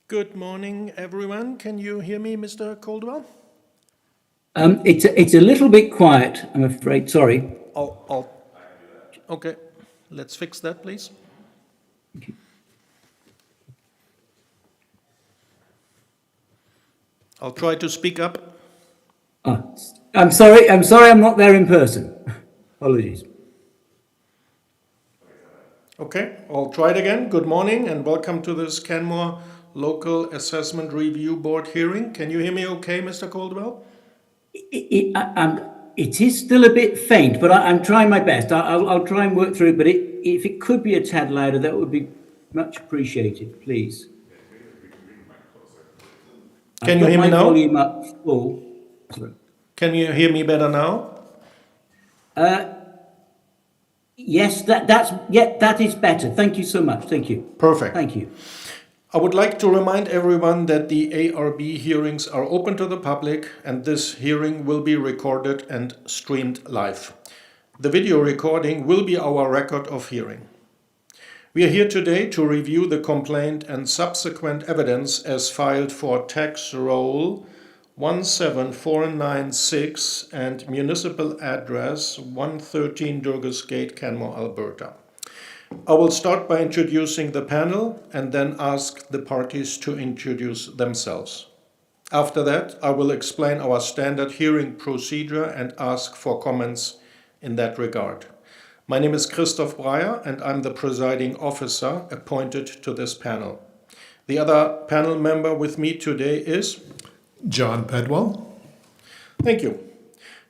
Good morning, everyone. Can you hear me, Mr. Caldwell? It's a little bit quiet, I'm afraid. Sorry. Okay, let's fix that, please. I'll try to speak up. I'm sorry. I'm not there in person. Apologies. Okay, I'll try it again. Good morning and welcome to this Canmore Local Assessment Review Board hearing. Can you hear me okay, Mr. Caldwell? It is still a bit faint, but I'm trying my best. I'll try and work through it. But if it could be a tad louder, that would be much appreciated, please. Can you hear me my now? volume up full. Sorry. Can you hear me better now? Yes, that is better. Thank you so much. Thank you. Perfect. Thank you. I would like to remind everyone that the ARB hearings are open to the public and this hearing will be recorded and streamed live. The video recording will be our record of hearing. We are here today to review the complaint and subsequent evidence as filed for tax roll 17496 and municipal address 113 Durgas Gate, Canmore, Alberta. I will start by introducing the panel and then ask the parties to introduce themselves. After that, I will explain our standard hearing procedure and ask for comments in that regard. My name is Christoph Breyer and I'm the presiding officer appointed to this panel. The other panel member with me today is John Pedwell. Thank you.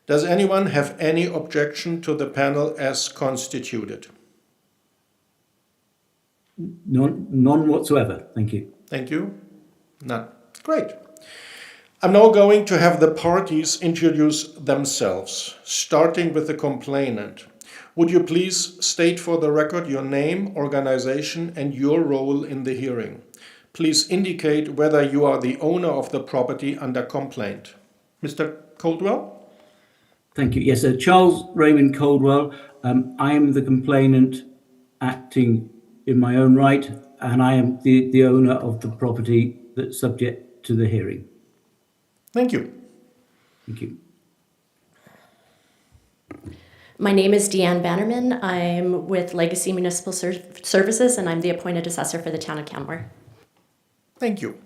Does anyone have any objection to the panel as constituted? None whatsoever. Thank you. Thank you. None. Great. I'm now going to have the parties introduce themselves, starting with the complainant. Would you please state for the record your name, organization, and your role in the hearing? Please indicate whether you are the owner of the property under complaint. Mr. Caldwell? Thank you. Yes, Charles Raymond Caldwell. I am the complainant acting in my own right, and I am the owner of the property that's subject to the hearing. Thank you. Thank you. My name is Deanne Bannerman. I'm with Legacy Municipal Services, and I'm the appointed assessor for the town of Canmore. Thank you.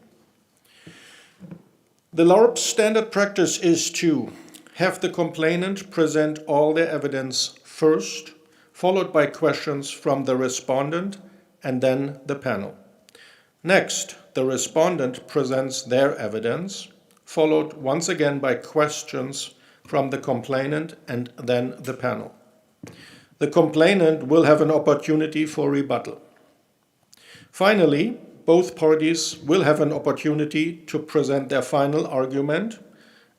The LARP standard practice is to have the complainant present all their evidence first, followed by questions from the respondent and then the panel. Next, the respondent presents their evidence, followed once again by questions from the complainant and then the panel. The complainant will have an opportunity for rebuttal. Finally, both parties will have an opportunity to present their final argument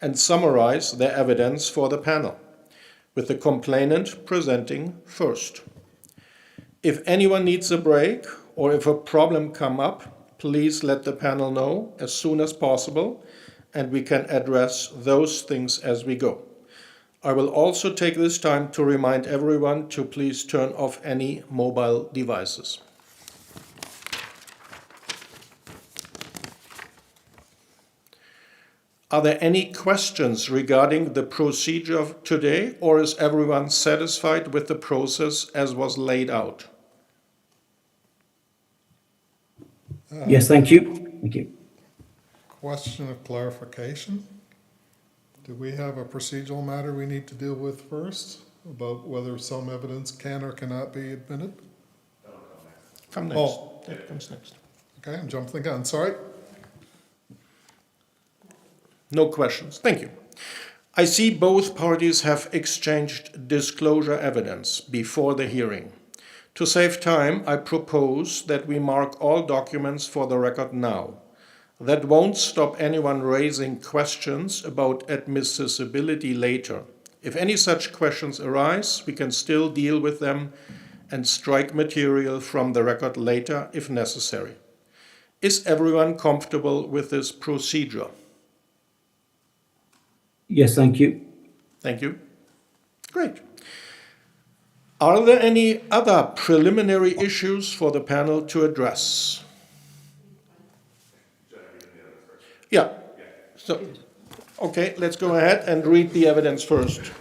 and summarize their evidence for the panel, with the complainant presenting first. If anyone needs a break or if a problem comes up, please let the panel know as soon as possible and we can address those things as we go. I will also take this time to remind everyone to please turn off any mobile devices. Are there any questions regarding the procedure of today, or is everyone satisfied with the process as was laid out? Yes, thank you. Thank you. Question of clarification. Do we have a procedural matter we need to deal with first about whether some evidence can or cannot be admitted? Come next. Oh. That comes next. Okay, I'm jumping the gun, sorry. No questions. Thank you. I see both parties have exchanged disclosure evidence before the hearing. To save time, I propose that we mark all documents for the record now. That won't stop anyone raising questions about admissibility later. If any such questions arise, we can still deal with them and strike material from the record later if necessary. Is everyone comfortable with this procedure? Yes, thank you. Thank you. Great. Are there any other preliminary issues for the panel to address? Yeah. So, okay, let's go ahead and read the evidence first.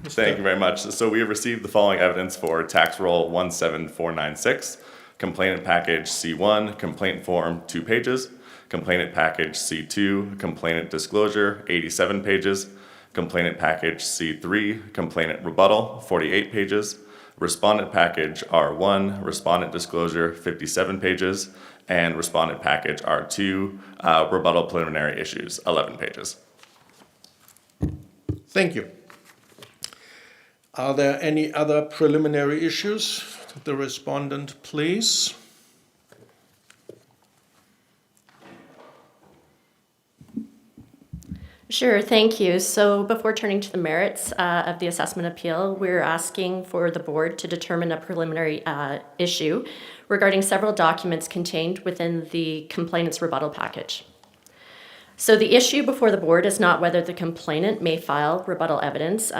Thank you very much. So we have received the following evidence for tax roll 17496, complainant package C1, complaint form 2 pages, complainant package C2, complainant disclosure 87 pages, complainant package C3, complainant rebuttal 48 pages, respondent package R1, respondent disclosure 57 pages, and respondent package R2, rebuttal preliminary issues 11 pages. Thank you. Are there any other preliminary issues? The respondent, please. Sure, thank you. So before turning to the merits of the assessment appeal, we're asking for the board to determine a preliminary issue regarding several documents contained within the complainant's rebuttal package. So the issue before the board is not whether the complainant may file rebuttal evidence.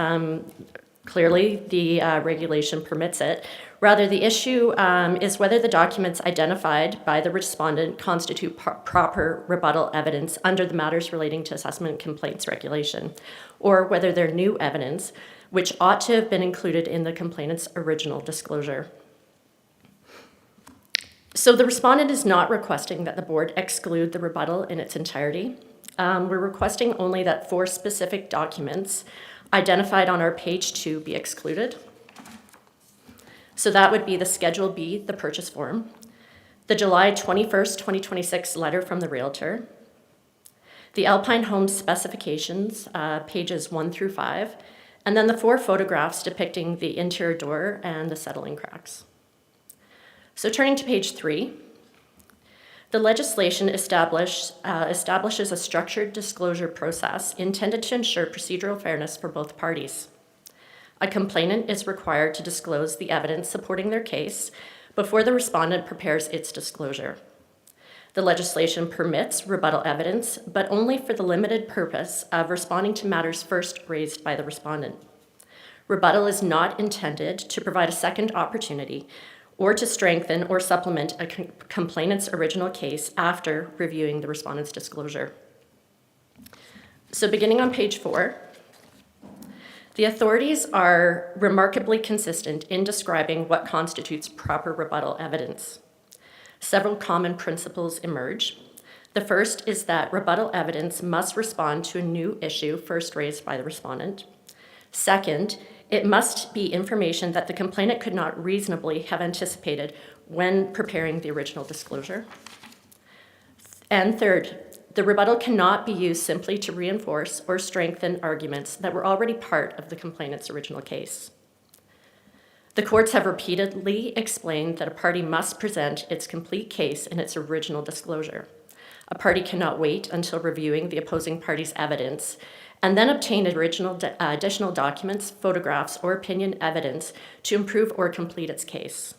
Clearly, the regulation permits it. Rather, the issue is whether the documents identified by the respondent constitute proper rebuttal evidence under the matters relating to assessment complaints regulation, or whether they're new evidence which ought to have been included in the complainant's original disclosure. So the respondent is not requesting that the board exclude the rebuttal in its entirety. We're requesting only that 4 specific documents identified on our page 2 be excluded. So that would be the Schedule B, the purchase form, the July 21st, 2026 letter from the realtor, the Alpine Homes specifications, pages 1 through 5, and then the 4 photographs depicting the interior door and the settling cracks. So turning to page 3, the legislation establishes a structured disclosure process intended to ensure procedural fairness for both parties. A complainant is required to disclose the evidence supporting their case before the respondent prepares its disclosure. The legislation permits rebuttal evidence, but only for the limited purpose of responding to matters first raised by the respondent. Rebuttal is not intended to provide a second opportunity or to strengthen or supplement a complainant's original case after reviewing the respondent's disclosure. So beginning on page 4, the authorities are remarkably consistent in describing what constitutes proper rebuttal evidence. Several common principles emerge. The first is that rebuttal evidence must respond to a new issue first raised by the respondent. Second, it must be information that the complainant could not reasonably have anticipated when preparing the original disclosure. And third, the rebuttal cannot be used simply to reinforce or strengthen arguments that were already part of the complainant's original case. The courts have repeatedly explained that a party must present its complete case in its original disclosure. A party cannot wait until reviewing the opposing party's evidence and then obtain additional documents, photographs, or opinion evidence to improve or complete its case.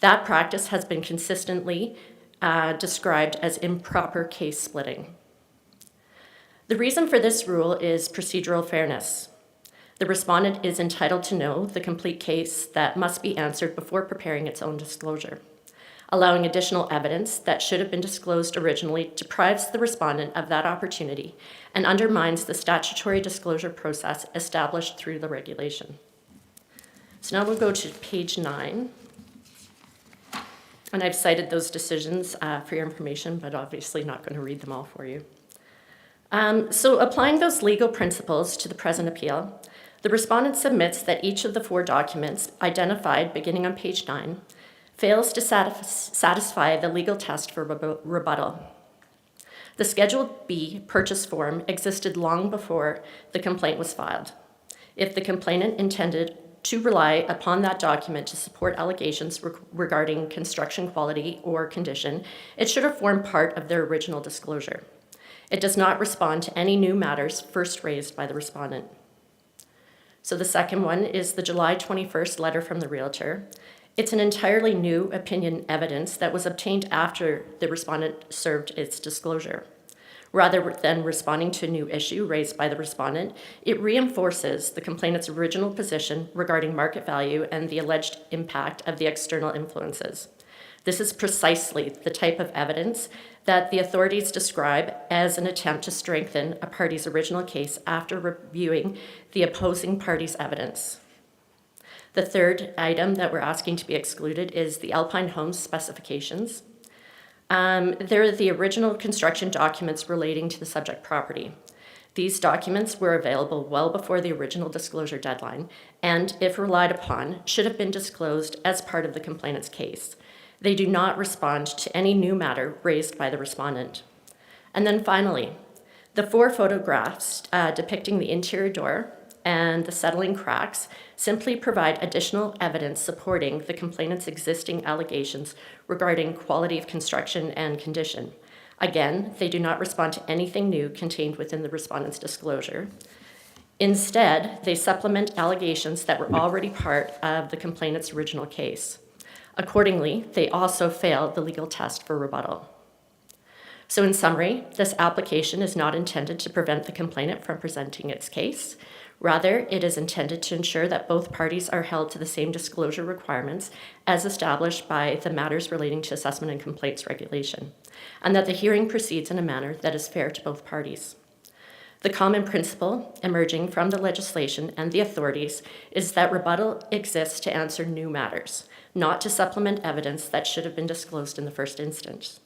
That practice has been consistently described as improper case splitting. The reason for this rule is procedural fairness. The respondent is entitled to know the complete case that must be answered before preparing its own disclosure. Allowing additional evidence that should have been disclosed originally deprives the respondent of that opportunity and undermines the statutory disclosure process established through the regulation. So now we'll go to page 9. And I've cited those decisions for your information, but obviously not going to read them all for you. So applying those legal principles to the present appeal, the respondent submits that each of the 4 documents identified beginning on page 9 fails to satisfy the legal test for rebuttal. The Schedule B purchase form existed long before the complaint was filed. If the complainant intended to rely upon that document to support allegations regarding construction quality or condition, it should have formed part of their original disclosure. It does not respond to any new matters first raised by the respondent. So the second one is the July 21st letter from the realtor. It's an entirely new opinion evidence that was obtained after the respondent served its disclosure. Rather than responding to a new issue raised by the respondent, it reinforces the complainant's original position regarding market value and the alleged impact of the external influences. This is precisely the type of evidence that the authorities describe as an attempt to strengthen a party's original case after reviewing the opposing party's evidence. The third item that we're asking to be excluded is the Alpine Homes specifications. They're the original construction documents relating to the subject property. These documents were available well before the original disclosure deadline, and if relied upon, should have been disclosed as part of the complainant's case. They do not respond to any new matter raised by the respondent. And then finally, the 4 photographs depicting the interior door and the settling cracks simply provide additional evidence supporting the complainant's existing allegations regarding quality of construction and condition. Again, they do not respond to anything new contained within the respondent's disclosure. Instead, they supplement allegations that were already part of the complainant's original case. Accordingly, they also fail the legal test for rebuttal. So in summary, this application is not intended to prevent the complainant from presenting its case. Rather, it is intended to ensure that both parties are held to the same disclosure requirements as established by the Matters Relating to Assessment and Complaints Regulation, and that the hearing proceeds in a manner that is fair to both parties. The common principle emerging from the legislation and the authorities is that rebuttal exists to answer new matters, not to supplement evidence that should have been disclosed in the first instance.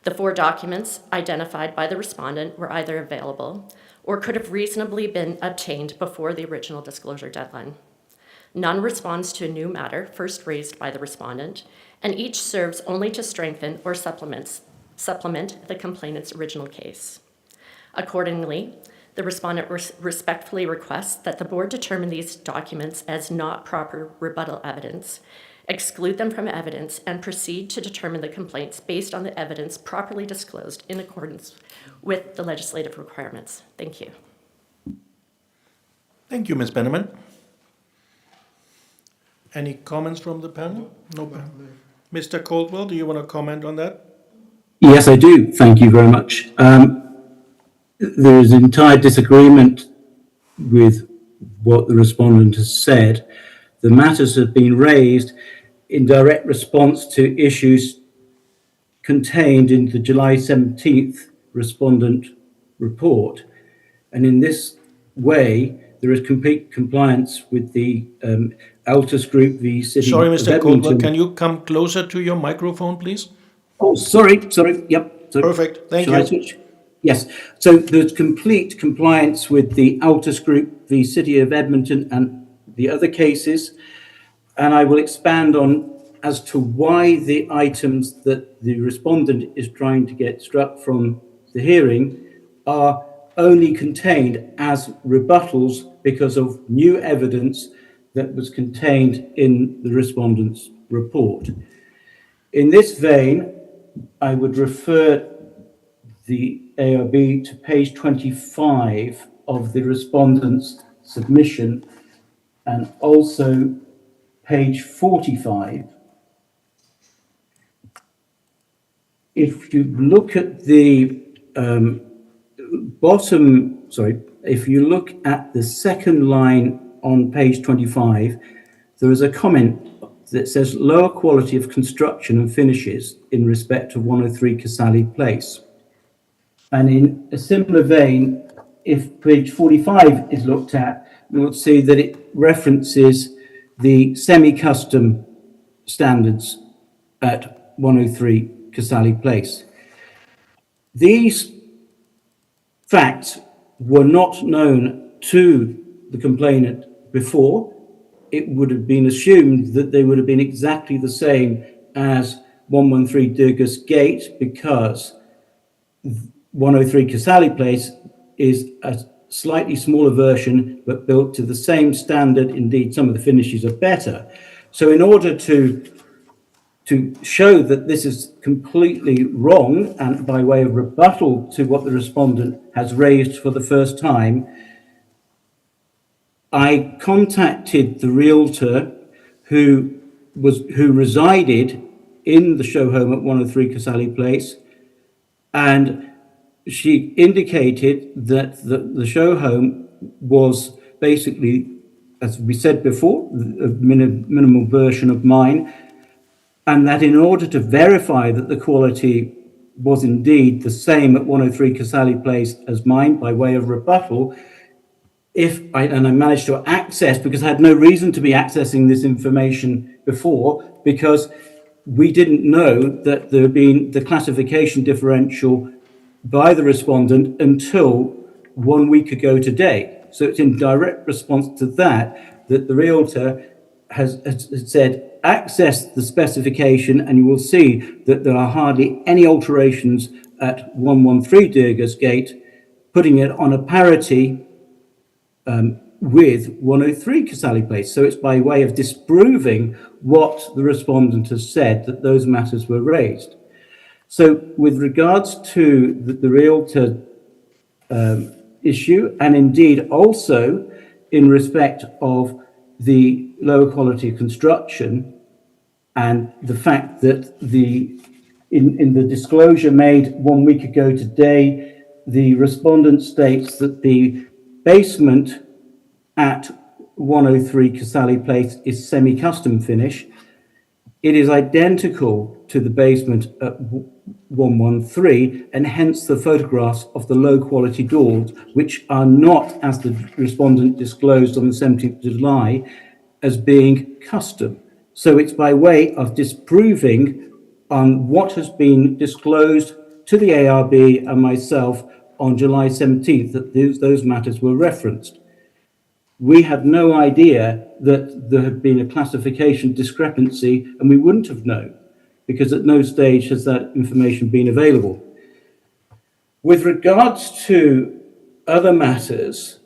The 4 documents identified by the respondent were either available or could have reasonably been obtained before the original disclosure deadline. None responds to a new matter first raised by the respondent, and each serves only to strengthen or supplement the complainant's original case. Accordingly, the respondent respectfully requests that the board determine these documents as not proper rebuttal evidence, exclude them from evidence, and proceed to determine the complaints based on the evidence properly disclosed in accordance with the legislative requirements. Thank you. Thank you, Ms. Benneman. Any comments from the panel? No. Mr. Caldwell, do you want to comment on that? Yes, I do. Thank you very much. There is entire disagreement with what the respondent has said. The matters have been raised in direct response to issues contained in the July 17th respondent report. And in this way, there is complete compliance with the Altus Group v. City Sorry, of Mr. Caldwell, Edmonton. can you come closer to your microphone, please? Oh, sorry, yep. So Perfect, thank shall I you. switch? Yes, so there's complete compliance with the Altus Group v. City of Edmonton and the other cases. And I will expand on as to why the items that the respondent is trying to get struck from the hearing are only contained as rebuttals because of new evidence that was contained in the respondent's report. In this vein, I would refer the ARB to page 25 of the respondent's submission and also page 45. If you look at the if you look at the second line on page 25, there is a comment that says lower quality of construction and finishes in respect of 103 Casali Place. And in a similar vein, if page 45 is looked at, we will see that it references the semi-custom standards at 103 Casali Place. These facts were not known to the complainant before. It would have been assumed that they would have been exactly the same as 113 Durgas Gate because 103 Casali Place is a slightly smaller version, but built to the same standard. Indeed, some of the finishes are better. So in order to show that this is completely wrong and by way of rebuttal to what the respondent has raised for the first time, I contacted the realtor who resided in the show home at 103 Casali Place, and she indicated that the show home was basically, as we said before, a minimal version of mine, and that in order to verify that the quality was indeed the same at 103 Casali Place as mine by way of rebuttal, I managed to access, because I had no reason to be accessing this information before, because we didn't know that there had been the classification differential by the respondent until 1 week ago today. So it's in direct response to that the realtor has said, access the specification and you will see that there are hardly any alterations at 113 Durgas Gate, putting it on a parity with 103 Casali Place. So it's by way of disproving what the respondent has said that those matters were raised. So with regards to the realtor issue, and indeed also in respect of the lower quality construction, and the fact that in the disclosure made 1 week ago today, the respondent states that the basement at 103 Casali Place is semi-custom finish. It is identical to the basement at 113, and hence the photographs of the low quality doors, which are not, as the respondent disclosed on the 17th of July, as being custom. So it's by way of disproving on what has been disclosed to the ARB and myself on July 17th that those matters were referenced. We had no idea that there had been a classification discrepancy, and we wouldn't have known, because at no stage has that information been available. With regards to other matters,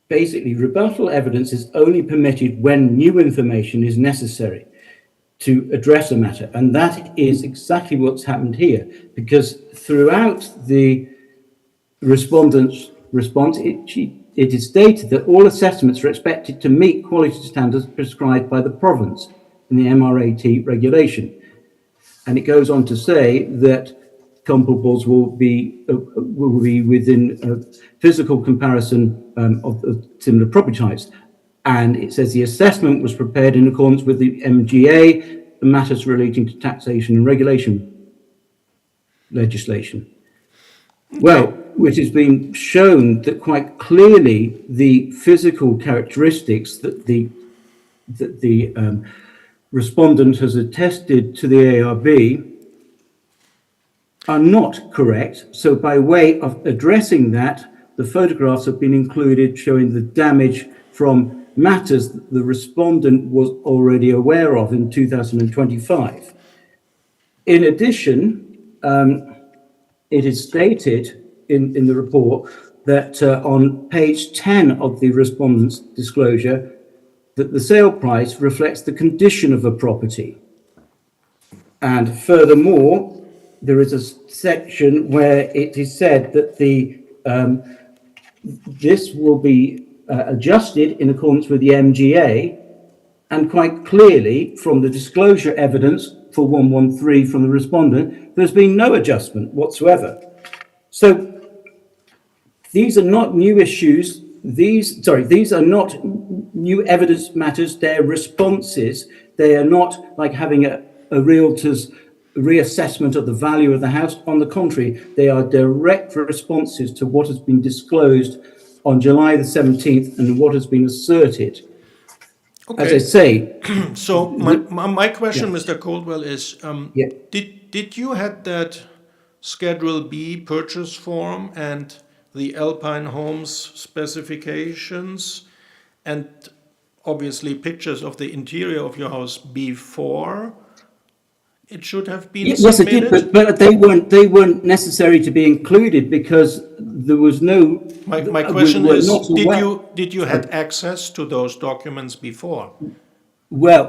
basically rebuttal evidence is only permitted when new information is necessary to address a matter, and that is exactly what's happened here, because throughout the respondent's response, it is stated that all assessments are expected to meet quality standards prescribed by the province in the MRAT regulation. And it goes on to say that comparables will be within a physical comparison of similar property types. And it says the assessment was prepared in accordance with the MGA and matters relating to taxation and regulation legislation. Well, which has been shown that quite clearly the physical characteristics that the respondent has attested to the ARB are not correct. So by way of addressing that, the photographs have been included showing the damage from matters that the respondent was already aware of in 2025. In addition, it is stated in the report that on page 10 of the respondent's disclosure, that the sale price reflects the condition of a property. And furthermore, there is a section where it is said that this will be adjusted in accordance with the MGA, and quite clearly from the disclosure evidence for 113 from the respondent, there's been no adjustment whatsoever. So these are not new issues. These are not new evidence matters. They're responses. They are not like having a realtor's reassessment of the value of the house. On the contrary, they are direct responses to what has been disclosed on July the 17th and what has been asserted. Okay. As I say, So my question, Yeah. Mr. Coldwell, is Yeah. did you had that Schedule B purchase form and the Alpine Homes specifications and obviously pictures of the interior of your house before it should have been yes, it submitted? did, but they weren't necessary to be included because there was no. My question we were is, not aware. did you had access to those documents before? Well,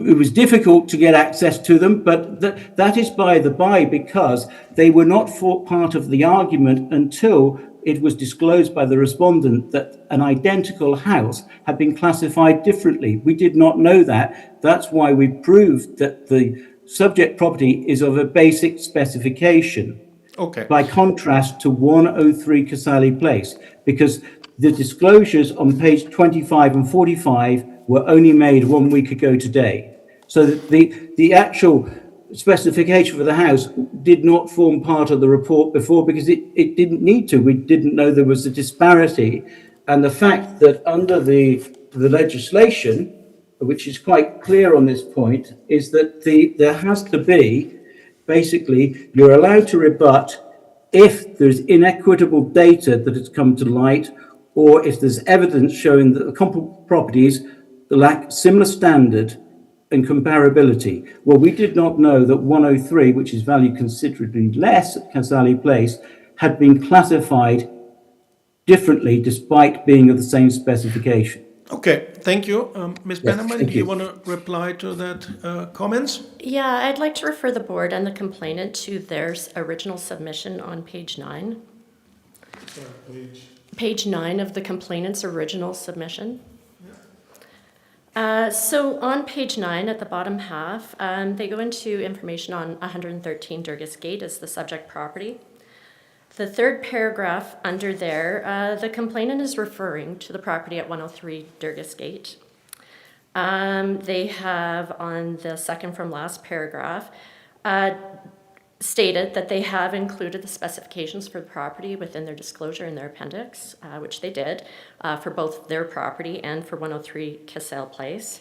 it was difficult to get access to them, but that is by the by, because they were not part of the argument until it was disclosed by the respondent that an identical house had been classified differently. We did not know that. That's why we proved that the subject property is of a basic specification. Okay. By contrast to 103 Casali Place, because the disclosures on page 25 and 45 were only made 1 week ago today. So that the actual specification for the house did not form part of the report before because it didn't need to. We didn't know there was a disparity. And the fact that under the legislation, which is quite clear on this point, is that there has to be, basically, you're allowed to rebut if there's inequitable data that has come to light, or if there's evidence showing that the comparable properties lack similar standard and comparability. Well, we did not know that 103, which is valued considerably less at Casale Place, had been classified differently despite being of the same specification. Okay, thank you. Ms. Yes, Bannerman, thank do you you. want to reply to that comments? Yeah, I'd like to refer the board and the complainant to their original submission on page 9. Page 9 of the complainant's original submission. So on page 9 at the bottom half, they go into information on 113 Durgis Gate as the subject property. The third paragraph under there, the complainant is referring to the property at 103 Durgis Gate. They have on the second from last paragraph stated that they have included the specifications for the property within their disclosure in their appendix, which they did for both their property and for 103 Casale Place.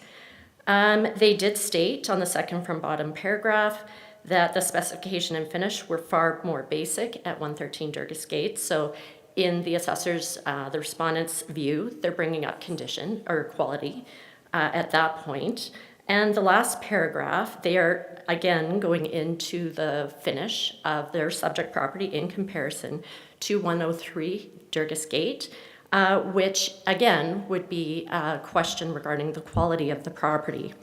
They did state on the second from bottom paragraph that the specification and finish were far more basic at 113 Durgis Gate. So in the assessor's, the respondent's view, they're bringing up condition or quality at that point. And the last paragraph, they are again going into the finish of their subject property in comparison to 103 Durgis Gate, which again would be a question regarding the quality of the property.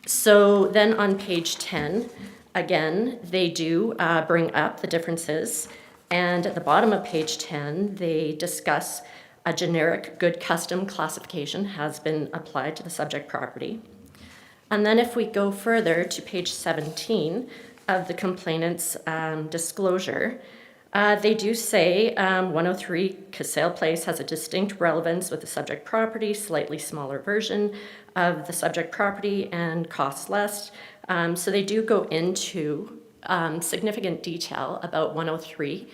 So then on page 10, again, they do bring up the differences. And at the bottom of page 10, they discuss a generic good custom classification has been applied to the subject property. And then if we go further to page 17 of the complainant's disclosure, they do say 103 Casale Place has a distinct relevance with the subject property, slightly smaller version of the subject property and costs less. So they do go into significant detail about 103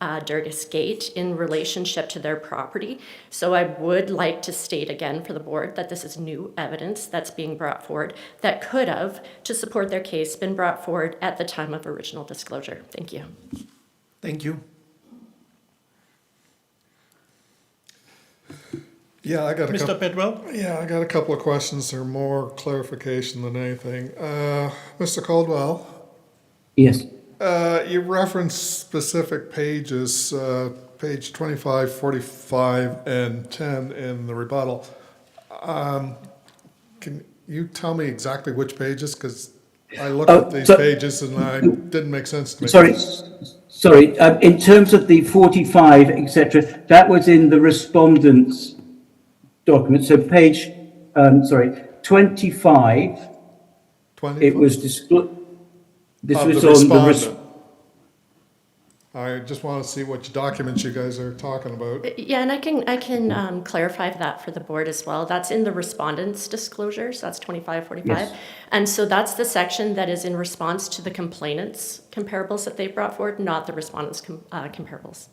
Durgis Gate in relationship to their property. So I would like to state again for the board that this is new evidence that's being brought forward that could have, to support their case, been brought forward at the time of original disclosure. Thank you. Thank you. Yeah, I got a Mr. couple. Bedwell? Yeah, I got a couple of questions or more clarification than anything. Mr. Caldwell, Yes. you referenced specific pages, page 25, 45, and 10 in the rebuttal. Can you tell me exactly which pages? Because I looked Oh, at these so- pages and I didn't make sense to me. Sorry. In terms of the 45, etc., that was in the respondent's document. So page, 25. 20? It was disclosed. This Of was the on the respondent. I just want to see which documents you guys are talking about. Yeah, and I can clarify that for the board as well. That's in the respondent's disclosures. That's 25, 45. Yes. And so that's the section that is in response to the complainant's comparables that they brought forward, not the respondent's comparables.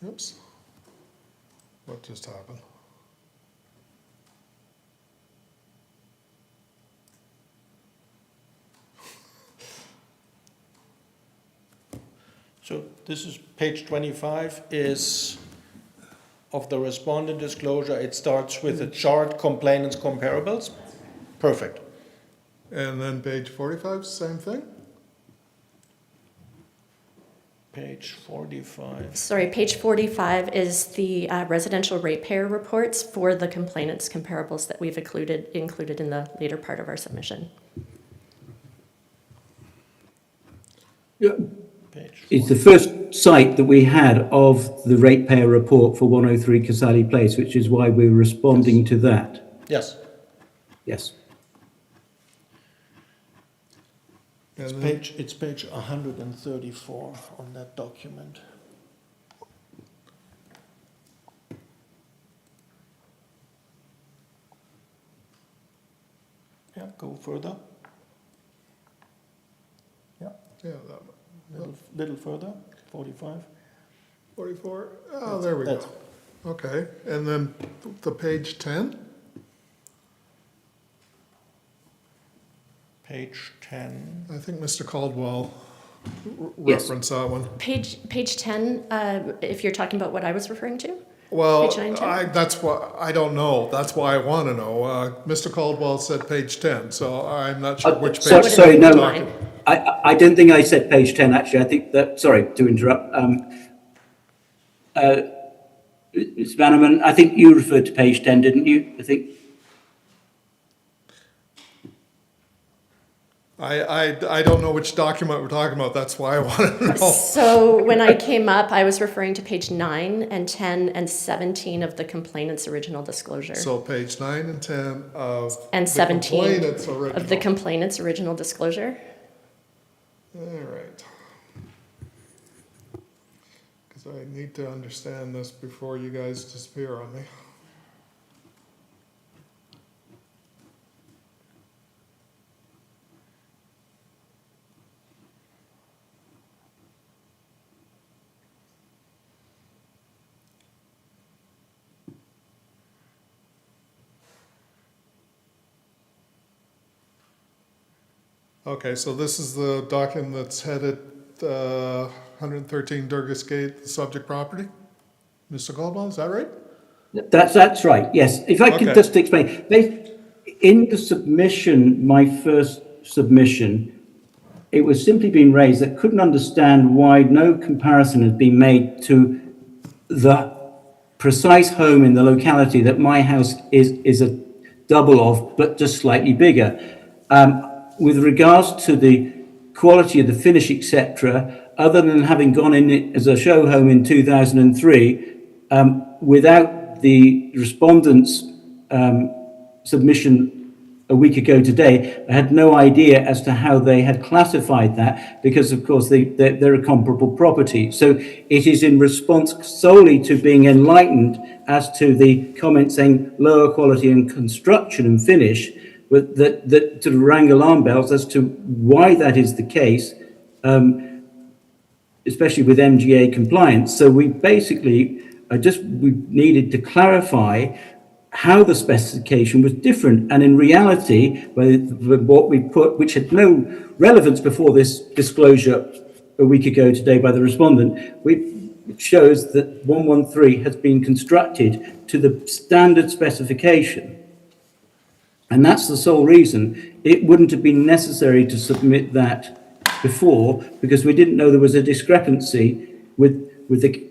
Oops. What just happened? So this is page 25 is of the respondent disclosure. It starts with a chart, complainants, comparables. Perfect. And then page 45, same thing? Page 45. Sorry, page 45 is the residential ratepayer reports for the complainant's comparables that we've included in the later part of our submission. Page It's the first site that we had of the ratepayer report for 103 Casale Place, which is why we're responding to that. Yes. Yes. And then It's page 134 on that document. go further. Yeah, Yeah, little further, 45. 44, oh, there we go. That's- Okay, and then the page 10? Page 10. I think Mr. Caldwell Yes. referenced that one. Page 10, if you're talking about what I was referring to? Well, Page 9, 10? that's why, I don't know, that's why I want to know. Mr. Caldwell said page 10, so I'm not sure which So- page. sorry, no, we're talking. I don't think I said page 10, actually. I think that, sorry to interrupt. Ms. Bannerman, I think you referred to page 10, didn't you? I think. I don't know which document we're talking about, that's why I want to know. So when I came up, I was referring to page 9 and 10 and 17 of the complainant's original disclosure. So page 9 and 10 of. And the 17 complainant's of the original. complainant's original disclosure. All right. Because I need to understand this before you guys disappear on me. Okay, so this is the document that's headed 113 Durgis Gate, the subject property? Mr. Caldwell, is that right? That's right, yes. If I could Okay. just explain. In the submission, my first submission, it was simply being raised that couldn't understand why no comparison had been made to the precise home in the locality that my house is a double of, but just slightly bigger. With regards to the quality of the finish, etc., other than having gone in it as a show home in 2003, without the respondent's submission a week ago today, I had no idea as to how they had classified that because, of course, they're a comparable property. So it is in response solely to being enlightened as to the comment saying lower quality in construction and finish that sort of rang alarm bells as to why that is the case, especially with MGA compliance. So we basically we needed to clarify how the specification was different. And in reality, what we put, which had no relevance before this disclosure a week ago today by the respondent, it shows that 113 has been constructed to the standard specification. And that's the sole reason. It wouldn't have been necessary to submit that before because we didn't know there was a discrepancy with the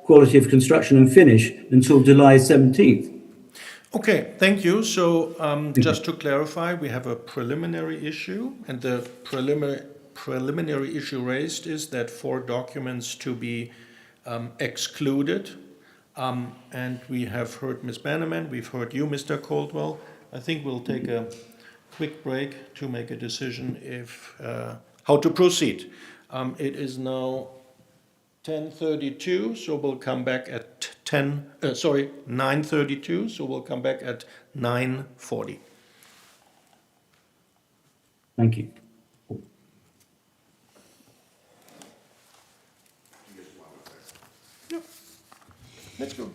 quality of construction and finish until July 17th. Okay, thank you. So just to clarify, we have a preliminary issue, and the preliminary issue raised is that 4 documents to be excluded. And we have heard Ms. Bannerman, we've heard you, Mr. Caldwell. I think we'll take a quick break to make a decision if how to proceed. It is now 10:32, so we'll come back at 9:32, so we'll come back at 9:40. Thank you. Let's go.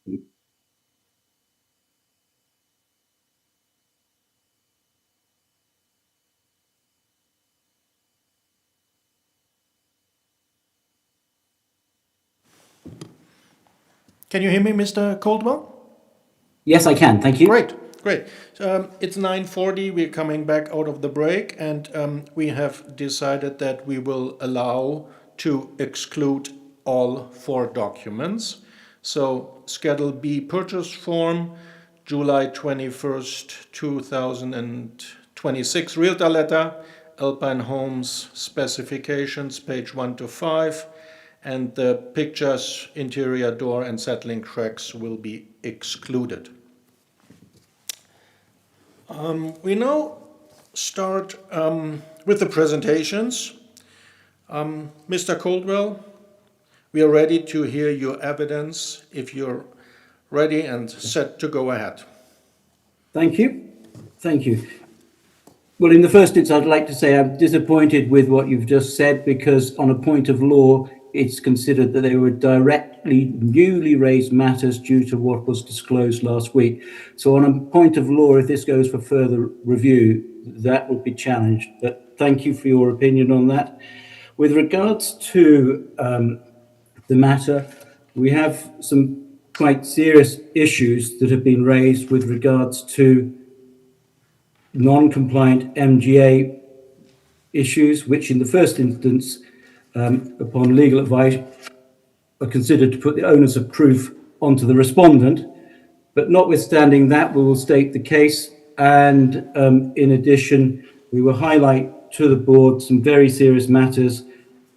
Can you hear me, Mr. Coldwell? Yes, I can. Thank you. Great, great. It's 9:40. We're coming back out of the break, and we have decided that we will allow to exclude all 4 documents. So, Schedule B purchase form, July 21st, 2026 Realtor letter, Alpine Homes specifications, page 1 to 5, and the pictures, interior door and settling cracks will be excluded. We now start with the presentations. Mr. Coldwell, we are ready to hear your evidence if you're ready and set to go ahead. Thank you. Thank you. Well, in the first instance, I'd like to say I'm disappointed with what you've just said, because on a point of law, it's considered that they were directly newly raised matters due to what was disclosed last week. So on a point of law, if this goes for further review, that would be challenged. But thank you for your opinion on that. With regards to the matter, we have some quite serious issues that have been raised with regards to non-compliant MGA issues, which in the first instance, upon legal advice, are considered to put the onus of proof onto the respondent. But notwithstanding that, we will state the case, and in addition, we will highlight to the board some very serious matters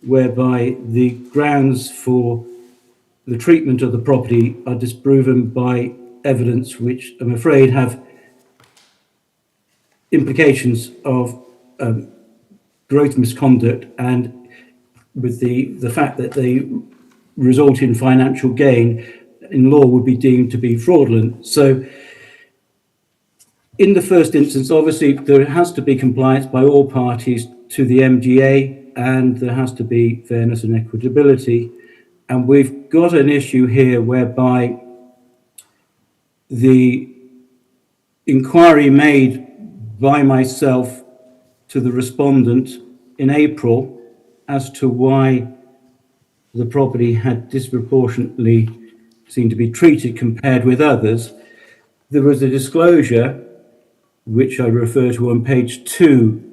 whereby the grounds for the treatment of the property are disproven by evidence which I'm afraid have implications of gross misconduct, and with the fact that they result in financial gain in law would be deemed to be fraudulent. So in the first instance, obviously, there has to be compliance by all parties to the MGA, and there has to be fairness and equitability. And we've got an issue here whereby the inquiry made by myself to the respondent in April as to why the property had disproportionately seemed to be treated compared with others. There was a disclosure, which I refer to on page 2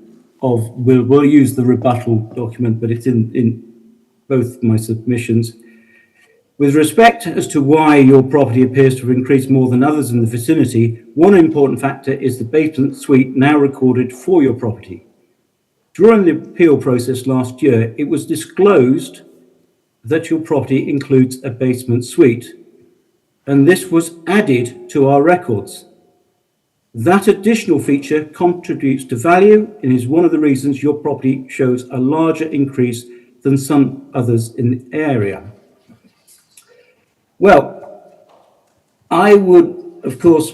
of, we'll use the rebuttal document, but it's in both my submissions. With respect as to why your property appears to have increased more than others in the vicinity, one important factor is the basement suite now recorded for your property. During the appeal process last year, it was disclosed that your property includes a basement suite, and this was added to our records. That additional feature contributes to value and is one of the reasons your property shows a larger increase than some others in the area. Well, I would, of course,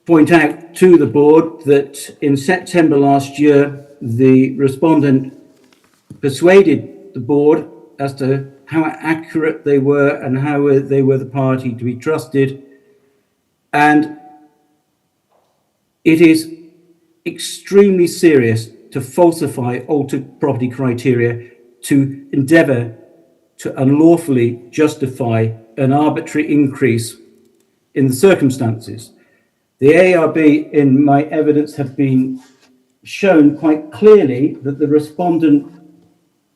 point out to the board that in September last year, the respondent persuaded the board as to how accurate they were and how they were the party to be trusted. And it is extremely serious to falsify altered property criteria to endeavour to unlawfully justify an arbitrary increase in the circumstances. The ARB, in my evidence, have been shown quite clearly that the respondent,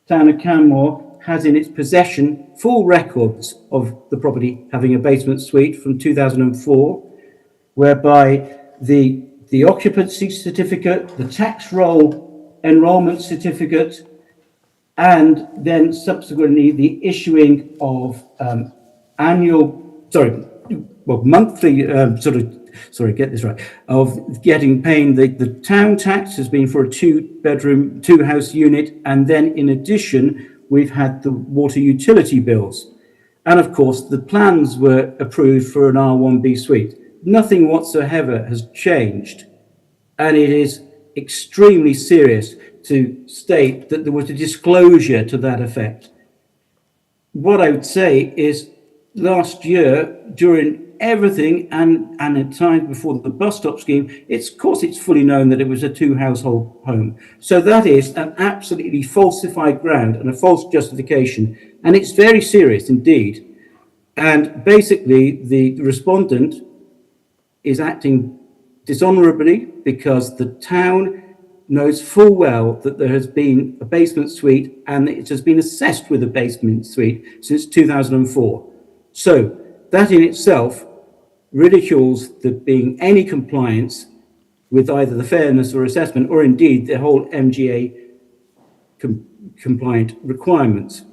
Town of Canmore, has in its possession full records of the property having a basement suite from 2004, whereby the occupancy certificate, the tax roll enrollment certificate, and then subsequently the issuing of monthly of getting paying the town tax has been for a 2-bedroom, 2-house unit, and then in addition we've had the water utility bills, and of course the plans were approved for an R1B suite. Nothing whatsoever has changed, and it is extremely serious to state that there was a disclosure to that effect. What I would say is last year during everything and at times before the bus stop scheme, of course it's fully known that it was a 2-household home. So that is an absolutely falsified ground and a false justification. And it's very serious indeed. And basically the respondent is acting dishonorably because the town knows full well that there has been a basement suite and it has been assessed with a basement suite since 2004. So that in itself ridicules there being any compliance with either the fairness or assessment or indeed the whole MGA compliant requirements.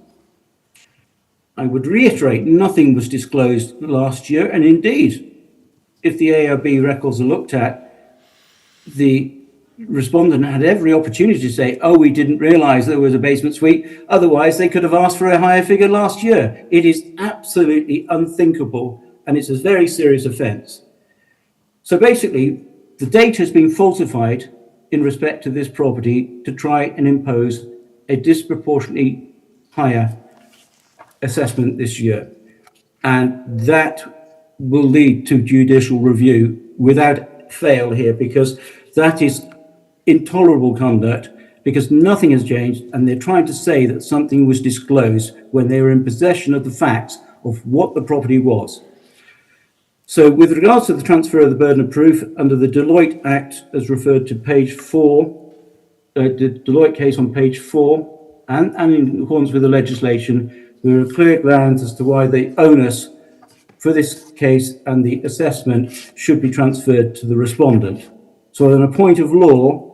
I would reiterate, nothing was disclosed last year, and indeed, if the ARB records are looked at, the respondent had every opportunity to say, oh, we didn't realize there was a basement suite. Otherwise, they could have asked for a higher figure last year. It is absolutely unthinkable, and it's a very serious offense. So basically, the data has been falsified in respect to this property to try and impose a disproportionately higher assessment this year. And that will lead to judicial review without fail here, because that is intolerable conduct, because nothing has changed and they're trying to say that something was disclosed when they were in possession of the facts of what the property was. So with regards to the transfer of the burden of proof under the Deloitte Act, as referred to page 4, the Deloitte case on page 4, and in accordance with the legislation, there are clear grounds as to why the onus for this case and the assessment should be transferred to the respondent. So on a point of law,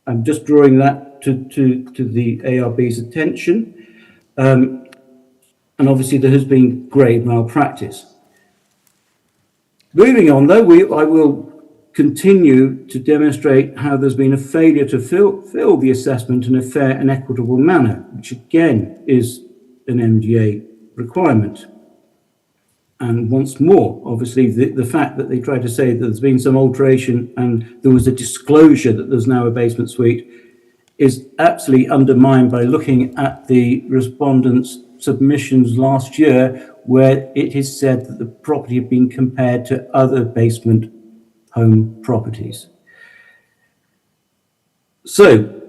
I'm just drawing that to the ARB's attention. And obviously there has been grave malpractice. Moving on though, I will continue to demonstrate how there's been a failure to fill the assessment in a fair and equitable manner, which again is an MGA requirement. And once more, obviously, the fact that they tried to say that there's been some alteration and there was a disclosure that there's now a basement suite is absolutely undermined by looking at the respondents' submissions last year, where it is said that the property had been compared to other basement home properties. So,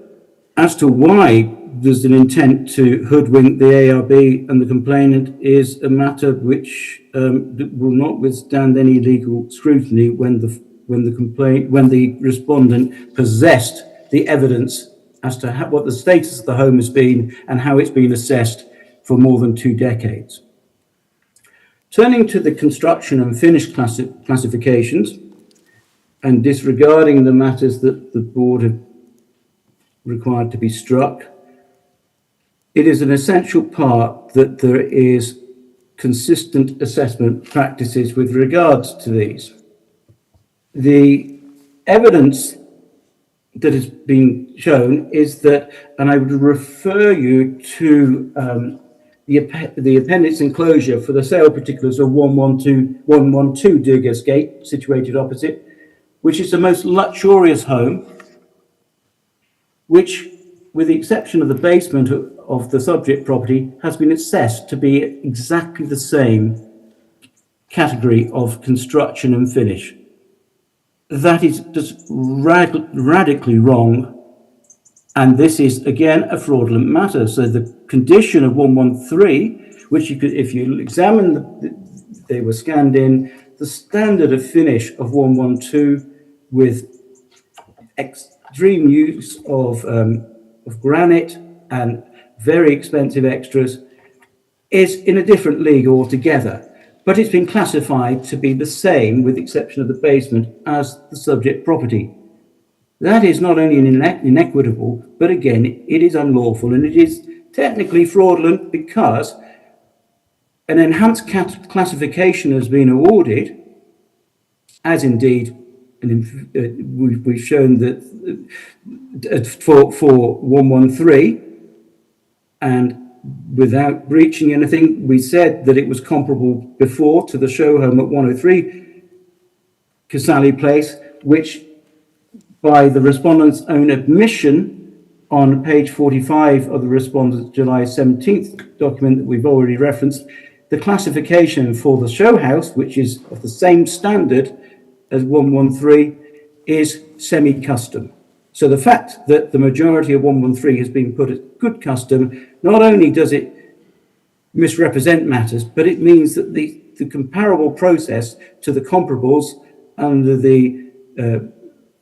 as to why there's an intent to hoodwink the ARB and the complainant is a matter which will not withstand any legal scrutiny when the respondent possessed the evidence as to what the status of the home has been and how it's been assessed for more than 2 decades. Turning to the construction and finish classifications and disregarding the matters that the board have required to be struck, it is an essential part that there is consistent assessment practices with regards to these. The evidence that has been shown is that, and I would refer you to the appendix enclosure for the sale particulars of 112 Durgas Gate, situated opposite, which is the most luxurious home, which, with the exception of the basement of the subject property, has been assessed to be exactly the same category of construction and finish. That is just radically wrong, and this is again a fraudulent matter. So the condition of 113, which you could, if you examine, they were scanned in, the standard of finish of 112 with extreme use of granite and very expensive extras is in a different league altogether. But it's been classified to be the same, with the exception of the basement, as the subject property. That is not only inequitable, but again, it is unlawful, and it is technically fraudulent because an enhanced classification has been awarded, as indeed we've shown that for 113, and without breaching anything, we said that it was comparable before to the show home at 103 Casali Place, which by the respondent's own admission on page 45 of the respondent's July 17th document that we've already referenced, the classification for the show house, which is of the same standard as 113, is semi-custom. So the fact that the majority of 113 has been put at good custom, not only does it misrepresent matters, but it means that the comparable process to the comparables under the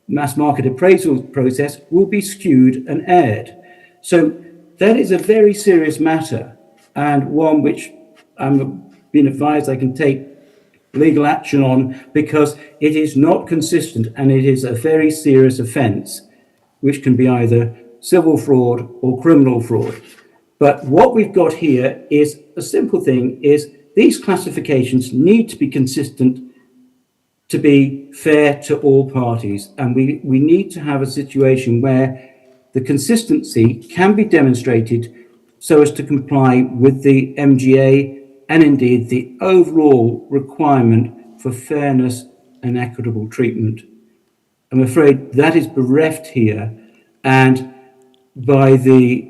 mass market appraisal process will be skewed and erred. So that is a very serious matter, and one which I'm being advised I can take legal action on, because it is not consistent and it is a very serious offence, which can be either civil fraud or criminal fraud. But what we've got here is a simple thing, is these classifications need to be consistent to be fair to all parties. And we need to have a situation where the consistency can be demonstrated so as to comply with the MGA and indeed the overall requirement for fairness and equitable treatment. I'm afraid that is bereft here, and by the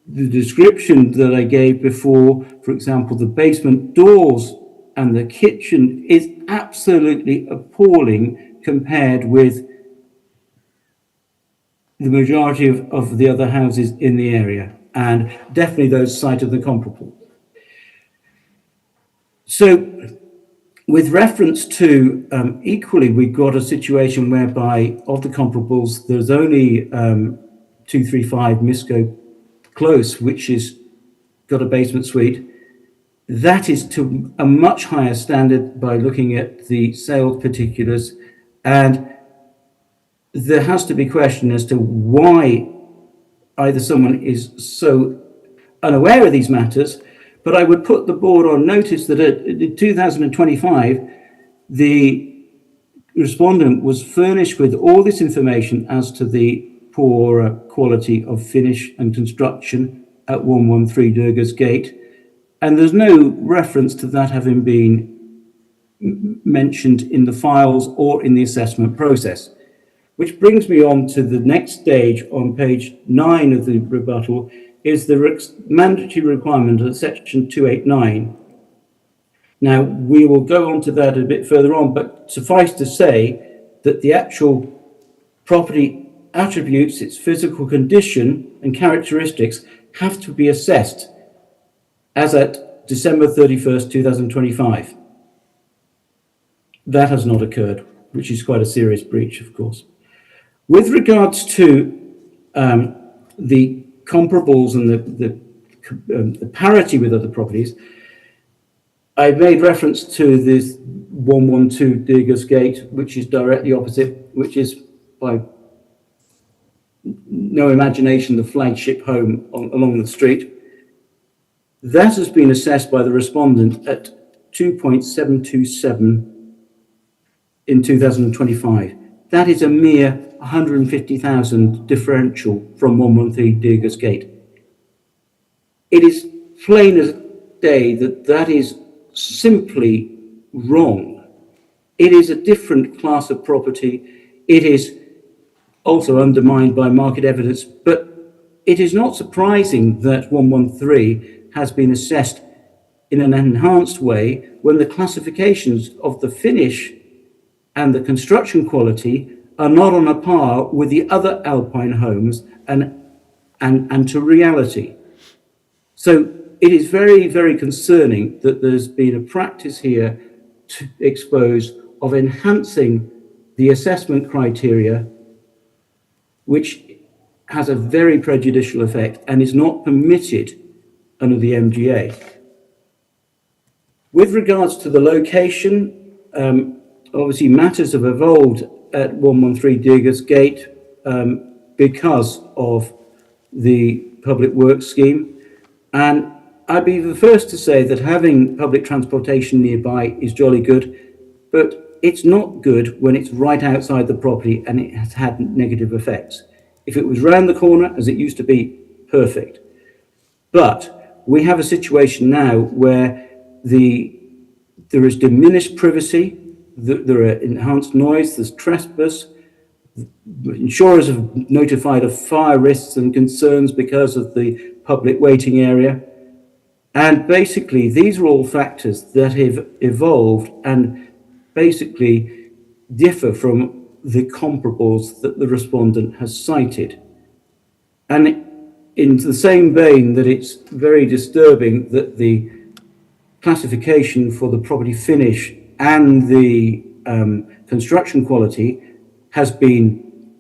description that I gave before, for example, the basement doors and the kitchen is absolutely appalling compared with the majority of the other houses in the area, and definitely those site of the comparable. So with reference to equally, we've got a situation whereby of the comparables, there's only 235 Misco Close, which is got a basement suite. That is to a much higher standard by looking at the sales particulars, and there has to be question as to why either someone is so unaware of these matters. But I would put the board on notice that in 2025, the respondent was furnished with all this information as to the poor quality of finish and construction at 113 Durgers Gate. And there's no reference to that having been mentioned in the files or in the assessment process. Which brings me on to the next stage on page 9 of the rebuttal, is the mandatory requirement of section 289. Now, we will go on to that a bit further on, but suffice to say that the actual property attributes, its physical condition and characteristics have to be assessed as at December 31st, 2025. That has not occurred, which is quite a serious breach, of course. With regards to the comparables and the parity with other properties, I made reference to this 112 Diggers Gate, which is directly opposite, which is by no imagination the flagship home along the street. That has been assessed by the respondent at 2.727 in 2025. That is a mere 150,000 differential from 113 Diggers Gate. It is plain as day that that is simply wrong. It is a different class of property. It is also undermined by market evidence, but it is not surprising that 113 has been assessed in an enhanced way when the classifications of the finish and the construction quality are not on a par with the other Alpine homes and to reality. So it is very, very concerning that there's been a practice here to expose of enhancing the assessment criteria, which has a very prejudicial effect and is not permitted under the MGA. With regards to the location, obviously matters have evolved at 113 Diggers Gate because of the public works scheme. And I'd be the first to say that having public transportation nearby is jolly good, but it's not good when it's right outside the property and it has had negative effects. If it was round the corner, as it used to be, perfect. But we have a situation now where there is diminished privacy, there are enhanced noise, there's trespass. Insurers have notified of fire risks and concerns because of the public waiting area. And basically, these are all factors that have evolved and basically differ from the comparables that the respondent has cited. And in the same vein that it's very disturbing that the classification for the property finish and the construction quality has been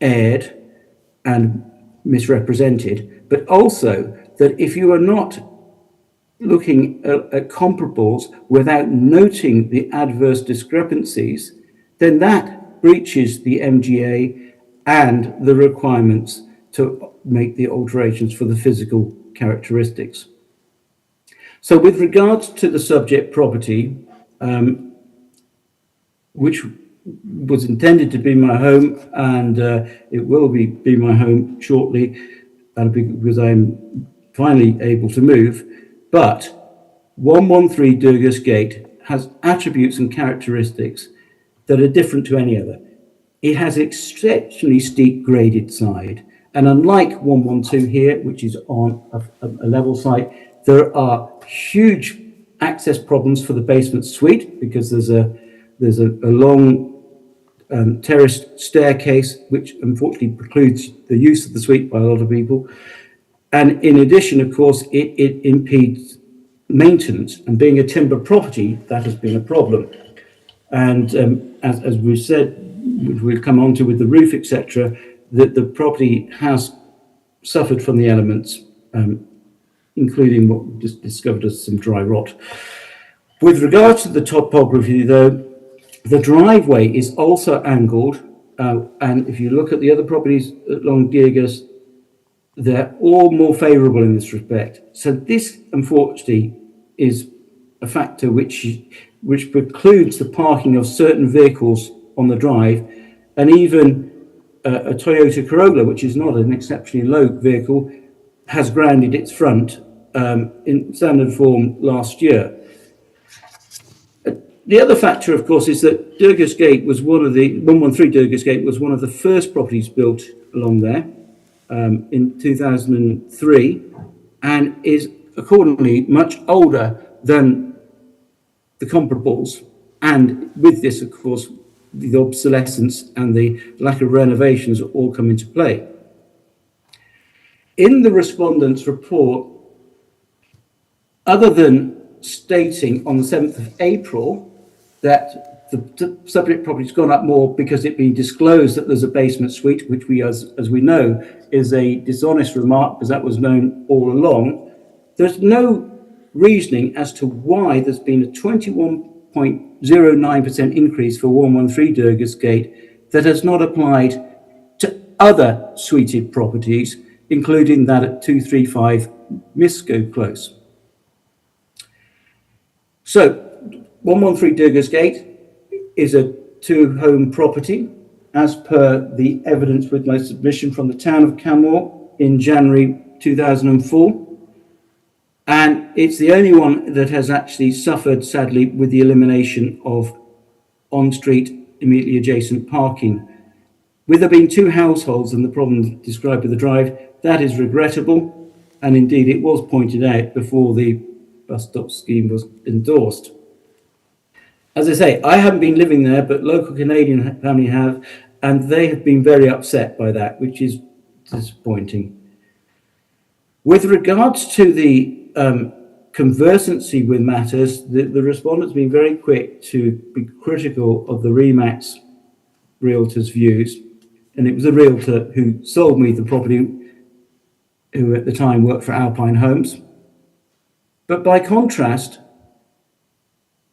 aired and misrepresented, but also that if you are not looking at comparables without noting the adverse discrepancies, then that breaches the MGA and the requirements to make the alterations for the physical characteristics. So with regards to the subject property, which was intended to be my home, and it will be my home shortly, because I'm finally able to move, but 113 Durgis Gate has attributes and characteristics that are different to any other. It has exceptionally steep graded side, and unlike 112 here, which is on a level site, there are huge access problems for the basement suite because there's a long terraced staircase, which unfortunately precludes the use of the suite by a lot of people. And in addition, of course, it impedes maintenance, and being a timber property, that has been a problem. And as we've said, which we'll come on to with the roof, etc., that the property has suffered from the elements, including what we just discovered as some dry rot. With regards to the topography, though, the driveway is also angled, and if you look at the other properties along Durgis, they're all more favourable in this respect. So this, unfortunately, is a factor which precludes the parking of certain vehicles on the drive, and even a Toyota Corolla, which is not an exceptionally low vehicle, has grounded its front in standard form last year. The other factor, of course, is that Durgis Gate was 113 Durgis Gate was one of the first properties built along there in 2003, and is accordingly much older than the comparables. And with this, of course, the obsolescence and the lack of renovations all come into play. In the respondent's report, other than stating on the 7th of April that the subject property's gone up more because it's been disclosed that there's a basement suite, which we, as we know, is a dishonest remark because that was known all along. There's no reasoning as to why there's been a 21.09% increase for 113 Durgis Gate that has not applied to other suited properties, including that at 235 Misco Close. So 113 Durgis Gate is a two-home property as per the evidence with my submission from the town of Canmore in January 2004. And it's the only one that has actually suffered, sadly, with the elimination of on-street immediately adjacent parking. With there being two households and the problem described with the drive, that is regrettable. And indeed, it was pointed out before the bus stop scheme was endorsed. As I say, I haven't been living there, but local Canadian family have, and they have been very upset by that, which is disappointing. With regards to the conversancy with matters, the respondent's been very quick to be critical of the Remax realtor's views, and it was a realtor who sold me the property, who at the time worked for Alpine Homes. But by contrast,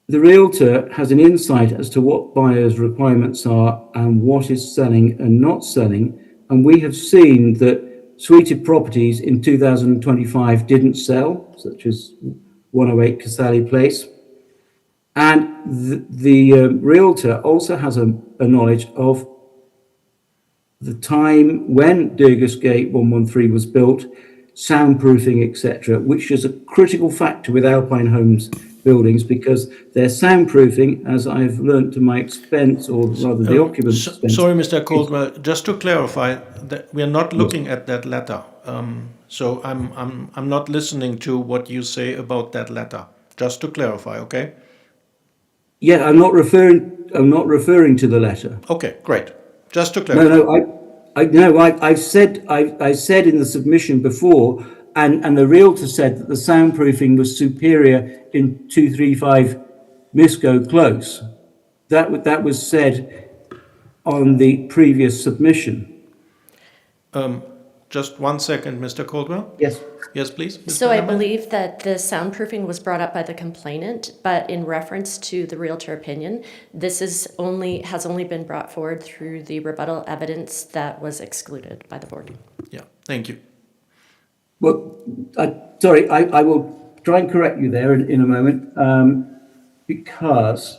the realtor has an insight as to what buyers' requirements are and what is selling and not selling, and we have seen that suited properties in 2025 didn't sell, such as 108 Casale Place. And the realtor also has a knowledge of the time when Durgis Gate 113 was built, soundproofing, etc., which is a critical factor with Alpine Homes buildings because they're soundproofing, as I've learnt to my expense, or rather the occupants' expense. Sorry, Mr. Caldwell, just to clarify, that we are not looking at that letter. So I'm not listening to what you say about that letter. Just to clarify, okay? Yeah, I'm not referring to the letter. Okay, great. Just to clarify. I said in the submission before, and the realtor said that the soundproofing was superior in 235 Misco Close. That was said on the previous submission. Just 1 second, Mr. Caldwell. Yes. Yes, please. Ms. So I Bannerman? believe that the soundproofing was brought up by the complainant, but in reference to the realtor opinion, this has only been brought forward through the rebuttal evidence that was excluded by the board. Yeah, thank you. Well, I will try and correct you there in a moment, because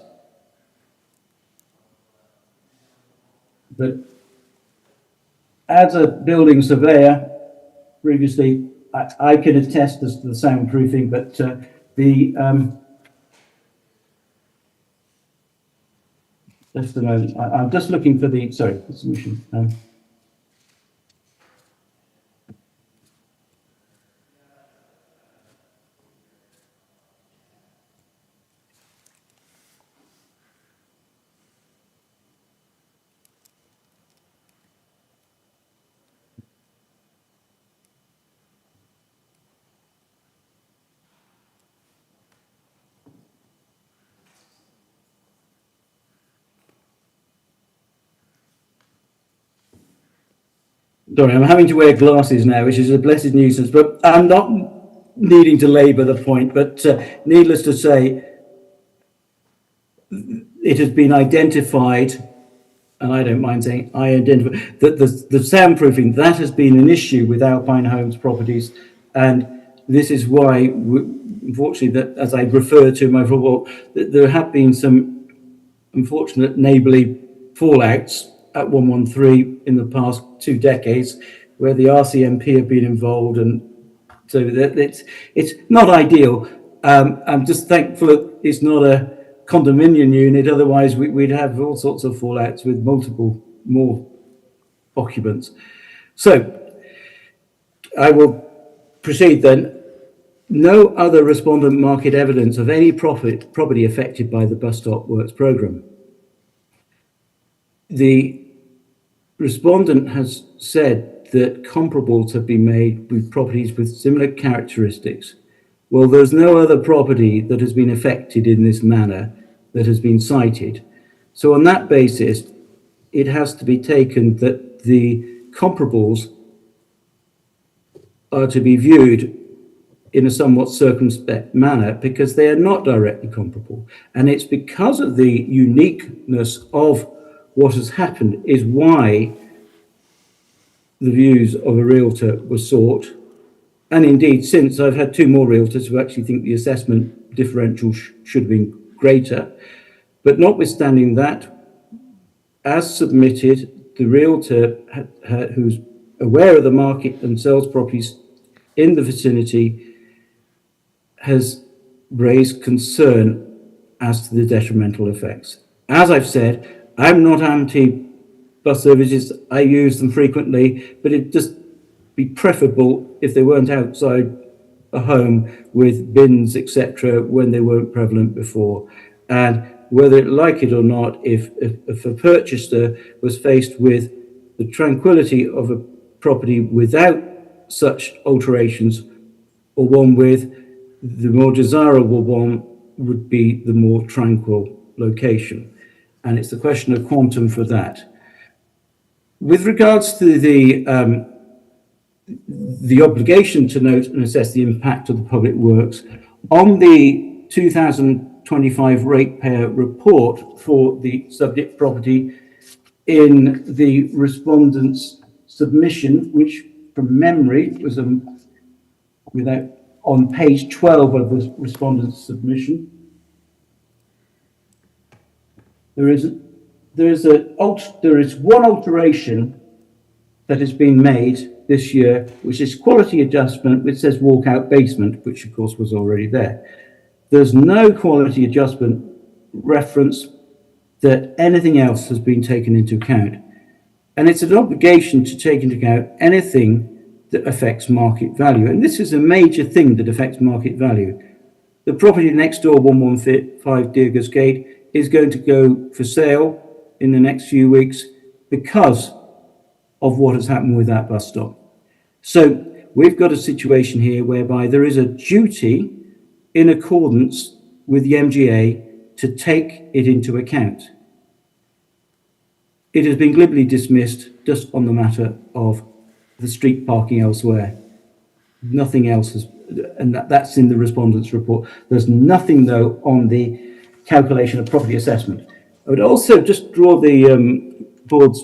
as a building surveyor, previously, I can attest as to the soundproofing, but just a moment. I'm just looking for the submission. Sorry, I'm having to wear glasses now, which is a blessed nuisance, but I'm not needing to labour the point, but needless to say, it has been identified, and I don't mind saying I identify, that the soundproofing, that has been an issue with Alpine Homes properties, and this is why, unfortunately, that as I refer to my report, there have been some unfortunate neighbourly fallouts at 113 in the past 2 decades, where the RCMP have been involved, and so that it's not ideal. I'm just thankful it's not a condominium unit, otherwise we'd have all sorts of fallouts with more occupants. So I will proceed then. No other respondent market evidence of any property affected by the Bus Stop Works programme. The respondent has said that comparables have been made with properties with similar characteristics. Well, there's no other property that has been affected in this manner that has been cited. So on that basis, it has to be taken that the comparables are to be viewed in a somewhat circumspect manner because they are not directly comparable. And it's because of the uniqueness of what has happened is why the views of a realtor were sought. And indeed, since I've had 2 more realtors who actually think the assessment differential should have been greater. But notwithstanding that, as submitted, the realtor who's aware of the market and sells properties in the vicinity has raised concern as to the detrimental effects. As I've said, I'm not anti-bus services. I use them frequently, but it'd just be preferable if they weren't outside a home with bins, etc., when they weren't prevalent before. And whether like it or not, if a purchaser was faced with the tranquility of a property without such alterations, or one with the more desirable one would be the more tranquil location. And it's the question of quantum for that. With regards to the obligation to note and assess the impact of the public works, on the 2025 ratepayer report for the subject property in the respondent's submission, which from memory was on page 12 of the respondent's submission, there is one alteration that has been made this year, which is quality adjustment, which says walkout basement, which of course was already there. There's no quality adjustment reference that anything else has been taken into account. And it's an obligation to take into account anything that affects market value. And this is a major thing that affects market value. The property next door, 115 Deergus Gate, is going to go for sale in the next few weeks because of what has happened with that bus stop. So we've got a situation here whereby there is a duty in accordance with the MGA to take it into account. It has been glibly dismissed just on the matter of the street parking elsewhere. Nothing else has, and that's in the respondent's report. There's nothing, though, on the calculation of property assessment. I would also just draw the board's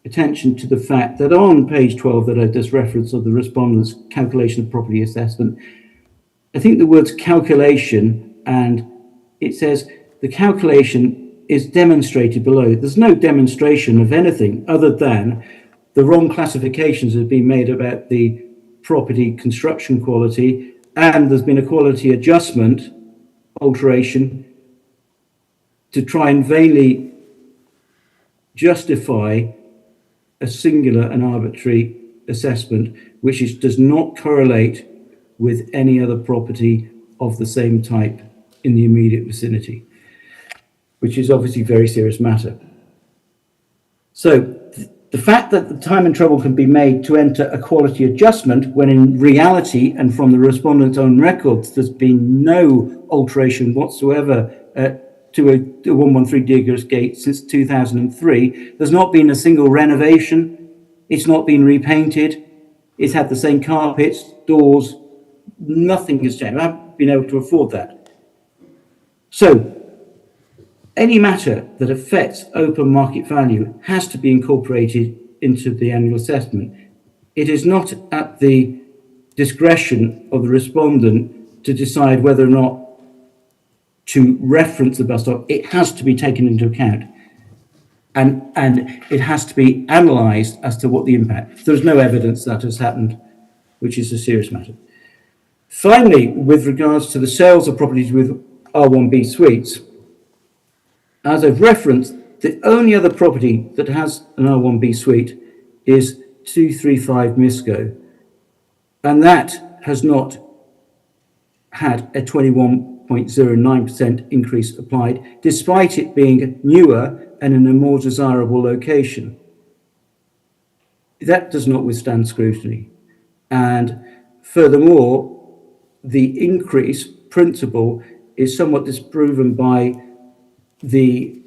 attention to the fact that on page 12 that I just referenced of the respondent's calculation of property assessment, I think the words calculation, and it says the calculation is demonstrated below. There's no demonstration of anything other than the wrong classifications have been made about the property construction quality, and there's been a quality adjustment alteration to try and vainly justify a singular and arbitrary assessment which does not correlate with any other property of the same type in the immediate vicinity, which is obviously a very serious matter. So the fact that the time and trouble can be made to enter a quality adjustment when in reality and from the respondent's own records there's been no alteration whatsoever to a 113 Deergus Gate since 2003. There's not been a single renovation. It's not been repainted. It's had the same carpets, doors. Nothing has changed. I haven't been able to afford that. So any matter that affects open market value has to be incorporated into the annual assessment. It is not at the discretion of the respondent to decide whether or not to reference the bus stop. It has to be taken into account, and it has to be analysed as to what the impact. There's no evidence that has happened, which is a serious matter. Finally, with regards to the sales of properties with R1B suites, as I've referenced, the only other property that has an R1B suite is 235 Misco, and that has not had a 21.09% increase applied, despite it being newer and in a more desirable location. That does not withstand scrutiny. And furthermore, the increase principle is somewhat disproven by the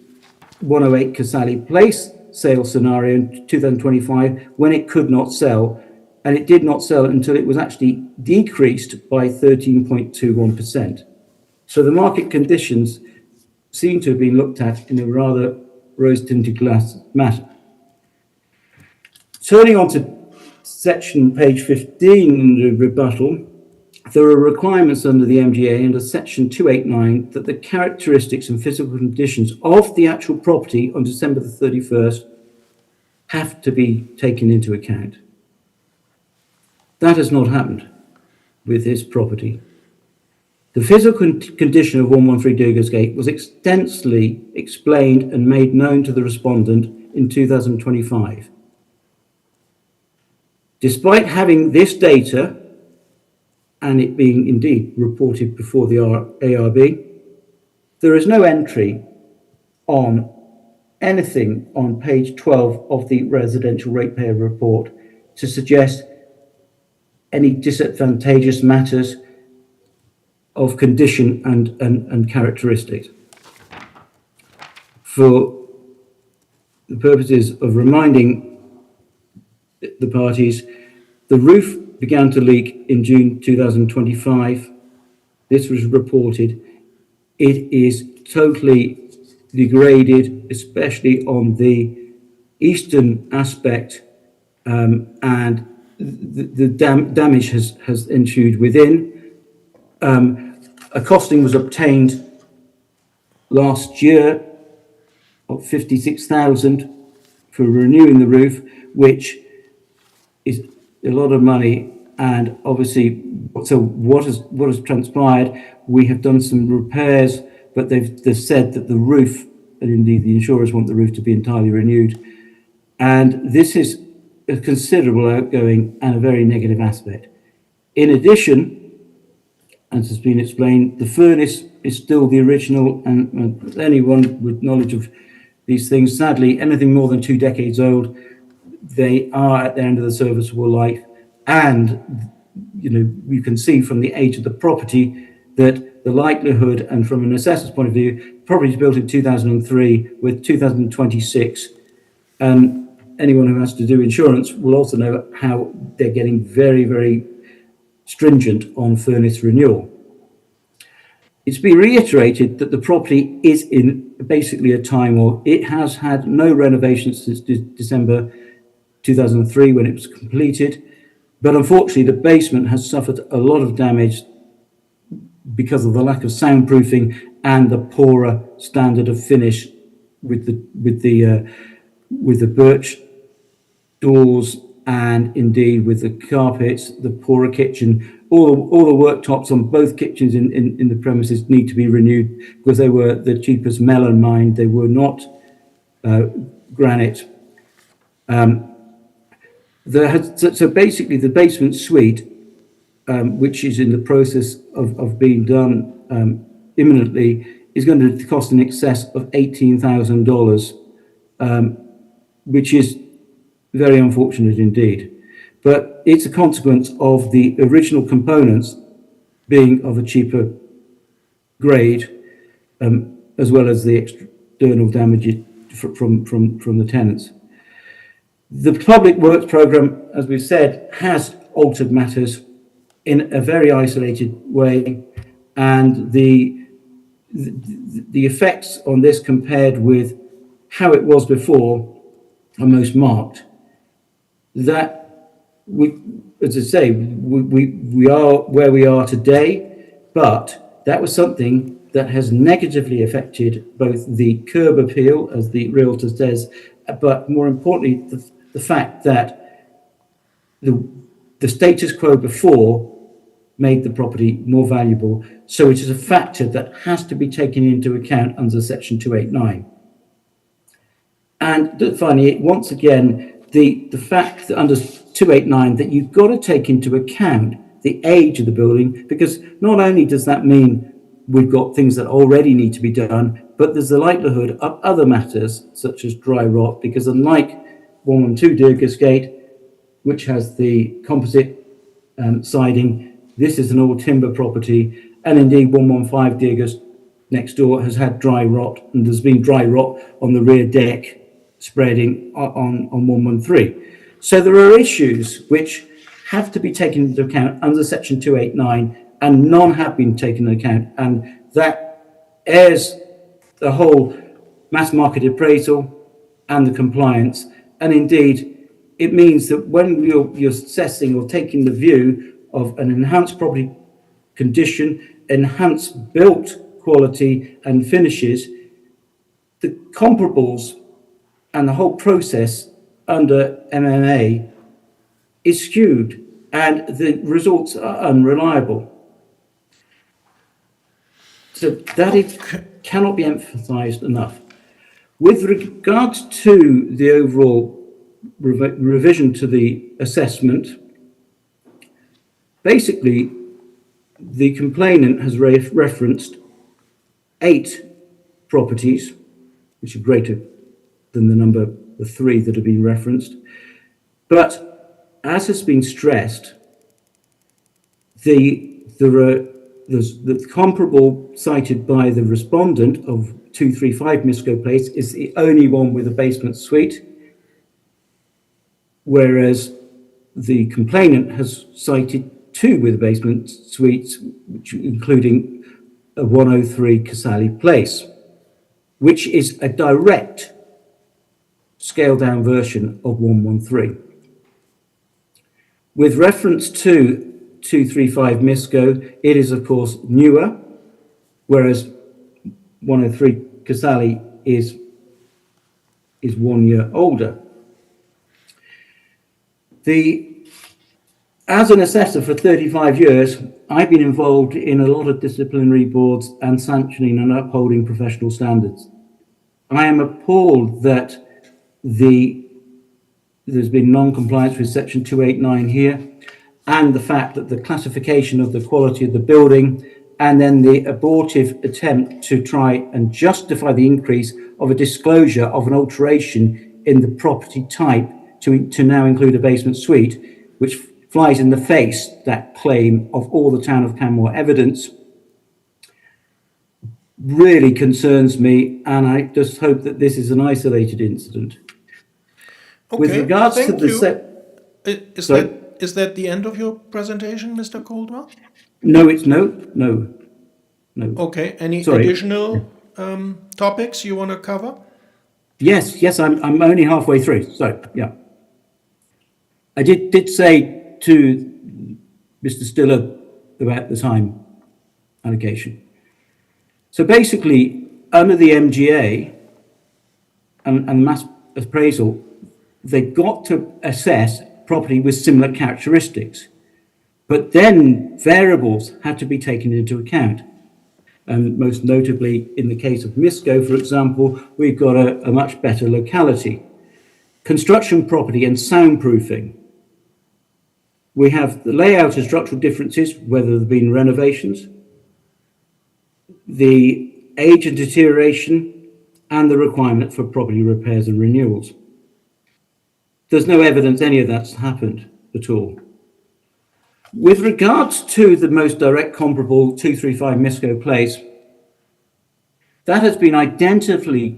108 Casali Place sale scenario in 2025 when it could not sell, and it did not sell until it was actually decreased by 13.21%. So the market conditions seem to have been looked at in a rather rose-tinted glass matter. Turning on to section page 15 in the rebuttal, there are requirements under the MGA under section 289 that the characteristics and physical conditions of the actual property on December the 31st have to be taken into account. That has not happened with this property. The physical condition of 113 Deergus Gate was extensively explained and made known to the respondent in 2025. Despite having this data, and it being indeed reported before the ARB, there is no entry on anything on page 12 of the residential ratepayer report to suggest any disadvantageous matters of condition and characteristics. For the purposes of reminding the parties, the roof began to leak in June 2025. This was reported. It is totally degraded, especially on the eastern aspect, and the damage has ensued within. A costing was obtained last year of 56,000 for renewing the roof, which is a lot of money and obviously, so what has transpired? We have done some repairs, but they've said that the roof, and indeed the insurers want the roof to be entirely renewed, and this is a considerable outgoing and a very negative aspect. In addition, as has been explained, the furnace is still the original, and anyone with knowledge of these things, sadly, anything more than 2 decades old, they are at the end of the serviceable life. And, you know, you can see from the age of the property that the likelihood, and from an assessor's point of view, property is built in 2003 with 2026. Anyone who has to do insurance will also know how they're getting very, very stringent on furnace renewal. It's been reiterated that the property is in basically a time war. It has had no renovations since December 2003 when it was completed. But unfortunately, the basement has suffered a lot of damage because of the lack of soundproofing and the poorer standard of finish with the birch doors, and indeed with the carpets, the poorer kitchen. All the worktops on both kitchens in the premises need to be renewed because they were the cheapest melon mined. They were not granite. So basically, the basement suite, which is in the process of being done imminently, is going to cost in excess of $18,000, which is very unfortunate indeed. But it's a consequence of the original components being of a cheaper grade, as well as the external damage from the tenants. The public works programme, as we've said, has altered matters in a very isolated way, and the effects on this compared with how it was before are most marked. That we, as I say, we are where we are today, but that was something that has negatively affected both the curb appeal, as the realtor says, but more importantly, the fact that the status quo before made the property more valuable. So it is a factor that has to be taken into account under Section 289. And finally, once again, the fact that under 289 that you've got to take into account the age of the building, because not only does that mean we've got things that already need to be done, but there's the likelihood of other matters such as dry rot, because unlike 112 Deergast, which has the composite siding, this is an all timber property, and indeed 115 Deergast next door has had dry rot, and there's been dry rot on the rear deck spreading on 113. So there are issues which have to be taken into account under Section 289, and none have been taken into account, and that airs the whole mass market appraisal and the compliance. And indeed, it means that when you're assessing or taking the view of an enhanced property condition, enhanced built quality and finishes, the comparables and the whole process under MMA is skewed and the results are unreliable. So that cannot be emphasized enough. With regards to the overall revision to the assessment, basically, the complainant has referenced 8 properties, which are greater than the 3 that have been referenced. But as has been stressed, there's the comparable cited by the respondent of 235 Misco Place is the only one with a basement suite, whereas the complainant has cited 2 with basement suites, which including a 103 Casali Place, which is a direct scaled down version of 113. With reference to 235 Misco, it is of course newer, whereas 103 Casali is 1 year older. The As an assessor for 35 years, I've been involved in a lot of disciplinary boards and sanctioning and upholding professional standards. I am appalled that there's been non-compliance with section 289 here, and the fact that the classification of the quality of the building and then the abortive attempt to try and justify the increase of a disclosure of an alteration in the property type to now include a basement suite, which flies in the face that claim of all the town of Canmore evidence, really concerns me, and I just hope that this is an isolated incident. With Okay, regards to thank the you. Sorry? Is that the end of your presentation, Mr. Coldwell? No, it's no. Okay, any Sorry. additional topics you want to cover? Yes, I'm only halfway through. So, yeah. I did say to Mr. Stiller about the time allocation. So basically, under the MGA and mass appraisal, they've got to assess property with similar characteristics. But then variables had to be taken into account. And most notably, in the case of Misco, for example, we've got a much better locality. Construction property and soundproofing. We have the layout and structural differences, whether there have been renovations, the age and deterioration, and the requirement for property repairs and renewals. There's no evidence any of that's happened at all. With regards to the most direct comparable 235 Misco Place, that has been identically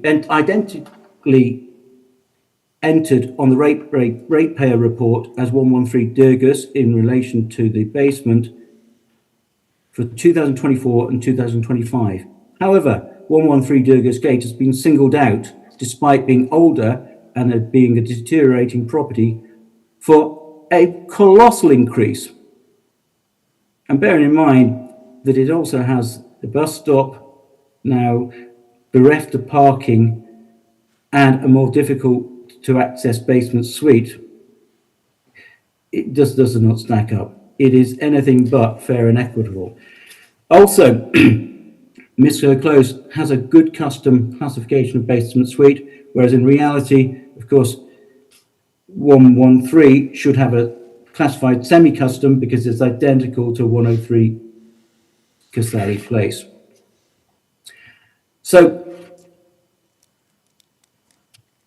entered on the ratepayer report as 113 Durgas in relation to the basement for 2024 and 2025. However, 113 Durgas Gate has been singled out despite being older and it being a deteriorating property for a colossal increase. And bearing in mind that it also has a bus stop now bereft of parking and a more difficult to access basement suite, it just does not stack up. It is anything but fair and equitable. Also, Misco Close has a good custom classification of basement suite, whereas in reality, of course, 113 should have a classified semi-custom because it's identical to 103 Casali Place. So,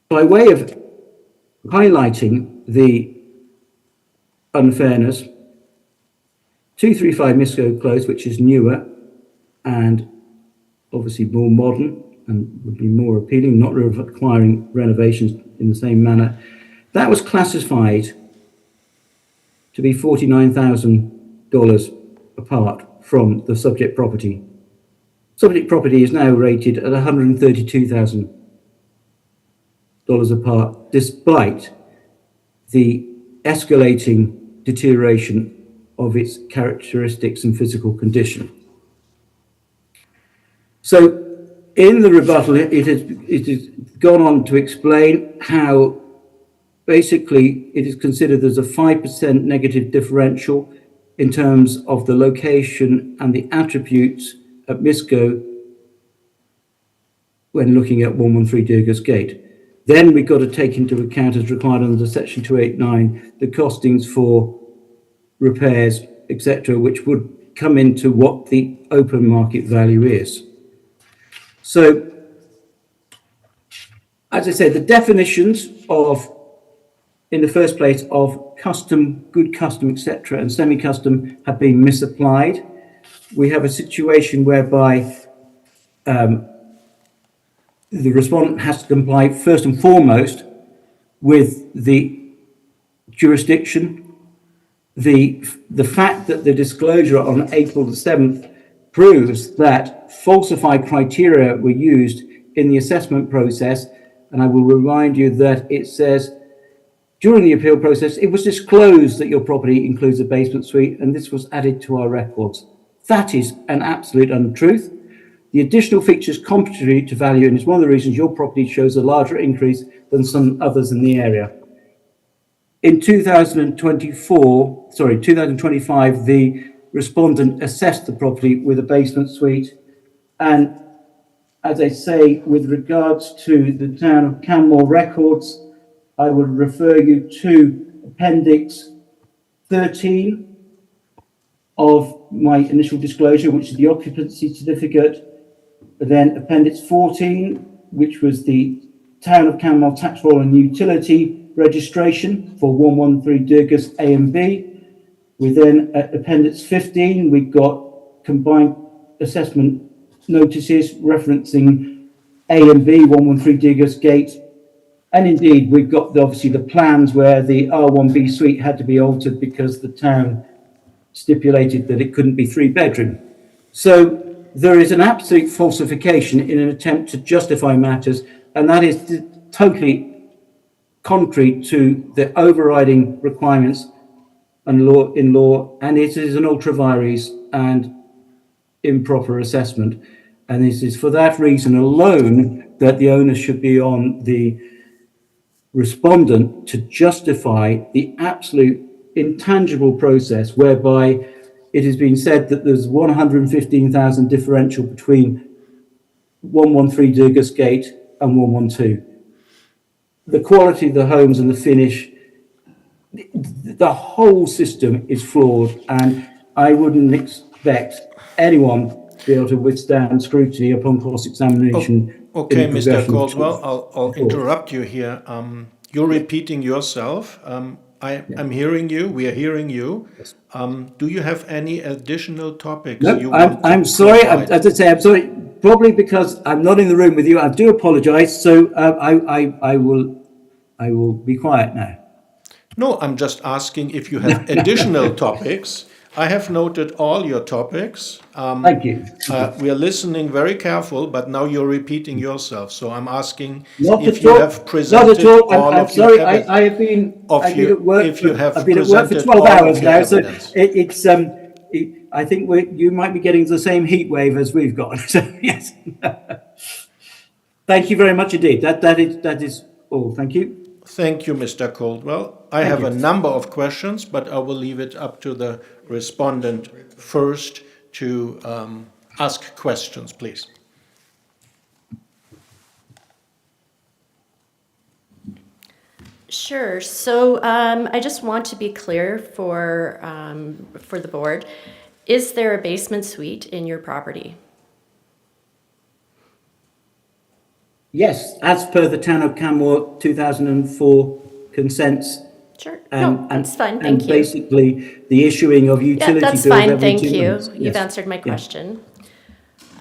by way of highlighting the unfairness, 235 Misco Close, which is newer and obviously more modern and would be more appealing, not requiring renovations in the same manner, that was classified to be $49,000 apart from the subject property. Subject property is now rated at $132,000 apart, despite the escalating deterioration of its characteristics and physical condition. So in the rebuttal, it has gone on to explain how basically it is considered as a 5% negative differential in terms of the location and the attributes at Misco when looking at 113 Durgas Gate. Then we've got to take into account, as required under section 289, the costings for repairs, etc., which would come into what the open market value is. So, as I said, the definitions of, in the first place, of custom, good custom, etc., and semi-custom have been misapplied. We have a situation whereby the respondent has to comply first and foremost with the jurisdiction. The fact that the disclosure on April the 7th proves that falsified criteria were used in the assessment process, and I will remind you that it says during the appeal process it was disclosed that your property includes a basement suite, and this was added to our records. That is an absolute untruth. The additional features contrary to value, and is one of the reasons your property shows a larger increase than some others in the area. in 2025, the respondent assessed the property with a basement suite. And as I say, with regards to the town of Canmore records, I would refer you to Appendix 13 of my initial disclosure, which is the occupancy certificate. Then Appendix 14, which was the Town of Canmore tax roll and utility registration for 113 Durgas A and B. We then, at Appendix 15, we've got combined assessment notices referencing A and B, 113 Durgas Gate. And indeed, we've got obviously the plans where the R1B suite had to be altered because the town stipulated that it couldn't be 3-bedroom. So there is an absolute falsification in an attempt to justify matters, and that is totally contrary to the overriding requirements and law, and it is an ultra vires and improper assessment. And this is for that reason alone that the onus should be on the respondent to justify the absolute intangible process whereby it has been said that there's 115,000 differential between 113 Durgas Gate and 112. The quality of the homes and the finish, the whole system is flawed, and I wouldn't expect anyone to be able to withstand scrutiny upon cross-examination. Okay, in the Mr. progression of Caldwell, I'll interrupt you here. You're repeating yourself. I'm hearing you. We are hearing you. Do you have any additional topics you No, want I'm to sorry. provide? As I say, I'm sorry. Probably because I'm not in the room with you. I do apologise. So I will be quiet now. No, I'm just asking if you have additional topics. I have noted all your topics. Thank you. We are listening very careful, but now you're repeating yourself. So I'm asking Not if at you all. have Not presented at all. all I'm of your sorry. evidence. I have been. I've been at work. if you have I've been at work for presented 12 all of hours your now. So evidence. it's I think you might be getting the same heat wave as we've got. So yes. Thank you very much indeed. That is all. Thank you. Thank you, Mr. Caldwell. I have a number of questions, but I will leave it up to the respondent first to ask questions, please. Sure. So I just want to be clear for the board. Is there a basement suite in your property? Yes, as per the Town of Canmore 2004 consents. Sure. No, that's fine. And Thank you. basically the issuing of Yeah, utility that's bills fine. every Thank 2 you. months. You've Yes. answered my Yeah. question.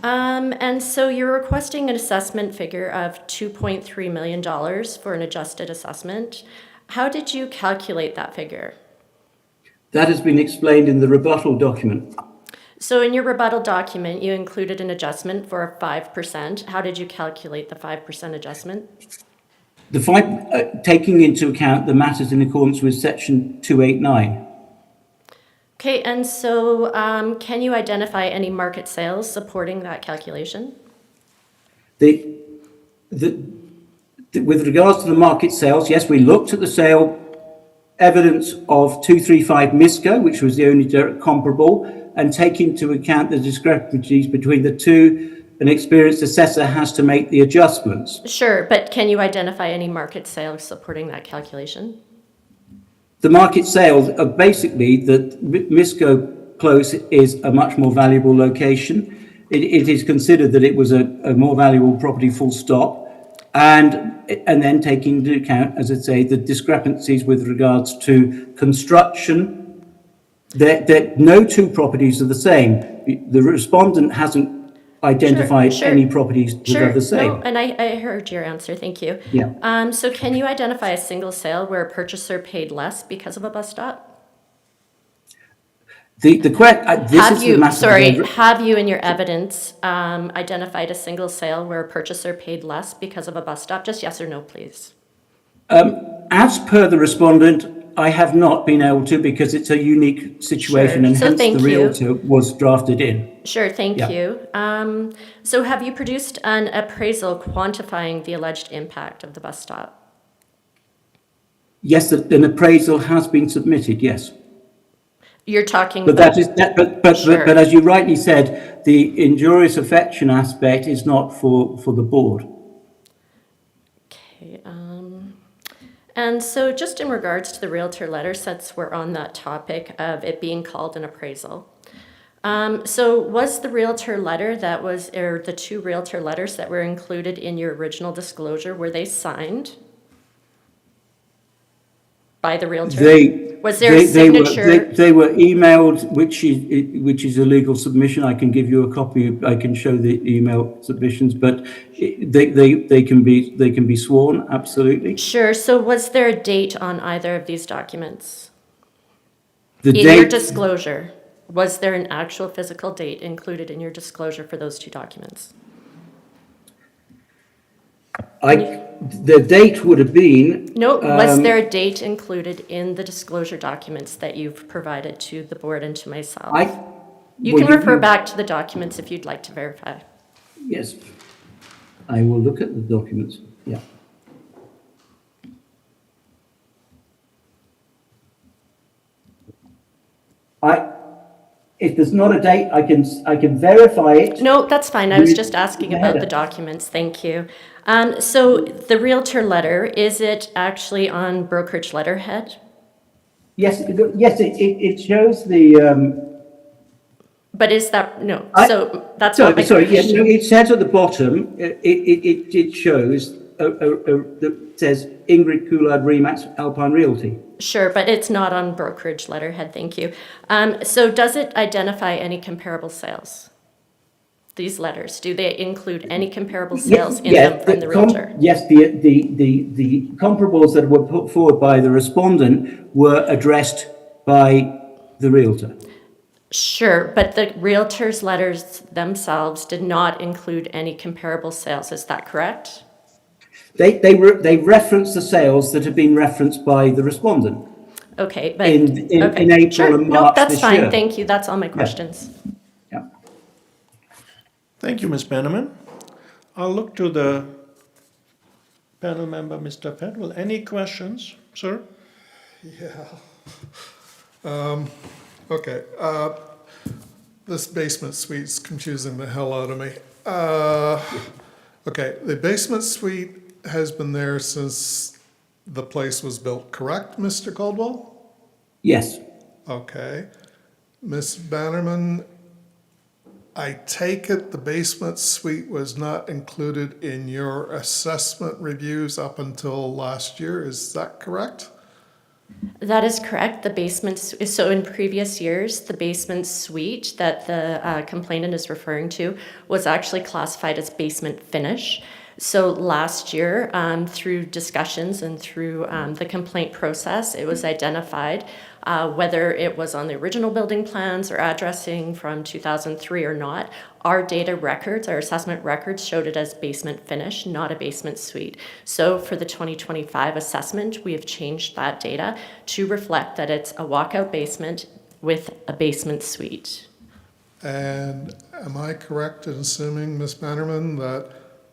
And so you're requesting an assessment figure of $2.3 million for an adjusted assessment. How did you calculate that figure? That has been explained in the rebuttal document. So in your rebuttal document, you included an adjustment for 5%. How did you calculate the 5% adjustment? The five, taking into account the matters in accordance with section 289. Okay, and so can you identify any market sales supporting that calculation? With regards to the market sales, yes, we looked at the sale evidence of 235 Misco, which was the only direct comparable, and take into account the discrepancies between the two, an experienced assessor has to make the adjustments. Sure, but can you identify any market sales supporting that calculation? The market sales are basically that Misco Close is a much more valuable location. It is considered that it was a more valuable property, full stop. And then taking into account, as I say, the discrepancies with regards to construction, that no two properties are the same. The respondent hasn't identified Sure. any properties that Sure, are the same. no, and I heard your answer, thank you. Yeah. So can you identify a single sale where a purchaser paid less because of a bus stop? This is the matter. Have you in your evidence identified a single sale where a purchaser paid less because of a bus stop? Just yes or no, please. As per the respondent, I have not been able to because it's a unique situation, Sure. and So hence thank the you. realtor was drafted in. Sure, thank Yeah. you. So have you produced an appraisal quantifying the alleged impact of the bus stop? Yes, an appraisal has been submitted, yes. You're talking But about. that is that. Sure. But as you rightly said, the injurious affection aspect is not for the board. Okay, and so just in regards to the Realtor letter, since we're on that topic of it being called an appraisal. So was the Realtor letter or the two Realtor letters that were included in your original disclosure, were they signed by the Realtor? Was there a signature? They were emailed, which is a legal submission. I can give you a copy. I can show the email submissions, but they can be sworn. Absolutely. Sure, so was there a date on either of these documents? The In your date. disclosure, was there an actual physical date included in your disclosure for those two documents? The date would have been. No, was there a date included in the disclosure documents that you've provided to the board and to myself? You well, can refer back to the documents if you'd like to verify. Yes, I will look at the documents. Yeah. If there's not a date, I can verify it. No, that's fine. I was just asking about the documents. Thank you. So the Realtor letter, is it actually on brokerage letterhead? Yes, it shows the. But is that, no, so that's not my Sorry, yes, question. it says at the bottom, it shows, that says Ingrid Coulard Remax Alpine Realty. Sure, but it's not on brokerage letterhead, thank you. So does it identify any comparable sales? These letters, do they include any comparable sales in them from the Realtor? Yes, the comparables that were put forward by the respondent were addressed by the Realtor. Sure, but the Realtor's letters themselves did not include any comparable sales, is that correct? They reference the sales that have been referenced by the respondent. Okay, but. In okay, April sure. and No, March that's this fine, year. thank you, that's all my questions. Yeah. Thank you, Ms. Bannerman. I'll look to the panel member, Mr. Pedwell. Any questions, sir? Okay, this basement suite's confusing the hell out of me. Okay, the basement suite has been there since the place was built, correct, Mr. Caldwell? Yes. Okay. Ms. Bannerman, I take it the basement suite was not included in your assessment reviews up until last year, is that correct? That is correct. The basement, so in previous years, the basement suite that the complainant is referring to was actually classified as basement finish. So last year, through discussions and through the complaint process, it was identified whether it was on the original building plans or addressing from 2003 or not. Our data records, our assessment records showed it as basement finish, not a basement suite. So for the 2025 assessment, we have changed that data to reflect that it's a walkout basement with a basement suite. And am I correct in assuming, Ms. Bannerman, that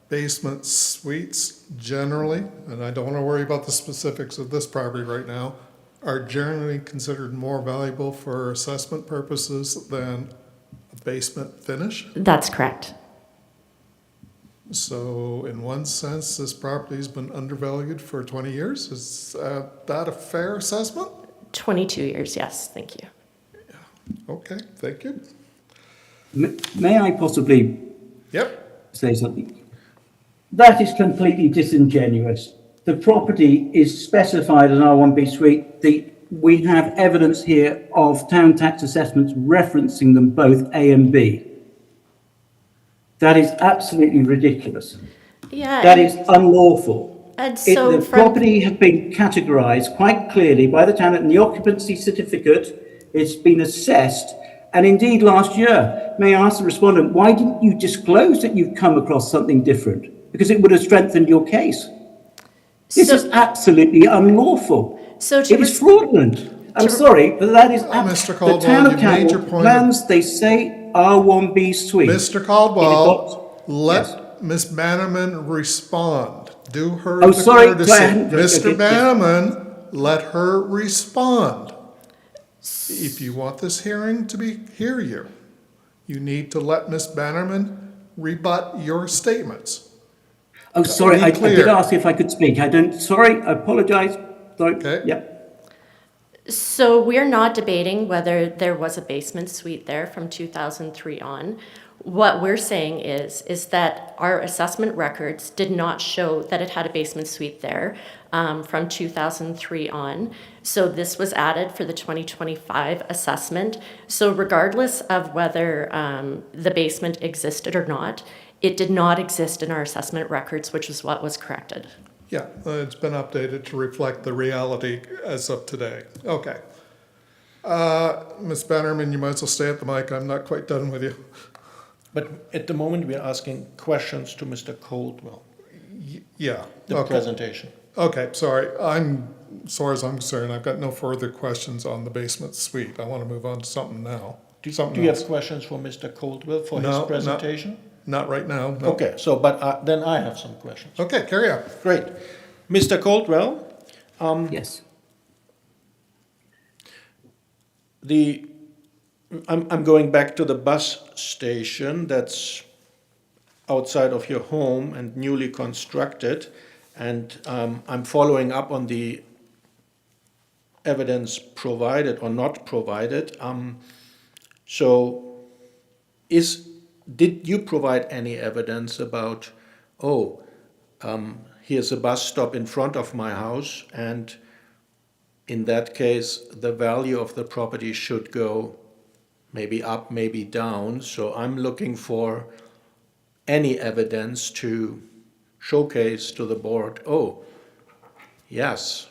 basement suites generally, and I don't want to worry about the specifics of this property right now, are generally considered more valuable for assessment purposes than a basement finish? That's correct. So in one sense, this property's been undervalued for 20 years. Is that a fair assessment? 22 years, yes, thank you. Okay, thank you. May I possibly Yep. say something? That is completely disingenuous. The property is specified as R1B suite. We have evidence here of town tax assessments referencing them both A and B. That is absolutely ridiculous. Yeah. That is unlawful. And so The property has been categorised quite clearly by the town, and the occupancy certificate, it's been assessed. And indeed, last year, may I ask the respondent, why didn't you disclose that you've come across something different? Because it would have strengthened your case. This is absolutely unlawful. So It is fraudulent. I'm sorry, but that is Mr. the Caldwell, town of you made your Campbell point. plans, they say R1B suite. Mr. Caldwell, Yes. let Ms. Bannerman respond. Do her Oh, the sorry, courtesy. sorry, I hadn't- Mr. okay, yes. Bannerman, let her respond. If you want this hearing to hear you, you need to let Ms. Bannerman rebut your statements. Oh, sorry, Be I clear. did ask if I could speak. Sorry, I apologise. Sorry. Okay. Yep. So we're not debating whether there was a basement suite there from 2003 on. What we're saying is that our assessment records did not show that it had a basement suite there from 2003 on. So this was added for the 2025 assessment. So regardless of whether the basement existed or not, it did not exist in our assessment records, which is what was corrected. Yeah, it's been updated to reflect the reality as of today. Okay. Ms. Bannerman, you might as well stay at the mic. I'm not quite done with you. But at the moment, we are asking questions to Mr. Coldwell, Yeah. the Okay. presentation. Okay, sorry. As far as I'm concerned, I've got no further questions on the basement suite. I want to move on to something now. Do Something you else. have questions for Mr. Coldwell for No, his no. presentation? Not right now. No. Okay, so, but then I have some questions. Okay, carry on. Great. Mr. Coldwell, Yes. I'm going back to the bus station that's outside of your home and newly constructed, and I'm following up on the evidence provided or not provided. So, did you provide any evidence about, here's a bus stop in front of my house, and in that case, the value of the property should go maybe up, maybe down. So I'm looking for any evidence to showcase to the board, yes,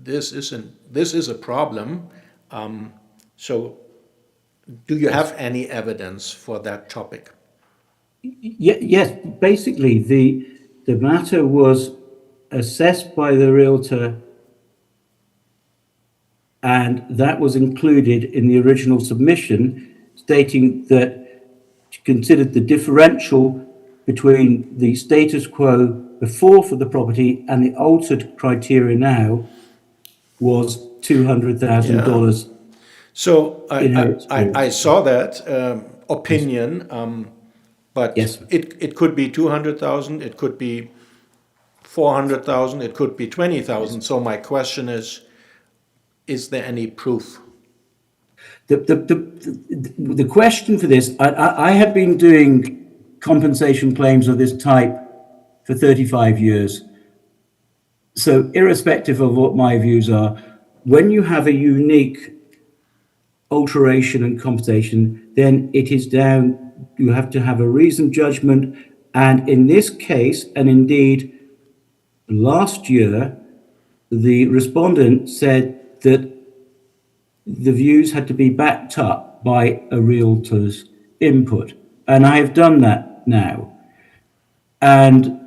this is a problem. So do you have any evidence for that topic? Yes, basically the matter was assessed by the realtor, and that was included in the original submission, stating that she considered the differential between the status quo before for the property and the altered criteria now was $200,000. So In her experience. I saw that opinion, but Yes. it could be 200,000, it could be 400,000, it could be 20,000. So my question is there any proof? The question for this, I have been doing compensation claims of this type for 35 years. So irrespective of what my views are, when you have a unique alteration and compensation, then it is down, you have to have a reasoned judgment. And in this case, and indeed last year, the respondent said that the views had to be backed up by a realtor's input. And I have done that now. And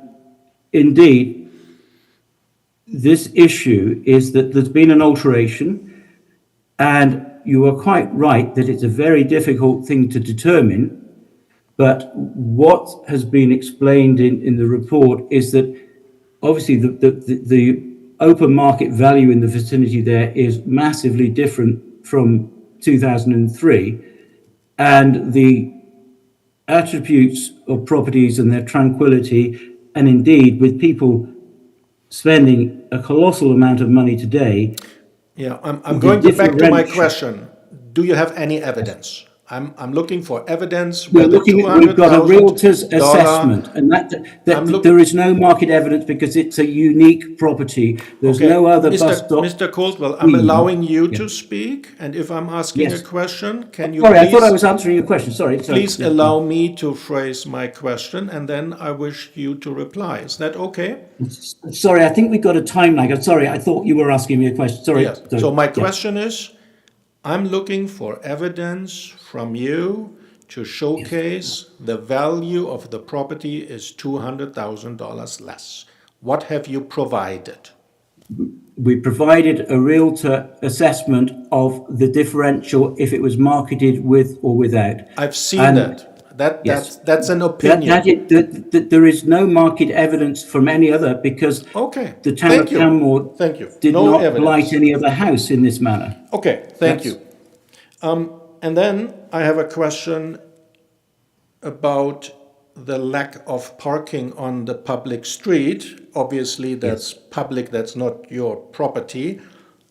indeed, this issue is that there's been an alteration, and you are quite right that it's a very difficult thing to determine. But what has been explained in the report is that obviously the open market value in the vicinity there is massively different from 2003, and the attributes of properties and their tranquility, and indeed with people spending a colossal amount of money today. Yeah, I'm The going back to my differential- question. Do you have any evidence? I'm looking for evidence We're where the looking at, we've got a realtor's $200,000 assessment, and that there is no market evidence because it's a unique property. There's Okay, no other bus Mr. stop. Mr. Coldwell, I'm Hmm. allowing you Yeah. to speak, and if I'm asking Yes. a question, can you Sorry, I thought I please, was answering your question. Sorry. please Yeah. allow me to phrase my question, and then I wish you to reply. Is that okay? Sorry, I think we got a time lag. I'm sorry, I thought you were asking me a question. Sorry. Yes. So my Yeah. question is, I'm looking for evidence from you to showcase the value of the property is $200,000 less. What have you provided? We provided a realtor assessment of the differential if it was marketed with or without. I've seen And that. Yes. That's an That, opinion. there is no market evidence from any other because Okay, the town thank of you. Canmore Thank you. did No not evidence. blight any other house in this manner. Okay, thank That's- you. And then I have a question about the lack of parking on the public street. Obviously, that's public, that's not your property.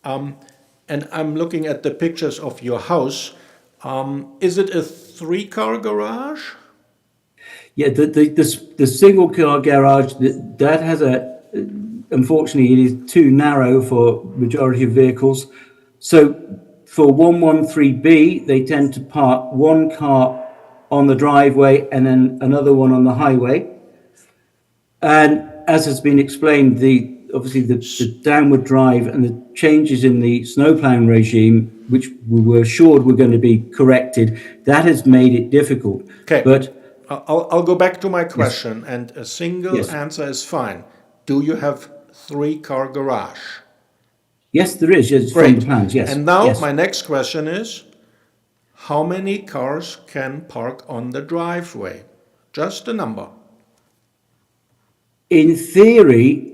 And I'm looking at the pictures of your house. Is it a three-car garage? Yeah, the single car garage that has unfortunately, it is too narrow for majority of vehicles. So for 113B, they tend to park one car on the driveway and then another one on the highway. And as has been explained, obviously the downward drive and the changes in the snowplow regime, which we were assured were going to be corrected, that has made it difficult. Okay. But I'll go back to my question, and a single Yes. answer is fine. Do you have three-car garage? yes, there is, yes, from the plans, yes. And now yes. my next question is, how many cars can park on the driveway? Just a number. In theory,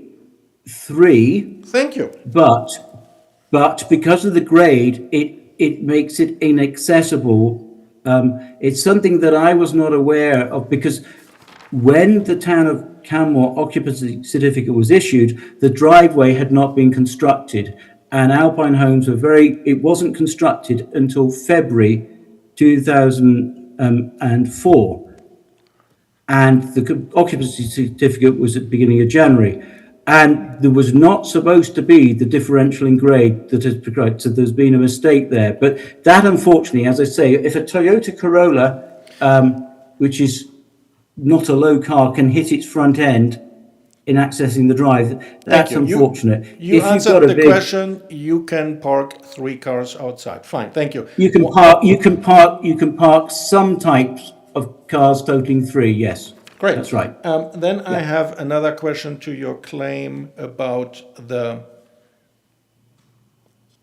3, Thank you. but because of the grade, it makes it inaccessible. It's something that I was not aware of because when the town of Canmore occupancy certificate was issued, the driveway had not been constructed, and Alpine Homes it wasn't constructed until February 2004. And the occupancy certificate was at the beginning of January. And there was not supposed to be the differential in grade that has progressed, so there's been a mistake there. But that, unfortunately, as I say, if a Toyota Corolla, which is not a low car, can hit its front end in accessing the drive, that's Thank you. unfortunate. You If you've answered got a the big- question. You can park three cars outside. Fine. Thank you. You can park some types of cars totaling 3, yes. Great. That's right. Then I have another question to your claim about the,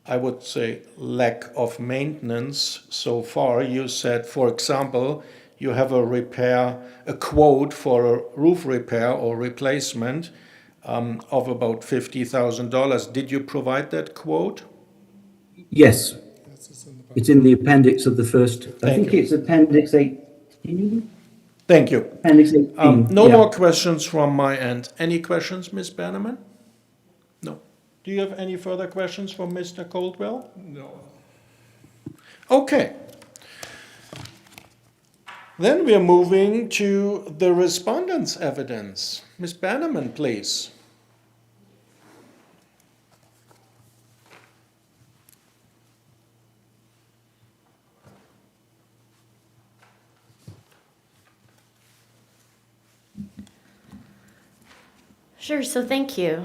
I would say, lack of maintenance so far. You said, for example, you have a quote for a roof repair or replacement of about $50,000. Did you provide that quote? Yes. It's in the appendix of the first, I think you. it's appendix 18. Thank you. Appendix 18. No yeah. more questions from my end. Any questions, Ms. Bannerman? No. Do you have any further questions from Mr. Coldwell? No. Okay. Then we are moving to the respondent's evidence. Ms. Bannerman, please. Sure, so thank you.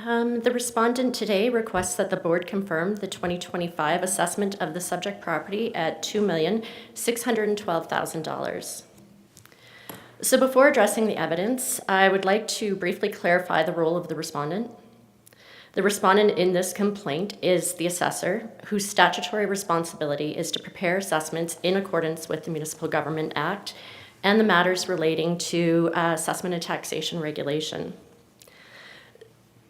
The respondent today requests that the board confirm the 2025 assessment of the subject property at $2,612,000. So before addressing the evidence, I would like to briefly clarify the role of the respondent. The respondent in this complaint is the assessor, whose statutory responsibility is to prepare assessments in accordance with the Municipal Government Act and the matters relating to assessment and taxation regulation.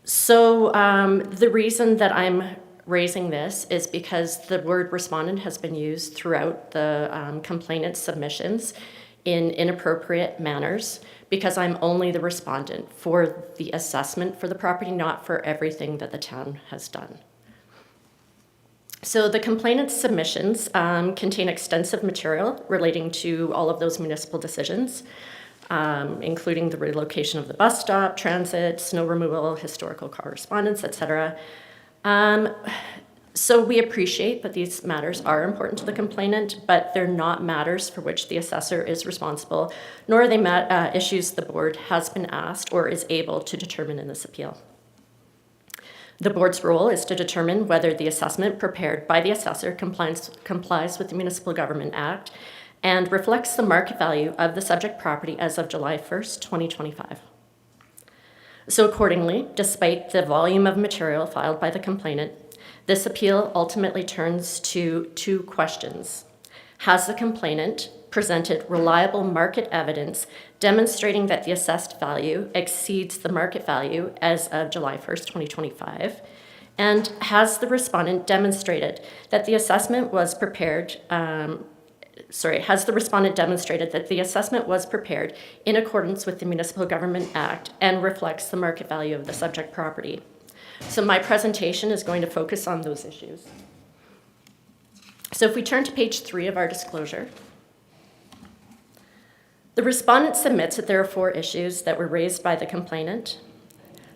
So the reason that I'm raising this is because the word respondent has been used throughout the complainant's submissions in inappropriate manners, because I'm only the respondent for the assessment for the property, not for everything that the town has done. So the complainant's submissions contain extensive material relating to all of those municipal decisions, including the relocation of the bus stop, transit, snow removal, historical correspondence, etc. So we appreciate that these matters are important to the complainant, but they're not matters for which the assessor is responsible, nor are they issues the board has been asked or is able to determine in this appeal. The board's role is to determine whether the assessment prepared by the assessor complies with the Municipal Government Act and reflects the market value of the subject property as of July 1st, 2025. So accordingly, despite the volume of material filed by the complainant, this appeal ultimately turns to two questions. Has the complainant presented reliable market evidence demonstrating that the assessed value exceeds the market value as of July 1st, 2025, and has the respondent demonstrated that the assessment was prepared has the respondent demonstrated that the assessment was prepared in accordance with the Municipal Government Act and reflects the market value of the subject property. So my presentation is going to focus on those issues. So if we turn to page 3 of our disclosure, the respondent submits that there are 4 issues that were raised by the complainant.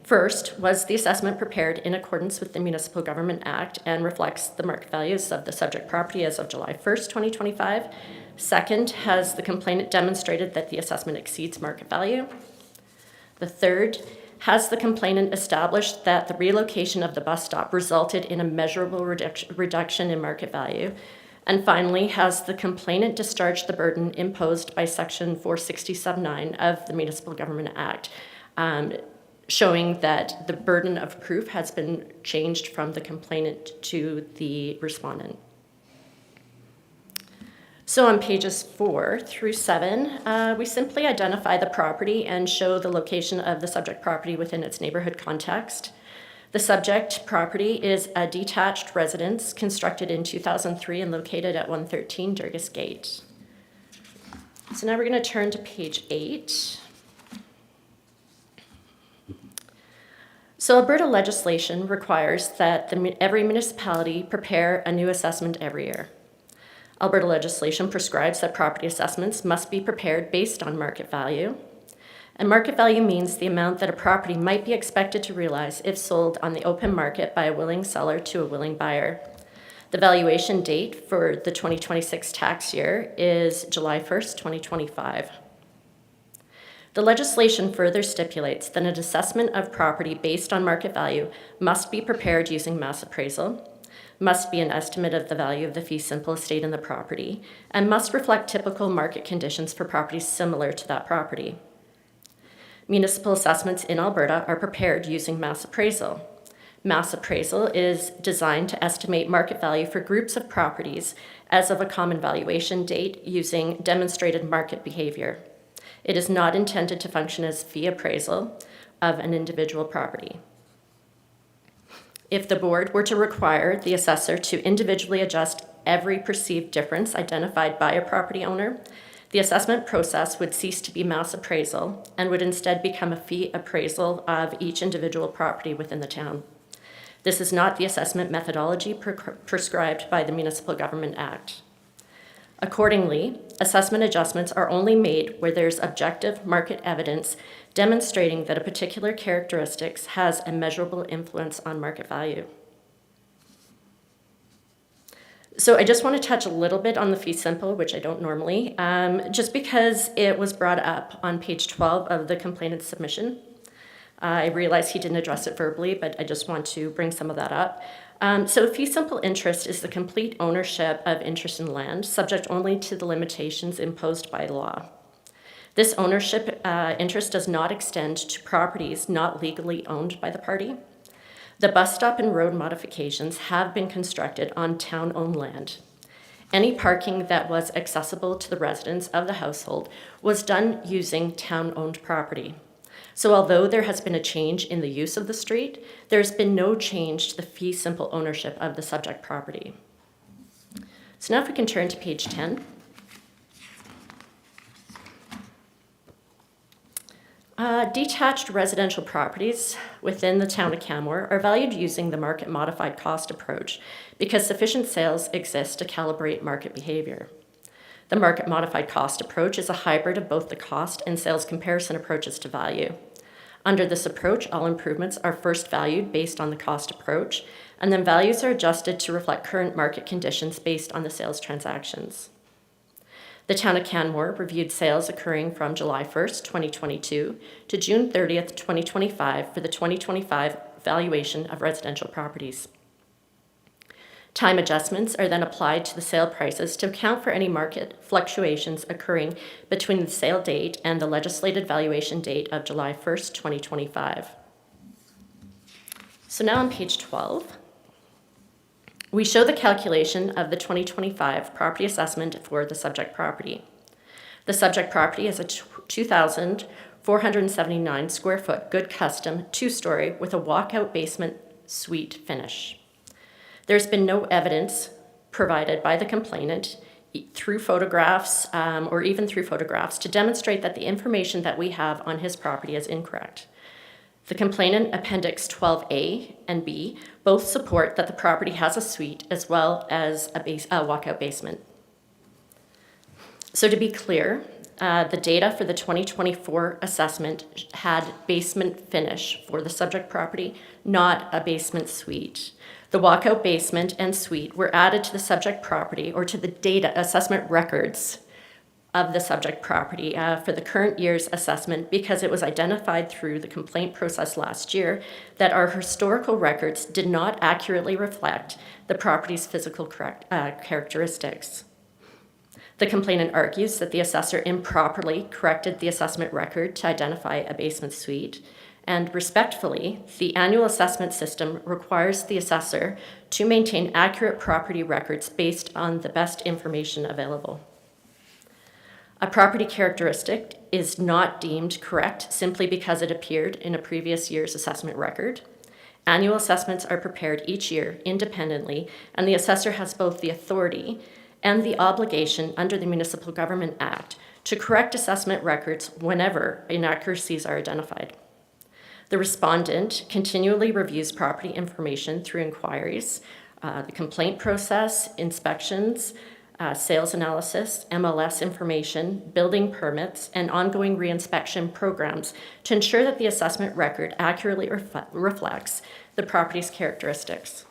First, was the assessment prepared in accordance with the Municipal Government Act and reflects the market values of the subject property as of July 1st, 2025? Second, has the complainant demonstrated that the assessment exceeds market value? The third, has the complainant established that the relocation of the bus stop resulted in a measurable reduction in market value? And finally, has the complainant discharged the burden imposed by Section 467(9) of the Municipal Government Act, showing that the burden of proof has been changed from the complainant to the respondent? So on pages 4 through 7, we simply identify the property and show the location of the subject property within its neighborhood context. The subject property is a detached residence constructed in 2003 and located at 113 Durgis Gate. So now we're going to turn to page 8. So Alberta legislation requires that every municipality prepare a new assessment every year. Alberta legislation prescribes that property assessments must be prepared based on market value. And market value means the amount that a property might be expected to realize if sold on the open market by a willing seller to a willing buyer. The valuation date for the 2026 tax year is July 1st, 2025. The legislation further stipulates that an assessment of property based on market value must be prepared using mass appraisal, must be an estimate of the value of the fee simple estate in the property, and must reflect typical market conditions for properties similar to that property. Municipal assessments in Alberta are prepared using mass appraisal. Mass appraisal is designed to estimate market value for groups of properties as of a common valuation date using demonstrated market behavior. It is not intended to function as fee appraisal of an individual property. If the board were to require the assessor to individually adjust every perceived difference identified by a property owner, the assessment process would cease to be mass appraisal and would instead become a fee appraisal of each individual property within the town. This is not the assessment methodology prescribed by the Municipal Government Act. Accordingly, assessment adjustments are only made where there's objective market evidence demonstrating that a particular characteristics has a measurable influence on market value. So I just want to touch a little bit on the fee simple, which I don't normally, just because it was brought up on page 12 of the complainant's submission. I realize he didn't address it verbally, but I just want to bring some of that up. So fee simple interest is the complete ownership of interest in land, subject only to the limitations imposed by law. This ownership interest does not extend to properties not legally owned by the party. The bus stop and road modifications have been constructed on town-owned land. Any parking that was accessible to the residents of the household was done using town-owned property. So although there has been a change in the use of the street, there's been no change to the fee simple ownership of the subject property. So now if we can turn to page 10. Detached residential properties within the town of Canmore are valued using the market modified cost approach because sufficient sales exist to calibrate market behavior. The market modified cost approach is a hybrid of both the cost and sales comparison approaches to value. Under this approach, all improvements are first valued based on the cost approach, and then values are adjusted to reflect current market conditions based on the sales transactions. The town of Canmore reviewed sales occurring from July 1st, 2022 to June 30th, 2025 for the 2025 valuation of residential properties. Time adjustments are then applied to the sale prices to account for any market fluctuations occurring between the sale date and the legislated valuation date of July 1st, 2025. So now on page 12, we show the calculation of the 2025 property assessment for the subject property. The subject property is a 2,479 square foot good custom 2-story with a walkout basement suite finish. There's been no evidence provided by the complainant through photographs or even through photographs to demonstrate that the information that we have on his property is incorrect. The complainant Appendix 12A and B both support that the property has a suite as well as a walkout basement. So to be clear, the data for the 2024 assessment had basement finish for the subject property, not a basement suite. The walkout basement and suite were added to the subject property or to the data assessment records of the subject property for the current year's assessment because it was identified through the complaint process last year that our historical records did not accurately reflect the property's physical characteristics. The complainant argues that the assessor improperly corrected the assessment record to identify a basement suite, and respectfully, the annual assessment system requires the assessor to maintain accurate property records based on the best information available. A property characteristic is not deemed correct simply because it appeared in a previous year's assessment record. Annual assessments are prepared each year independently, and the assessor has both the authority and the obligation under the Municipal Government Act to correct assessment records whenever inaccuracies are identified. The respondent continually reviews property information through inquiries, the complaint process, inspections, sales analysis, MLS information, building permits, and ongoing reinspection programs to ensure that the assessment record accurately reflects the property's characteristics.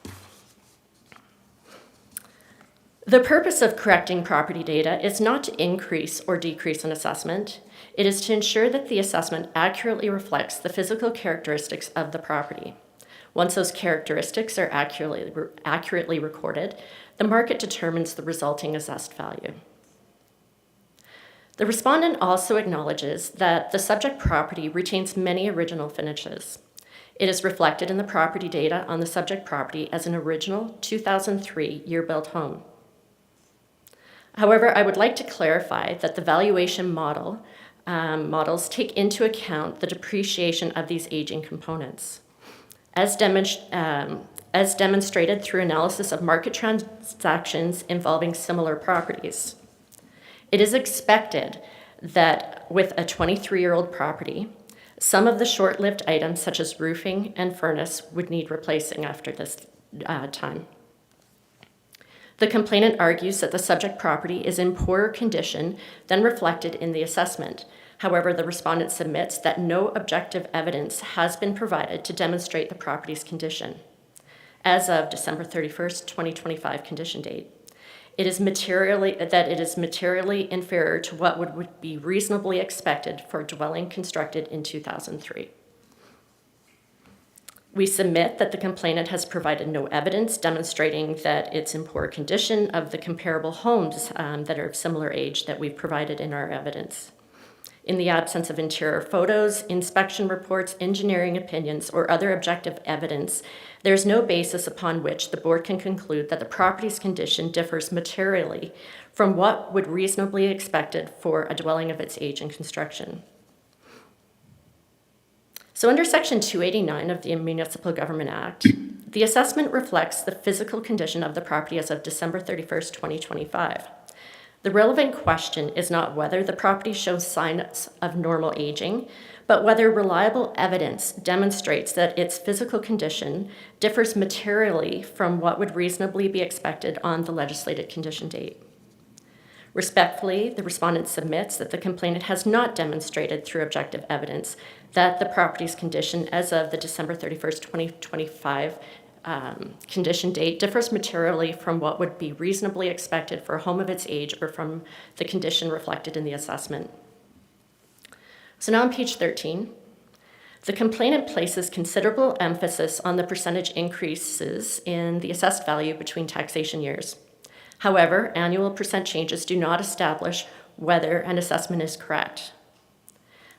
The purpose of correcting property data is not to increase or decrease an assessment. It is to ensure that the assessment accurately reflects the physical characteristics of the property. Once those characteristics are accurately recorded, the market determines the resulting assessed value. The respondent also acknowledges that the subject property retains many original finishes. It is reflected in the property data on the subject property as an original 2003 year-built home. However, I would like to clarify that the valuation models take into account the depreciation of these aging components. As demonstrated through analysis of market transactions involving similar properties. It is expected that with a 23-year-old property, some of the short-lived items such as roofing and furnace would need replacing after this time. The complainant argues that the subject property is in poorer condition than reflected in the assessment. However, the respondent submits that no objective evidence has been provided to demonstrate the property's condition. As of December 31st, 2025 condition date, it is materially inferior to what would be reasonably expected for a dwelling constructed in 2003. We submit that the complainant has provided no evidence demonstrating that it's in poor condition of the comparable homes that are of similar age that we've provided in our evidence. In the absence of interior photos, inspection reports, engineering opinions, or other objective evidence, there is no basis upon which the board can conclude that the property's condition differs materially from what would reasonably be expected for a dwelling of its age and construction. So under Section 289 of the Municipal Government Act, the assessment reflects the physical condition of the property as of December 31st, 2025. The relevant question is not whether the property shows signs of normal aging, but whether reliable evidence demonstrates that its physical condition differs materially from what would reasonably be expected on the legislated condition date. Respectfully, the respondent submits that the complainant has not demonstrated through objective evidence that the property's condition as of the December 31st, 2025 condition date differs materially from what would be reasonably expected for a home of its age or from the condition reflected in the assessment. So now on page 13, the complainant places considerable emphasis on the percentage increases in the assessed value between taxation years. However, annual percent changes do not establish whether an assessment is correct.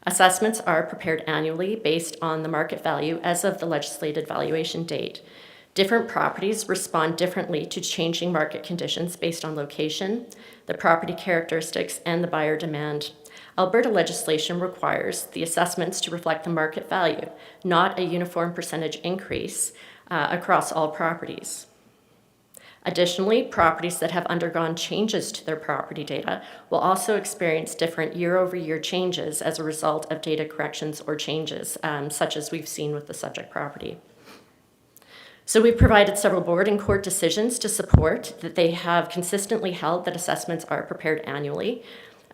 Assessments are prepared annually based on the market value as of the legislated valuation date. Different properties respond differently to changing market conditions based on location, the property characteristics, and the buyer demand. Alberta legislation requires the assessments to reflect the market value, not a uniform percentage increase across all properties. Additionally, properties that have undergone changes to their property data will also experience different year-over-year changes as a result of data corrections or changes, such as we've seen with the subject property. So we've provided several board and court decisions to support that they have consistently held that assessments are prepared annually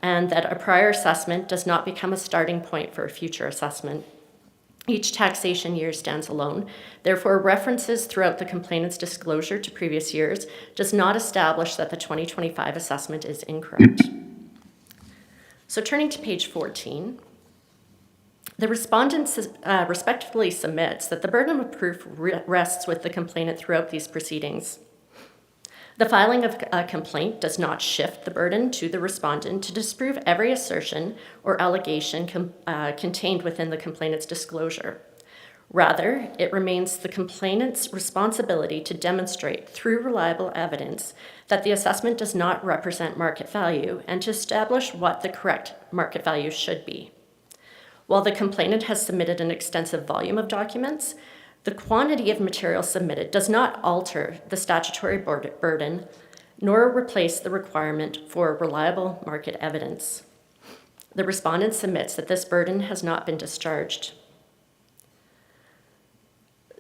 and that a prior assessment does not become a starting point for a future assessment. Each taxation year stands alone. Therefore, references throughout the complainant's disclosure to previous years does not establish that the 2025 assessment is incorrect. So turning to page 14, the respondent respectfully submits that the burden of proof rests with the complainant throughout these proceedings. The filing of a complaint does not shift the burden to the respondent to disprove every assertion or allegation contained within the complainant's disclosure. Rather, it remains the complainant's responsibility to demonstrate through reliable evidence that the assessment does not represent market value and to establish what the correct market value should be. While the complainant has submitted an extensive volume of documents, the quantity of material submitted does not alter the statutory burden, nor replace the requirement for reliable market evidence. The respondent submits that this burden has not been discharged.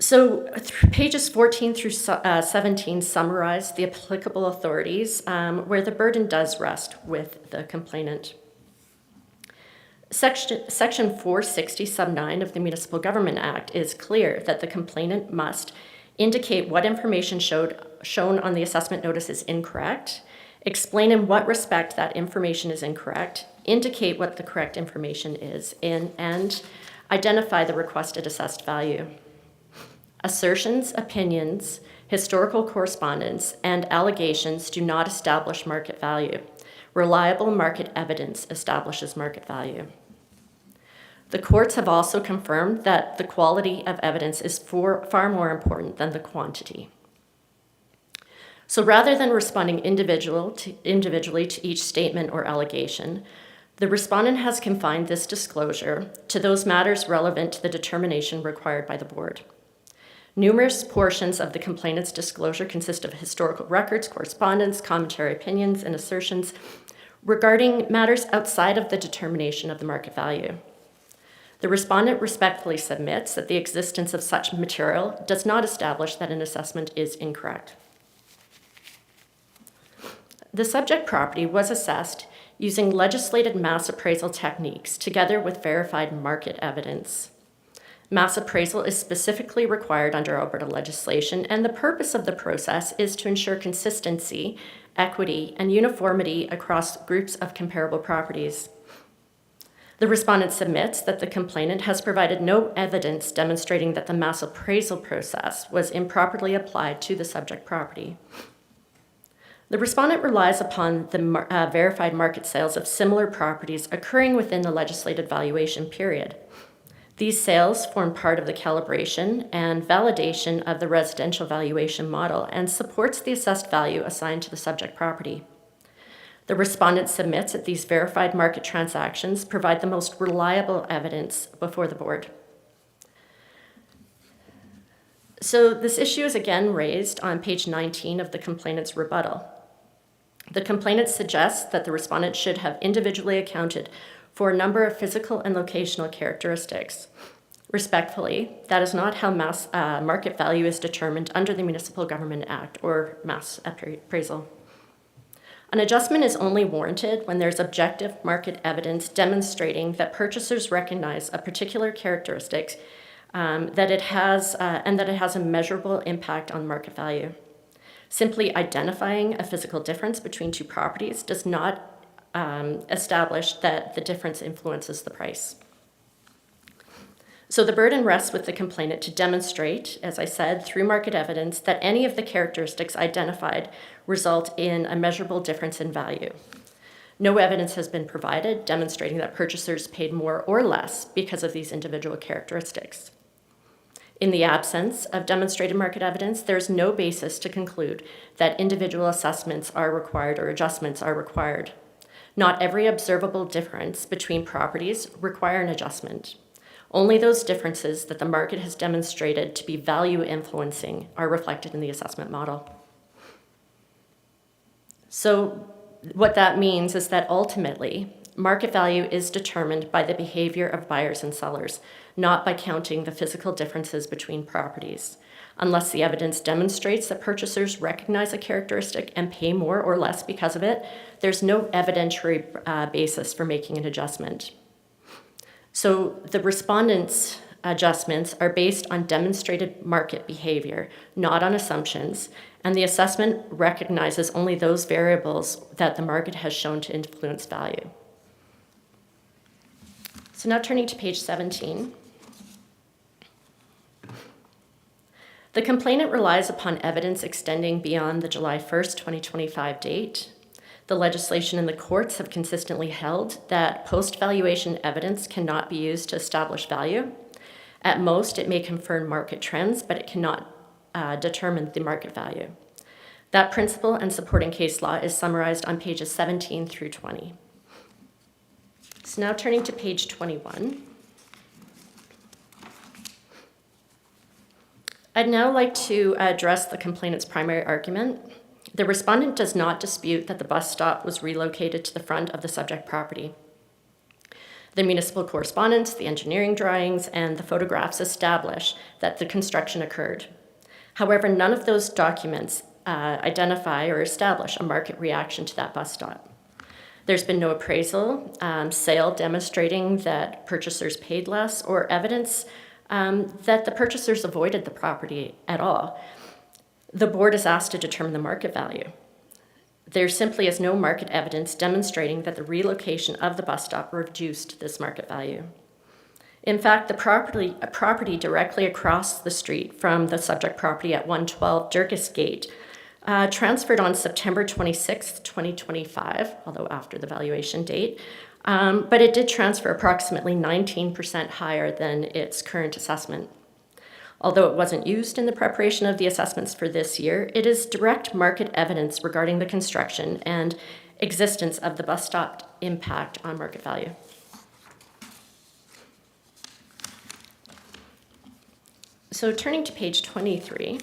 So pages 14 through 17 summarize the applicable authorities where the burden does rest with the complainant. Section 460 sub 9 of the Municipal Government Act is clear that the complainant must indicate what information shown on the assessment notice is incorrect, explain in what respect that information is incorrect, indicate what the correct information is, and identify the requested assessed value. Assertions, opinions, historical correspondence, and allegations do not establish market value. Reliable market evidence establishes market value. The courts have also confirmed that the quality of evidence is far more important than the quantity. So rather than responding individually to each statement or allegation, the respondent has confined this disclosure to those matters relevant to the determination required by the board. Numerous portions of the complainant's disclosure consist of historical records, correspondence, commentary, opinions, and assertions regarding matters outside of the determination of the market value. The respondent respectfully submits that the existence of such material does not establish that an assessment is incorrect. The subject property was assessed using legislated mass appraisal techniques together with verified market evidence. Mass appraisal is specifically required under Alberta legislation, and the purpose of the process is to ensure consistency, equity, and uniformity across groups of comparable properties. The respondent submits that the complainant has provided no evidence demonstrating that the mass appraisal process was improperly applied to the subject property. The respondent relies upon the verified market sales of similar properties occurring within the legislated valuation period. These sales form part of the calibration and validation of the residential valuation model and supports the assessed value assigned to the subject property. The respondent submits that these verified market transactions provide the most reliable evidence before the board. So this issue is again raised on page 19 of the complainant's rebuttal. The complainant suggests that the respondent should have individually accounted for a number of physical and locational characteristics. Respectfully, that is not how mass market value is determined under the Municipal Government Act or mass appraisal. An adjustment is only warranted when there's objective market evidence demonstrating that purchasers recognize a particular characteristic that it has a measurable impact on market value. Simply identifying a physical difference between two properties does not establish that the difference influences the price. So the burden rests with the complainant to demonstrate, as I said, through market evidence that any of the characteristics identified result in a measurable difference in value. No evidence has been provided demonstrating that purchasers paid more or less because of these individual characteristics. In the absence of demonstrated market evidence, there's no basis to conclude that individual assessments are required or adjustments are required. Not every observable difference between properties require an adjustment. Only those differences that the market has demonstrated to be value influencing are reflected in the assessment model. So what that means is that ultimately, market value is determined by the behavior of buyers and sellers, not by counting the physical differences between properties. Unless the evidence demonstrates that purchasers recognize a characteristic and pay more or less because of it, there's no evidentiary basis for making an adjustment. So the respondents' adjustments are based on demonstrated market behavior, not on assumptions, and the assessment recognizes only those variables that the market has shown to influence value. So now turning to page 17. The complainant relies upon evidence extending beyond the July 1st, 2025 date. The legislation and the courts have consistently held that post-valuation evidence cannot be used to establish value. At most, it may confirm market trends, but it cannot determine the market value. That principle and supporting case law is summarized on pages 17 through 20. So now turning to page 21. I'd now like to address the complainant's primary argument. The respondent does not dispute that the bus stop was relocated to the front of the subject property. The municipal correspondence, the engineering drawings, and the photographs establish that the construction occurred. However, none of those documents identify or establish a market reaction to that bus stop. There's been no appraisal, sale demonstrating that purchasers paid less, or evidence that the purchasers avoided the property at all. The board is asked to determine the market value. There simply is no market evidence demonstrating that the relocation of the bus stop reduced this market value. In fact, a property directly across the street from the subject property at 112 Durkis Gate transferred on September 26, 2025, although after the valuation date, but it did transfer approximately 19% higher than its current assessment. Although it wasn't used in the preparation of the assessments for this year, it is direct market evidence regarding the construction and existence of the bus stop impact on market value. So turning to page 23,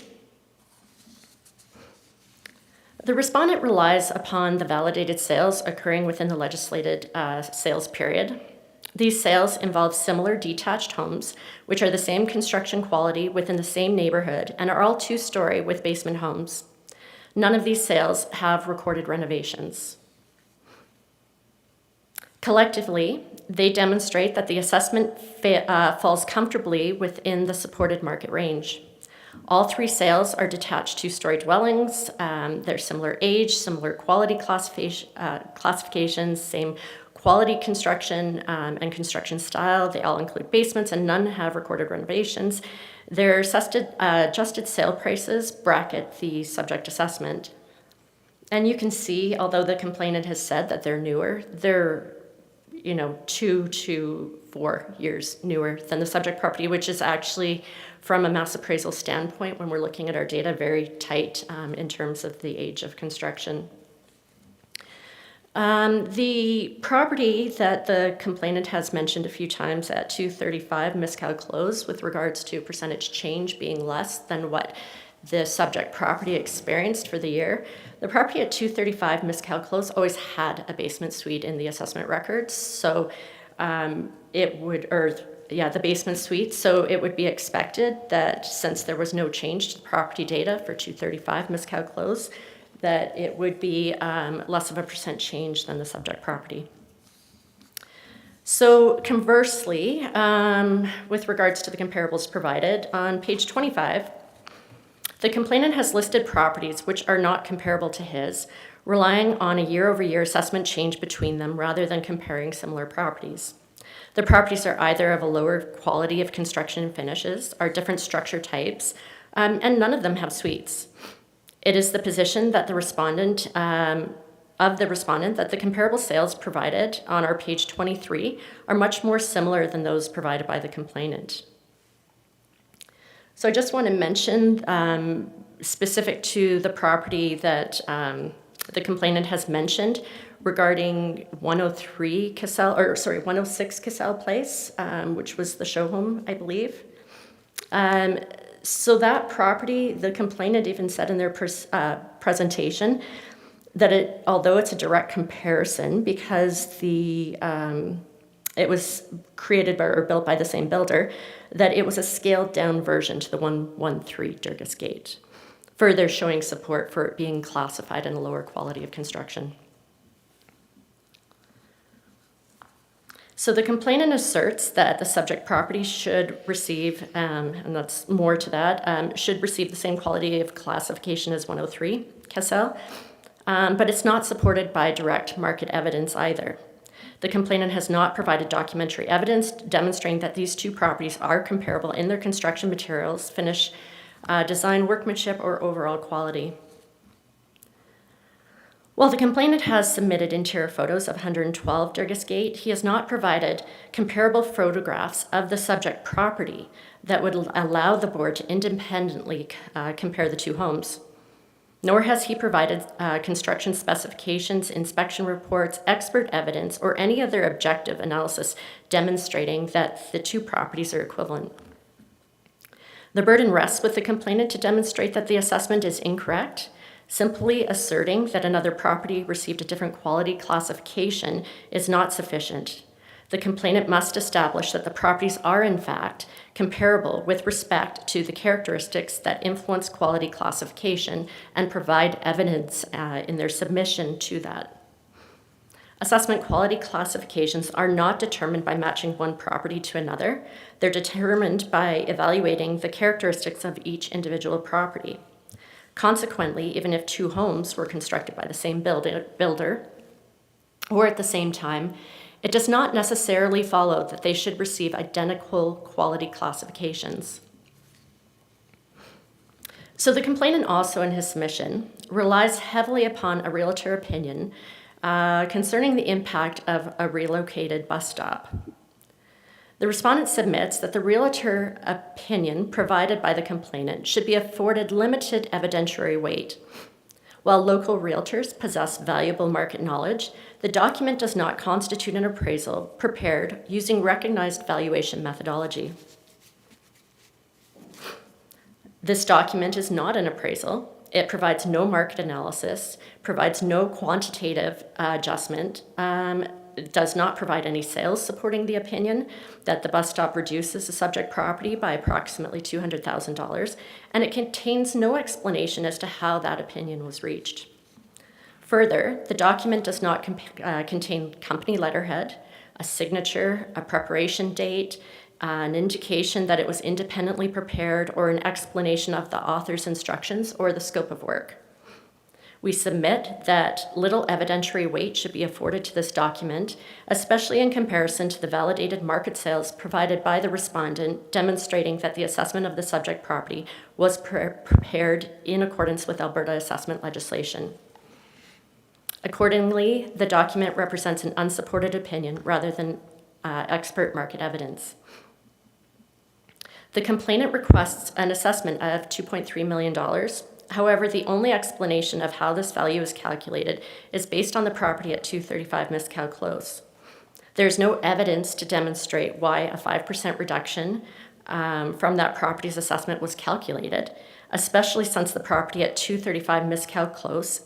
the respondent relies upon the validated sales occurring within the legislated sales period. These sales involve similar detached homes, which are the same construction quality within the same neighborhood and are all two-story with basement homes. None of these sales have recorded renovations. Collectively, they demonstrate that the assessment falls comfortably within the supported market range. All three sales are detached two-story dwellings. They're similar age, similar quality classifications, same quality construction and construction style. They all include basements and none have recorded renovations. Their adjusted sale prices bracket the subject assessment. And you can see, although the complainant has said that they're newer, they're 2 to 4 years newer than the subject property, which is actually, from a mass appraisal standpoint, when we're looking at our data, very tight in terms of the age of construction. The property that the complainant has mentioned a few times at 235 Miscow Close with regards to percentage change being less than what the subject property experienced for the year, the property at 235 Miscow Close always had a basement suite in the assessment records, so the basement suite, so it would be expected that since there was no change to the property data for 235 Miscow Close, that it would be less of a percent change than the subject property. So conversely, with regards to the comparables provided, on page 25, the complainant has listed properties which are not comparable to his, relying on a year-over-year assessment change between them rather than comparing similar properties. The properties are either of a lower quality of construction and finishes, are different structure types, and none of them have suites. It is the position that the respondent that the comparable sales provided on our page 23 are much more similar than those provided by the complainant. So I just want to mention, specific to the property that the complainant has mentioned regarding 106 Cassell Place, which was the show home, I believe. So that property, the complainant even said in their presentation that although it's a direct comparison because it was created by or built by the same builder, that it was a scaled down version to the 113 Durgas Gate, further showing support for it being classified in a lower quality of construction. So the complainant asserts that the subject property should receive, and that's more to that, should receive the same quality of classification as 103 Cassell, but it's not supported by direct market evidence either. The complainant has not provided documentary evidence demonstrating that these two properties are comparable in their construction materials, finish, design, workmanship, or overall quality. While the complainant has submitted interior photos of 112 Durgas Gate, he has not provided comparable photographs of the subject property that would allow the board to independently compare the two homes. Nor has he provided construction specifications, inspection reports, expert evidence, or any other objective analysis demonstrating that the two properties are equivalent. The burden rests with the complainant to demonstrate that the assessment is incorrect. Simply asserting that another property received a different quality classification is not sufficient. The complainant must establish that the properties are, in fact, comparable with respect to the characteristics that influence quality classification and provide evidence in their submission to that. Assessment quality classifications are not determined by matching one property to another. They're determined by evaluating the characteristics of each individual property. Consequently, even if two homes were constructed by the same builder or at the same time, it does not necessarily follow that they should receive identical quality classifications. So the complainant also in his submission relies heavily upon a realtor opinion concerning the impact of a relocated bus stop. The respondent submits that the realtor opinion provided by the complainant should be afforded limited evidentiary weight. While local realtors possess valuable market knowledge, the document does not constitute an appraisal prepared using recognized valuation methodology. This document is not an appraisal. It provides no market analysis, provides no quantitative adjustment, it does not provide any sales supporting the opinion that the bus stop reduces the subject property by approximately $200,000, and it contains no explanation as to how that opinion was reached. Further, the document does not contain company letterhead, a signature, a preparation date, an indication that it was independently prepared, or an explanation of the author's instructions or the scope of work. We submit that little evidentiary weight should be afforded to this document, especially in comparison to the validated market sales provided by the respondent, demonstrating that the assessment of the subject property was prepared in accordance with Alberta assessment legislation. Accordingly, the document represents an unsupported opinion rather than expert market evidence. The complainant requests an assessment of $2.3 million. However, the only explanation of how this value is calculated is based on the property at 235 Mescal Close. There's no evidence to demonstrate why a 5% reduction from that property's assessment was calculated, especially since the property at 235 Mescal Place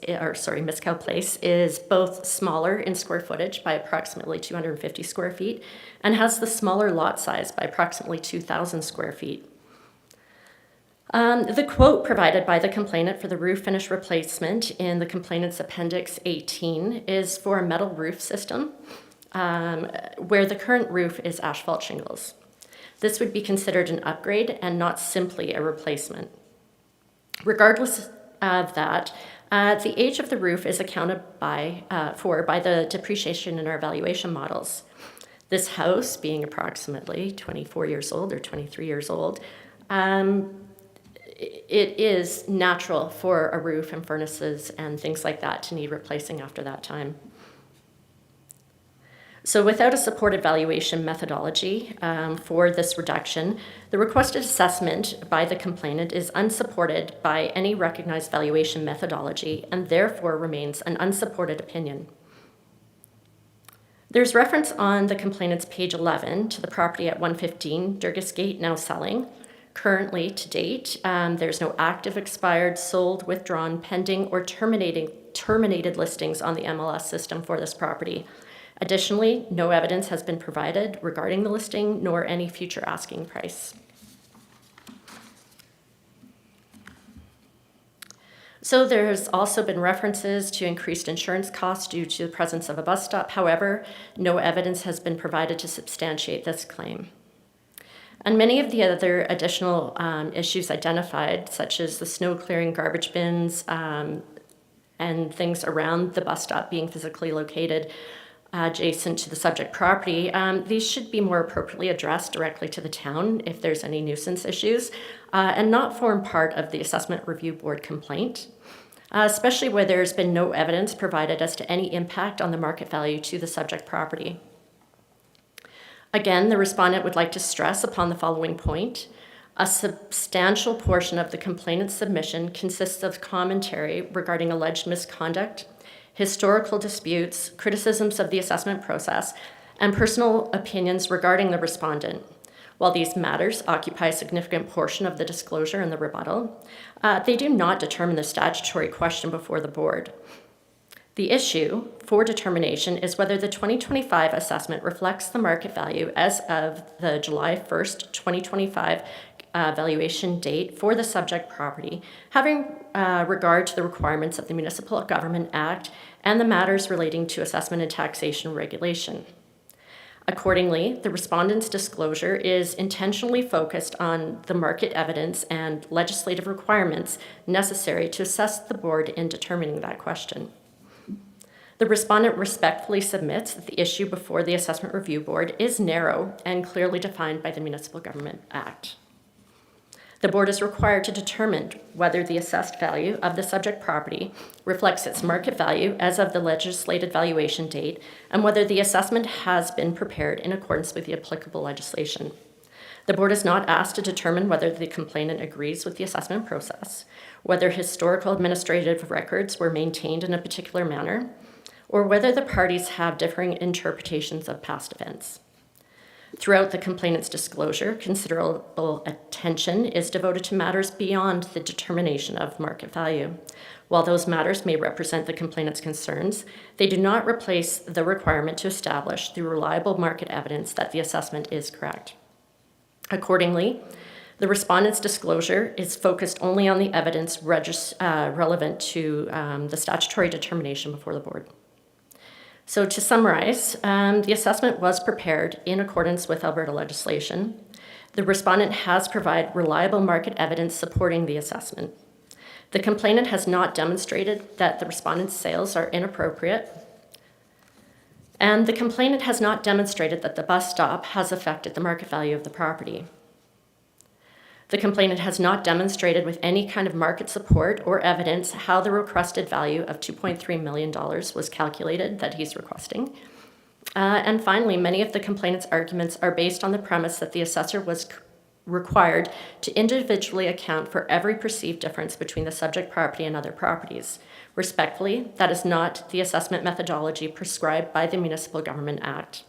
is both smaller in square footage by approximately 250 square feet and has the smaller lot size by approximately 2,000 square feet. The quote provided by the complainant for the roof finish replacement in the complainant's Appendix 18 is for a metal roof system where the current roof is asphalt shingles. This would be considered an upgrade and not simply a replacement. Regardless of that, the age of the roof is accounted for by the depreciation in our valuation models. This house, being approximately 24 years old or 23 years old, it is natural for a roof and furnaces and things like that to need replacing after that time. So without a supported valuation methodology for this reduction, the requested assessment by the complainant is unsupported by any recognized valuation methodology and therefore remains an unsupported opinion. There's reference on the complainant's page 11 to the property at 115 Durgis Gate now selling. Currently, to date, there's no active, expired, sold, withdrawn, pending, or terminated listings on the MLS system for this property. Additionally, no evidence has been provided regarding the listing nor any future asking price. So there's also been references to increased insurance costs due to the presence of a bus stop. However, no evidence has been provided to substantiate this claim. And many of the other additional issues identified, such as the snow clearing, garbage bins, and things around the bus stop being physically located adjacent to the subject property, these should be more appropriately addressed directly to the town if there's any nuisance issues, and not form part of the Assessment Review Board complaint, especially where there's been no evidence provided as to any impact on the market value to the subject property. Again, the respondent would like to stress upon the following point. A substantial portion of the complainant's submission consists of commentary regarding alleged misconduct, historical disputes, criticisms of the assessment process, and personal opinions regarding the respondent. While these matters occupy a significant portion of the disclosure and the rebuttal, they do not determine the statutory question before the board. The issue for determination is whether the 2025 assessment reflects the market value as of the July 1st, 2025 valuation date for the subject property, having regard to the requirements of the Municipal Government Act and the matters relating to assessment and taxation regulation. Accordingly, the respondent's disclosure is intentionally focused on the market evidence and legislative requirements necessary to assess the board in determining that question. The respondent respectfully submits that the issue before the Assessment Review Board is narrow and clearly defined by the Municipal Government Act. The board is required to determine whether the assessed value of the subject property reflects its market value as of the legislated valuation date and whether the assessment has been prepared in accordance with the applicable legislation. The board is not asked to determine whether the complainant agrees with the assessment process, whether historical administrative records were maintained in a particular manner, or whether the parties have differing interpretations of past events. Throughout the complainant's disclosure, considerable attention is devoted to matters beyond the determination of market value. While those matters may represent the complainant's concerns, they do not replace the requirement to establish through reliable market evidence that the assessment is correct. Accordingly, the respondent's disclosure is focused only on the evidence relevant to the statutory determination before the board. So to summarize, the assessment was prepared in accordance with Alberta legislation. The respondent has provided reliable market evidence supporting the assessment. The complainant has not demonstrated that the respondent's sales are inappropriate. And the complainant has not demonstrated that the bus stop has affected the market value of the property. The complainant has not demonstrated with any kind of market support or evidence how the requested value of $2.3 million was calculated that he's requesting. And finally, many of the complainant's arguments are based on the premise that the assessor was required to individually account for every perceived difference between the subject property and other properties. Respectfully, that is not the assessment methodology prescribed by the Municipal Government Act.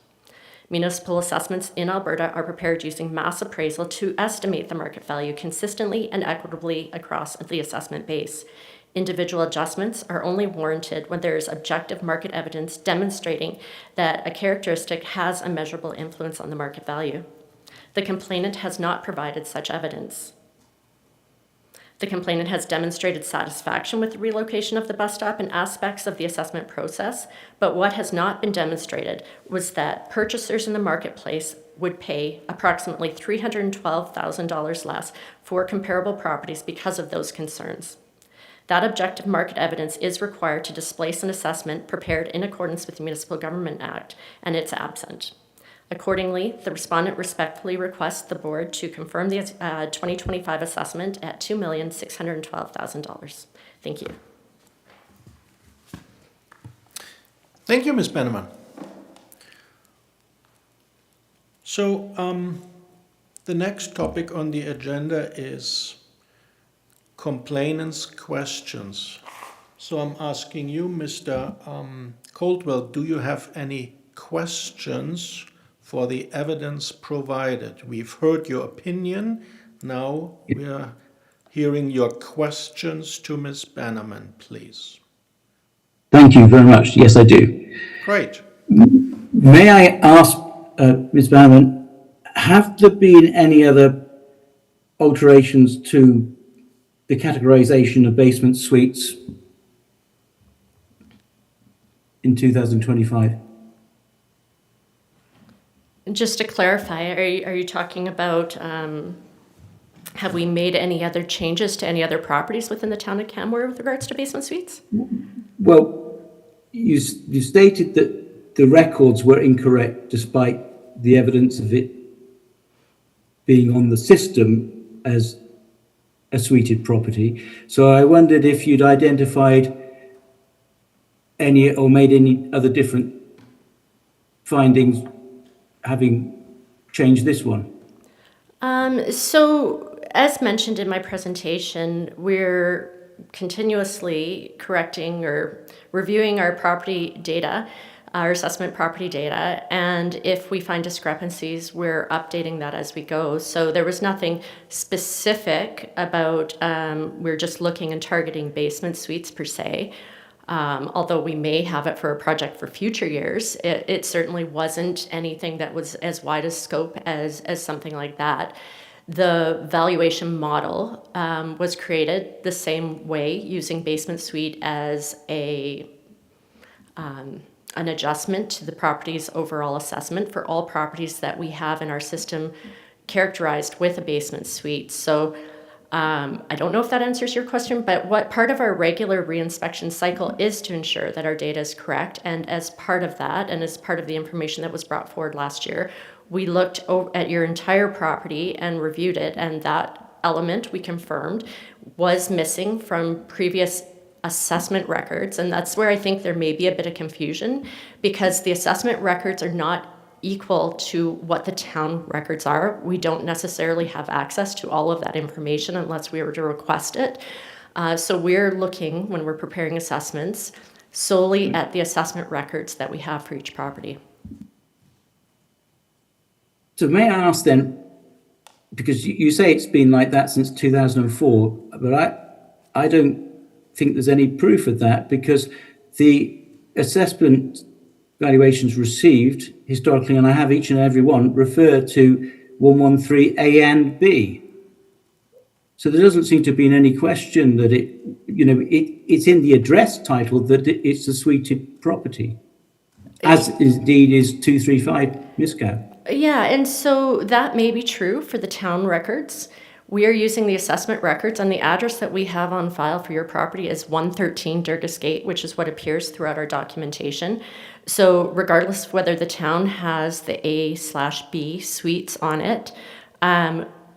Municipal assessments in Alberta are prepared using mass appraisal to estimate the market value consistently and equitably across the assessment base. Individual adjustments are only warranted when there is objective market evidence demonstrating that a characteristic has a measurable influence on the market value. The complainant has not provided such evidence. The complainant has demonstrated satisfaction with the relocation of the bus stop and aspects of the assessment process, but what has not been demonstrated was that purchasers in the marketplace would pay approximately $312,000 less for comparable properties because of those concerns. That objective market evidence is required to displace an assessment prepared in accordance with the Municipal Government Act, and it's absent. Accordingly, the respondent respectfully requests the board to confirm the 2025 assessment at $2,612,000. Thank you. Thank you, Ms. Benneman. So, the next topic on the agenda is complainants' questions. So I'm asking you, Mr. Coldwell, do you have any questions for the evidence provided? We've heard your opinion. Now we are hearing your questions to Ms. Bannerman, please. Thank you very much. Yes, I do. Great. May I ask, Ms. Bannerman, have there been any other alterations to the categorization of basement suites in 2025? Just to clarify, are you talking about, have we made any other changes to any other properties within the town of Canmore with regards to basement suites? Well, you stated that the records were incorrect despite the evidence of it being on the system as a suited property. So I wondered if you'd identified any or made any other different findings having changed this one. So as mentioned in my presentation, we're continuously correcting or reviewing our property data, our assessment property data, and if we find discrepancies, we're updating that as we go. So there was nothing specific about, we're just looking and targeting basement suites per se. Although we may have it for a project for future years, it certainly wasn't anything that was as wide a scope as something like that. The valuation model was created the same way, using basement suite as an adjustment to the property's overall assessment for all properties that we have in our system characterized with a basement suite. So I don't know if that answers your question, but what part of our regular reinspection cycle is to ensure that our data is correct. And as part of that, and as part of the information that was brought forward last year, we looked at your entire property and reviewed it, and that element we confirmed was missing from previous assessment records. And that's where I think there may be a bit of confusion, because the assessment records are not equal to what the town records are. We don't necessarily have access to all of that information unless we were to request it. So we're looking, when we're preparing assessments, solely at the assessment records that we have for each property. So may I ask then, because you say it's been like that since 2004, but I don't think there's any proof of that, because the assessment valuations received historically, and I have each and every one, refer to 113A and B. So there doesn't seem to have been any question that it's in the address title that it's a suited property, as indeed is 235 Miscow. Yeah, and so that may be true for the town records. We are using the assessment records, and the address that we have on file for your property is 113 Durgis Gate, which is what appears throughout our documentation. So regardless of whether the town has the A/B suites on it,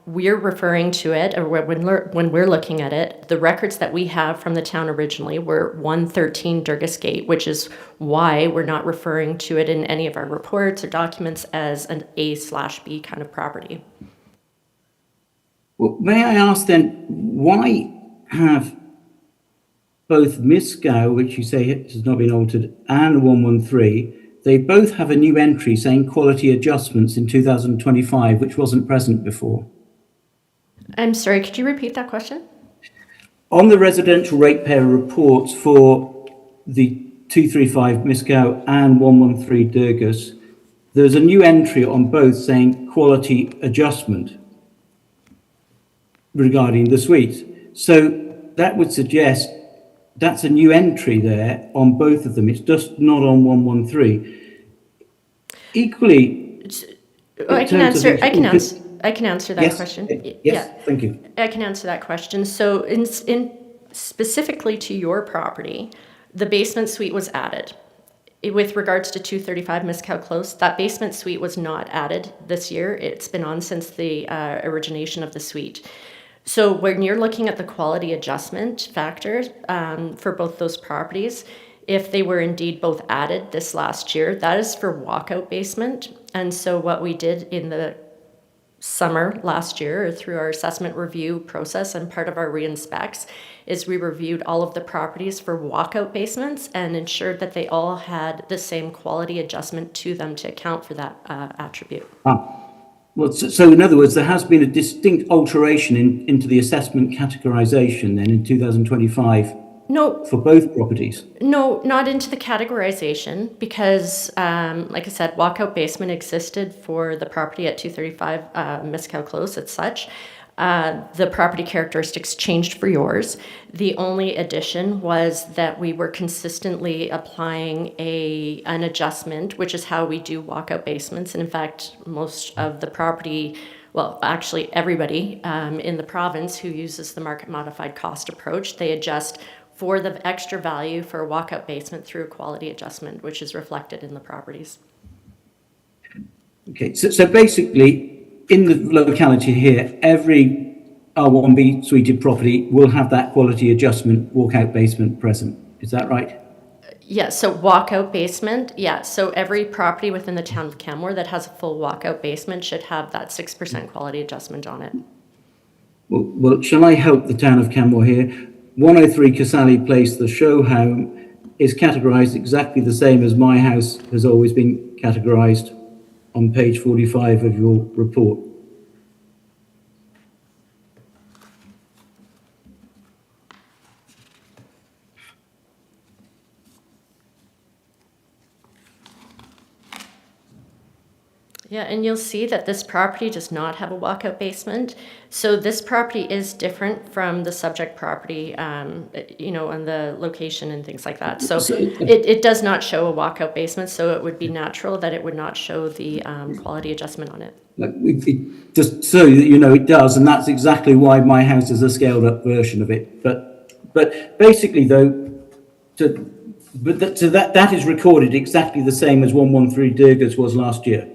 we're referring to it, or when we're looking at it, the records that we have from the town originally were 113 Durgis Gate, which is why we're not referring to it in any of our reports or documents as an A/B kind of property. Well, may I ask then, why have both Miscow, which you say has not been altered, and 113, they both have a new entry saying quality adjustments in 2025, which wasn't present before? I'm sorry, could you repeat that question? On the residential ratepayer reports for the 235 Miscow and 113 Durgis, there's a new entry on both saying quality adjustment regarding the suites. So that would suggest that's a new entry there on both of them. It's just not on 113. Equally, I can answer that yes, question. yes, Yeah. thank you. I can answer that question. So in specifically to your property, the basement suite was added. With regards to 235 Miscow Close, that basement suite was not added this year. It's been on since the origination of the suite. So when you're looking at the quality adjustment factors for both those properties, if they were indeed both added this last year, that is for walkout basement. And so what we did in the summer last year through our assessment review process and part of our re-inspects is we reviewed all of the properties for walkout basements and ensured that they all had the same quality adjustment to them to account for that attribute. Well, so in other words, there has been a distinct alteration into the assessment categorization then in 2025 No, for both properties. no, not into the categorization because, like I said, walkout basement existed for the property at 235 Mescal Close as such. The property characteristics changed for yours. The only addition was that we were consistently applying an adjustment, which is how we do walkout basements. And in fact, most of the property, well, actually everybody in the province who uses the market modified cost approach, they adjust for the extra value for a walkout basement through a quality adjustment, which is reflected in the properties. Okay, so basically, in the locality here, every R1B suited property will have that quality adjustment walkout basement present. Is that right? Yeah, so walkout basement, yeah. So every property within the town of Canmore that has a full walkout basement should have that 6% quality adjustment on it. Well, shall I help the town of Canmore here? 103 Casali Place, the show home, is categorised exactly the same as my house has always been categorised on page 45 of your report. Yeah, and you'll see that this property does not have a walkout basement. So this property is different from the subject property, you know, and the location and things like that. So it does not show a walkout basement, so it would be natural that it would not show the quality adjustment on it. Just so that you know, it does, and that's exactly why my house is a scaled-up version of it. But basically, though, that is recorded exactly the same as 113 Durgas was last year.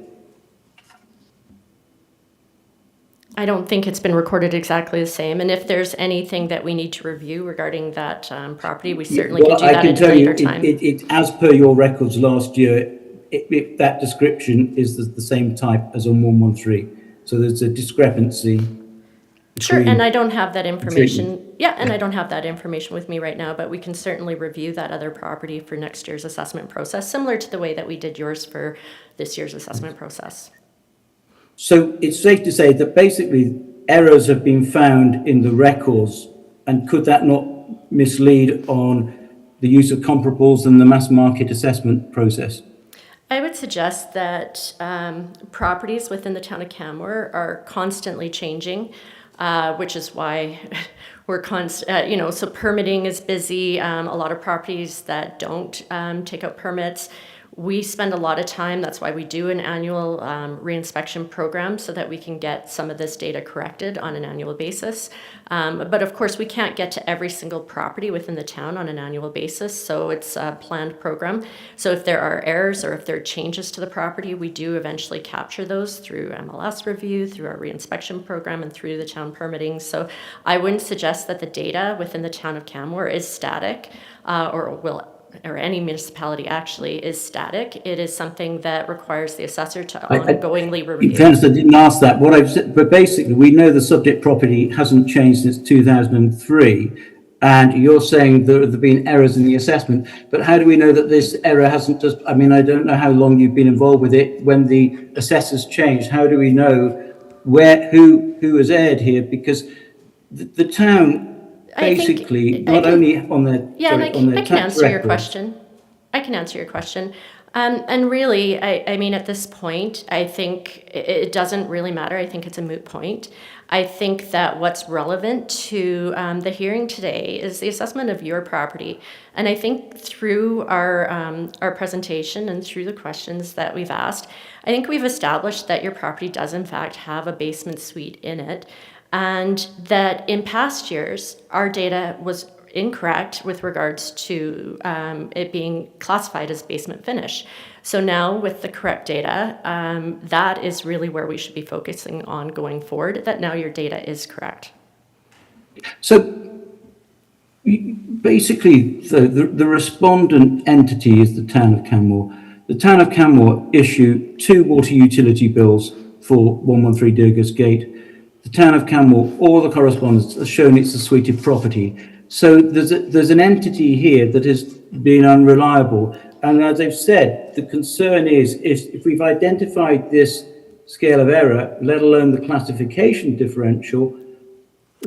I don't think it's been recorded exactly the same. And if there's anything that we need to review regarding that property, we certainly can do that at a later time. It, as per your records last year, that description is the same type as on 113. So there's a discrepancy. Sure, and I don't have that information. Yeah, and I don't have that information with me right now, but we can certainly review that other property for next year's assessment process, similar to the way that we did yours for this year's assessment process. So it's safe to say that basically errors have been found in the records, and could that not mislead on the use of comparables and the mass market assessment process? I would suggest that properties within the town of Canmore are constantly changing, which is why we're so permitting is busy. A lot of properties that don't take out permits. We spend a lot of time, that's why we do an annual reinspection program so that we can get some of this data corrected on an annual basis. But of course, we can't get to every single property within the town on an annual basis, so it's a planned program. So if there are errors or if there are changes to the property, we do eventually capture those through MLS review, through our reinspection program, and through the town permitting. So I wouldn't suggest that the data within the town of Canmore is static or any municipality actually is static. It is something that requires the assessor to ongoingly review. In fairness, I didn't ask that. What I've said, but basically, we know the subject property hasn't changed since 2003, and you're saying there have been errors in the assessment. But how do we know that this error hasn't just? I mean, I don't know how long you've been involved with it. When the assessors changed, how do we know who has erred here? Because the town. Basically, not only on the I can answer your question. I can answer your question. And really, I mean, at this point, I think it doesn't really matter. I think it's a moot point. I think that what's relevant to the hearing today is the assessment of your property. And I think through our presentation and through the questions that we've asked, I think we've established that your property does in fact have a basement suite in it. And that in past years, our data was incorrect with regards to it being classified as basement finish. So now with the correct data, that is really where we should be focusing on going forward, that now your data is correct. So basically, the respondent entity is the town of Canmore. The town of Canmore issue 2 water utility bills for 113 Durgas Gate. The town of Canmore, all the correspondence has shown it's a suited property. So there's an entity here that has been unreliable. And as I've said, the concern is if we've identified this scale of error, let alone the classification differential,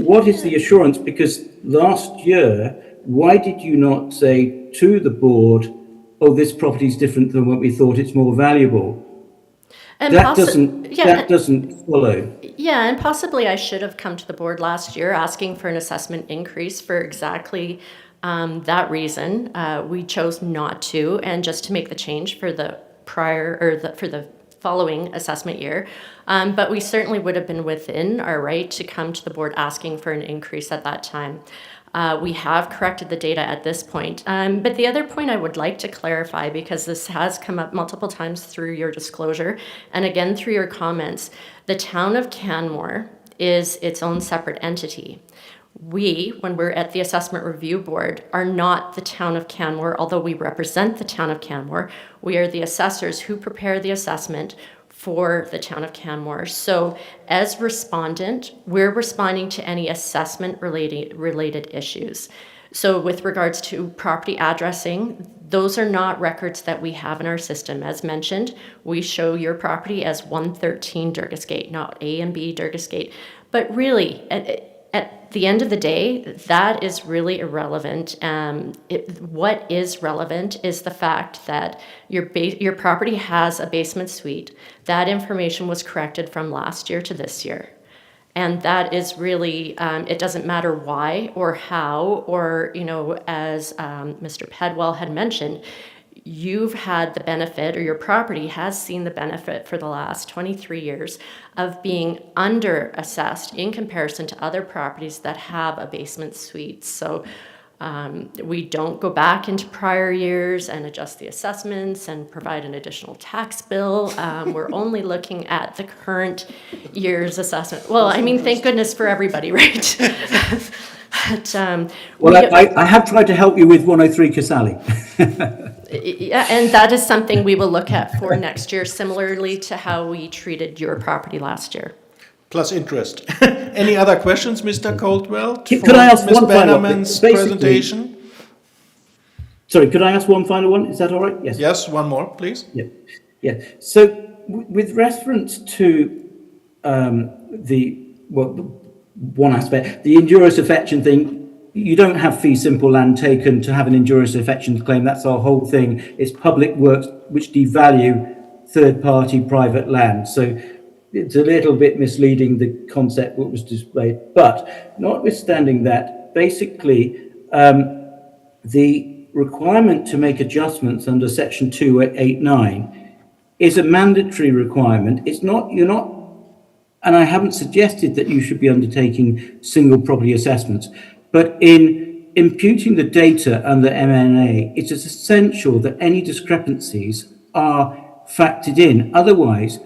what is the assurance? Because last year, why did you not say to the board, oh, this property is different than what we thought, it's more valuable? And That doesn't follow. Yeah, and possibly I should have come to the board last year asking for an assessment increase for exactly that reason. We chose not to, and just to make the change for the for the following assessment year. But we certainly would have been within our right to come to the board asking for an increase at that time. We have corrected the data at this point. But the other point I would like to clarify, because this has come up multiple times through your disclosure and again through your comments, the town of Canmore is its own separate entity. We, when we're at the Assessment Review Board, are not the town of Canmore, although we represent the town of Canmore. We are the assessors who prepare the assessment for the town of Canmore. So as respondent, we're responding to any assessment related issues. So with regards to property addressing, those are not records that we have in our system. As mentioned, we show your property as 113 Durgas Gate, not A and B Durgas Gate. But really, at the end of the day, that is really irrelevant. What is relevant is the fact that your property has a basement suite. That information was corrected from last year to this year. And that is really, it doesn't matter why or how, or, as Mr. Pedwell had mentioned, you've had the benefit, or your property has seen the benefit for the last 23 years of being under-assessed in comparison to other properties that have a basement suite. So we don't go back into prior years and adjust the assessments and provide an additional tax bill. We're only looking at the current year's assessment. Well, I mean, thank goodness for everybody, right? But, I have tried to help you with 103 Casali. yeah, and that is something we will look at for next year, similarly to how we treated your property last year. Plus interest. Any other questions, Mr. Coldwell? Could I ask Ms. one final one? Bannerman's Basically- presentation? Sorry, could I ask one final one? Is that all right? Yes. Yes, one more, please. Yeah. Yeah. So with reference to one aspect, the injurious affection thing, you don't have fee simple land taken to have an injurious affection claim. That's our whole thing. It's public works which devalue third-party private land. So it's a little bit misleading, the concept that was displayed. But notwithstanding that, basically, the requirement to make adjustments under Section 289 is a mandatory requirement. You're not, and I haven't suggested that you should be undertaking single property assessments, but in imputing the data under MNA, it is essential that any discrepancies are factored in. Otherwise,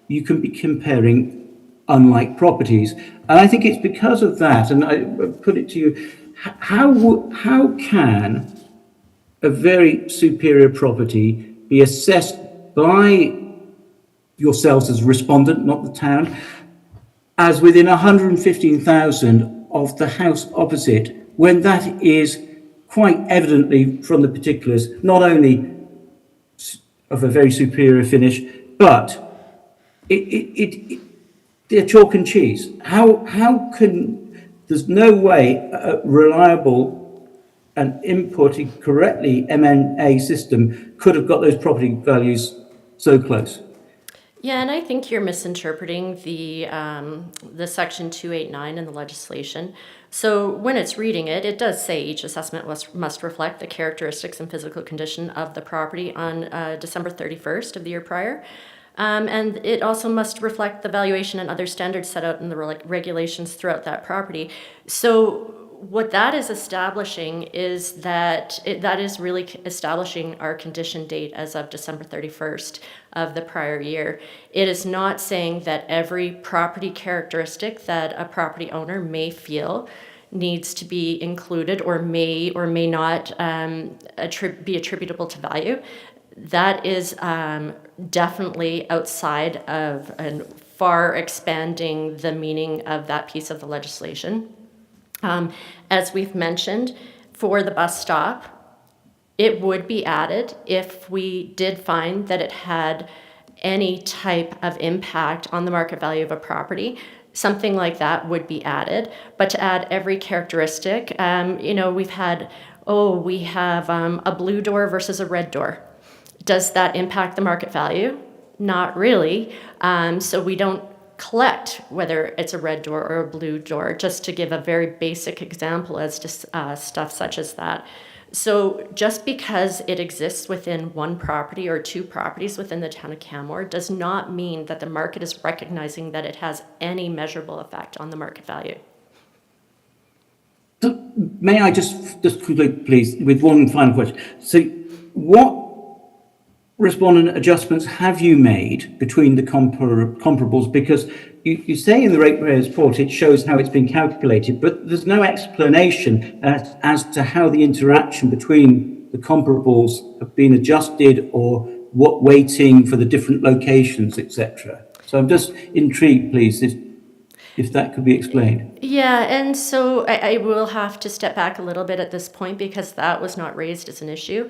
you can be comparing unlike properties. And I think it's because of that, and I put it to you, how can a very superior property be assessed by yourselves as respondent, not the town, as within 115,000 of the house opposite, when that is quite evidently from the particulars, not only of a very superior finish, but they're chalk and cheese. How can, there's no way a reliable and inputted correctly MNA system could have got those property values so close. Yeah, and I think you're misinterpreting the Section 289 in the legislation. So when it's reading it, it does say each assessment must reflect the characteristics and physical condition of the property on December 31st of the year prior. And it also must reflect the valuation and other standards set out in the regulations throughout that property. So what that is establishing is that that is really establishing our condition date as of December 31st of the prior year. It is not saying that every property characteristic that a property owner may feel needs to be included or may not be attributable to value. that is definitely outside of and far expanding the meaning of that piece of the legislation. As we've mentioned, for the bus stop, it would be added if we did find that it had any type of impact on the market value of a property. Something like that would be added. But to add every characteristic, we've had, we have a blue door versus a red door. Does that impact the market value? Not really. So we don't collect whether it's a red door or a blue door, just to give a very basic example as to stuff such as that. So just because it exists within one property or two properties within the town of Canmore does not mean that the market is recognizing that it has any measurable effect on the market value. So may I just conclude, please, with one final question? So what respondent adjustments have you made between the comparables? Because you say in the ratepayers report it shows how it's been calculated, but there's no explanation as to how the interaction between the comparables have been adjusted or what weighting for the different locations, etc. So I'm just intrigued, please, if that could be explained. Yeah, and so I will have to step back a little bit at this point because that was not raised as an issue.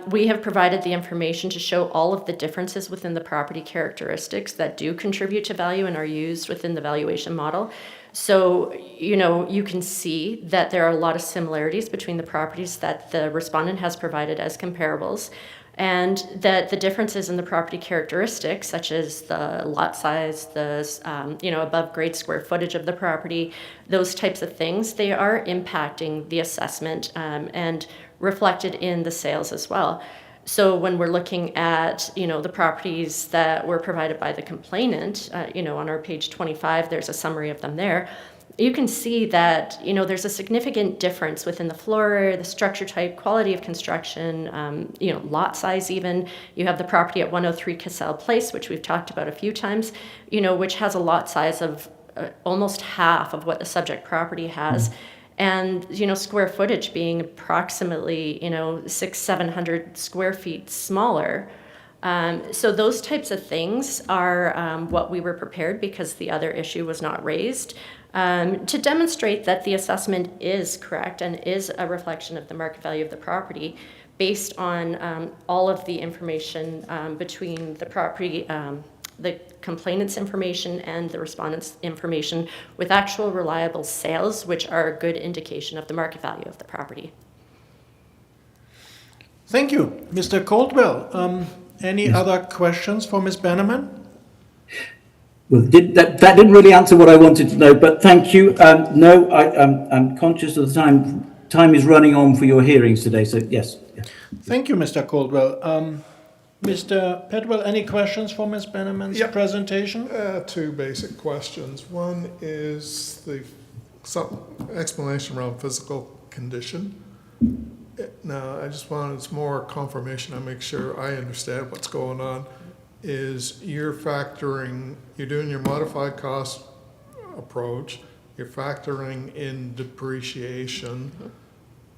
We have provided the information to show all of the differences within the property characteristics that do contribute to value and are used within the valuation model. So, you can see that there are a lot of similarities between the properties that the respondent has provided as comparables, and that the differences in the property characteristics, such as the lot size, the above grade square footage of the property, those types of things, they are impacting the assessment and reflected in the sales as well. So when we're looking at, the properties that were provided by the complainant, on our page 25, there's a summary of them there. You can see that, there's a significant difference within the floor area, the structure type, quality of construction, lot size even. You have the property at 103 Cassell Place, which we've talked about a few times, which has a lot size of almost half of what the subject property has. And, square footage being approximately, 600-700 square feet smaller. So those types of things are what we were prepared because the other issue was not raised. To demonstrate that the assessment is correct and is a reflection of the market value of the property based on all of the information between the property, the complainant's information and the respondent's information with actual reliable sales, which are a good indication of the market value of the property. Thank you. Mr. Caldwell, any other questions for Ms. Bannerman? Well, that didn't really answer what I wanted to know, but thank you. No, I'm conscious of the time. Time is running on for your hearings today, so yes. Thank you, Mr. Caldwell. Mr. Pedwell, any questions for Ms. Bannerman's presentation? Two basic questions. One is some explanation around physical condition. Now, I just wanted it's more confirmation. I make sure I understand what's going on. Is you're doing your modified cost approach, you're factoring in depreciation,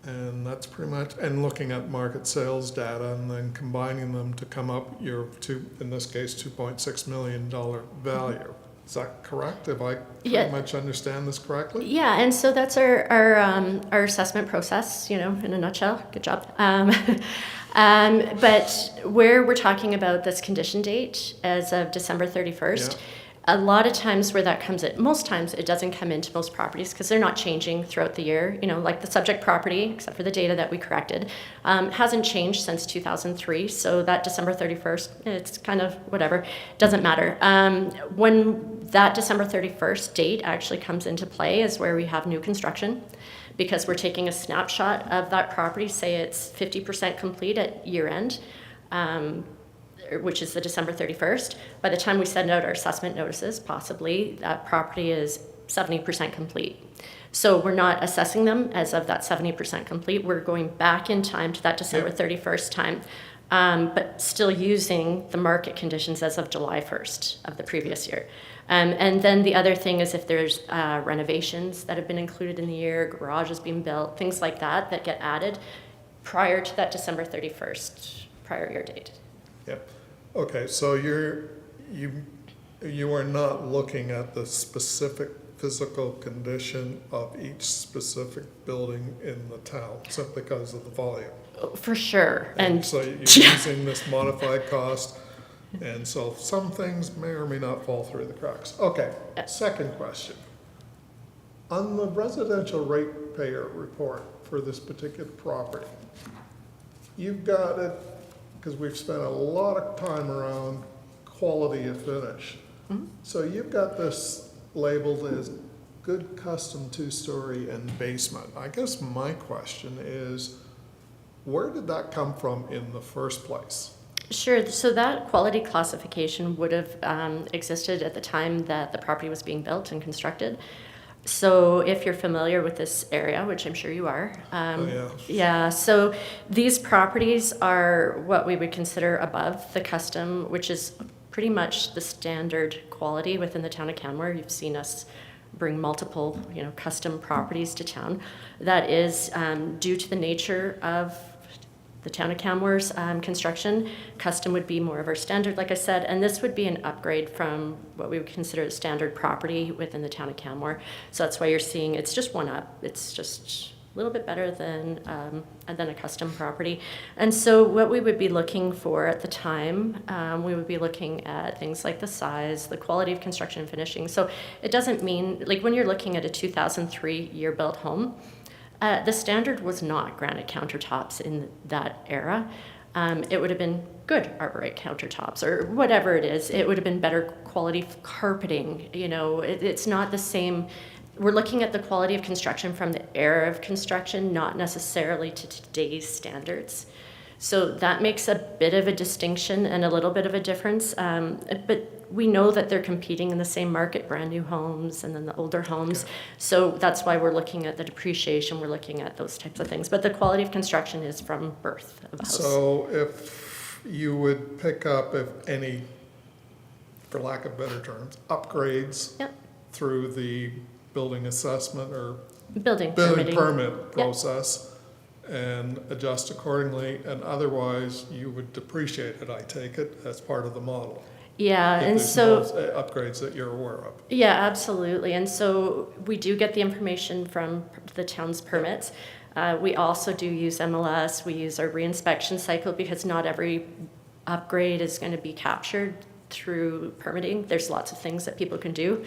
and that's pretty much, and looking at market sales data and then combining them to come up in this case, $2.6 million value. Is that correct? If I pretty much understand this correctly? Yeah, and so that's our assessment process, in a nutshell. Good job. But where we're talking about this condition date as of December 31st, a lot of times where that comes in, most times it doesn't come into most properties because they're not changing throughout the year. Like the subject property, except for the data that we corrected, hasn't changed since 2003. So that December 31st, it's kind of whatever, doesn't matter. When that December 31st date actually comes into play is where we have new construction, because we're taking a snapshot of that property, say it's 50% complete at year end, which is the December 31st. By the time we send out our assessment notices, possibly that property is 70% complete. So we're not assessing them as of that 70% complete. We're going back in time to that December 31st time, but still using the market conditions as of July 1st of the previous year. And then the other thing is if there's renovations that have been included in the year, garages being built, things like that get added prior to that December 31st prior year date. Yep. Okay, so you are not looking at the specific physical condition of each specific building in the town simply because of the volume. For sure. And So you're using this modified cost, and so some things may or may not fall through the cracks. Okay, second question. On the residential ratepayer report for this particular property, you've got it, because we've spent a lot of time around quality of finish. So you've got this labeled as good custom two-story and basement. I guess my question is, where did that come from in the first place? Sure. So that quality classification would have existed at the time that the property was being built and constructed. So if you're familiar with this area, which I'm sure you are, Yeah. yeah, so these properties are what we would consider above the custom, which is pretty much the standard quality within the town of Canmore. You've seen us bring multiple, custom properties to town. That is due to the nature of the town of Canmore's construction. Custom would be more of our standard, like I said, and this would be an upgrade from what we would consider a standard property within the town of Canmore. So that's why you're seeing it's just one up. It's just a little bit better than a custom property. And so what we would be looking for at the time, we would be looking at things like the size, the quality of construction and finishing. So it doesn't mean, like when you're looking at a 2003 year built home, the standard was not granite countertops in that era. It would have been good Arborite countertops or whatever it is. It would have been better quality carpeting. It's not the same. We're looking at the quality of construction from the era of construction, not necessarily to today's standards. So that makes a bit of a distinction and a little bit of a difference. But we know that they're competing in the same market, brand new homes and then the older homes. Okay. So that's why we're looking at the depreciation, we're looking at those types of things. But the quality of construction is from birth of a house. So if you would pick up, if any, for lack of better terms, upgrades Yep. through the building assessment or Building building permitting. permit process and adjust accordingly, and otherwise you would depreciate it, I take it, as part of the model. Yeah, If and there's so. no upgrades that you're aware of. Yeah, absolutely. And so we do get the information from the town's permits. We also do use MLS. We use our reinspection cycle because not every upgrade is going to be captured through permitting. There's lots of things that people can do,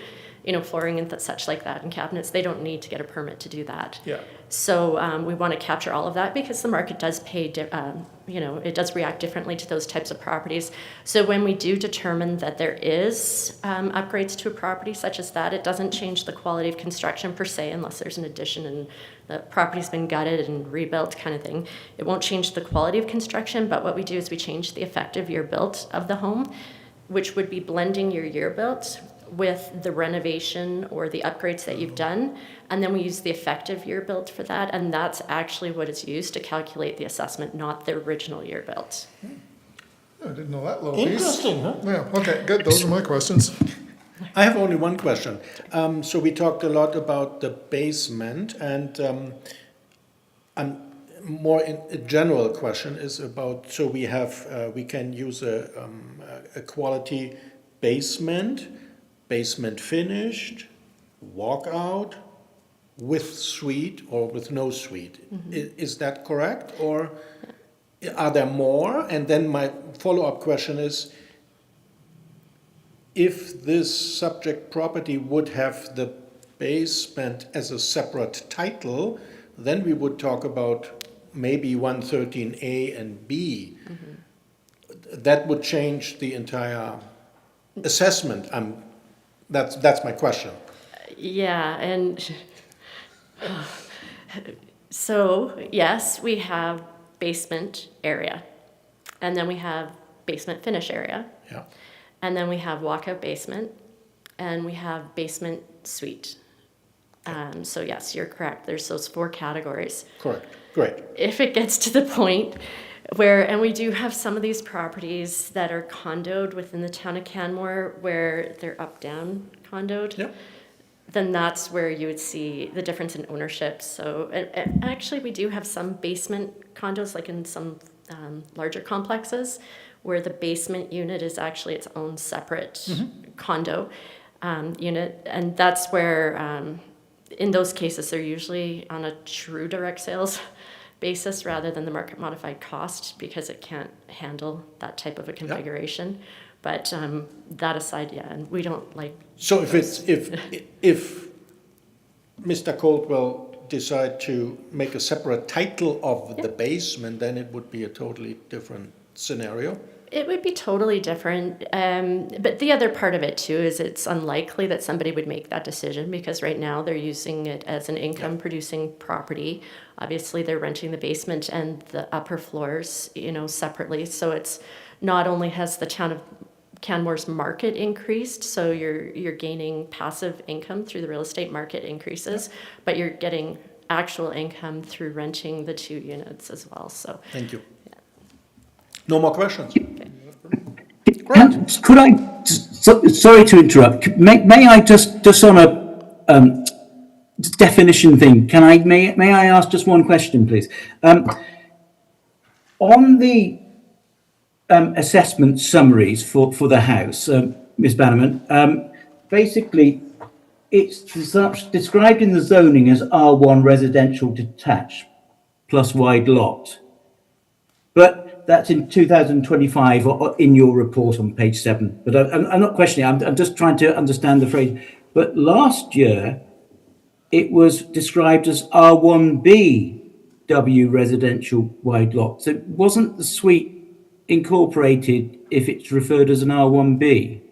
flooring and such like that and cabinets. They don't need to get a permit to do that. Yeah. So we want to capture all of that because the market does pay, it does react differently to those types of properties. So when we do determine that there is upgrades to a property such as that, it doesn't change the quality of construction per se unless there's an addition and the property's been gutted and rebuilt kind of thing. It won't change the quality of construction, but what we do is we change the effective year built of the home, which would be blending your year built with the renovation or the upgrades that you've done. And then we use the effective year built for that. And that's actually what is used to calculate the assessment, not the original year built. I didn't know that little piece. Interesting, huh? Yeah, okay, good, those are my questions. I have only one question. So we talked a lot about the basement, and a general question is about, so we can use a quality basement finished, walkout, with suite or with no suite. Is that correct? Or are there more? And then my follow-up question is, if this subject property would have the basement as a separate title, then we would talk about maybe 113A and B. That would change the entire assessment. That's my question. Yeah, and so yes, we have basement area, and then we have basement finish area, Yeah. and then we have walkout basement, and we have basement suite. So yes, you're correct. There's those 4 categories. Correct. Great. If it gets to the point where, and we do have some of these properties that are condoed within the town of Canmore where they're up-down condoed, Yep. then that's where you would see the difference in ownership. So and actually we do have some basement condos, like in some larger complexes, where the basement unit is actually its own separate condo unit. And that's where, in those cases, they're usually on a true direct sales basis rather than the market modified cost, because it can't handle that type of a configuration. But that aside, yeah, and we don't like. So if Mr. Coldwell decide to make a separate title of the basement, then it would be a totally different scenario. It would be totally different. But the other part of it too is it's unlikely that somebody would make that decision, because right now they're using it as an income producing property. Obviously they're renting the basement and the upper floors, separately. So it's not only has the town of Canmore's market increased, so you're gaining passive income through the real estate market increases, but you're getting actual income through renting the two units as well. So Thank you. No more questions? Could I, sorry to interrupt, may I just on a definition thing, may I ask just one question, please? On the assessment summaries for the house, Ms. Bannerman, basically it's described in the zoning as R1 residential detached plus wide lot, but that's in 2025 or in your report on page 7. But I'm not questioning, I'm just trying to understand the phrase. But last year it was described as R1B W residential wide lot. So wasn't the suite incorporated if it's referred as an R1B?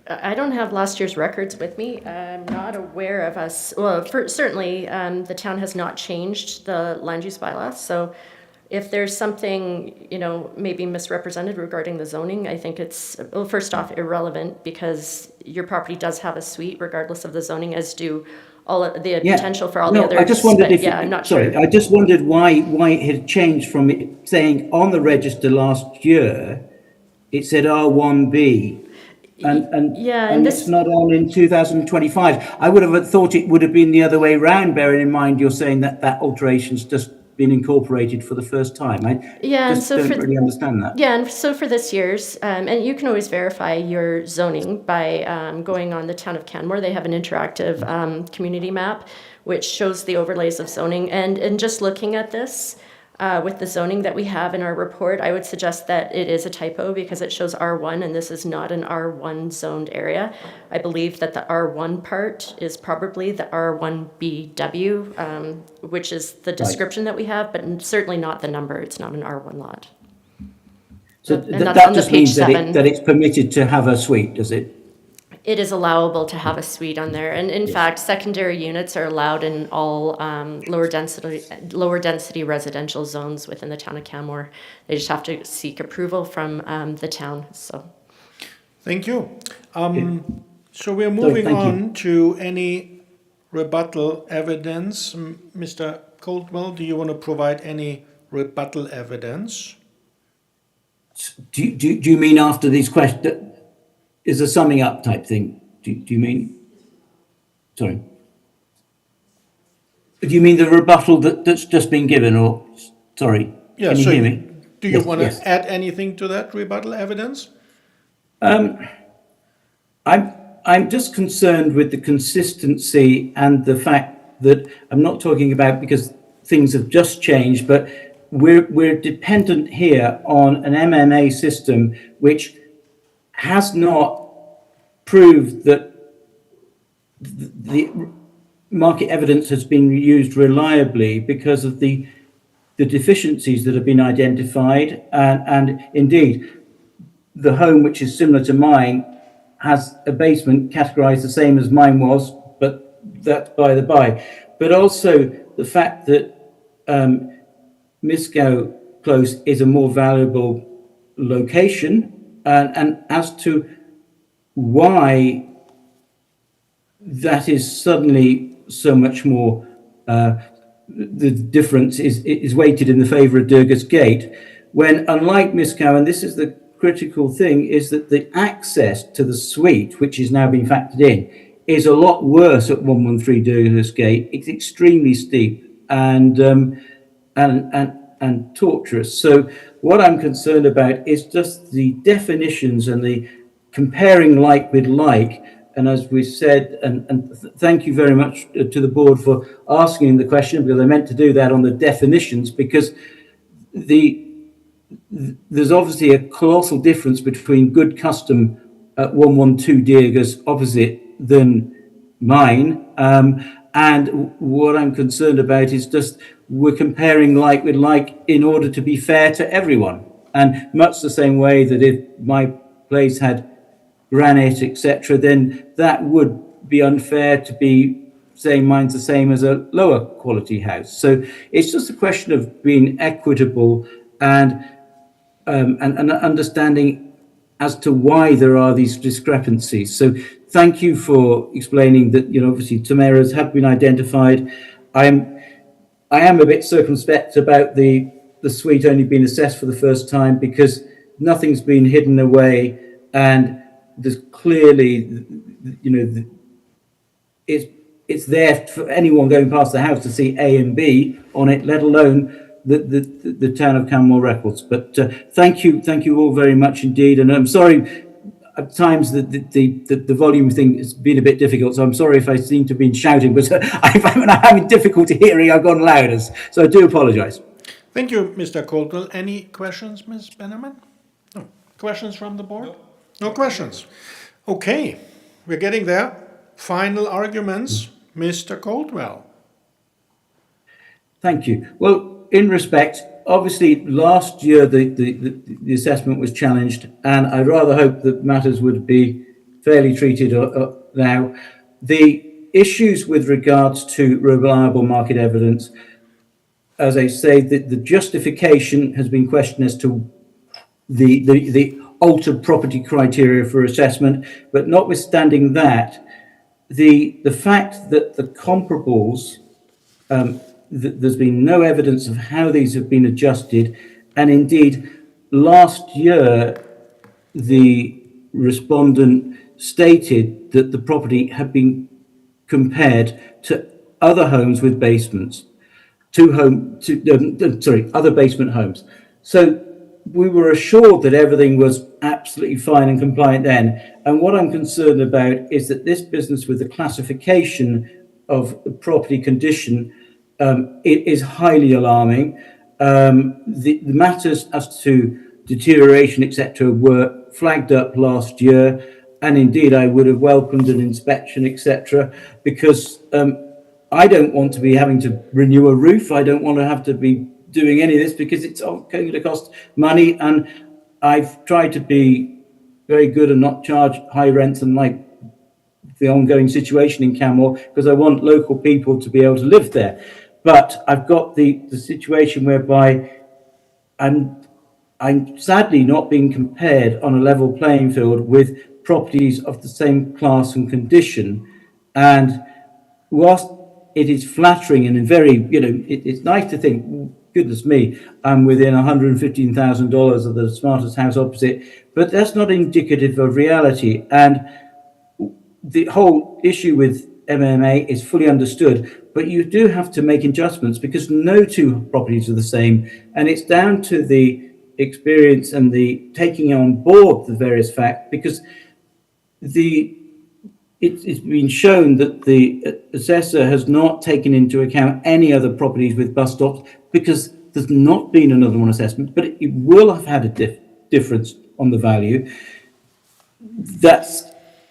I don't have last year's records with me. I'm not aware of us. Well, certainly the town has not changed the land use bylaw. So if there's something, maybe misrepresented regarding the zoning, I think it's, well, first off, irrelevant, because your property does have a suite regardless of the zoning, as do all of the potential for all the others. I just wondered if I'm not sure. I just wondered why it had changed from it saying on the register last year, it said R1B. And this, it's not on in 2025. I would have thought it would have been the other way around, bearing in mind you're saying that alteration's just been incorporated for the first time. I don't really understand that. Yeah, and so for this year's, and you can always verify your zoning by going on the Town of Canmore. They have an interactive community map which shows the overlays of zoning. And just looking at this, with the zoning that we have in our report, I would suggest that it is a typo, because it shows R1 and this is not an R1 zoned area. I believe that the R1 part is probably the R1BW, which is the description that we have, but certainly not the number. It's not an R1 lot. So And that's that on just the page means 7. that it's permitted to have a suite, does it? It is allowable to have a suite on there, and in fact, secondary units are allowed in all lower density residential zones within the town of Canmore. They just have to seek approval from the town. So, Thank you. So we're moving on to any rebuttal evidence. Mr. Coldwell, do you want to provide any rebuttal evidence? Do you mean after these questions? Is a summing up type thing? Do you mean? Sorry. Do you mean the rebuttal that's just been given, or sorry? Yeah, Can you so hear me? do you Yes, want to yes. add anything to that rebuttal evidence? I'm just concerned with the consistency and the fact that I'm not talking about because things have just changed, but we're dependent here on an MMA system which has not proved that the market evidence has been used reliably because of the deficiencies that have been identified, and indeed the home, which is similar to mine, has a basement categorized the same as mine was, but that's by the by. But also the fact that Miscow Close is a more valuable location, and as to why that is suddenly so much more, the difference is weighted in the favour of Durgas Gate, when unlike Miscow, and this is the critical thing, is that the access to the suite, which is now being factored in, is a lot worse at 113 Durgas Gate. It's extremely steep, and and torturous. So what I'm concerned about is just the definitions and the comparing like with like. And as we said, thank you very much to the board for asking the question, because I meant to do that on the definitions, because there's obviously a colossal difference between good custom at 112 Diegas opposite than mine. And what I'm concerned about is just we're comparing like with like in order to be fair to everyone. And much the same way that if my place had granite, etc., then that would be unfair to be saying mine's the same as a lower quality house. So it's just a question of being equitable and understanding as to why there are these discrepancies. So thank you for explaining that, obviously some errors have been identified. I am a bit circumspect about the suite only being assessed for the first time, because nothing's been hidden away, and there's clearly, it's there for anyone going past the house to see A and B on it, let alone the town of Canmore records. But thank you all very much indeed. And I'm sorry, at times the volume thing has been a bit difficult, so I'm sorry if I seem to have been shouting, but I'm having difficulty hearing. I've gone louder, so I do apologise. Thank you, Mr. Coldwell. Any questions, Ms. Bannerman? No. Questions from the board? No questions. Okay, we're getting there. Final arguments, Mr. Coldwell. Thank you. Well, in respect, obviously last year the assessment was challenged, and I rather hope that matters would be fairly treated now. The issues with regards to reliable market evidence, as I say, the justification has been questioned as to the altered property criteria for assessment, but notwithstanding that, the fact that the comparables, there's been no evidence of how these have been adjusted, and indeed last year the respondent stated that the property had been compared to other homes with basements, other basement homes. So we were assured that everything was absolutely fine and compliant then. And what I'm concerned about is that this business with the classification of the property condition, it is highly alarming. The matters as to deterioration, etc., were flagged up last year. And indeed, I would have welcomed an inspection, etc., because I don't want to be having to renew a roof. I don't want to have to be doing any of this, because it's going to cost money, and I've tried to be very good and not charge high rents and like the ongoing situation in Canmore, because I want local people to be able to live there. But I've got the situation whereby I'm sadly not being compared on a level playing field with properties of the same class and condition. And whilst it is flattering and very, it's nice to think, goodness me, I'm within $115,000 of the smartest house opposite, but that's not indicative of reality. And the whole issue with MMA is fully understood, but you do have to make adjustments because no two properties are the same. And it's down to the experience and the taking on board the various facts, because it's been shown that the assessor has not taken into account any other properties with bus stops, because there's not been another one assessment, but it will have had a difference on the value. That's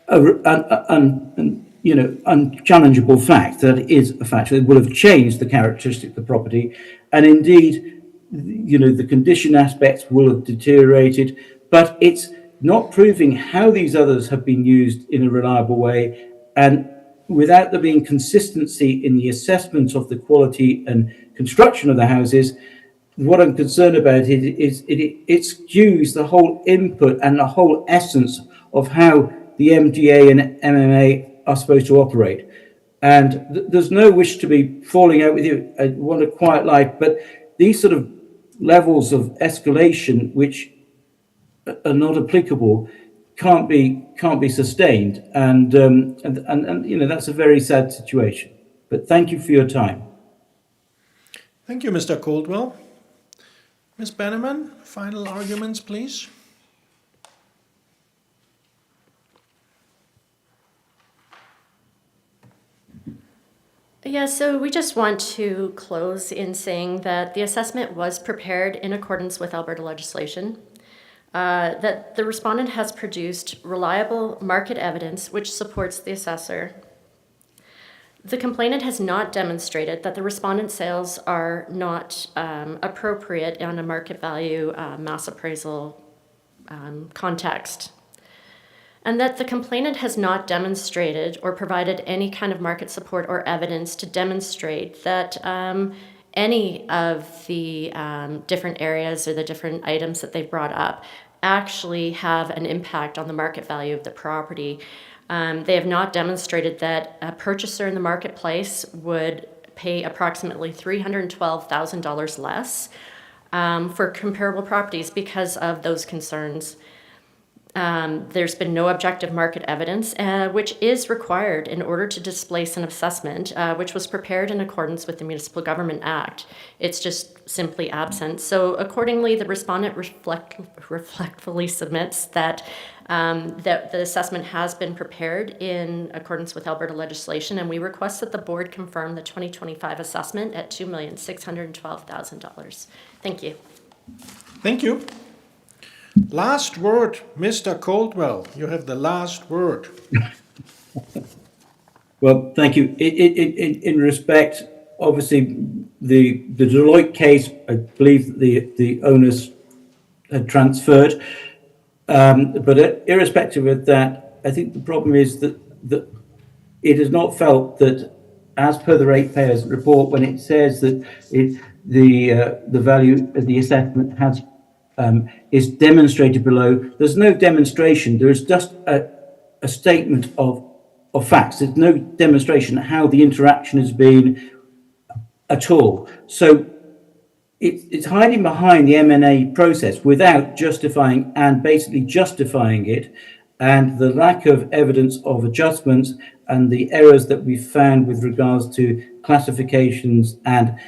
unchallengeable fact. That is a fact. It will have changed the characteristic of the property, and indeed, the condition aspects will have deteriorated, but it's not proving how these others have been used in a reliable way. And without there being consistency in the assessment of the quality and construction of the houses, what I'm concerned about is it skews the whole input and the whole essence of how the MDA and MMA are supposed to operate. And there's no wish to be falling out with you. I want a quiet life, but these sort of levels of escalation, which are not applicable, can't be sustained, and that's a very sad situation. But thank you for your time. Thank you, Mr. Caldwell. Ms. Bannerman, final arguments, please. Yeah, so we just want to close in saying that the assessment was prepared in accordance with Alberta legislation, that the respondent has produced reliable market evidence which supports the assessor. The complainant has not demonstrated that the respondent's sales are not appropriate on a market value mass appraisal context, and that the complainant has not demonstrated or provided any kind of market support or evidence to demonstrate that any of the different areas or the different items that they've brought up actually have an impact on the market value of the property. They have not demonstrated that a purchaser in the marketplace would pay approximately $312,000 less for comparable properties because of those concerns. There's been no objective market evidence, which is required in order to displace an assessment, which was prepared in accordance with the Municipal Government Act. It's just simply absent. So accordingly, the respondent reflectfully submits that that the assessment has been prepared in accordance with Alberta legislation, and we request that the board confirm the 2025 assessment at $2,612,000. Thank you. Thank you. Last word, Mr. Caldwell. You have the last word. Well, thank you. In respect, obviously, the Deloitte case, I believe that the owners had transferred. But irrespective of that, I think the problem is that it is not felt that, as per the ratepayers report, when it says that the value of the assessment has is demonstrated below, there's no demonstration. There is just a statement of facts. There's no demonstration of how the interaction has been at all. So it's hiding behind the M&A process without justifying it, and the lack of evidence of adjustments and the errors that we've found with regards to classifications and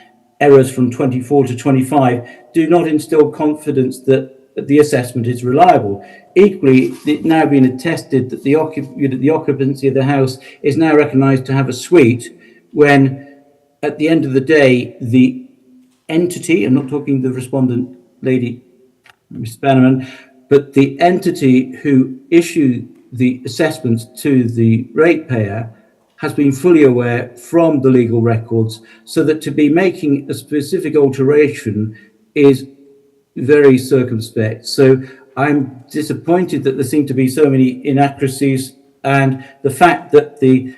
errors from 24 to 25 do not instill confidence that the assessment is reliable. Equally, it's now been attested that the occupancy of the house is now recognised to have a suite, when at the end of the day, the entity, I'm not talking the respondent lady, Ms. Bannerman, but the entity who issued the assessments to the ratepayer has been fully aware from the legal records, so that to be making a specific alteration is very circumspect. So I'm disappointed that there seem to be so many inaccuracies, and the fact that the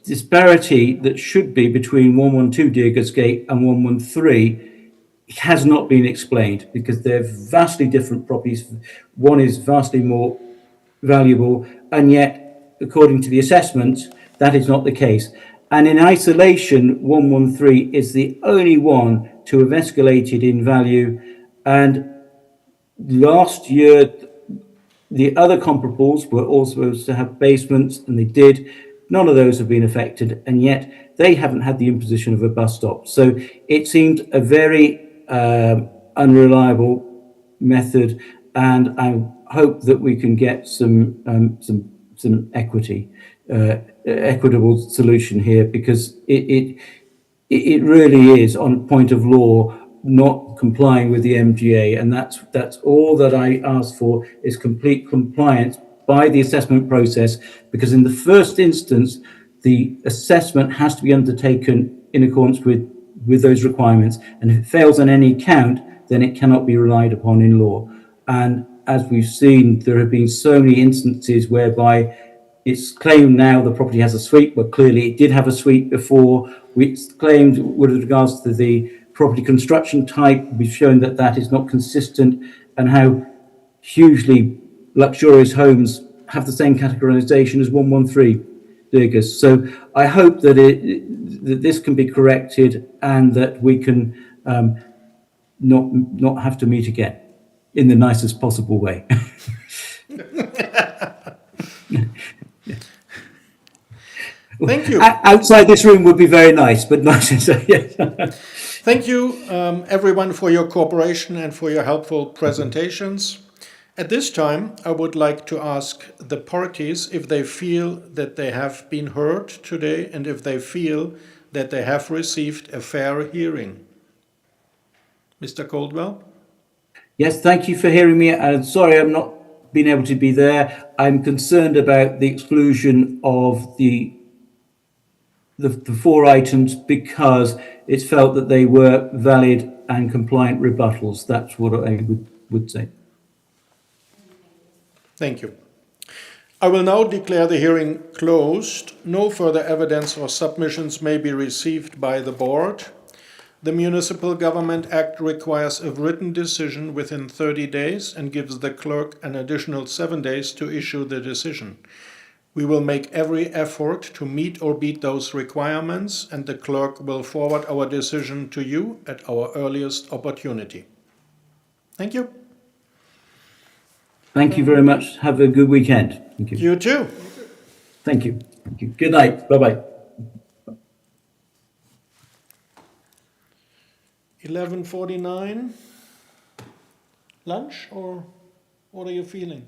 disparity that should be between 112 Deergast and 113 has not been explained, because they're vastly different properties. One is vastly more valuable, and yet, according to the assessment, that is not the case. And in isolation, 113 is the only one to have escalated in value. And last year, the other comparables were also supposed to have basements, and they did. None of those have been affected, and yet they haven't had the imposition of a bus stop. So it seemed a very unreliable method, and I hope that we can get some equitable solution here, because it really is, on point of law, not complying with the MGA, and that's all that I ask for, is complete compliance by the assessment process, because in the first instance, the assessment has to be undertaken in accordance with those requirements, and if it fails on any count, then it cannot be relied upon in law. And as we've seen, there have been so many instances whereby it's claimed now the property has a suite, but clearly it did have a suite before. It's claimed with regards to the property construction type, we've shown that that is not consistent, and how hugely luxurious homes have the same categorization as 113 Deergast. So I hope that that this can be corrected, and that we can not have to meet again in the nicest possible way. Thank you. Outside this room would be very nice, but not so, yes. Thank you, everyone, for your cooperation and for your helpful presentations. At this time, I would like to ask the parties if they feel that they have been heard today and if they feel that they have received a fair hearing. Mr. Coldwell? Yes, thank you for hearing me. And sorry, I'm not being able to be there. I'm concerned about the exclusion of the four items because it's felt that they were valid and compliant rebuttals. That's what I would say. Thank you. I will now declare the hearing closed. No further evidence or submissions may be received by the board. The Municipal Government Act requires a written decision within 30 days and gives the clerk an additional 7 days to issue the decision. We will make every effort to meet or beat those requirements, and the clerk will forward our decision to you at our earliest opportunity. Thank you. Thank you very much. Have a good weekend. Thank you. You too. Thank you. Thank you. Good night. Bye-bye. 11:49. Lunch, or what are you feeling?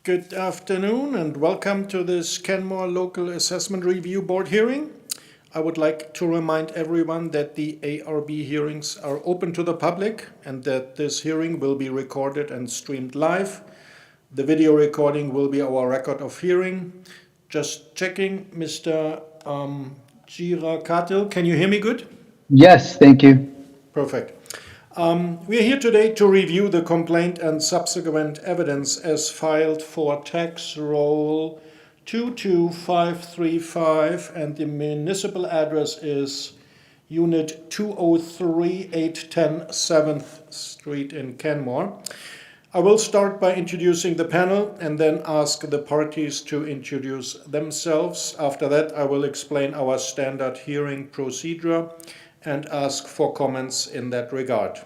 Good afternoon and welcome to this Kenmore Local Assessment Review Board hearing. I would like to remind everyone that the ARB hearings are open to the public and that this hearing will be recorded and streamed live. The video recording will be our record of hearing. Just checking, Mr. Gira Katil, can you hear me good? Yes, thank you. Perfect. We are here today to review the complaint and subsequent evidence as filed for tax roll 22535, and the municipal address is Unit 203 810 7th Street in Kenmore. I will start by introducing the panel and then ask the parties to introduce themselves. After that, I will explain our standard hearing procedure and ask for comments in that regard.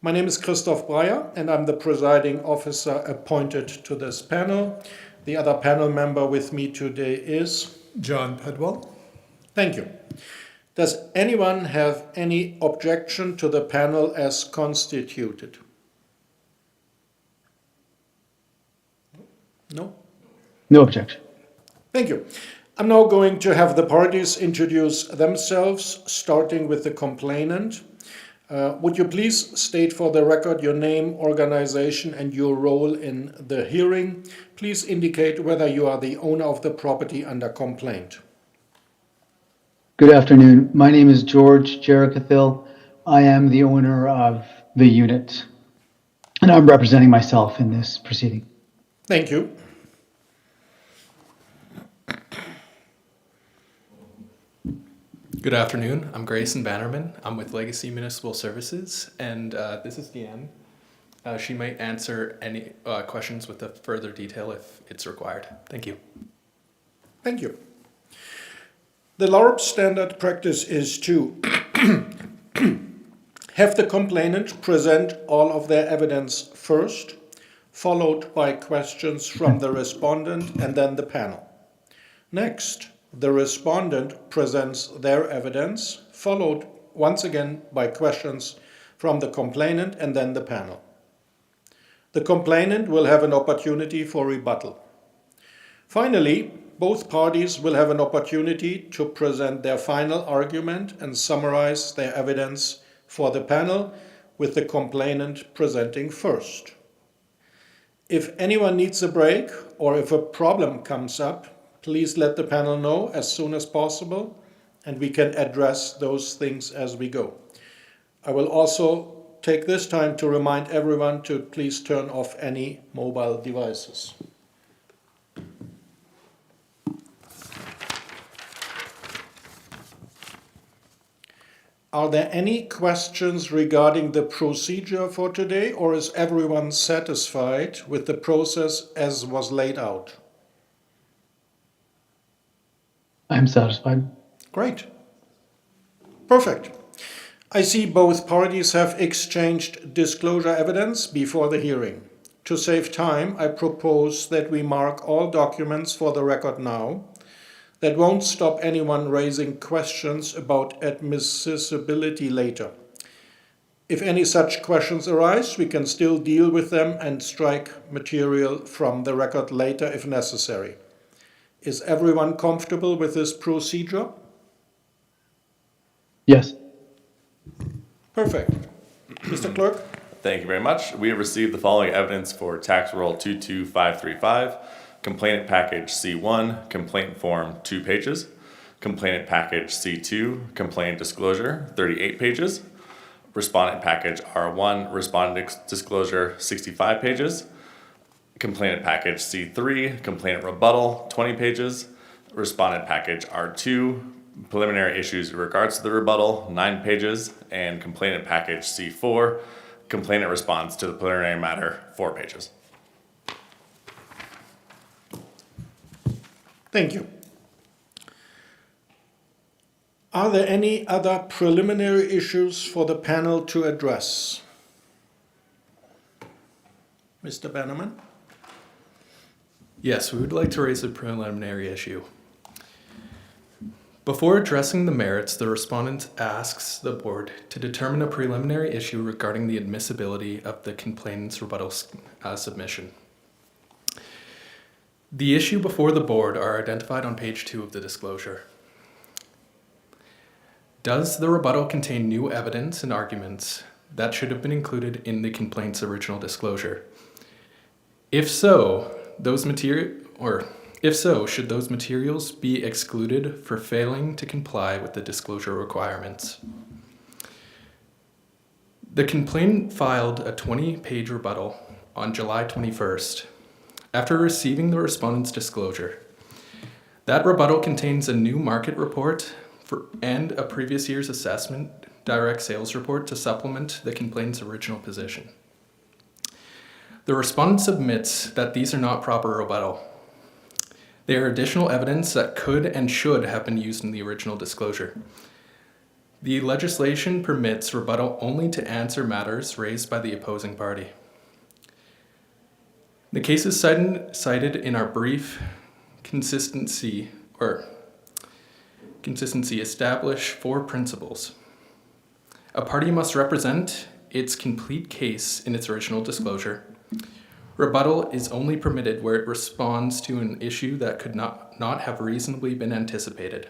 My name is Christoph Breyer, and I'm the presiding officer appointed to this panel. The other panel member with me today is John Pedwell. Thank you. Does anyone have any objection to the panel as constituted? No? No objection. Thank you. I'm now going to have the parties introduce themselves, starting with the complainant. Would you please state for the record your name, organization, and your role in the hearing? Please indicate whether you are the owner of the property under complaint. Good afternoon. My name is George Jericathil. I am the owner of the unit, and I'm representing myself in this proceeding. Thank you. Good afternoon. I'm Grayson Bannerman. I'm with Legacy Municipal Services, and this is Deanne. She might answer any questions with a further detail if it's required. Thank you. Thank you. The LARP standard practice is to have the complainant present all of their evidence first, followed by questions from the respondent and then the panel. Next, the respondent presents their evidence, followed once again by questions from the complainant and then the panel. The complainant will have an opportunity for rebuttal. Finally, both parties will have an opportunity to present their final argument and summarize their evidence for the panel, with the complainant presenting first. If anyone needs a break or if a problem comes up, please let the panel know as soon as possible, and we can address those things as we go. I will also take this time to remind everyone to please turn off any mobile devices. Are there any questions regarding the procedure for today, or is everyone satisfied with the process as was laid out? I'm satisfied. Great. Perfect. I see both parties have exchanged disclosure evidence before the hearing. To save time, I propose that we mark all documents for the record now. That won't stop anyone raising questions about admissibility later. If any such questions arise, we can still deal with them and strike material from the record later if necessary. Is everyone comfortable with this procedure? Yes. Perfect. Mr. Clerk? Thank you very much. We have received the following evidence for tax roll 22535, complainant package C1, complaint form 2 pages, complainant package C2, complaint disclosure 38 pages, respondent package R1, respondent disclosure 65 pages, complainant package C3, complainant rebuttal 20 pages, respondent package R2, preliminary issues in regards to the rebuttal 9 pages, and complainant package C4, complainant response to the preliminary matter 4 pages. Thank you. Are there any other preliminary issues for the panel to address? Mr. Bannerman? Yes, we would like to raise a preliminary issue. Before addressing the merits, the respondent asks the board to determine a preliminary issue regarding the admissibility of the complainant's rebuttal submission. The issue before the board are identified on page 2 of the disclosure. Does the rebuttal contain new evidence and arguments that should have been included in the complaint's original disclosure? If so, should those materials be excluded for failing to comply with the disclosure requirements? The complainant filed a 20-page rebuttal on July 21st after receiving the respondent's disclosure. That rebuttal contains a new market report and a previous year's assessment direct sales report to supplement the complaint's original position. The respondent submits that these are not proper rebuttal. They are additional evidence that could and should have been used in the original disclosure. The legislation permits rebuttal only to answer matters raised by the opposing party. The cases cited in our brief consistency establish 4 principles. A party must represent its complete case in its original disclosure. Rebuttal is only permitted where it responds to an issue that could not have reasonably been anticipated.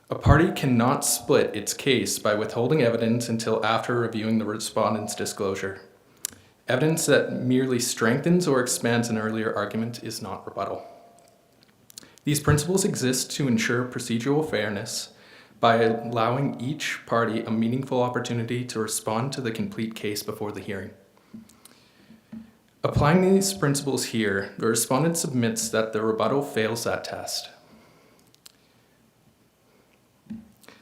A party cannot split its case by withholding evidence until after reviewing the respondent's disclosure. Evidence that merely strengthens or expands an earlier argument is not rebuttal. These principles exist to ensure procedural fairness by allowing each party a meaningful opportunity to respond to the complete case before the hearing. Applying these principles here, the respondent submits that the rebuttal fails that test.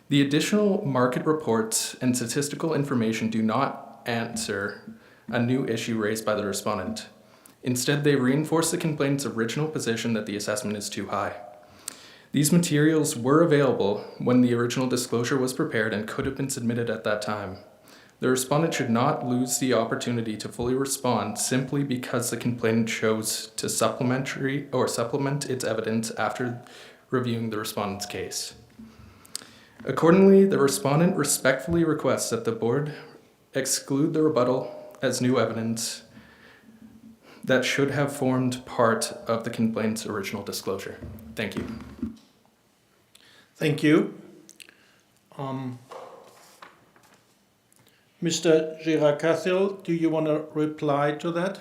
The additional market reports and statistical information do not answer a new issue raised by the respondent. Instead, they reinforce the complaint's original position that the assessment is too high. These materials were available when the original disclosure was prepared and could have been submitted at that time. The respondent should not lose the opportunity to fully respond simply because the complainant chose to supplement its evidence after reviewing the respondent's case. Accordingly, the respondent respectfully requests that the board exclude the rebuttal as new evidence that should have formed part of the complaint's original disclosure. Thank you. Thank you. Mr. Girard-Cathil, do you want to reply to that?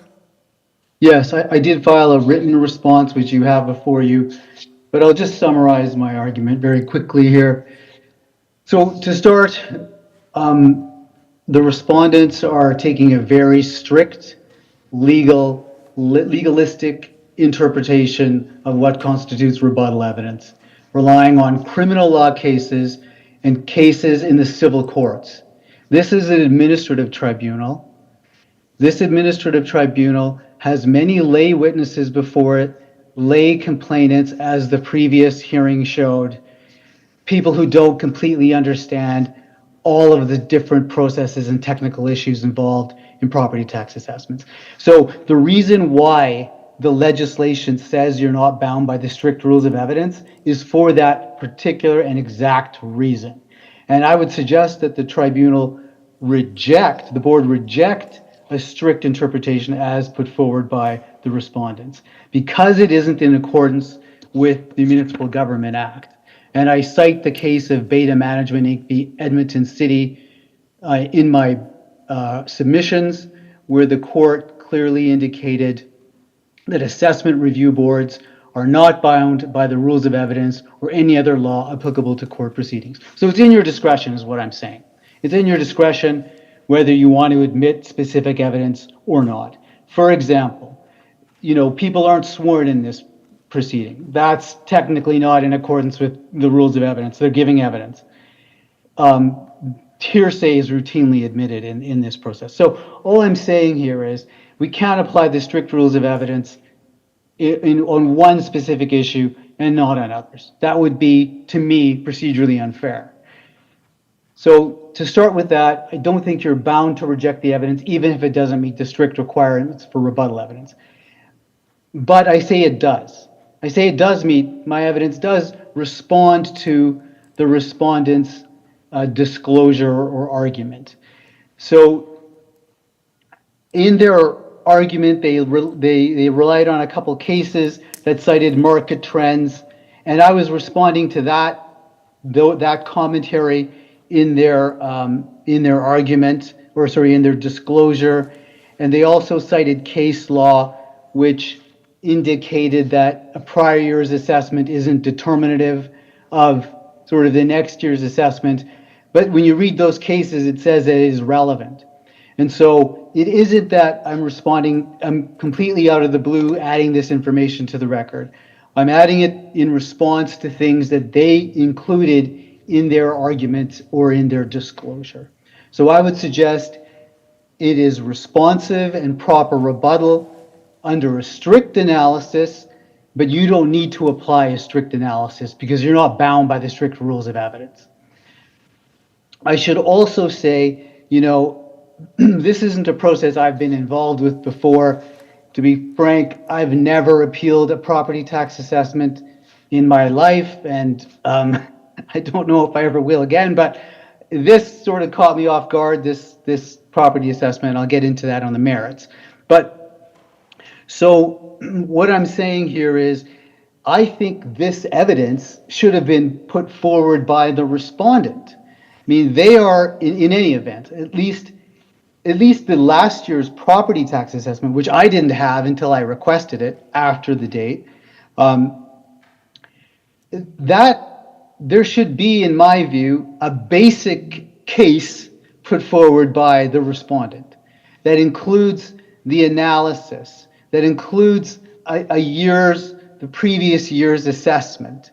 Yes, I did file a written response, which you have before you, but I'll just summarize my argument very quickly here. So to start, the respondents are taking a very strict legalistic interpretation of what constitutes rebuttal evidence, relying on criminal law cases and cases in the civil courts. This is an administrative tribunal. This administrative tribunal has many lay witnesses before it, lay complainants, as the previous hearing showed, people who don't completely understand all of the different processes and technical issues involved in property tax assessments. So the reason why the legislation says you're not bound by the strict rules of evidence is for that particular and exact reason. And I would suggest that the board reject a strict interpretation as put forward by the respondents, because it isn't in accordance with the Municipal Government Act. And I cite the case of Beta Management Inc. v. Edmonton City in my submissions, where the court clearly indicated that assessment review boards are not bound by the rules of evidence or any other law applicable to court proceedings. So it's in your discretion is what I'm saying. It's in your discretion whether you want to admit specific evidence or not. For example, people aren't sworn in this proceeding. That's technically not in accordance with the rules of evidence. They're giving evidence. Hearsay is routinely admitted in this process. So all I'm saying here is we can't apply the strict rules of evidence on one specific issue and not on others. That would be, to me, procedurally unfair. So to start with that, I don't think you're bound to reject the evidence, even if it doesn't meet the strict requirements for rebuttal evidence. But I say it does. I say it does meet, my evidence does respond to the respondent's disclosure or argument. So in their argument, they relied on a couple cases that cited market trends, and I was responding to that commentary in their argument, or sorry, in their disclosure. And they also cited case law, which indicated that a prior year's assessment isn't determinative of sort of the next year's assessment. But when you read those cases, it says that it is relevant. And so it isn't that I'm completely out of the blue adding this information to the record. I'm adding it in response to things that they included in their arguments or in their disclosure. So I would suggest it is responsive and proper rebuttal under a strict analysis, but you don't need to apply a strict analysis because you're not bound by the strict rules of evidence. I should also say, this isn't a process I've been involved with before. To be frank, I've never appealed a property tax assessment in my life, and I don't know if I ever will again, but this sort of caught me off guard, this property assessment. I'll get into that on the merits. But so what I'm saying here is, I think this evidence should have been put forward by the respondent. I mean, they are, in any event, at least the last year's property tax assessment, which I didn't have until I requested it after the date, that there should be, in my view, a basic case put forward by the respondent that includes the analysis, that includes the previous year's assessment.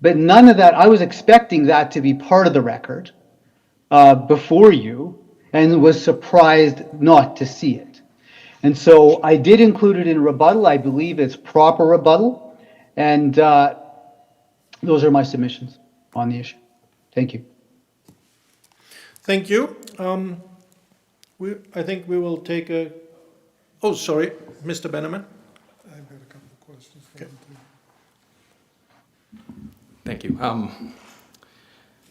But none of that, I was expecting that to be part of the record before you, and was surprised not to see it. And so I did include it in rebuttal. I believe it's proper rebuttal. And those are my submissions on the issue. Thank you. Thank you. I think we will take a... Oh, sorry, Mr. Benjamin. I've got a couple of questions for you too. Thank you.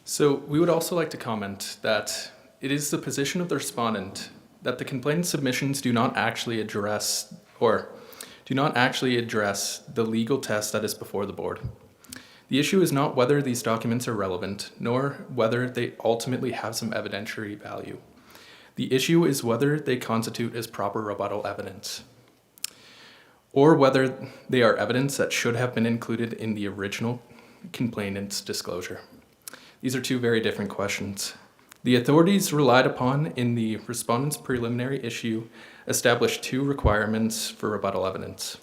So we would also like to comment that it is the position of the respondent that the complainant submissions do not actually address the legal test that is before the board. The issue is not whether these documents are relevant, nor whether they ultimately have some evidentiary value. The issue is whether they constitute as proper rebuttal evidence, or whether they are evidence that should have been included in the original complainant's disclosure. These are two very different questions. The authorities relied upon in the respondent's preliminary issue established two requirements for rebuttal evidence.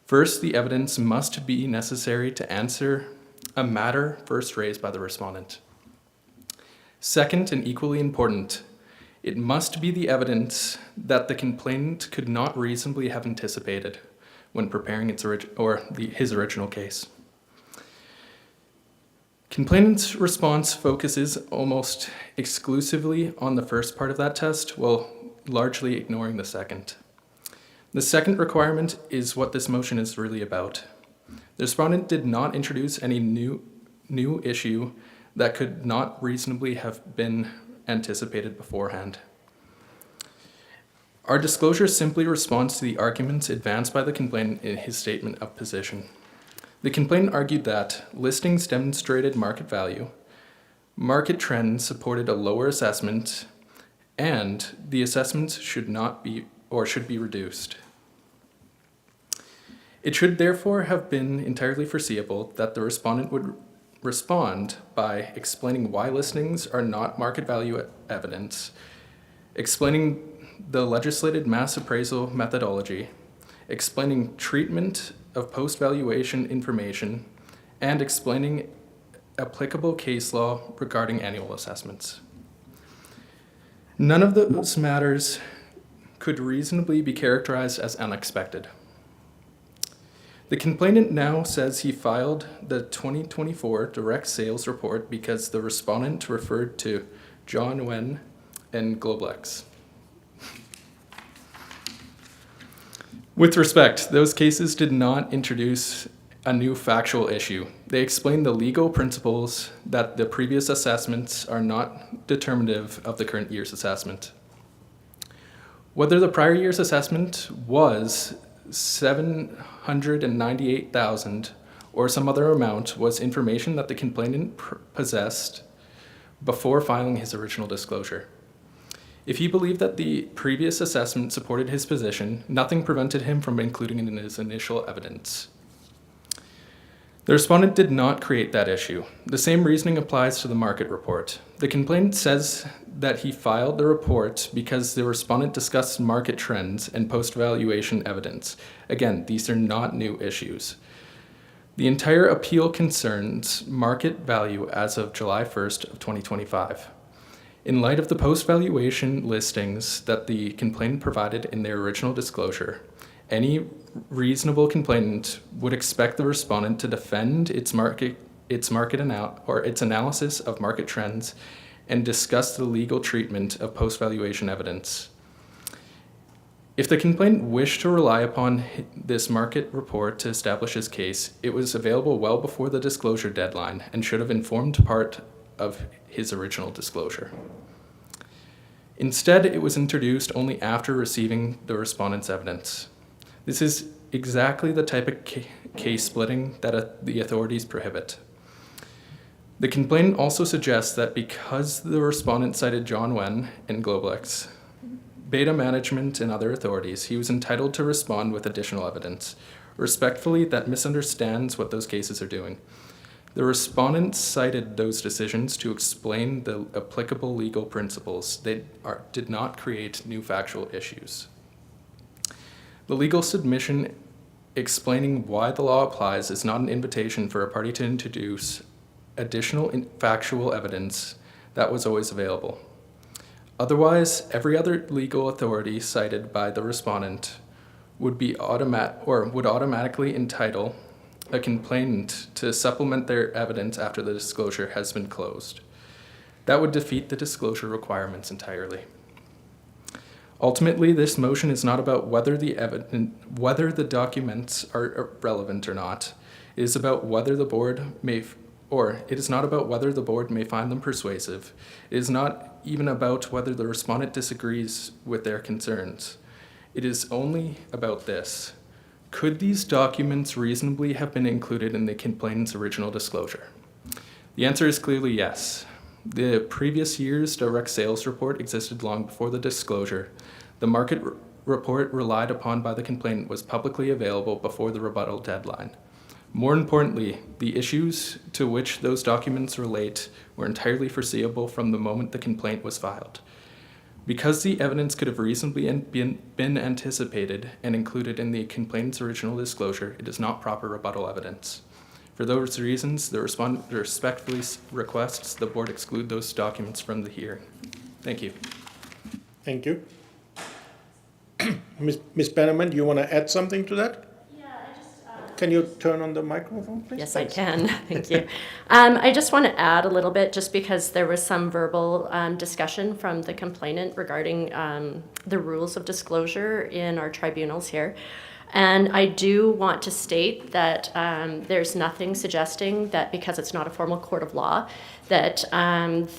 First, the evidence must be necessary to answer a matter first raised by the respondent. Second, and equally important, it must be the evidence that the complainant could not reasonably have anticipated when preparing his original case. Complainant's response focuses almost exclusively on the first part of that test, while largely ignoring the second. The second requirement is what this motion is really about. The respondent did not introduce any new issue that could not reasonably have been anticipated beforehand. Our disclosure simply responds to the arguments advanced by the complainant in his statement of position. The complainant argued that listings demonstrated market value, market trends supported a lower assessment, and the assessments should be reduced. It should therefore have been entirely foreseeable that the respondent would respond by explaining why listings are not market value evidence, explaining the legislated mass appraisal methodology, explaining treatment of post-valuation information, and explaining applicable case law regarding annual assessments. None of those matters could reasonably be characterized as unexpected. The complainant now says he filed the 2024 direct sales report because the respondent referred to John Wen and Globlex. With respect, those cases did not introduce a new factual issue. They explained the legal principles that the previous assessments are not determinative of the current year's assessment. Whether the prior year's assessment was $798,000 or some other amount was information that the complainant possessed before filing his original disclosure. If he believed that the previous assessment supported his position, nothing prevented him from including it in his initial evidence. The respondent did not create that issue. The same reasoning applies to the market report. The complainant says that he filed the report because the respondent discussed market trends and post-valuation evidence. Again, these are not new issues. The entire appeal concerns market value as of July 1st of 2025. In light of the post-valuation listings that the complainant provided in their original disclosure, any reasonable complainant would expect the respondent to defend its analysis of market trends and discuss the legal treatment of post-valuation evidence. If the complainant wished to rely upon this market report to establish his case, it was available well before the disclosure deadline and should have informed part of his original disclosure. Instead, it was introduced only after receiving the respondent's evidence. This is exactly the type of case splitting that the authorities prohibit. The complainant also suggests that because the respondent cited John Wen and Globlex, Beta Management, and other authorities, he was entitled to respond with additional evidence. Respectfully, that misunderstands what those cases are doing. The respondent cited those decisions to explain the applicable legal principles. They did not create new factual issues. The legal submission explaining why the law applies is not an invitation for a party to introduce additional factual evidence that was always available. Otherwise, every other legal authority cited by the respondent would automatically entitle a complainant to supplement their evidence after the disclosure has been closed. That would defeat the disclosure requirements entirely. Ultimately, this motion is not about whether the documents are relevant or not. It is about whether the board may find them persuasive. It is not even about whether the respondent disagrees with their concerns. It is only about this. Could these documents reasonably have been included in the complainant's original disclosure? The answer is clearly yes. The previous year's direct sales report existed long before the disclosure. The market report relied upon by the complainant was publicly available before the rebuttal deadline. More importantly, the issues to which those documents relate were entirely foreseeable from the moment the complaint was filed. Because the evidence could have reasonably been anticipated and included in the complainant's original disclosure, it is not proper rebuttal evidence. For those reasons, the respondent respectfully requests the board exclude those documents from the hearing. Thank you. Thank you. Ms. Bannerman, do you want to add something to that? Can you turn on the microphone, please? Yes, I can. Thank you. I just want to add a little bit, just because there was some verbal discussion from the complainant regarding the rules of disclosure in our tribunals here. And I do want to state that there's nothing suggesting that because it's not a formal court of law, that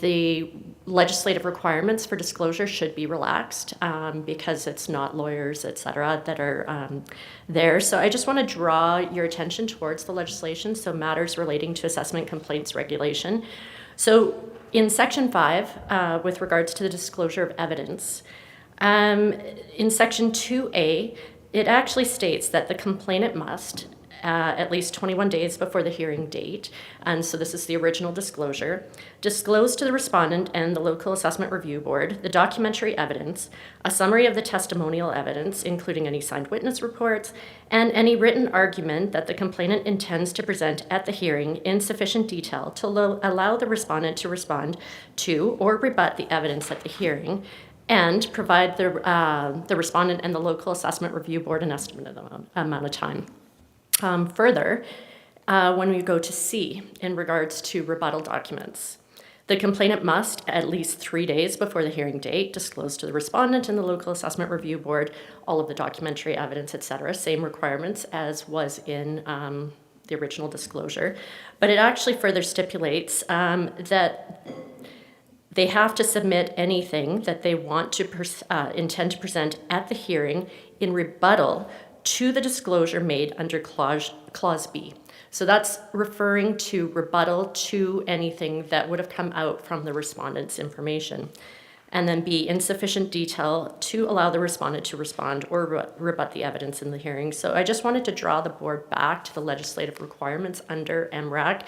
the legislative requirements for disclosure should be relaxed because it's not lawyers, et cetera, that are there. So I just want to draw your attention towards the legislation, so matters relating to assessment complaints regulation. So in Section 5, with regards to the disclosure of evidence, in Section 2A, it actually states that the complainant must, at least 21 days before the hearing date, and so this is the original disclosure, disclose to the respondent and the local assessment review board the documentary evidence, a summary of the testimonial evidence, including any signed witness reports, and any written argument that the complainant intends to present at the hearing in sufficient detail to allow the respondent to respond to or rebut the evidence at the hearing, and provide the respondent and the local assessment review board an estimate of the amount of time. Further, when we go to C, in regards to rebuttal documents, the complainant must, at least 3 days before the hearing date, disclose to the respondent and the local assessment review board all of the documentary evidence, et cetera, same requirements as was in the original disclosure. But it actually further stipulates that They have to submit anything that they want to intend to present at the hearing in rebuttal to the disclosure made under Clause B. So that's referring to rebuttal to anything that would have come out from the respondent's information. And then B, insufficient detail to allow the respondent to respond or rebut the evidence in the hearing. So I just wanted to draw the board back to the legislative requirements under MRAC,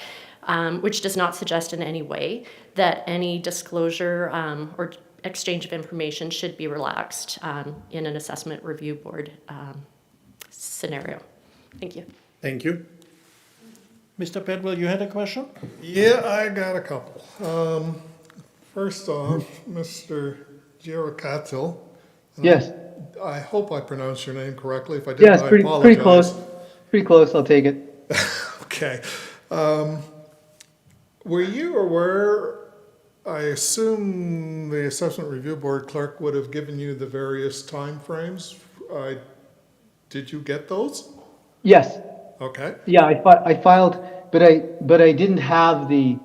which does not suggest in any way that any disclosure or exchange of information should be relaxed in an assessment review board scenario. Thank you. Thank you. Mr. Bedwell, you had a question? Yeah, I got a couple. First off, Mr. Girocatil. Yes, I hope I pronounced your name correctly. If I didn't, yes, I pretty apologize. close. Pretty close, I'll take it. Okay. Were you aware, I assume the Assessment Review Board clerk would have given you the various timeframes. Did you get those? Yes, Okay. yeah, I filed, but I didn't have the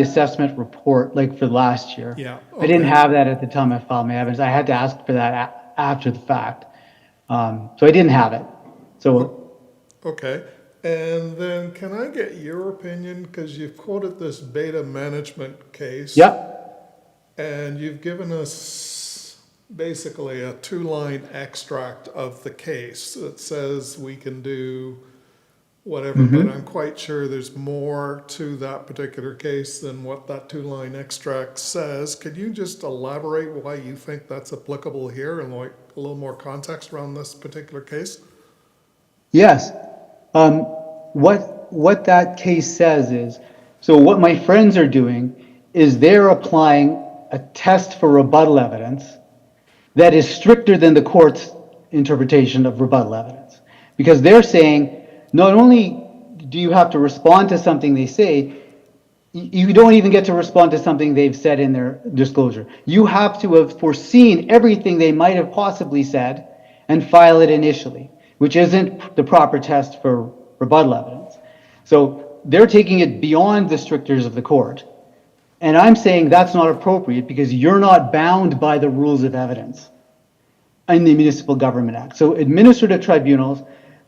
assessment report like for last year. Yeah, I didn't okay. have that at the time I filed my evidence. I had to ask for that after the fact. So I didn't have it. So, Okay. And then can I get your opinion, because you've quoted this beta management case? yep, And you've given us basically a 2-line extract of the case that says we can do whatever, but I'm quite sure there's more to that particular case than what that 2-line extract says. Could you just elaborate why you think that's applicable here and like a little more context around this particular case? yes. What that case says is, so what my friends are doing is they're applying a test for rebuttal evidence that is stricter than the court's interpretation of rebuttal evidence. Because they're saying, not only do you have to respond to something they say, you don't even get to respond to something they've said in their disclosure. You have to have foreseen everything they might have possibly said and file it initially, which isn't the proper test for rebuttal evidence. So they're taking it beyond the strictures of the court. And I'm saying that's not appropriate because you're not bound by the rules of evidence in the Municipal Government Act. So administrative tribunals,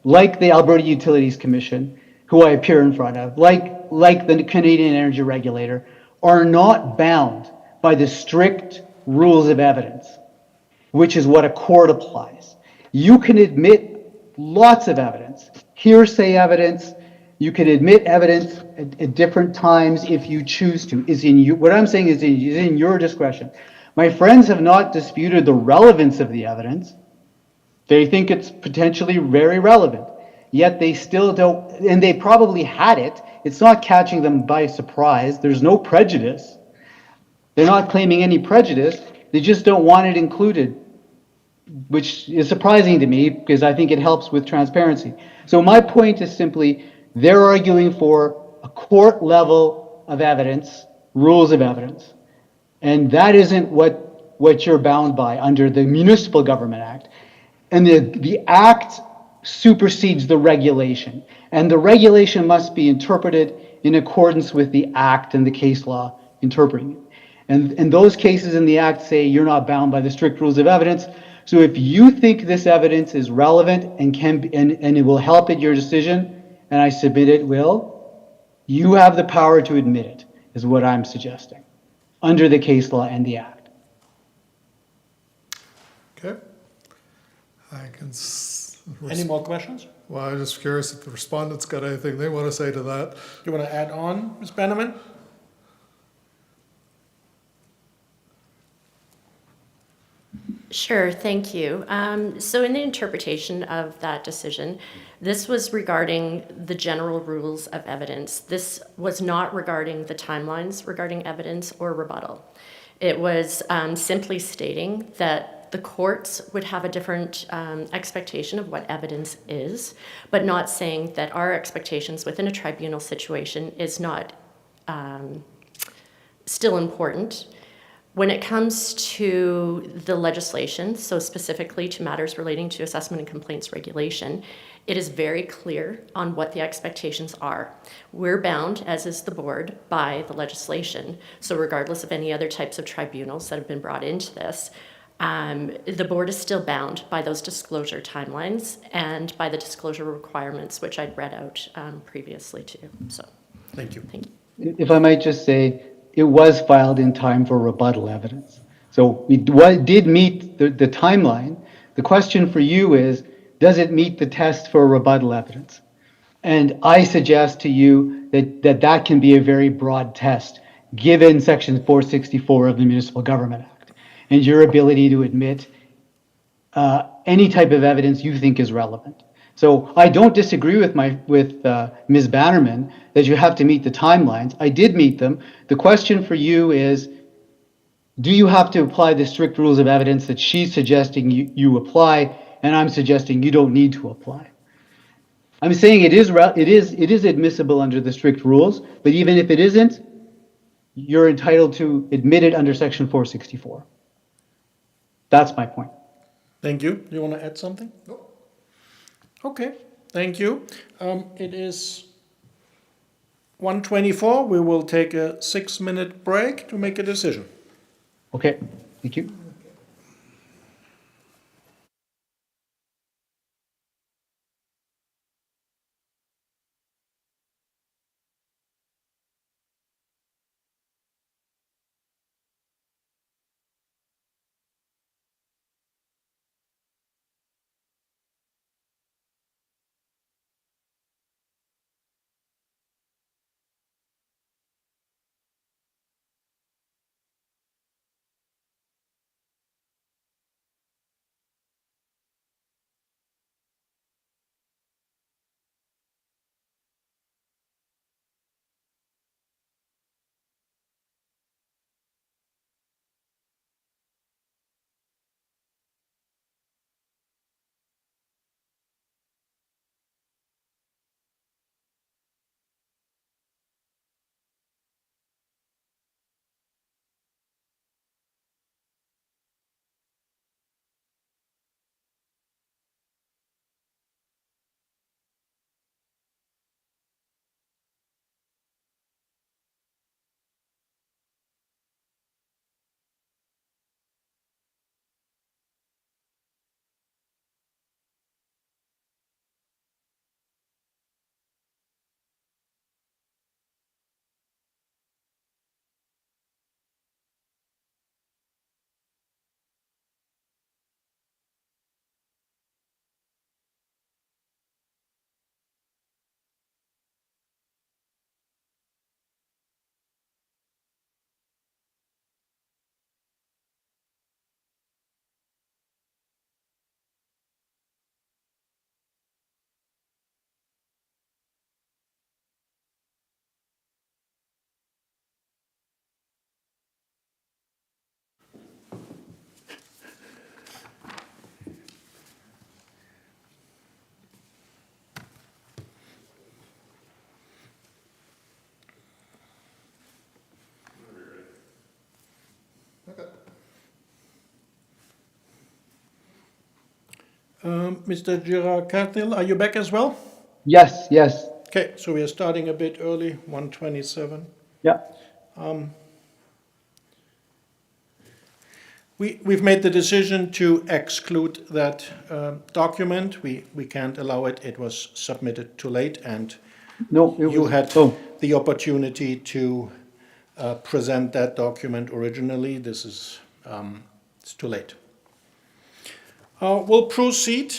like the Alberta Utilities Commission, who I appear in front of, like the Canadian Energy Regulator, are not bound by the strict rules of evidence, which is what a court applies. You can admit lots of evidence, hearsay evidence. You can admit evidence at different times if you choose to. What I'm saying is in your discretion. My friends have not disputed the relevance of the evidence. They think it's potentially very relevant, yet they still don't, and they probably had it. It's not catching them by surprise. There's no prejudice. They're not claiming any prejudice. They just don't want it included, which is surprising to me because I think it helps with transparency. So my point is simply, they're arguing for a court level of evidence, rules of evidence. And that isn't what you're bound by under the Municipal Government Act. And the Act supersedes the regulation. And the regulation must be interpreted in accordance with the Act and the case law interpreting it. And those cases in the Act say you're not bound by the strict rules of evidence. So if you think this evidence is relevant and it will help at your decision, and I submit it will, you have the power to admit it, is what I'm suggesting, under the case law and the Act. Okay. Any more questions? Well, I'm just curious if the respondents got anything they want to say to that. You want to add on, Ms. Bannerman? Sure, thank you. So in the interpretation of that decision, this was regarding the general rules of evidence. This was not regarding the timelines regarding evidence or rebuttal. It was simply stating that the courts would have a different expectation of what evidence is, but not saying that our expectations within a tribunal situation is not still important. When it comes to the legislation, so specifically to matters relating to assessment and complaints regulation, it is very clear on what the expectations are. We're bound, as is the board, by the legislation. So regardless of any other types of tribunals that have been brought into this, the board is still bound by those disclosure timelines and by the disclosure requirements, which I'd read out previously too. So, Thank you. thank you. If I might just say, it was filed in time for rebuttal evidence. So we did meet the timeline. The question for you is, does it meet the test for rebuttal evidence? And I suggest to you that can be a very broad test, given Section 464 of the Municipal Government Act, and your ability to admit any type of evidence you think is relevant. So I don't disagree with Ms. Bannerman that you have to meet the timelines. I did meet them. The question for you is, do you have to apply the strict rules of evidence that she's suggesting you apply, and I'm suggesting you don't need to apply? I'm saying it is admissible under the strict rules, but even if it isn't, you're entitled to admit it under Section 464. That's my point. Thank you. You want to add something? No. Okay, thank you. It is 1:24. We will take a 6-minute break to make a decision. Okay, thank you. Mr. Girard-Cartil, are you back as well? Yes, yes. Okay, so we are starting a bit early, 1:27. Yeah. We've made the decision to exclude that document. We can't allow it. It was submitted too late, and No, it you was, had oh, the opportunity to present that document originally. This is it's too late. We'll proceed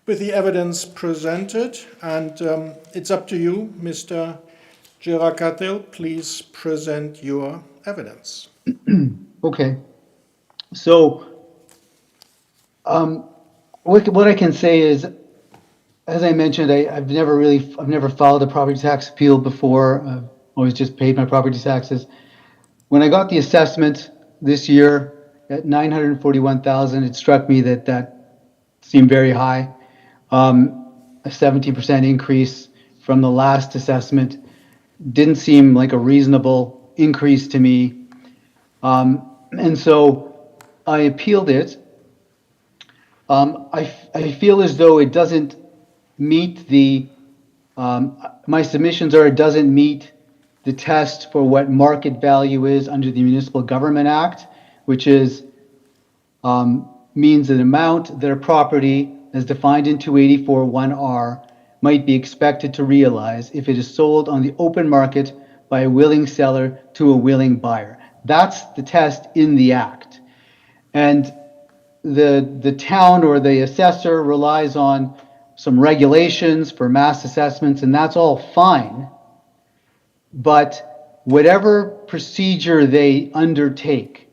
with the evidence presented, and it's up to you, Mr. Girard-Cartil. Please present your evidence. okay. So, what I can say is, as I mentioned, I've never filed a property tax appeal before. I've always just paid my property taxes. When I got the assessment this year at $941,000, it struck me that seemed very high. A 17% increase from the last assessment didn't seem like a reasonable increase to me. And so I appealed it. I feel as though it doesn't meet my submissions are it doesn't meet the test for what market value is under the Municipal Government Act, which is means an amount that a property as defined in 284(1)R might be expected to realize if it is sold on the open market by a willing seller to a willing buyer. That's the test in the act. And the town or the assessor relies on some regulations for mass assessments, and that's all fine. But whatever procedure they undertake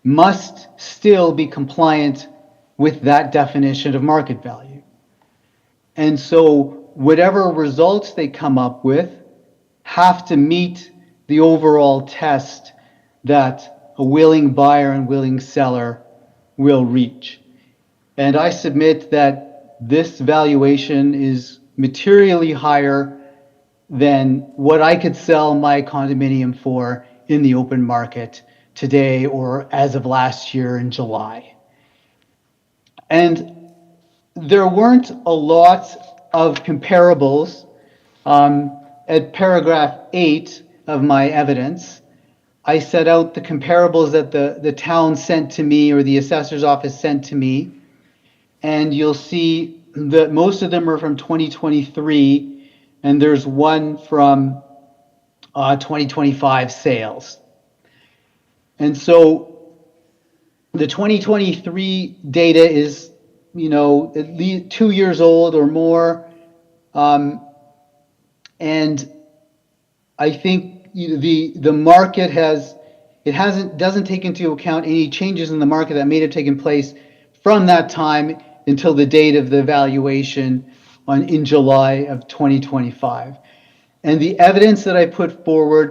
must still be compliant with that definition of market value. And so whatever results they come up with have to meet the overall test that a willing buyer and willing seller will reach. And I submit that this valuation is materially higher than what I could sell my condominium for in the open market today or as of last year in July. And there weren't a lot of comparables. At paragraph 8 of my evidence, I set out the comparables that the town sent to me or the assessor's office sent to me. And you'll see that most of them are from 2023, and there's one from 2025 sales. And so the 2023 data is, at least 2 years old or more. And I think the market doesn't take into account any changes in the market that may have taken place from that time until the date of the valuation in July of 2025. And the evidence that I put forward,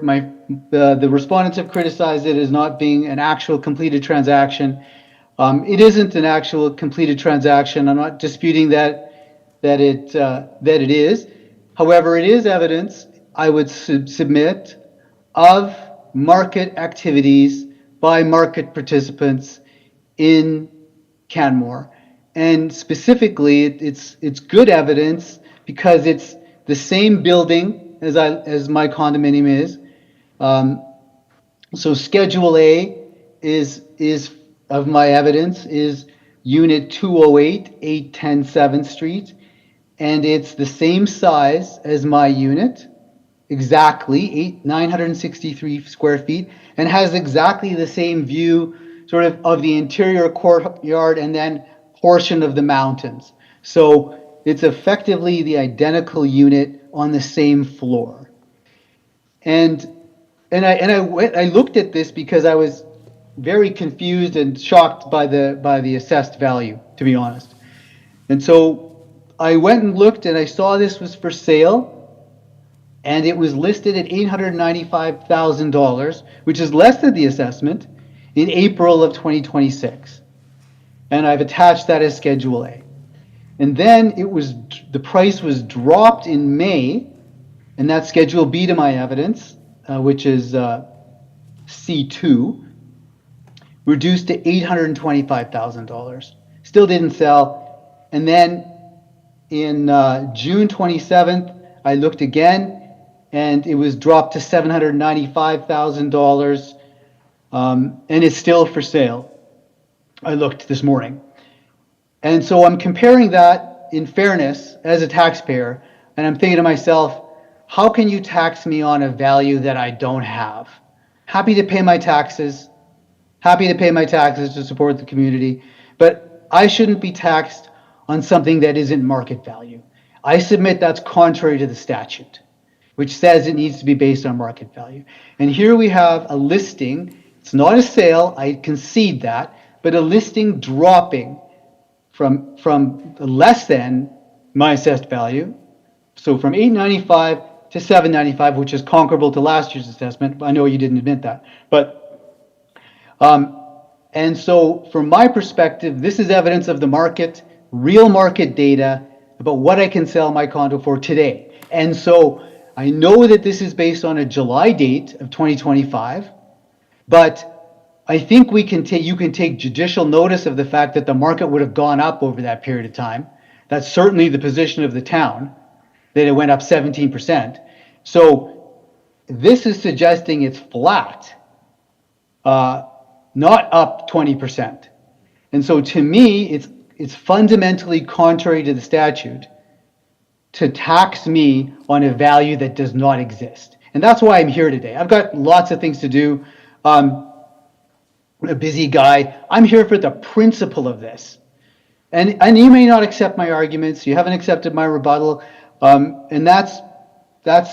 the respondents have criticized it as not being an actual completed transaction. It isn't an actual completed transaction. I'm not disputing that it is. However, it is evidence I would submit of market activities by market participants in Canmore. And specifically, it's good evidence because it's the same building as my condominium is. So Schedule A is of my evidence is Unit 208, 810 7th Street, and it's the same size as my unit, exactly 963 square feet, and has exactly the same view sort of the interior courtyard and then portion of the mountains. So it's effectively the identical unit on the same floor. And I looked at this because I was very confused and shocked by the assessed value, to be honest. And so I went and looked and I saw this was for sale, and it was listed at $895,000, which is less than the assessment, in April of 2026. And I've attached that as Schedule A. And then the price was dropped in May, and that's Schedule B to my evidence, which is C2, reduced to $825,000. Still didn't sell. And then in June 27th, I looked again, and it was dropped to $795,000, and it's still for sale. I looked this morning. And so I'm comparing that in fairness as a taxpayer, and I'm thinking to myself, how can you tax me on a value that I don't have? Happy to pay my taxes to support the community, but I shouldn't be taxed on something that isn't market value. I submit that's contrary to the statute, which says it needs to be based on market value. And here we have a listing. It's not a sale, I concede that, but a listing dropping from less than my assessed value, so from $895 to $795, which is comparable to last year's assessment. I know you didn't admit that, but and so from my perspective, this is evidence of the market, real market data about what I can sell my condo for today. And so I know that this is based on a July date of 2025, But I think you can take judicial notice of the fact that the market would have gone up over that period of time. That's certainly the position of the town, that it went up 17%. So this is suggesting it's flat, not up 20%. And so to me, it's fundamentally contrary to the statute to tax me on a value that does not exist. And that's why I'm here today. I've got lots of things to do. I'm a busy guy. I'm here for the principle of this. And you may not accept my arguments. You haven't accepted my rebuttal. And that's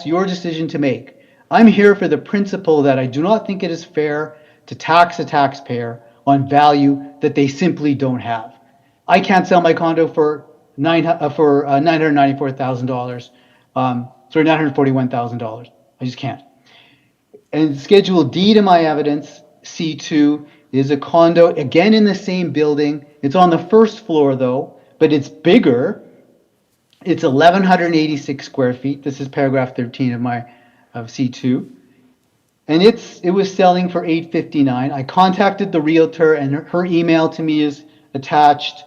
your decision to make. I'm here for the principle that I do not think it is fair to tax a taxpayer on value that they simply don't have. I can't sell my condo for $994,000, sorry, $941,000. I just can't. And Schedule D to my evidence, C2, is a condo, again in the same building. It's on the first floor though, but it's bigger. It's 1,186 square feet. This is paragraph 13 of C2. And it was selling for $859. I contacted the realtor, and her email to me is attached.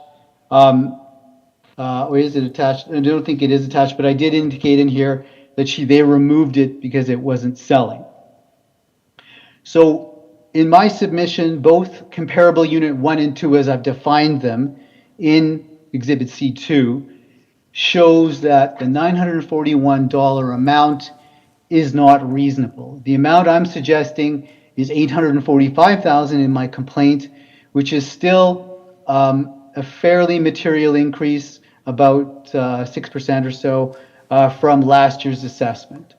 Or is it attached? I don't think it is attached, but I did indicate in here that they removed it because it wasn't selling. So in my submission, both comparable unit 1 and 2, as I've defined them in Exhibit C2, shows that the $941 amount is not reasonable. The amount I'm suggesting is $845,000 in my complaint, which is still a fairly material increase, about 6% or so from last year's assessment.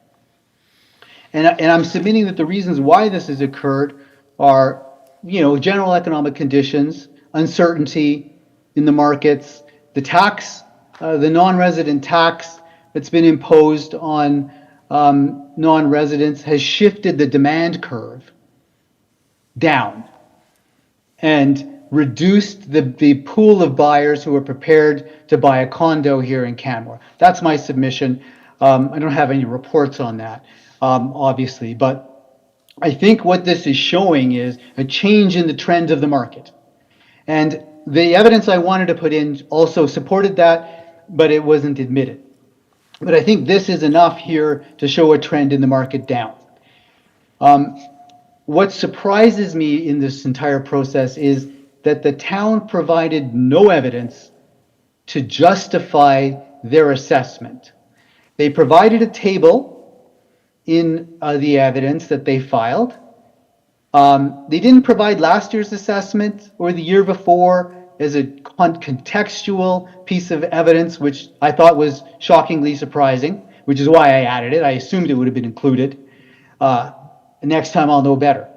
And I'm submitting that the reasons why this has occurred are, general economic conditions, uncertainty in the markets, the tax, the non-resident tax that's been imposed on non-residents has shifted the demand curve down and reduced the pool of buyers who are prepared to buy a condo here in Canmore. That's my submission. I don't have any reports on that, obviously, but I think what this is showing is a change in the trend of the market. And the evidence I wanted to put in also supported that, but it wasn't admitted. But I think this is enough here to show a trend in the market down. What surprises me in this entire process is that the town provided no evidence to justify their assessment. They provided a table in the evidence that they filed. They didn't provide last year's assessment or the year before as a contextual piece of evidence, which I thought was shockingly surprising, which is why I added it. I assumed it would have been included. Next time I'll know better.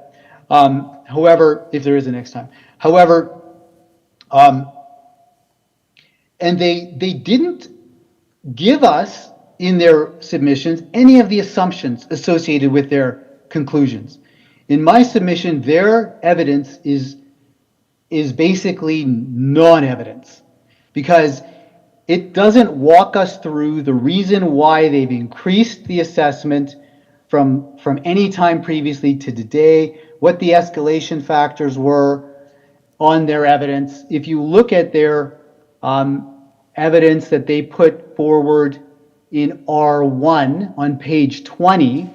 However, if there is a next time. However, and they didn't give us in their submissions any of the assumptions associated with their conclusions. In my submission, their evidence is basically non-evidence because it doesn't walk us through the reason why they've increased the assessment from any time previously to today, what the escalation factors were on their evidence. If you look at their evidence that they put forward in R1 on page 20,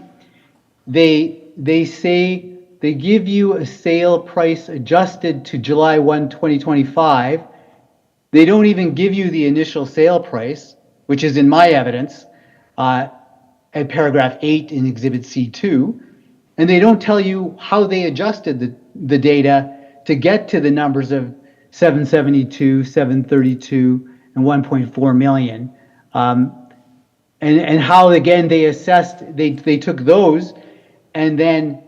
they say they give you a sale price adjusted to July 1, 2025. They don't even give you the initial sale price, which is in my evidence at paragraph 8 in Exhibit C2. And they don't tell you how they adjusted the data to get to the numbers of 772, 732, and 1.4 million. And how, again, they assessed, they took those and then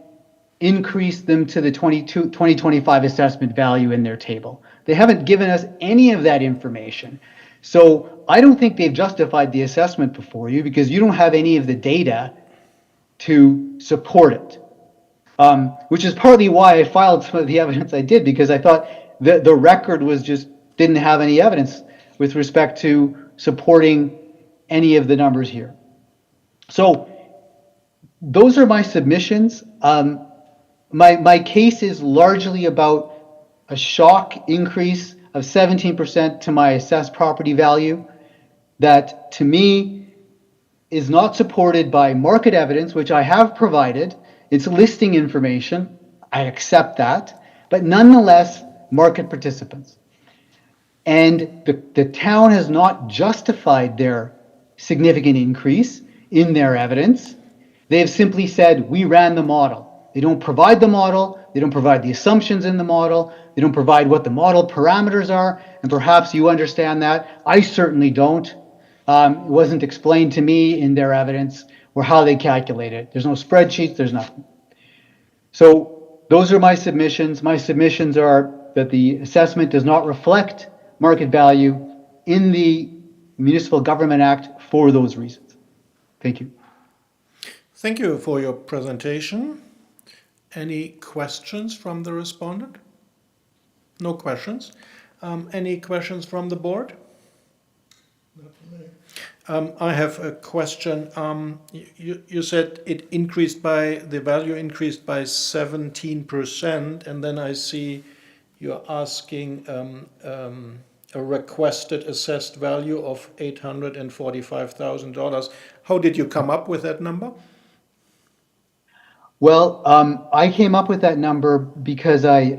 increased them to the 2025 assessment value in their table. They haven't given us any of that information. So I don't think they've justified the assessment before you because you don't have any of the data to support it. Which is partly why I filed some of the evidence I did, because I thought the record didn't have any evidence with respect to supporting any of the numbers here. So those are my submissions. my case is largely about a shock increase of 17% to my assessed property value that to me is not supported by market evidence, which I have provided. It's listing information. I accept that, but nonetheless, market participants. And the town has not justified their significant increase in their evidence. They have simply said, we ran the model. They don't provide the model. They don't provide the assumptions in the model. They don't provide what the model parameters are. And perhaps you understand that. I certainly don't. It wasn't explained to me in their evidence or how they calculate it. There's no spreadsheets, there's nothing. So those are my submissions. My submissions are that the assessment does not reflect market value in the Municipal Government Act for those reasons. Thank you. Thank you for your presentation. Any questions from the respondent? No questions. Any questions from the board? I have a question. You said the value increased by 17%, and then I see you're asking a requested assessed value of $845,000. How did you come up with that number? Well, I came up with that number because I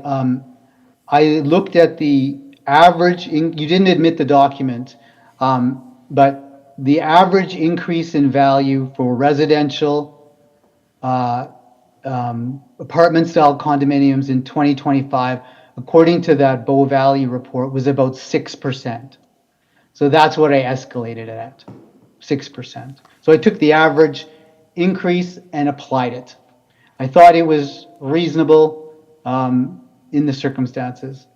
looked at the average, you didn't admit the document, but the average increase in value for residential apartment-style condominiums in 2025, according to that Bow Valley report, was about 6%. So that's what I escalated it at, 6%. So I took the average increase and applied it. I thought it was reasonable in the circumstances.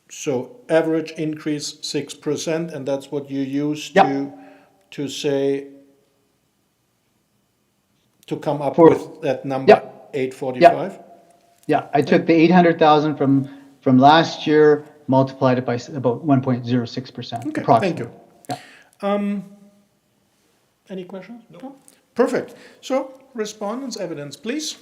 So average increase 6%, and that's what you use Yep. to say, to come up For- with that number, Yep. 845? Yeah, I took the 800,000 from last year, multiplied it by about 1.06%. Okay, thank approximately. you. Yeah. Any questions? No. Perfect. So respondents' evidence, please.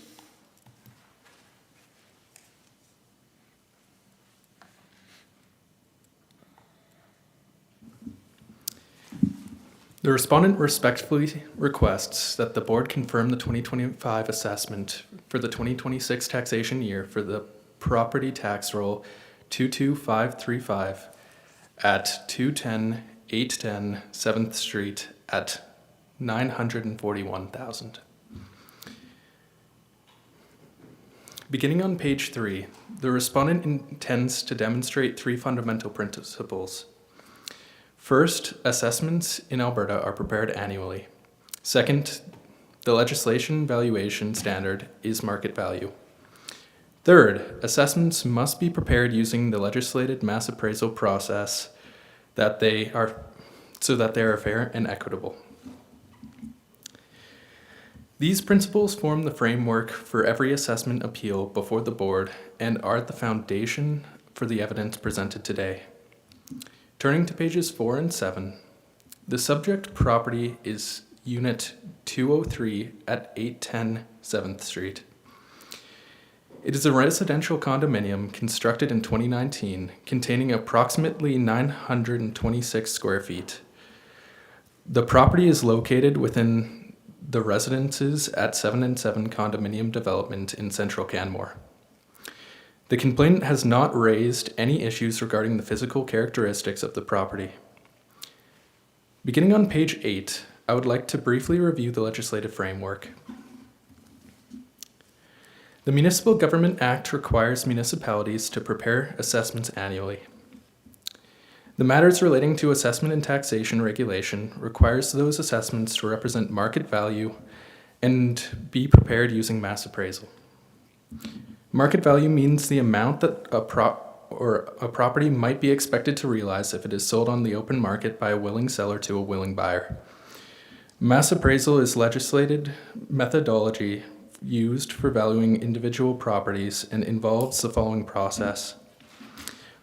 The respondent respectfully requests that the board confirm the 2025 assessment for the 2026 taxation year for the property tax roll 22535 at 210 810 7th Street at $941,000. Beginning on page 3, the respondent intends to demonstrate 3 fundamental principles. First, assessments in Alberta are prepared annually. Second, the legislation valuation standard is market value. Third, assessments must be prepared using the legislated mass appraisal process so that they are fair and equitable. These principles form the framework for every assessment appeal before the board and are the foundation for the evidence presented today. Turning to pages 4 and 7, the subject property is Unit 203 at 810 7th Street. It is a residential condominium constructed in 2019 containing approximately 926 square feet. The property is located within the residences at 7 and 7 condominium development in central Canmore. The complainant has not raised any issues regarding the physical characteristics of the property. Beginning on page 8, I would like to briefly review the legislative framework. The Municipal Government Act requires municipalities to prepare assessments annually. The matters relating to assessment and taxation regulation requires those assessments to represent market value and be prepared using mass appraisal. Market value means the amount that a property might be expected to realize if it is sold on the open market by a willing seller to a willing buyer. Mass appraisal is legislated methodology used for valuing individual properties and involves the following process.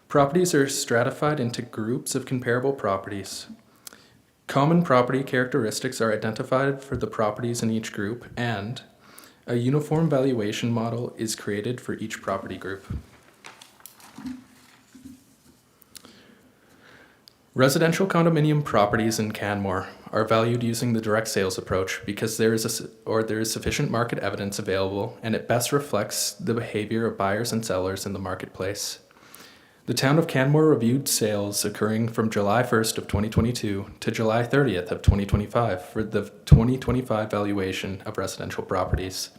Properties are stratified into groups of comparable properties. Common property characteristics are identified for the properties in each group, and A uniform valuation model is created for each property group. Residential condominium properties in Canmore are valued using the direct sales approach because there is sufficient market evidence available and it best reflects the behavior of buyers and sellers in the marketplace. The town of Canmore reviewed sales occurring from July 1st of 2022 to July 30th of 2025 for the 2025 valuation of residential properties.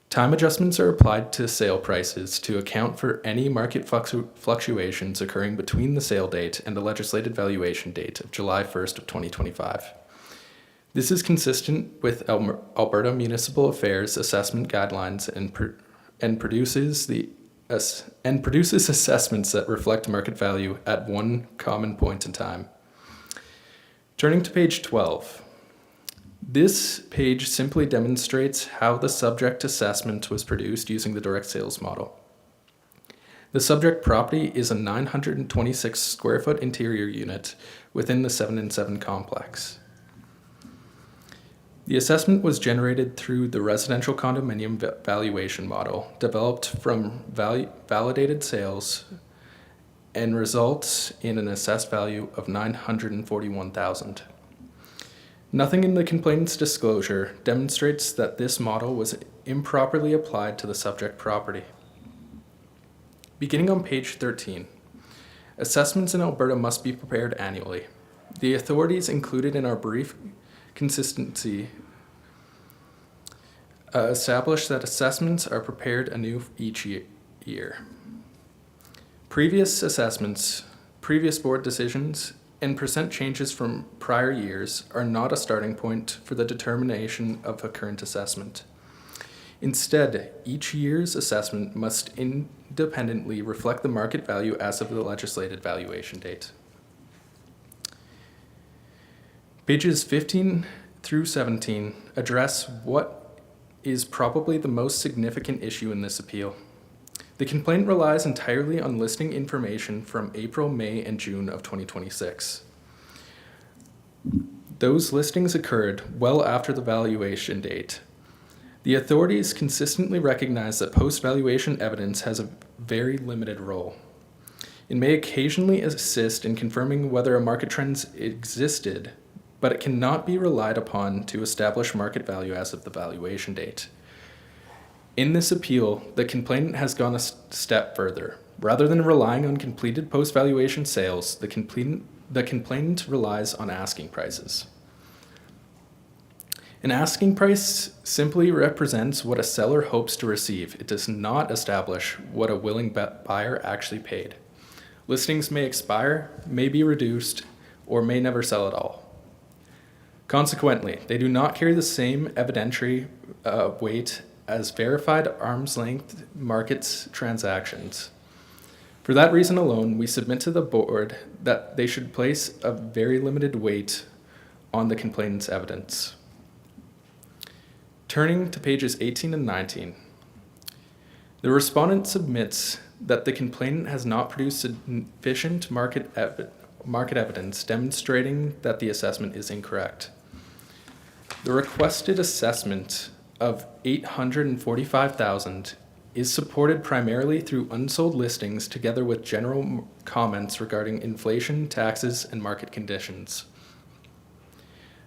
Time adjustments are applied to sale prices to account for any market fluctuations occurring between the sale date and the legislated valuation date of July 1st of 2025. This is consistent with Alberta Municipal Affairs assessment guidelines and produces assessments that reflect market value at one common point in time. Turning to page 12. This page simply demonstrates how the subject assessment was produced using the direct sales model. The subject property is a 926 square foot interior unit within the 7 and 7 complex. The assessment was generated through the residential condominium valuation model, developed from validated sales, and results in an assessed value of $941,000. Nothing in the complainant's disclosure demonstrates that this model was improperly applied to the subject property. Beginning on page 13, assessments in Alberta must be prepared annually. The authorities included in our brief consistency establish that assessments are prepared anew each year. Previous assessments, previous board decisions, and percent changes from prior years are not a starting point for the determination of a current assessment. Instead, each year's assessment must independently reflect the market value as of the legislated valuation date. Pages 15 through 17 address what is probably the most significant issue in this appeal. The complaint relies entirely on listing information from April, May, and June of 2026. Those listings occurred well after the valuation date. The authorities consistently recognize that post-valuation evidence has a very limited role. It may occasionally assist in confirming whether a market trend existed, but it cannot be relied upon to establish market value as of the valuation date. In this appeal, the complainant has gone a step further. Rather than relying on completed post-valuation sales, the complainant relies on asking prices. An asking price simply represents what a seller hopes to receive. It does not establish what a willing buyer actually paid. Listings may expire, may be reduced, or may never sell at all. Consequently, they do not carry the same evidentiary weight as verified arm's-length markets transactions. For that reason alone, we submit to the board that they should place a very limited weight on the complainant's evidence. Turning to pages 18 and 19, the respondent submits that the complainant has not produced sufficient market evidence demonstrating that the assessment is incorrect. The requested assessment of $845,000 is supported primarily through unsold listings together with general comments regarding inflation, taxes, and market conditions.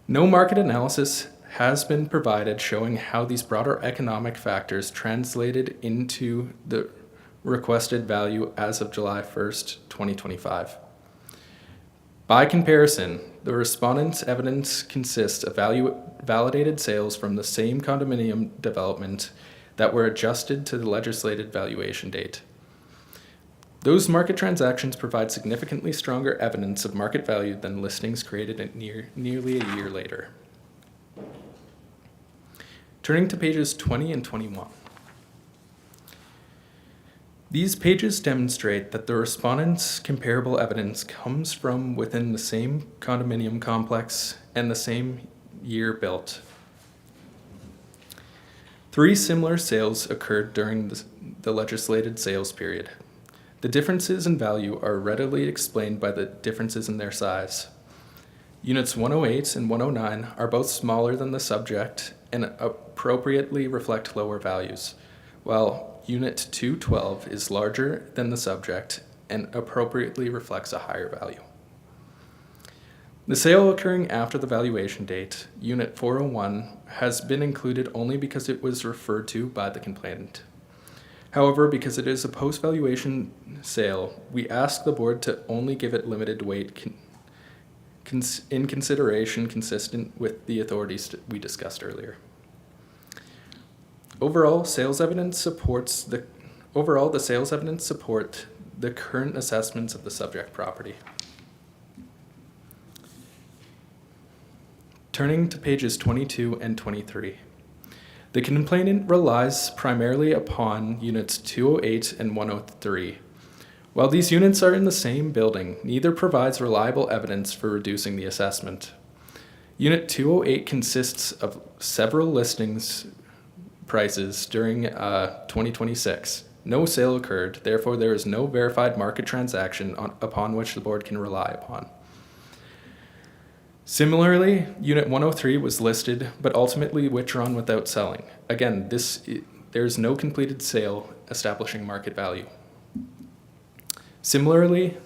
No market analysis has been provided showing how these broader economic factors translated into the requested value as of July 1st, 2025. By comparison, the respondent's evidence consists of validated sales from the same condominium development that were adjusted to the legislated valuation date. Those market transactions provide significantly stronger evidence of market value than listings created nearly a year later. Turning to pages 20 and 21. These pages demonstrate that the respondent's comparable evidence comes from within the same condominium complex and the same year built. 3 similar sales occurred during the legislated sales period. The differences in value are readily explained by the differences in their size. Units 108 and 109 are both smaller than the subject and appropriately reflect lower values, while Unit 212 is larger than the subject and appropriately reflects a higher value. The sale occurring after the valuation date, Unit 401, has been included only because it was referred to by the complainant. However, because it is a post-valuation sale, we ask the board to only give it limited weight in consideration consistent with the authorities we discussed earlier. Overall, the sales evidence support the current assessments of the subject property. Turning to pages 22 and 23. The complainant relies primarily upon units 208 and 103. While these units are in the same building, neither provides reliable evidence for reducing the assessment. Unit 208 consists of several listings prices during 2026. No sale occurred, therefore there is no verified market transaction upon which the board can rely upon. Similarly, Unit 103 was listed, but ultimately withdrawn without selling. Again, there's no completed sale establishing market value. Similarly,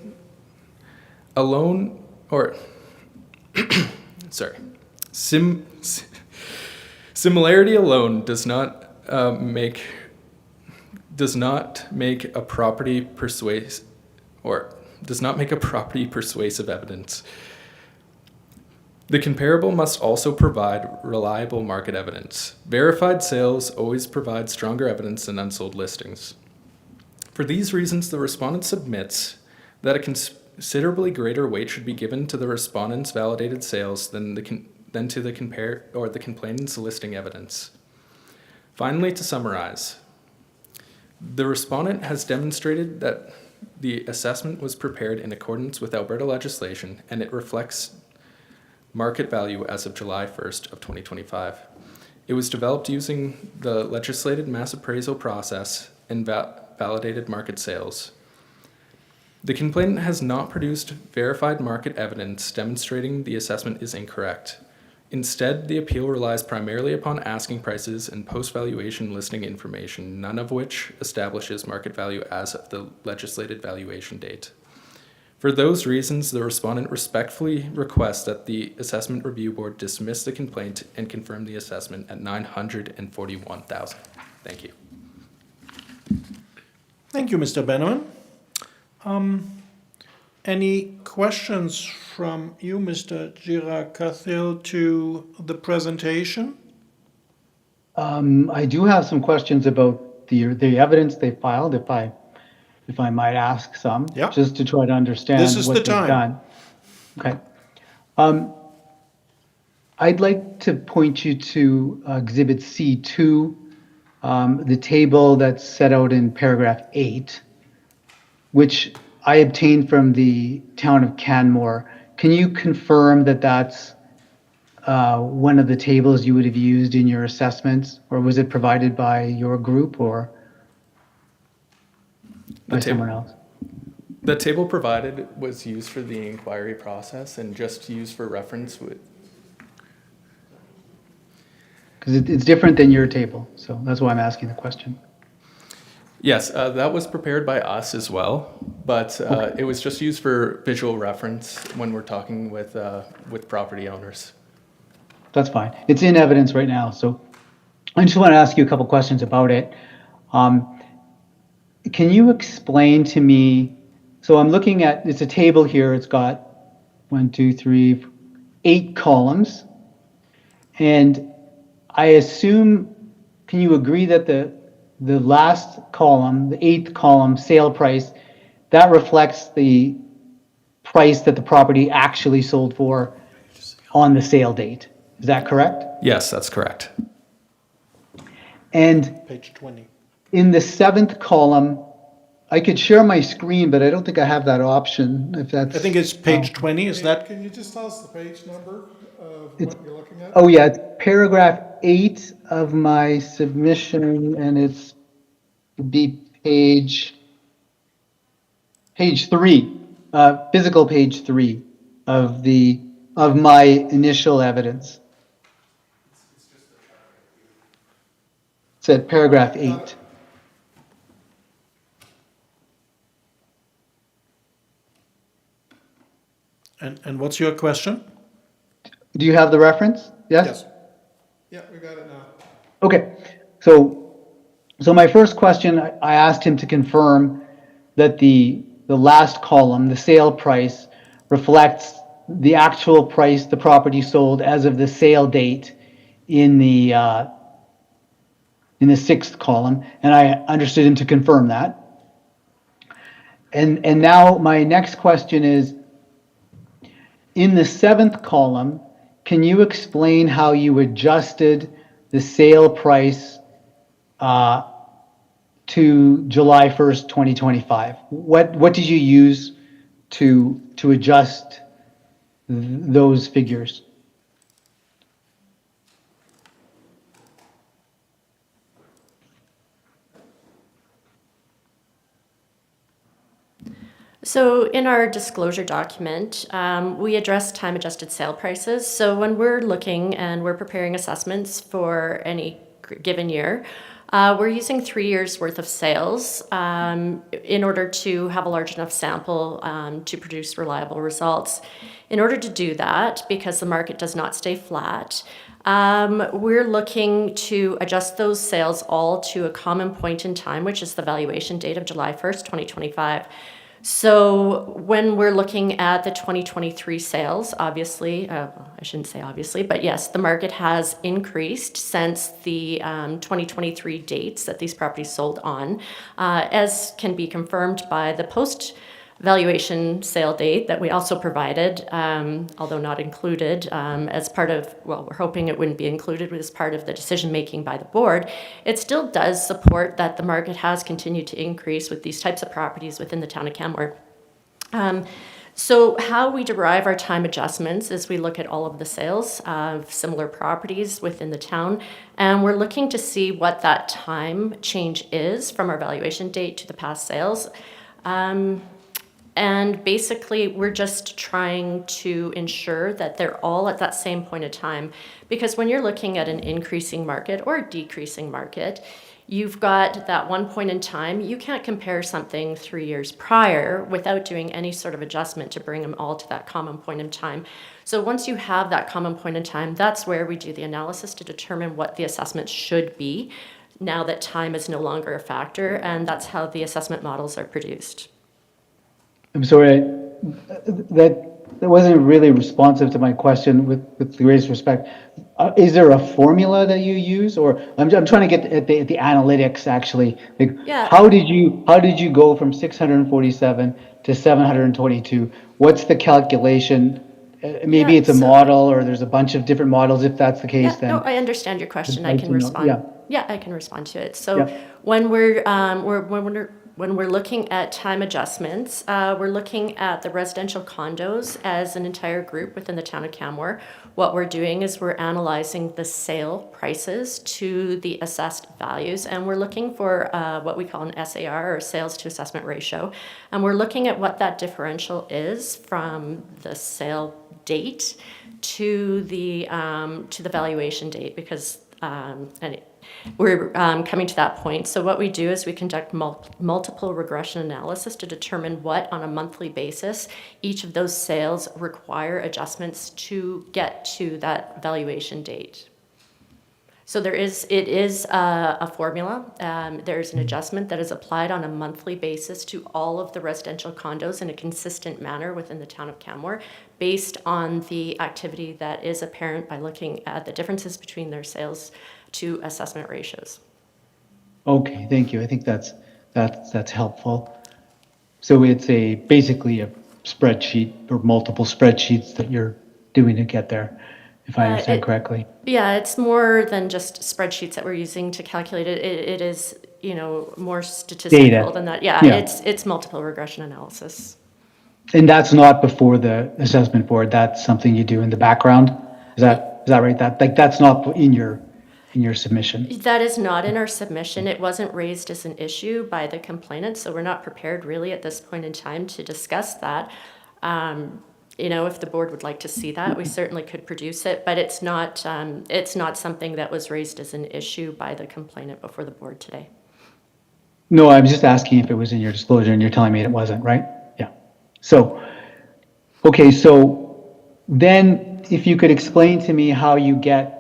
similarity alone does not make a property persuasive evidence. The comparable must also provide reliable market evidence. Verified sales always provide stronger evidence than unsold listings. For these reasons, the respondent submits that a considerably greater weight should be given to the respondent's validated sales than to the complainant's listing evidence. Finally, to summarize, the respondent has demonstrated that the assessment was prepared in accordance with Alberta legislation and it reflects market value as of July 1st of 2025. It was developed using the legislated mass appraisal process and validated market sales. The complainant has not produced verified market evidence demonstrating the assessment is incorrect. Instead, the appeal relies primarily upon asking prices and post-valuation listing information, none of which establishes market value as of the legislated valuation date. For those reasons, the respondent respectfully requests that the Assessment Review Board dismiss the complaint and confirm the assessment at $941,000. Thank you. Thank you, Mr. Bannerman. Any questions from you, Mr. Girard-Cathil, to the presentation? I do have some questions about the evidence they filed, if I might ask some, Yeah. just to try to understand This is what the they've time. done. Okay. I'd like to point you to Exhibit C2, the table that's set out in paragraph 8, which I obtained from the town of Canmore. Can you confirm that that's one of the tables you would have used in your assessments, or was it provided by your group or by someone else? The table provided was used for the inquiry process and just used for reference with. Because it's different than your table, so that's why I'm asking the question. Yes, that was prepared by us as well, but it was just used for visual reference when we're talking with property owners. That's fine. It's in evidence right now, so I just want to ask you a couple questions about it. Can you explain to me, so I'm looking at, it's a table here, it's got 8 columns, and I assume, can you agree that the last column, the 8th column, sale price, that reflects the price that the property actually sold for on the sale date? Is that correct? Yes, that's correct. And Page 20. in the 7th column, I could share my screen, but I don't think I have that option, if that's... I think it's page 20, is that? Can you just tell us the page number of what you're looking at? Oh, yeah, it's paragraph 8 of my submission, and it's be page 3, physical page 3 of my initial evidence. It's at paragraph 8. And what's your question? Do you have the reference? Yes? Yeah, we got it now. Okay, so my first question, I asked him to confirm that the last column, the sale price, reflects the actual price the property sold as of the sale date in the 6th column, and I understood him to confirm that. And now my next question is, in the 7th column, can you explain how you adjusted the sale price to July 1st, 2025? What did you use to adjust those figures? So in our disclosure document, we address time-adjusted sale prices. So when we're looking and we're preparing assessments for any given year, we're using 3 years worth of sales in order to have a large enough sample to produce reliable results. In order to do that, because the market does not stay flat, we're looking to adjust those sales all to a common point in time, which is the valuation date of July 1st, 2025. So when we're looking at the 2023 sales, obviously, I shouldn't say obviously, but yes, the market has increased since the 2023 dates that these properties sold on, as can be confirmed by the post-valuation sale date that we also provided, although not included as part of, well, we're hoping it wouldn't be included as part of the decision-making by the board. It still does support that the market has continued to increase with these types of properties within the town of Canmore. So how we derive our time adjustments is we look at all of the sales of similar properties within the town, and we're looking to see what that time change is from our valuation date to the past sales. And basically, we're just trying to ensure that they're all at that same point of time. Because when you're looking at an increasing market or a decreasing market, you've got that one point in time. You can't compare something 3 years prior without doing any sort of adjustment to bring them all to that common point in time. So once you have that common point in time, that's where we do the analysis to determine what the assessment should be now that time is no longer a factor, and that's how the assessment models are produced. I'm sorry, that wasn't really responsive to my question with the greatest respect. Is there a formula that you use, or I'm trying to get at the analytics actually? Like, Yeah. how did you go from 647 to 722? What's the calculation? Maybe Yeah, it's a so- model, or there's a bunch of different models. If that's the case, Yeah, then no, I understand your question. I like can to know. respond. Yeah. Yeah, I can respond to it. So Yeah. when we're looking at time adjustments, we're looking at the residential condos as an entire group within the town of Canmore. What we're doing is we're analyzing the sale prices to the assessed values, and we're looking for what we call an SAR, or sales to assessment ratio. And we're looking at what that differential is from the sale date to the valuation date, because we're coming to that point. So what we do is we conduct multiple regression analysis to determine what, on a monthly basis, each of those sales require adjustments to get to that valuation date. So it is a formula. There's an adjustment that is applied on a monthly basis to all of the residential condos in a consistent manner within the town of Canmore, based on the activity that is apparent by looking at the differences between their sales to assessment ratios. Okay, thank you. I think that's helpful. So it's basically a spreadsheet or multiple spreadsheets that you're doing to get there, if I understand correctly. Yeah, it's more than just spreadsheets that we're using to calculate it. It is, more statistical Data. than that. Yeah, Yeah. it's multiple regression analysis. And that's not before the assessment board. That's something you do in the background. Is that right? That's not in your submission. That is not in our submission. It wasn't raised as an issue by the complainant, so we're not prepared really at this point in time to discuss that. if the board would like to see that, we certainly could produce it, but it's not something that was raised as an issue by the complainant before the board today. No, I was just asking if it was in your disclosure, and you're telling me it wasn't, right? Yeah. So, okay, so then if you could explain to me how you get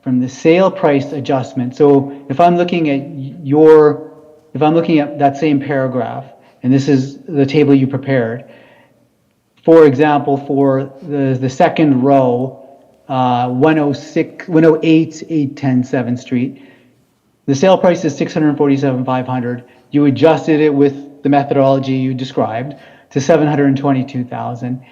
from the sale price adjustment. So if I'm looking at that same paragraph, and this is the table you prepared, for example, for the second row, 108 810 7th Street, the sale price is $647,500. You adjusted it with the methodology you described to $722,000,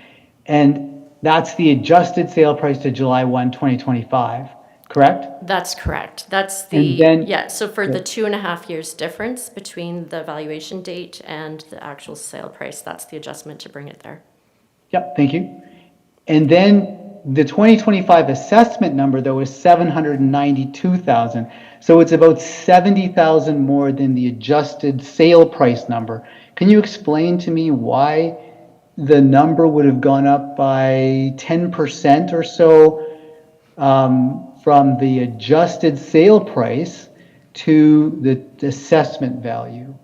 and that's the adjusted sale price to July 1, 2025. Correct? That's correct. That's And then- yeah, so for the 2.5 years difference between the valuation date and the actual sale price, that's the adjustment to bring it there. Yep, thank you. And then the 2025 assessment number, though, is 792,000. So it's about 70,000 more than the adjusted sale price number. Can you explain to me why the number would have gone up by 10% or so from the adjusted sale price to the assessment value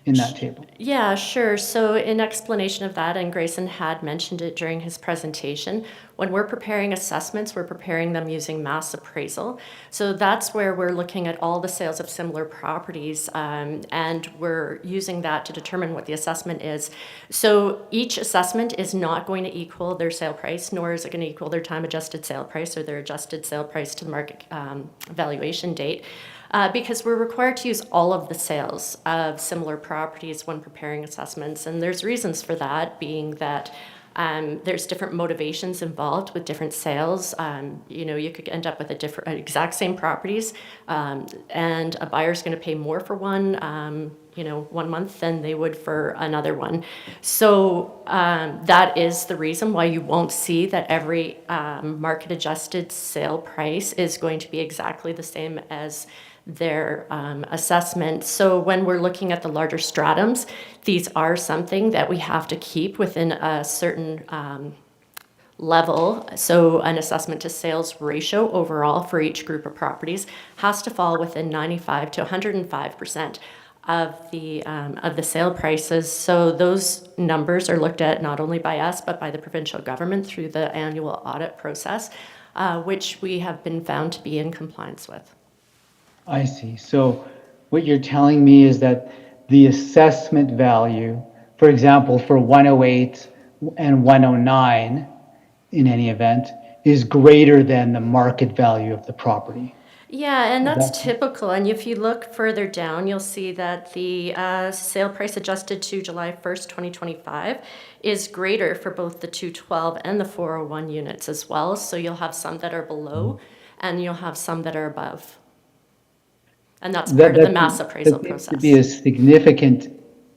in that table? Yeah, sure. So in explanation of that, and Grayson had mentioned it during his presentation, when we're preparing assessments, we're preparing them using mass appraisal. So that's where we're looking at all the sales of similar properties, and we're using that to determine what the assessment is. So each assessment is not going to equal their sale price, nor is it going to equal their time adjusted sale price or their adjusted sale price to the market valuation date. Because we're required to use all of the sales of similar properties when preparing assessments. And there's reasons for that, being that there's different motivations involved with different sales. You could end up with exact same properties, and a buyer's going to pay more for one, 1 month than they would for another one. So that is the reason why you won't see that every market adjusted sale price is going to be exactly the same as their assessment. So when we're looking at the larger stratums, these are something that we have to keep within a certain level. So an assessment to sales ratio overall for each group of properties has to fall within 95 to 105% of the sale prices. So those numbers are looked at not only by us, but by the provincial government through the annual audit process, which we have been found to be in compliance with. I see. So what you're telling me is that the assessment value, for example, for 108 and 109 in any event, is greater than the market value of the property. Yeah, and that's typical. And if you look further down, you'll see that the sale price adjusted to July 1st, 2025 is greater for both the 212 and the 401 units as well. So you'll have some that are below and you'll have some that are above. And that's part of the mass appraisal process. That seems to be a significant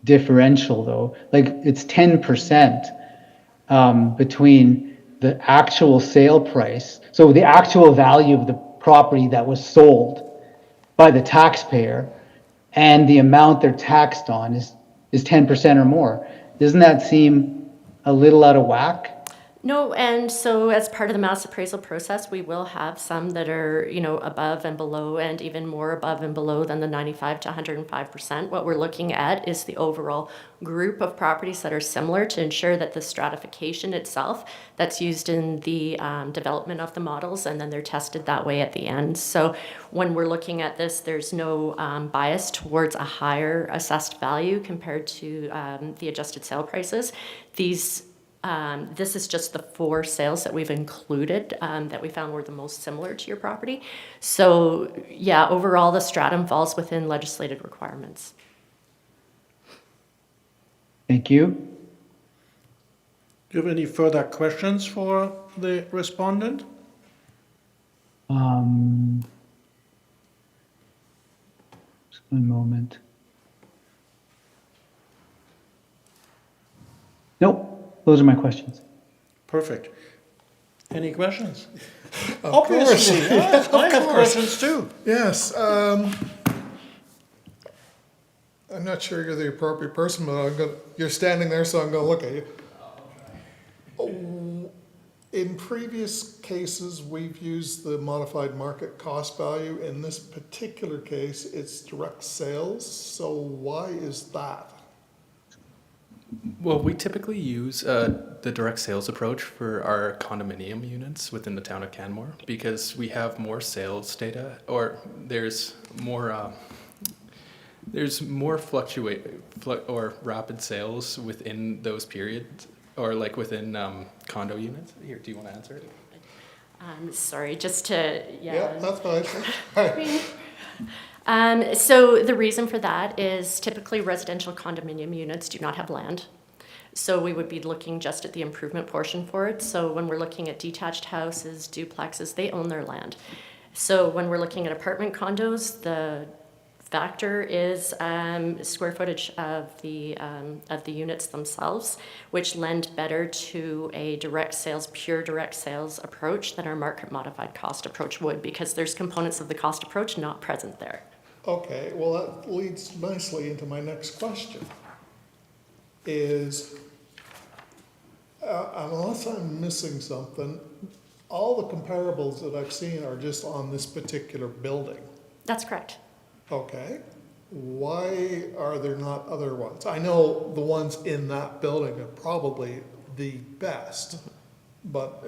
differential, though. Like, it's 10% between the actual sale price. So the actual value of the property that was sold by the taxpayer and the amount they're taxed on is 10% or more. Doesn't that seem a little out of whack? No, and so as part of the mass appraisal process, we will have some that are, above and below, and even more above and below than the 95 to 105%. What we're looking at is the overall group of properties that are similar to ensure that the stratification itself that's used in the development of the models, and then they're tested that way at the end. So when we're looking at this, there's no bias towards a higher assessed value compared to the adjusted sale prices. This is just the 4 sales that we've included that we found were the most similar to your property. So yeah, overall the stratum falls within legislated requirements. Thank you. Do you have any further questions for the respondent? Just one moment. Nope. Those are my questions. Perfect. Any questions? Of Obviously, course. I have questions too. Yes, I'm not sure you're the appropriate person, but you're standing there, so I'm gonna look at you. In previous cases, we've used the modified market cost value. In this particular case, it's direct sales, so why is that? Well, we typically use the direct sales approach for our condominium units within the town of Canmore because we have more sales data, or there's more or rapid sales within those periods, or like within condo units. Here, do you want to answer it? Sorry, just to, Yeah, that's fine. So the reason for that is typically residential condominium units do not have land. So we would be looking just at the improvement portion for it. So when we're looking at detached houses, duplexes, they own their land. So when we're looking at apartment condos, the factor is square footage of the units themselves, which lend better to a direct sales, pure direct sales approach than our market modified cost approach would, because there's components of the cost approach not present there. Okay, well, that leads nicely into my next question. Is, unless I'm missing something, all the comparables that I've seen are just on this particular building. That's correct. Okay, why are there not other ones? I know the ones in that building are probably the best, but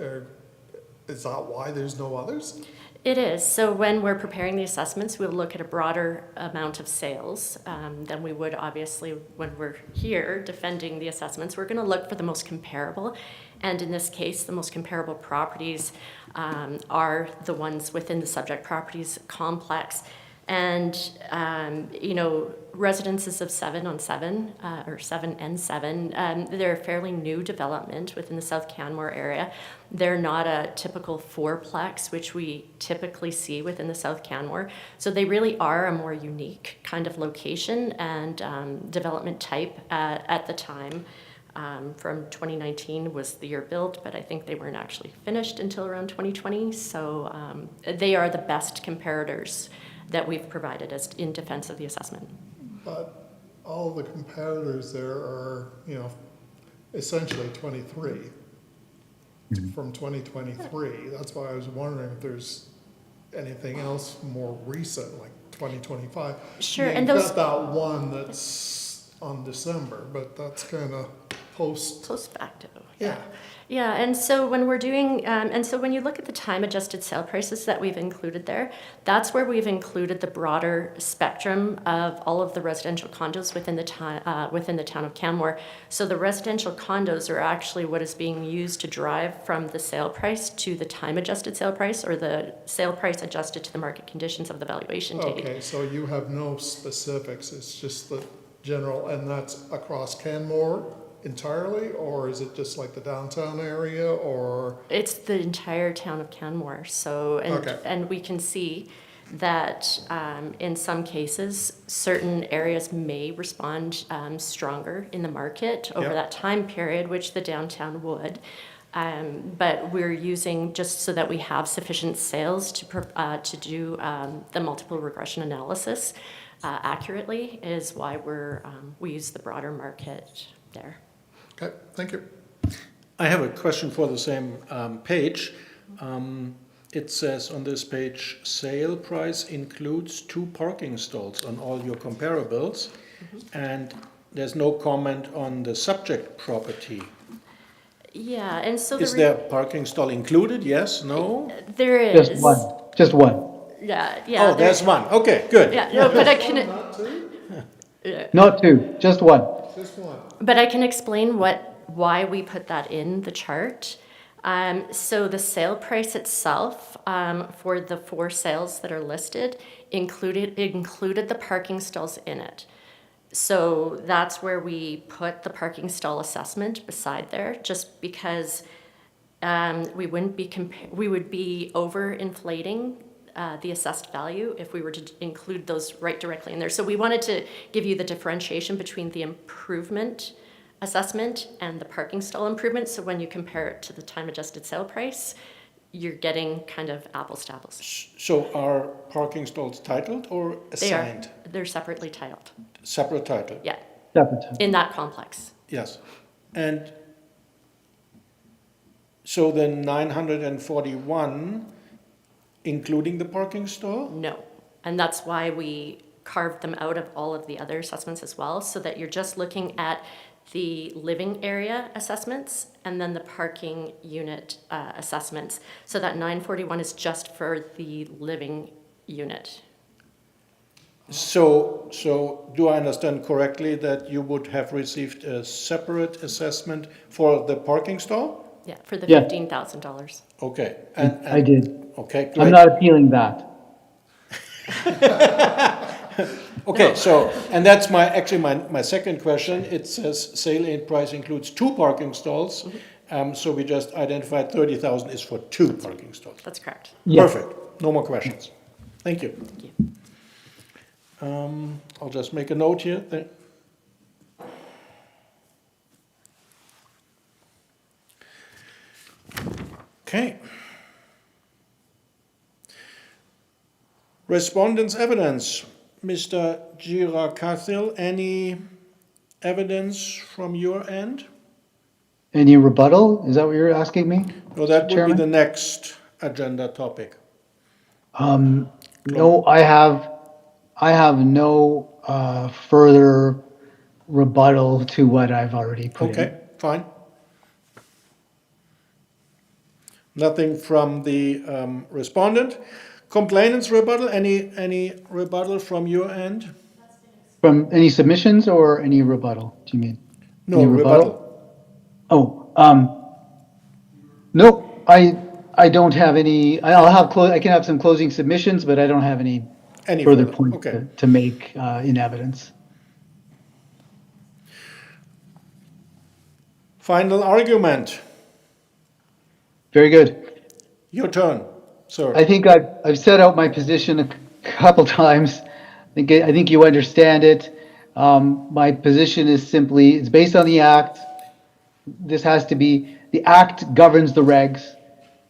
is that why there's no others? It is. So when we're preparing the assessments, we'll look at a broader amount of sales than we would obviously when we're here defending the assessments. We're going to look for the most comparable. And in this case, the most comparable properties are the ones within the subject properties complex. And, residences of 7 on 7, or 7 and 7, they're a fairly new development within the South Canmore area. They're not a typical fourplex, which we typically see within the South Canmore. So they really are a more unique kind of location and development type at the time. From 2019 was the year built, but I think they weren't actually finished until around 2020. So they are the best comparators that we've provided as in defense of the assessment. But all the comparators there are, essentially 23 from 2023. That's why I was wondering if there's anything else more recent, like 2025. Sure, You've and those got that one that's on December, but that's kind of post facto. Yeah. Yeah, and so when we're doing, and so when you look at the time-adjusted sale prices that we've included there, that's where we've included the broader spectrum of all of the residential condos within the town of Canmore. So the residential condos are actually what is being used to drive from the sale price to the time-adjusted sale price, or the sale price adjusted to the market conditions of the valuation date. Okay, so you have no specifics, it's just the general, and that's across Canmore entirely, or is it just like the downtown area, or? It's the entire town of Canmore. So, Okay. and we can see that in some cases, certain areas may respond stronger in the market over Yep. that time period, which the downtown would. But we're using, just so that we have sufficient sales to do the multiple regression analysis accurately, is why we use the broader market there. Okay, thank you. I have a question for the same page. It says on this page, sale price includes 2 parking stalls on all your comparables, and there's no comment on the subject property. Yeah, and so Is there parking stall included? Yes, no? there is. Just one, just one. Yeah, Oh, there's one. Okay, good. Yeah, no, but I can. Not two? Not two, just one. Just one. But I can explain why we put that in the chart. So the sale price itself for the 4 sales that are listed included the parking stalls in it. So that's where we put the parking stall assessment beside there, just because we would be overinflating the assessed value if we were to include those right directly in there. So we wanted to give you the differentiation between the improvement assessment and the parking stall improvement. So when you compare it to the time-adjusted sale price, you're getting kind of apples to apples. So are parking stalls titled or assigned? They're separately titled. Separate title? Yeah, Separate time. in that complex. Yes. And So the 941, including the parking stall? No. And that's why we carved them out of all of the other assessments as well, so that you're just looking at the living area assessments and then the parking unit assessments. So that 941 is just for the living unit. So do I understand correctly that you would have received a separate assessment for the parking stall? Yeah, for the Yeah. $15,000. Okay. I did. Okay, I'm great. not appealing that. Okay, so, and that's my second question. It says sale and price includes 2 parking stalls. So we just identified 30,000 is for 2 parking stalls. That's correct. Yeah. Perfect. No more questions. Thank you. Thank you. I'll just make a note here. Okay. Respondents' evidence. Mr. Girakathil, any evidence from your end? Any rebuttal? Is that what you're asking me? No, that would be Chairman? the next agenda topic. No, I have no further rebuttal to what I've already put in. Okay, fine. Nothing from the respondent. Complainants rebuttal, any rebuttal from your end? From any submissions or any rebuttal, do you mean? No, Any rebuttal. Oh, no, I don't have any, I can have some closing submissions, but I don't have any Any further further, points okay. to make in evidence. Final argument. Very good. Your turn, sir. I think I've set out my position a couple times. I think you understand it. My position is simply, it's based on the act. This has to be, the act governs the regs.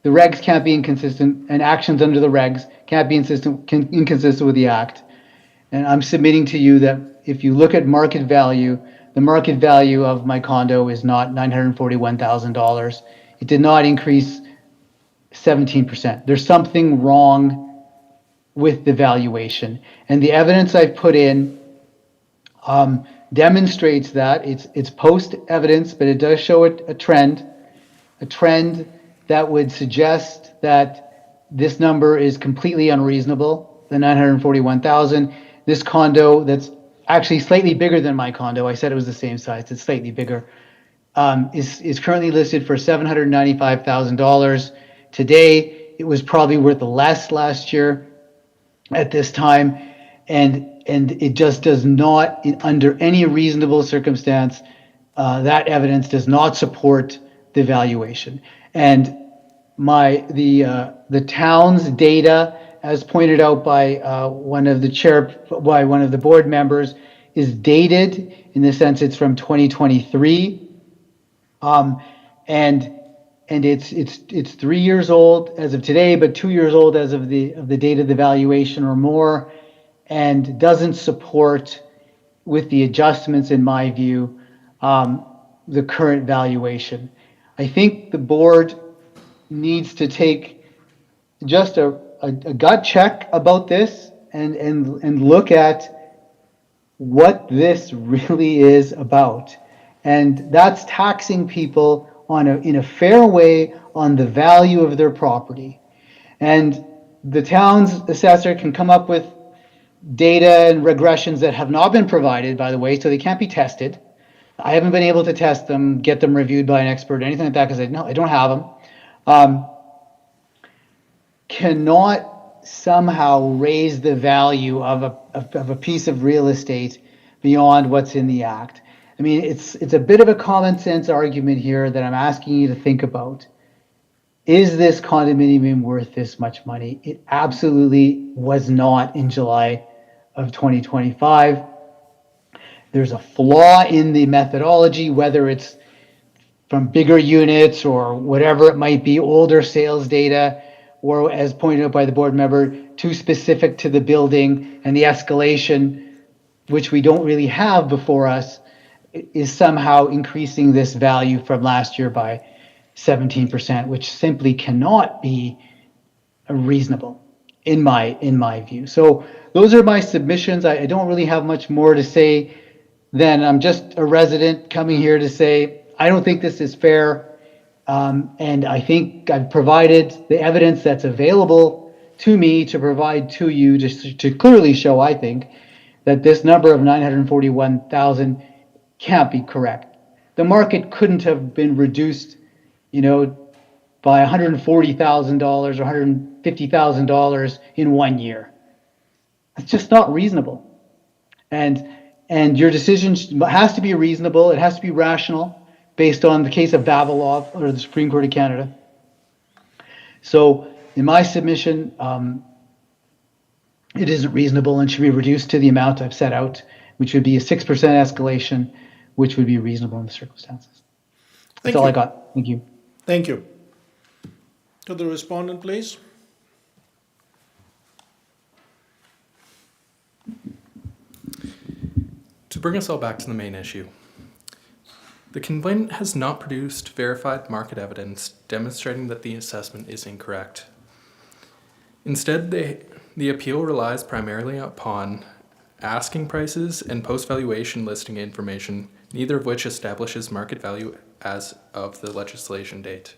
The regs can't be inconsistent, and actions under the regs can't be inconsistent with the act. And I'm submitting to you that if you look at market value, the market value of my condo is not $941,000. It did not increase 17%. There's something wrong with the valuation. And the evidence I've put in demonstrates that. It's post evidence, but it does show a trend that would suggest that this number is completely unreasonable, the 941,000. This condo that's actually slightly bigger than my condo, I said it was the same size, it's slightly bigger, is currently listed for $795,000. Today, it was probably worth less last year at this time, and it just does not, under any reasonable circumstance, that evidence does not support the valuation. And the town's data, as pointed out by one of the board members, is dated in the sense it's from 2023, and it's 3 years old as of today, but 2 years old as of the date of the valuation or more, and doesn't support, with the adjustments in my view, the current valuation. I think the board needs to take just a gut check about this and look at what this really is about. And that's taxing people in a fair way on the value of their property. And the town's assessor can come up with data and regressions that have not been provided, by the way, so they can't be tested. I haven't been able to test them, get them reviewed by an expert, anything like that, because I don't have them. Cannot somehow raise the value of a piece of real estate beyond what's in the act. I mean, it's a bit of a common sense argument here that I'm asking you to think about. Is this condominium worth this much money? It absolutely was not in July of 2025. There's a flaw in the methodology, whether it's from bigger units or whatever it might be, older sales data, or as pointed out by the board member, too specific to the building, and the escalation, which we don't really have before us, is somehow increasing this value from last year by 17%, which simply cannot be reasonable in my view. So those are my submissions. I don't really have much more to say than I'm just a resident coming here to say, I don't think this is fair. And I think I've provided the evidence that's available to me to provide to you to clearly show, I think, that this number of 941,000 can't be correct. The market couldn't have been reduced, by $140,000 or $150,000 in 1 year. It's just not reasonable. And your decision has to be reasonable. It has to be rational, based on the case of Vavilov or the Supreme Court of Canada. So in my submission, it isn't reasonable and should be reduced to the amount I've set out, which would be a 6% escalation, which would be reasonable in the circumstances. That's all I got. Thank you. Thank you. To the respondent, please. To bring us all back to the main issue, the complainant has not produced verified market evidence demonstrating that the assessment is incorrect. Instead, the appeal relies primarily upon asking prices and post-valuation listing information, neither of which establishes market value as of the legislation date.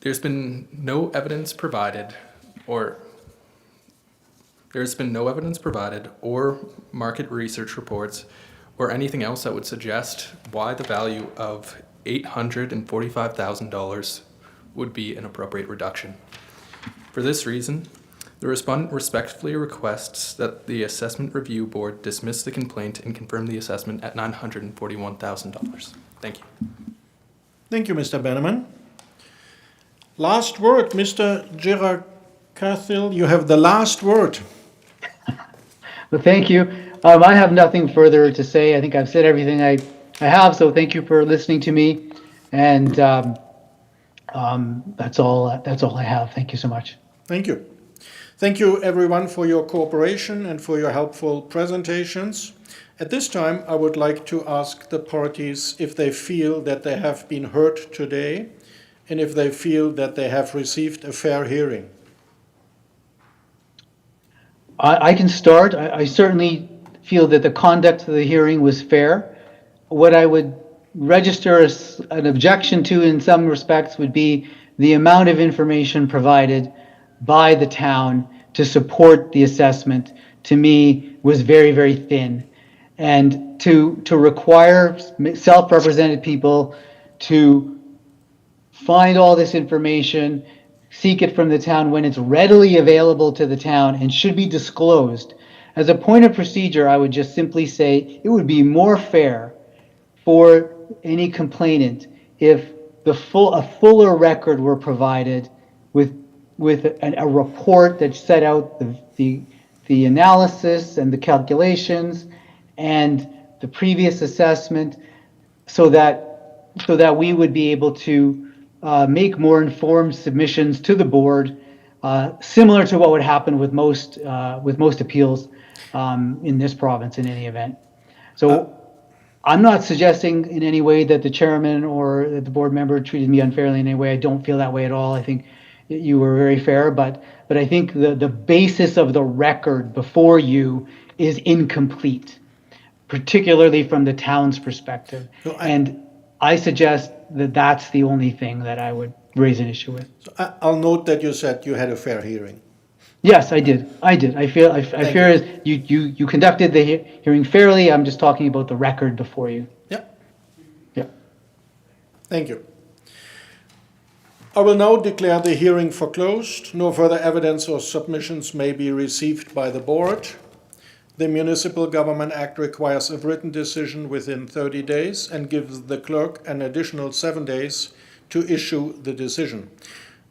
There's been no evidence provided or market research reports or anything else that would suggest why the value of $845,000 would be an appropriate reduction. For this reason, the respondent respectfully requests that the Assessment Review Board dismiss the complaint and confirm the assessment at $941,000. Thank you. Thank you, Mr. Bannerman. Last word, Mr. Girard-Cathil, you have the last word. Well, thank you. I have nothing further to say. I think I've said everything I have, so thank you for listening to me. And that's all I have. Thank you so much. Thank you. Thank you, everyone, for your cooperation and for your helpful presentations. At this time, I would like to ask the parties if they feel that they have been heard today and if they feel that they have received a fair hearing. I can start. I certainly feel that the conduct of the hearing was fair. What I would register as an objection to in some respects would be the amount of information provided by the town to support the assessment, to me, was very, very thin. And to require self-represented people to find all this information, seek it from the town when it's readily available to the town and should be disclosed. As a point of procedure, I would just simply say it would be more fair for any complainant if a fuller record were provided with a report that set out the analysis and the calculations and the previous assessment, so that we would be able to make more informed submissions to the board, similar to what would happen with most appeals in this province in any event. So I'm not suggesting in any way that the chairman or that the board member treated me unfairly in any way. I don't feel that way at all. I think you were very fair, but I think the basis of the record before you is incomplete, particularly from the town's perspective. And I suggest that that's the only thing that I would raise an issue with. So I'll note that you said you had a fair hearing. Yes, I did. I feel you conducted the hearing fairly. I'm just talking about the record before you. Yeah. Yeah. Thank you. I will now declare the hearing for closed. No further evidence or submissions may be received by the board. The Municipal Government Act requires a written decision within 30 days and gives the clerk an additional 7 days to issue the decision.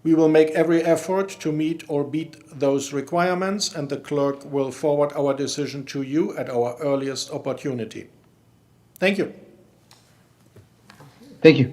We will make every effort to meet or beat those requirements, and the clerk will forward our decision to you at our earliest opportunity. Thank you. Thank you.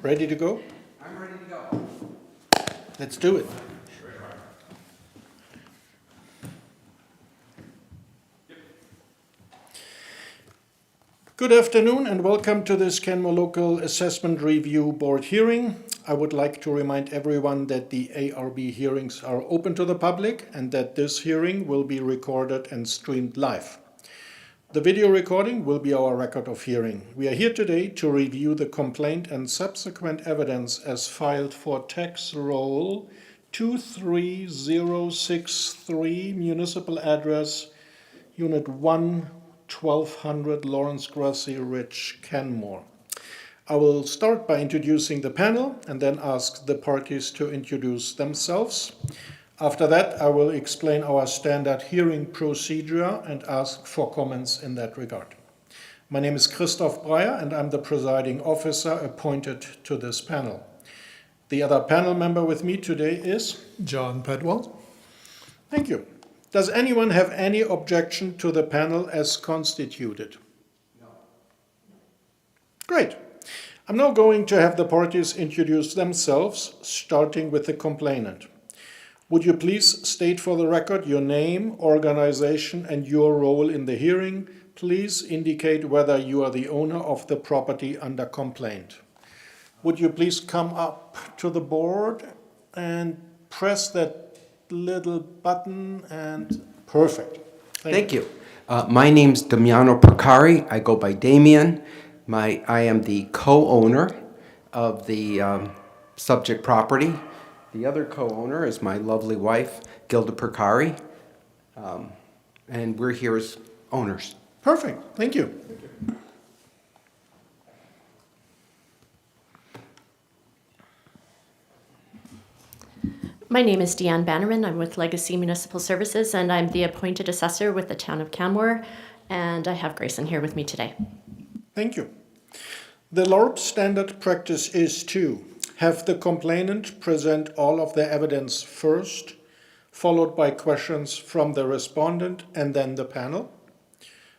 Ready to go? I'm ready to go. Let's do it. Good afternoon and welcome to this Canmore Local Assessment Review Board hearing. I would like to remind everyone that the ARB hearings are open to the public and that this hearing will be recorded and streamed live. The video recording will be our record of hearing. We are here today to review the complaint and subsequent evidence as filed for tax roll 23063, municipal address, Unit 1, 1200 Lawrence Grassy Ridge, Canmore. I will start by introducing the panel and then ask the parties to introduce themselves. After that, I will explain our standard hearing procedure and ask for comments in that regard. My name is Christoph Breyer and I'm the presiding officer appointed to this panel. The other panel member with me today is? John Pedwell. Thank you. Does anyone have any objection to the panel as constituted? No. Great. I'm now going to have the parties introduce themselves, starting with the complainant. Would you please state for the record your name, organization, and your role in the hearing? Please indicate whether you are the owner of the property under complaint. Would you please come up to the board and press that little button and perfect. Thank you. My name's Damiano Percari. I go by Damien. I am the co-owner of the subject property. The other co-owner is my lovely wife, Gilda Percari, and we're here as owners. Perfect. Thank you. My name is Deanne Bannerman. I'm with Legacy Municipal Services, and I'm the appointed assessor with the town of Canmore, and I have Grayson here with me today. Thank you. The LARP standard practice is to have the complainant present all of the evidence first, followed by questions from the respondent and then the panel.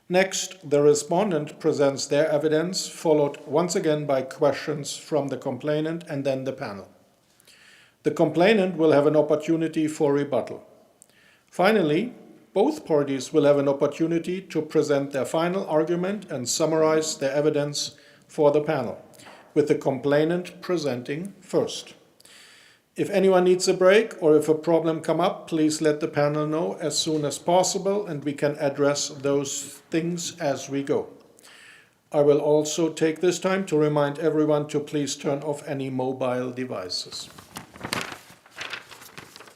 Next, the respondent presents their evidence, followed once again by questions from the complainant and then the panel. The complainant will have an opportunity for rebuttal. Finally, both parties will have an opportunity to present their final argument and summarize their evidence for the panel, with the complainant presenting first. If anyone needs a break or if a problem comes up, please let the panel know as soon as possible and we can address those things as we go. I will also take this time to remind everyone to please turn off any mobile devices,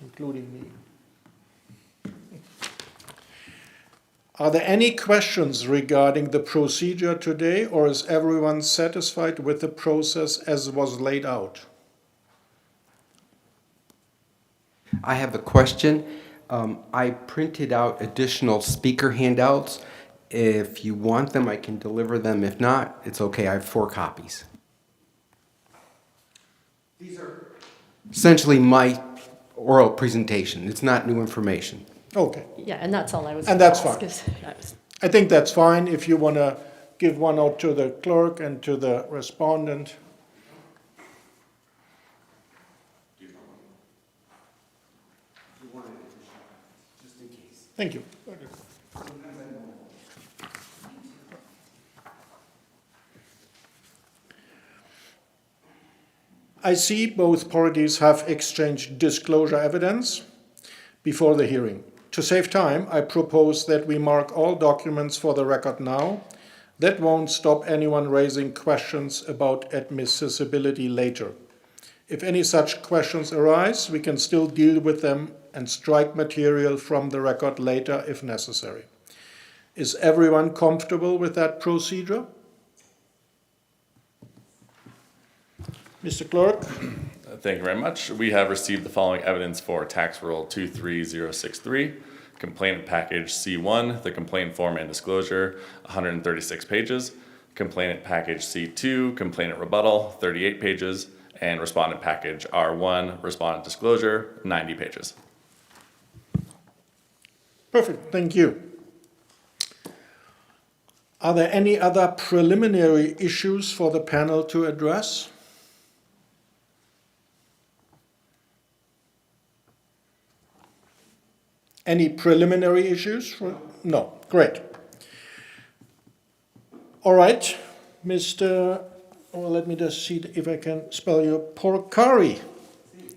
including me. Are there any questions regarding the procedure today, or is everyone satisfied with the process as was laid out? I have a question. I printed out additional speaker handouts. If you want them, I can deliver them. If not, it's okay. I have 4 copies. These are essentially my oral presentation. It's not new information. Okay. Yeah, and that's all I was. And that's gonna fine. ask is- I think that's fine if you want to give one out to the clerk and to the respondent. Just in case. Thank you. I see both parties have exchanged disclosure evidence before the hearing. To save time, I propose that we mark all documents for the record now. That won't stop anyone raising questions about admissibility later. If any such questions arise, we can still deal with them and strike material from the record later if necessary. Is everyone comfortable with that procedure? Mr. Clerk? Thank you very much. We have received the following evidence for tax roll 23063, complaint package C1, the complaint form and disclosure, 136 pages, complainant package C2, complainant rebuttal, 38 pages, and respondent package R1, respondent disclosure, 90 pages. Perfect, thank you. Are there any other preliminary issues for the panel to address? Any preliminary issues? No, great. All right, Mr., well, let me just see if I can spell your Porcari.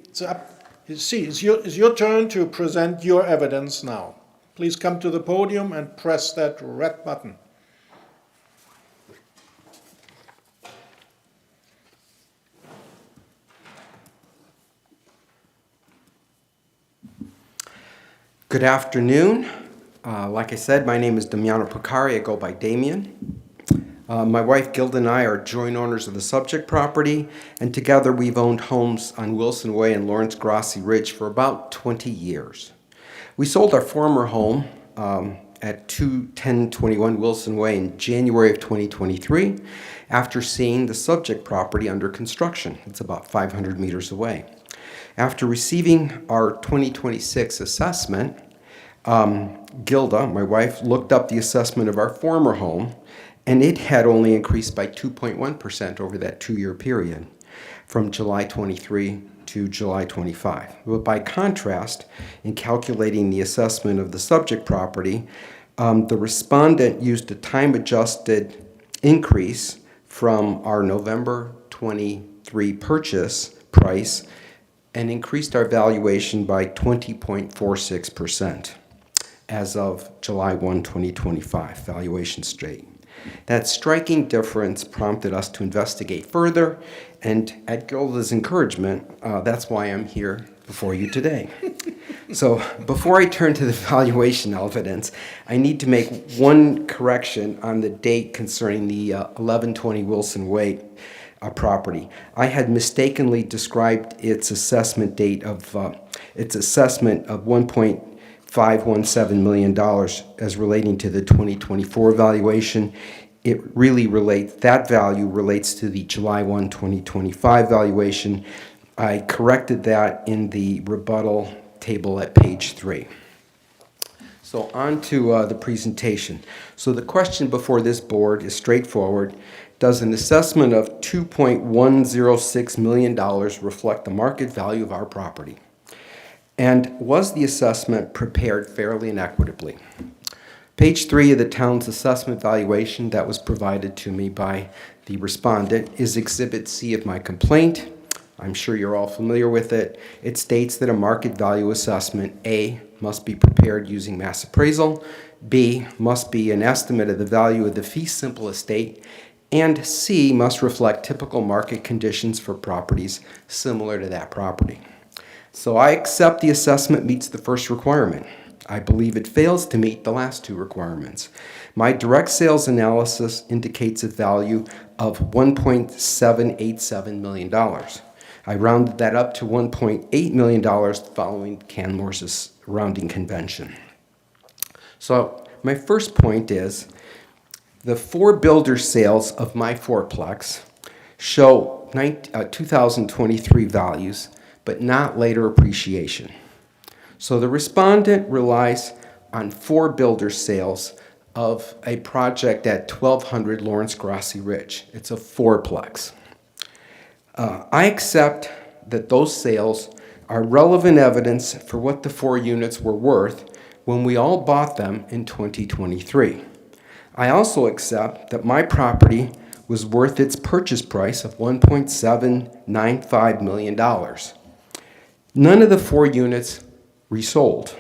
It's up. It's your turn to present your evidence now. Please come to the podium and press that red button. Good afternoon. Like I said, my name is Damiano Porcari. I go by Damien. My wife Gilda and I are joint owners of the subject property, and together we've owned homes on Wilson Way and Lawrence Grassi Ridge for about 20 years. We sold our former home at 21021 Wilson Way in January of 2023 after seeing the subject property under construction. It's about 500 meters away. After receiving our 2026 assessment, Gilda, my wife, looked up the assessment of our former home, and it had only increased by 2.1% over that 2-year period, from July 23 to July 25. But by contrast, in calculating the assessment of the subject property, the respondent used a time-adjusted increase from our November 23 purchase price and increased our valuation by 20.46% as of July 1, 2025, valuation state. That striking difference prompted us to investigate further, and at Gilda's encouragement, that's why I'm here before you today. So before I turn to the valuation evidence, I need to make one correction on the date concerning the 1120 Wilson Way property. I had mistakenly described its assessment date of $1.517 million as relating to the 2024 valuation. It really that value relates to the July 1, 2025 valuation. I corrected that in the rebuttal table at page 3. So on to the presentation. So the question before this board is straightforward. Does an assessment of $2.106 million reflect the market value of our property? And was the assessment prepared fairly and equitably? Page 3 of the town's assessment valuation that was provided to me by the respondent is Exhibit C of my complaint. I'm sure you're all familiar with it. It states that a market value assessment, A, must be prepared using mass appraisal, B, must be an estimate of the value of the fee simple estate, and C, must reflect typical market conditions for properties similar to that property. So I accept the assessment meets the first requirement. I believe it fails to meet the last 2 requirements. My direct sales analysis indicates a value of $1.787 million. I rounded that up to $1.8 million following Canmore's rounding convention. So my first point is the 4 builder sales of my fourplex show 2023 values, but not later appreciation. So the respondent relies on 4 builder sales of a project at 1200 Lawrence Grassi Ridge. It's a fourplex. I accept that those sales are relevant evidence for what the 4 units were worth when we all bought them in 2023. I also accept that my property was worth its purchase price of $1.795 million. None of the 4 units resold.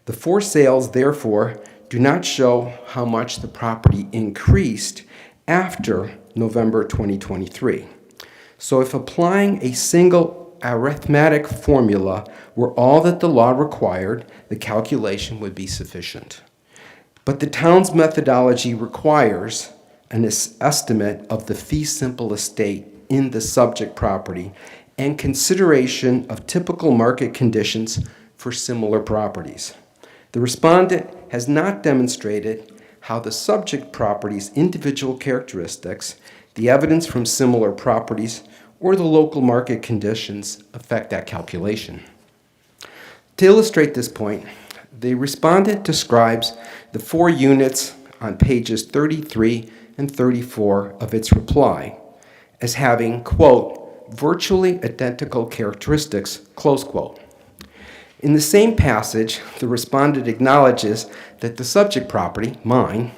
The 4 sales, therefore, do not show how much the property increased after November 2023. So if applying a single arithmetic formula were all that the law required, the calculation would be sufficient. But the town's methodology requires an estimate of the fee simple estate in the subject property and consideration of typical market conditions for similar properties. The respondent has not demonstrated how the subject property's individual characteristics, the evidence from similar properties, or the local market conditions affect that calculation. To illustrate this point, the respondent describes the 4 units on pages 33 and 34 of its reply as having, quote, virtually identical characteristics, close quote. In the same passage, the respondent acknowledges that the subject property, mine,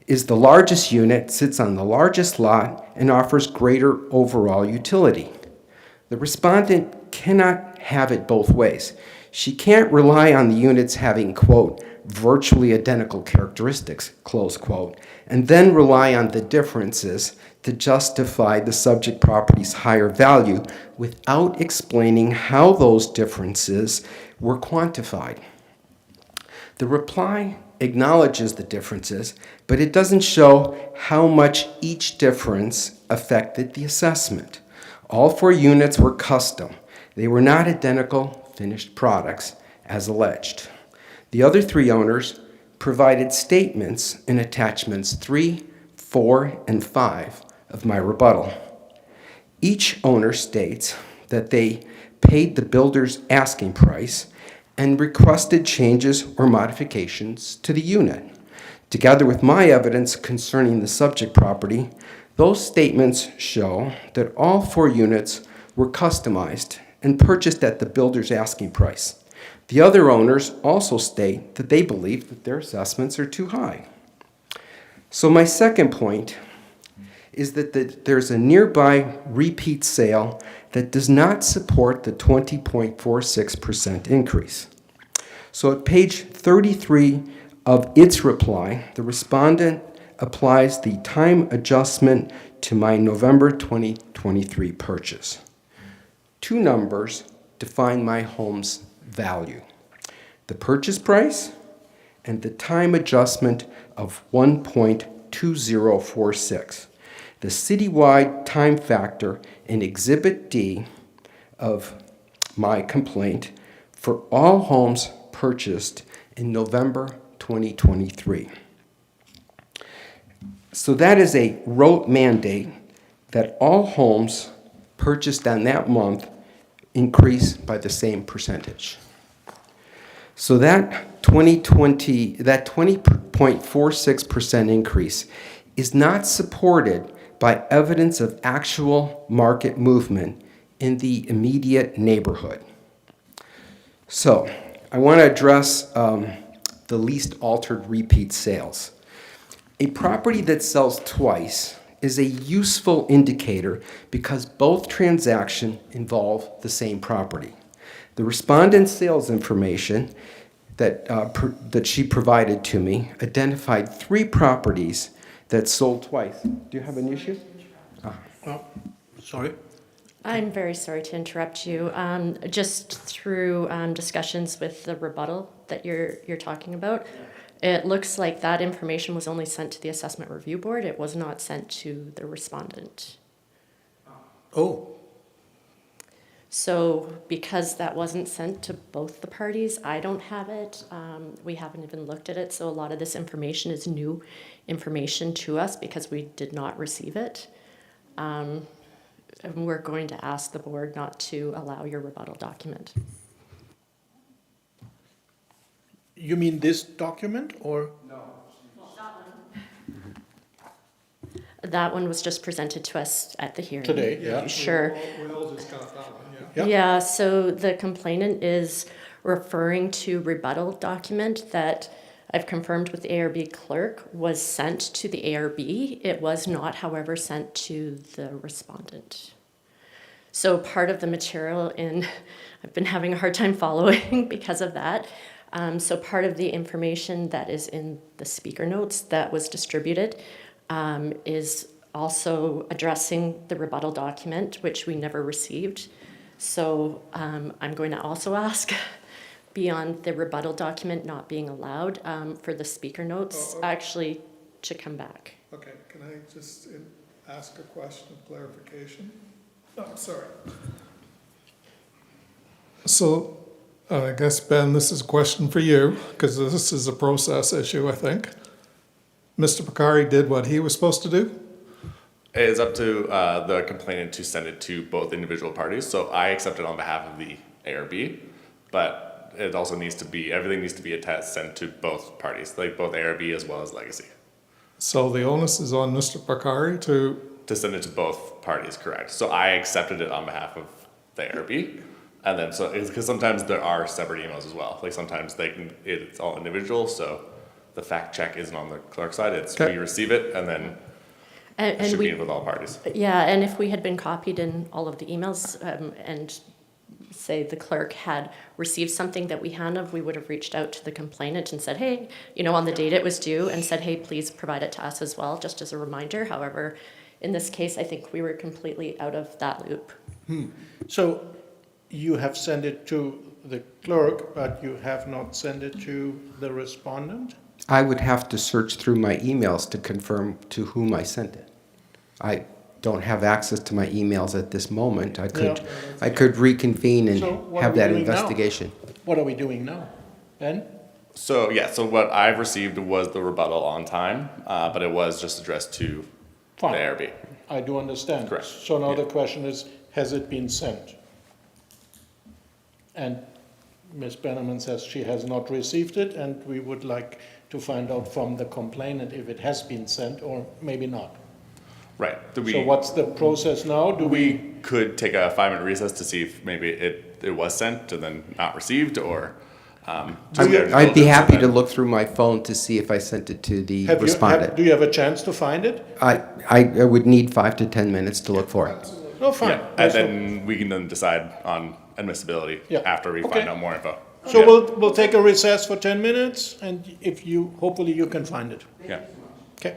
is the largest unit, sits on the largest lot, and offers greater overall utility. The respondent cannot have it both ways. She can't rely on the units having, quote, virtually identical characteristics, close quote, and then rely on the differences to justify the subject property's higher value without explaining how those differences were quantified. The reply acknowledges the differences, but it doesn't show how much each difference affected the assessment. All 4 units were custom. They were not identical finished products, as alleged. The other 3 owners provided statements in attachments 3, 4, and 5 of my rebuttal. Each owner states that they paid the builder's asking price and requested changes or modifications to the unit. Together with my evidence concerning the subject property, those statements show that all 4 units were customized and purchased at the builder's asking price. The other owners also state that they believe that their assessments are too high. So my second point is that there's a nearby repeat sale that does not support the 20.46% increase. So at page 33 of its reply, the respondent applies the time adjustment to my November 2023 purchase. 2 numbers define my home's value: the purchase price and the time adjustment of 1.2046. The citywide time factor in Exhibit D of my complaint for all homes purchased in November 2023. So that is a rote mandate that all homes purchased on that month increase by the same percentage. So that 20.46% increase is not supported by evidence of actual market movement in the immediate neighborhood. So I want to address the least altered repeat sales. A property that sells twice is a useful indicator because both transactions involve the same property. The respondent's sales information that she provided to me identified 3 properties that sold twice. Do you have an issue? Sorry? I'm very sorry to interrupt you. Just through discussions with the rebuttal that you're talking about, it looks like that information was only sent to the Assessment Review Board. It was not sent to the respondent. Oh, So because that wasn't sent to both the parties, I don't have it. We haven't even looked at it. So a lot of this information is new information to us because we did not receive it. And we're going to ask the board not to allow your rebuttal document. you mean this document or? That one was just presented to us at the hearing. Today, yeah. Sure. We all just got that one, yeah. Yeah. Yeah, so the complainant is referring to rebuttal document that I've confirmed with the ARB clerk was sent to the ARB. It was not, however, sent to the respondent. So part of the material I've been having a hard time following because of that. So part of the information that is in the speaker notes that was distributed is also addressing the rebuttal document, which we never received. So I'm going to also ask, beyond the rebuttal document not being allowed, for the speaker notes actually to come back. Okay, can I just ask a question of clarification? Oh, sorry. So I guess, Ben, this is a question for you, because this is a process issue, I think. Mr. Bakari did what he was supposed to do? It is up to the complainant to send it to both individual parties. So I accept it on behalf of the ARB, but it also needs to be, everything needs to be sent to both parties, like both ARB as well as Legacy. So the onus is on Mr. Bakari to... To send it to both parties, correct. So I accepted it on behalf of the ARB, And then, so, because sometimes there are separate emails as well. Like sometimes it's all individual, so the fact check isn't on the clerk side. It's Okay. we receive it and then it And should be we, with all parties. yeah, and if we had been copied in all of the emails, and say the clerk had received something that we hadn't of, we would have reached out to the complainant and said, hey, on the date it was due, and said, hey, please provide it to us as well, just as a reminder. However, in this case, I think we were completely out of that loop. So you have sent it to the clerk, but you have not sent it to the respondent? I would have to search through my emails to confirm to whom I sent it. I don't have access to my emails at this moment. I could reconvene and So what are have we that doing now? investigation. What are we doing now? Ben? So, yeah, so what I've received was the rebuttal on time, but it was just addressed to Fine. the ARB. I do understand. Correct. So now the question is, has it been sent? And Ms. Bannerman says she has not received it, and we would like to find out from the complainant if it has been sent or maybe not. Right. So what's the process now? Do we, Could take a 5-minute recess to see if maybe it was sent and then not received, or I'd be happy to look through my phone to see if I sent it to the do respondent. you have a chance to find it? I would need 5 to 10 minutes to look for it. No, fine. Yeah, and then we can then decide on admissibility Yeah. after we Okay. find out more info. So Yeah. we'll take a recess for 10 minutes, and hopefully you can find it. Yeah. Okay.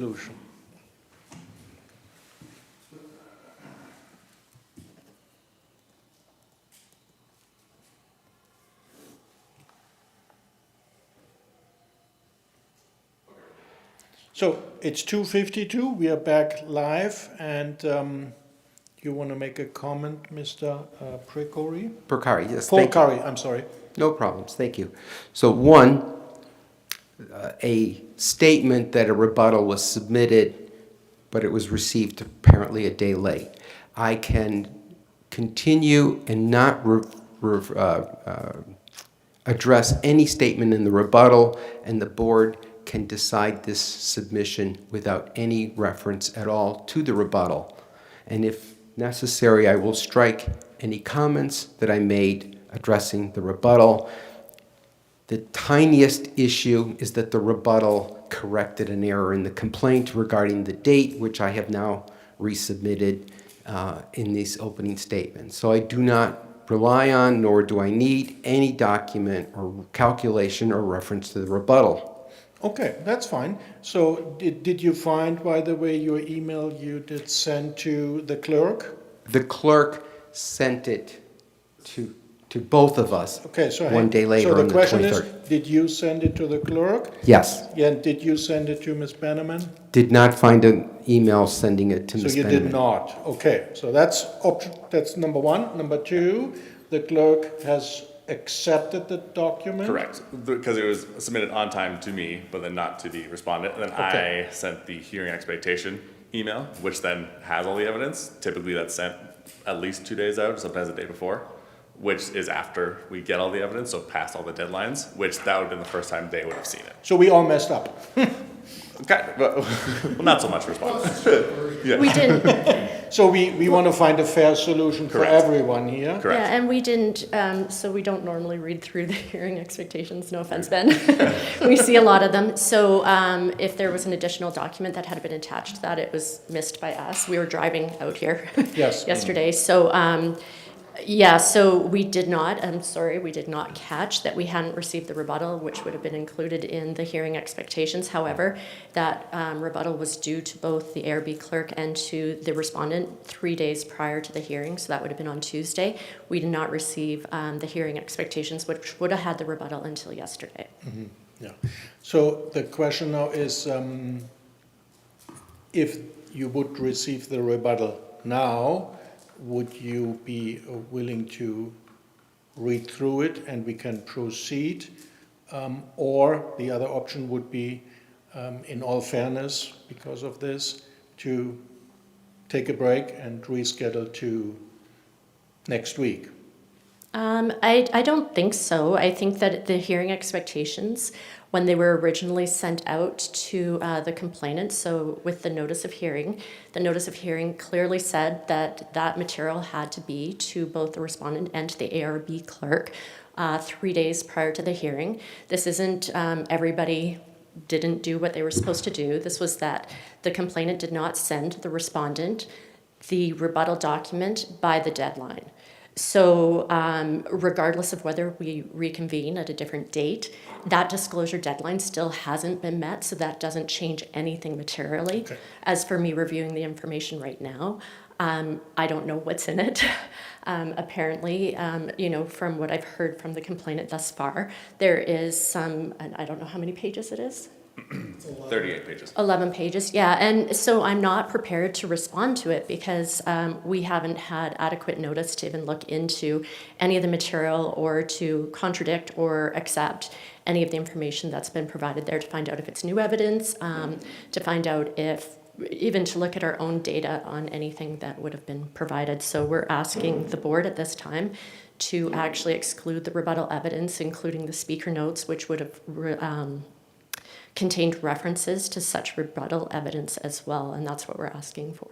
Solution. So it's 2:52. We are back live, and you want to make a comment, Mr. Precori? Perkari, yes, thank you. Polcari, I'm sorry. No problems, thank you. So one, a statement that a rebuttal was submitted, but it was received apparently a day late. I can continue and not address any statement in the rebuttal, and the board can decide this submission without any reference at all to the rebuttal. And if necessary, I will strike any comments that I made addressing the rebuttal. The tiniest issue is that the rebuttal corrected an error in the complaint regarding the date, which I have now resubmitted in these opening statements. So I do not rely on, nor do I need, any document or calculation or reference to the rebuttal. Okay, that's fine. So did you find, by the way, your email you did send to the clerk? The clerk sent it to both of us Okay, so one day later so on the the question is, 23rd. did you send it to the clerk? Yes, Yeah, and did you send it to Ms. Bannerman? did not find an email sending it to So Ms. you Benjamin. did not. Okay, so that's number one. Number two, the clerk has accepted the document? Correct, because it was submitted on time to me, but then not to the respondent. And then Okay. I sent the hearing expectation email, which then has all the evidence. Typically, that's sent at least 2 days out, sometimes the day before, which is after we get all the evidence, so past all the deadlines, which that would have been the first time they would have seen it. So we all messed up. Okay, but, well, not so much respondents. We didn't, So we want to find a fair solution for Correct. everyone here. Correct. yeah, and we didn't, so we don't normally read through the hearing expectations, no offense, Ben. We see a lot of them. So if there was an additional document that had been attached to that, it was missed by us. We were driving out here Yes. yesterday. So, yeah, so we did not, I'm sorry, we did not catch that we hadn't received the rebuttal, which would have been included in the hearing expectations. However, that rebuttal was due to both the ARB clerk and to the respondent 3 days prior to the hearing, so that would have been on Tuesday. We did not receive the hearing expectations, which would have had the rebuttal until yesterday. Yeah. So the question now is, if you would receive the rebuttal now, would you be willing to read through it and we can proceed? Or the other option would be, in all fairness, because of this, to take a break and reschedule to next week? I don't think so. I think that the hearing expectations, when they were originally sent out to the complainant, so with the notice of hearing clearly said that that material had to be to both the respondent and to the ARB clerk 3 days prior to the hearing. This isn't everybody didn't do what they were supposed to do. This was that the complainant did not send the respondent the rebuttal document by the deadline. So regardless of whether we reconvene at a different date, that disclosure deadline still hasn't been met, so that doesn't change anything materially. Okay. As for me reviewing the information right now, I don't know what's in it. Apparently, from what I've heard from the complainant thus far, there is some, and I don't know how many pages it is. 38 pages. 11 pages, yeah. And so I'm not prepared to respond to it because we haven't had adequate notice to even look into any of the material or to contradict or accept any of the information that's been provided there, to find out if it's new evidence, to find out if, even to look at our own data on anything that would have been provided. So we're asking the board at this time to actually exclude the rebuttal evidence, including the speaker notes, which would have contained references to such rebuttal evidence as well, and that's what we're asking for.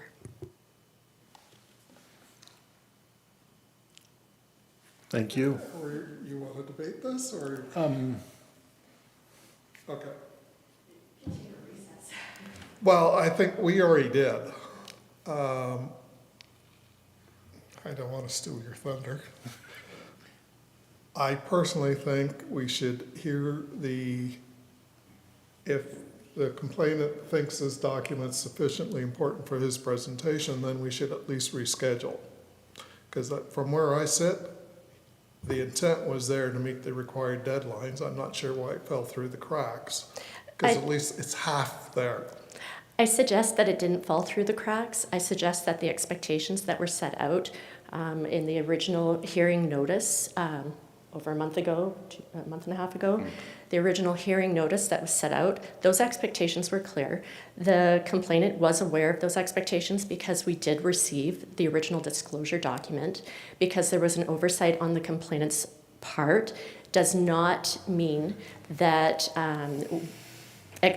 Thank you. Or you want to debate this, or? Okay. Well, I think we already did. I don't want to steal your thunder. I personally think we should hear if the complainant thinks this document's sufficiently important for his presentation, then we should at least reschedule. Because from where I sit, the intent was there to meet the required deadlines. I'm not sure why it fell through the cracks, because at least it's half there. I suggest that it didn't fall through the cracks. I suggest that the expectations that were set out in the original hearing notice over a month and a half ago, the original hearing notice that was set out, those expectations were clear. The complainant was aware of those expectations because we did receive the original disclosure document. Because there was an oversight on the complainant's part does not mean that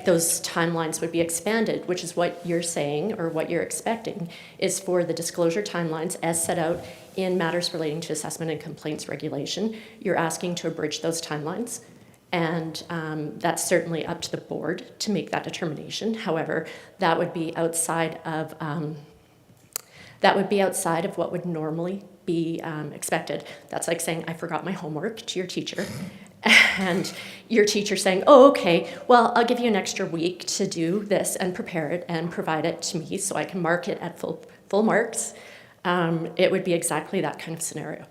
those timelines would be expanded, which is what you're saying, or what you're expecting, is for the disclosure timelines as set out in matters relating to assessment and complaints regulation. You're asking to abridge those timelines, and that's certainly up to the board to make that determination. However, that would be outside of what would normally be expected. That's like saying, I forgot my homework to your teacher, and your teacher saying, oh, okay, well, I'll give you an extra week to do this and prepare it and provide it to me so I can mark it at full marks. It would be exactly that kind of scenario.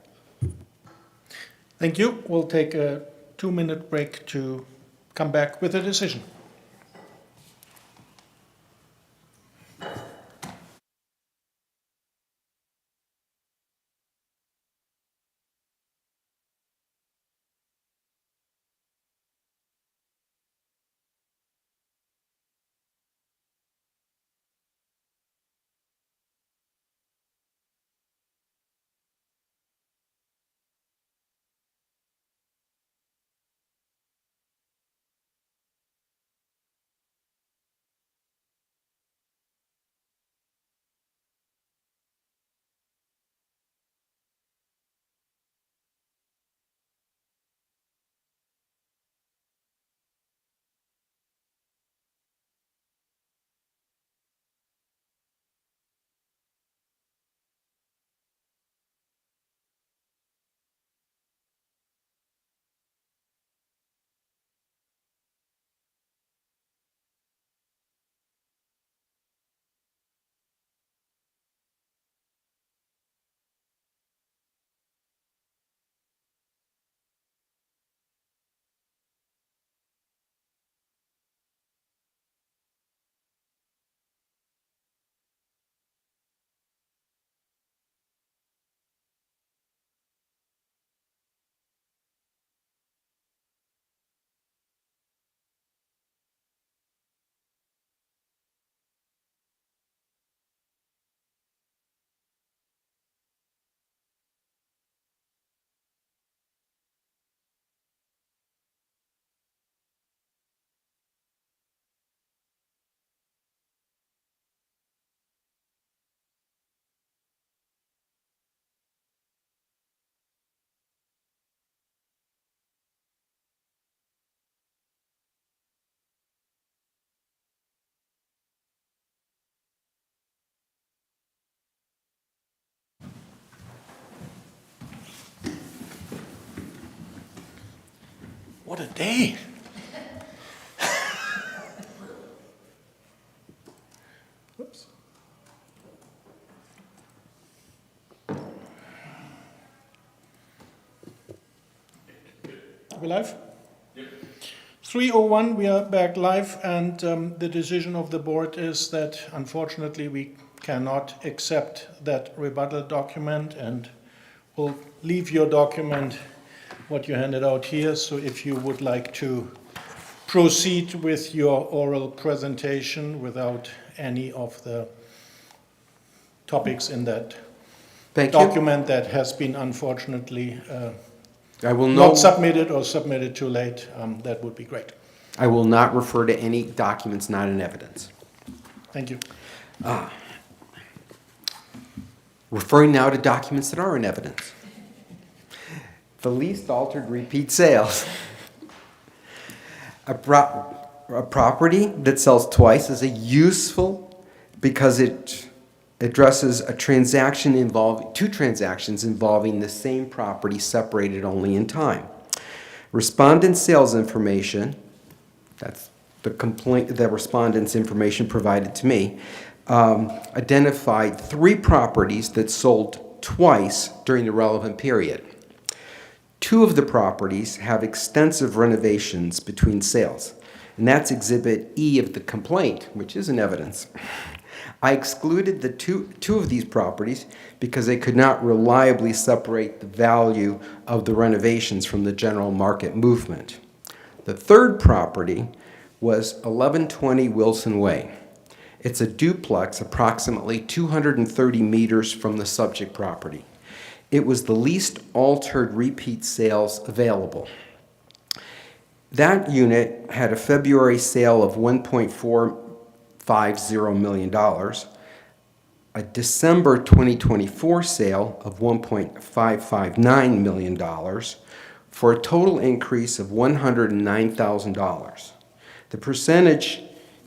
Thank you. We'll take a 2-minute break to come back with a decision. What a day. Oops. Are we live? Yep. 3:01, we are back live, and the decision of the board is that unfortunately we cannot accept that rebuttal document, and we'll leave your document, what you handed out here, so if you would like to proceed with your oral presentation without any of the topics in that Thank you. document that has been unfortunately I will not not, submitted or submitted too late, that would be great. I will not refer to any documents not in evidence. Thank you. Referring now to documents that are in evidence. The least altered repeat sales. A property that sells twice is useful because it addresses two transactions involving the same property separated only in time. Respondent sales information, that's the respondent's information provided to me, identified 3 properties that sold twice during the relevant period. 2 of the properties have extensive renovations between sales, and that's Exhibit E of the complaint, which is in evidence. I excluded the two of these properties because they could not reliably separate the value of the renovations from the general market movement. The 3rd property was 1120 Wilson Way. It's a duplex approximately 230 meters from the subject property. It was the least altered repeat sales available. That unit had a February sale of $1.450 million, a December 2024 sale of $1.559 million, for a total increase of $109,000. The percentage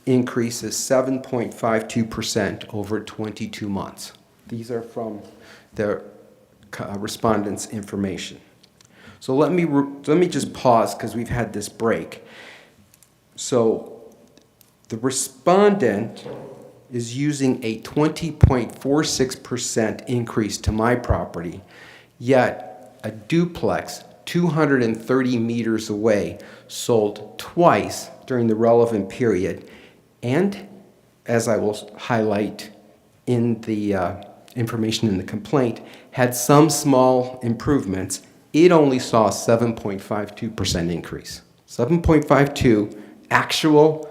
increase is 7.52% over 22 months. These are from the respondent's information. So let me just pause because we've had this break. So the respondent is using a 20.46% increase to my property, yet a duplex 230 meters away sold twice during the relevant period, and as I will highlight in the information in the complaint, had some small improvements. It only saw a 7.52% increase. 7.52 actual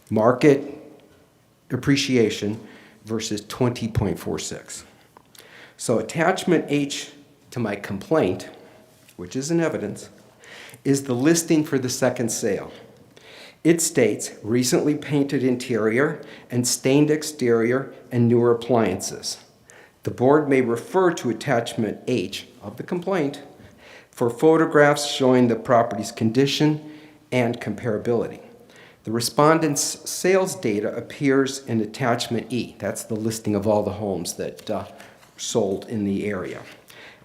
market appreciation versus 20.46. So attachment H to my complaint, which is in evidence, is the listing for the second sale. It states recently painted interior and stained exterior and newer appliances. The board may refer to attachment H of the complaint for photographs showing the property's condition and comparability. The respondent's sales data appears in attachment E. That's the listing of all the homes that sold in the area.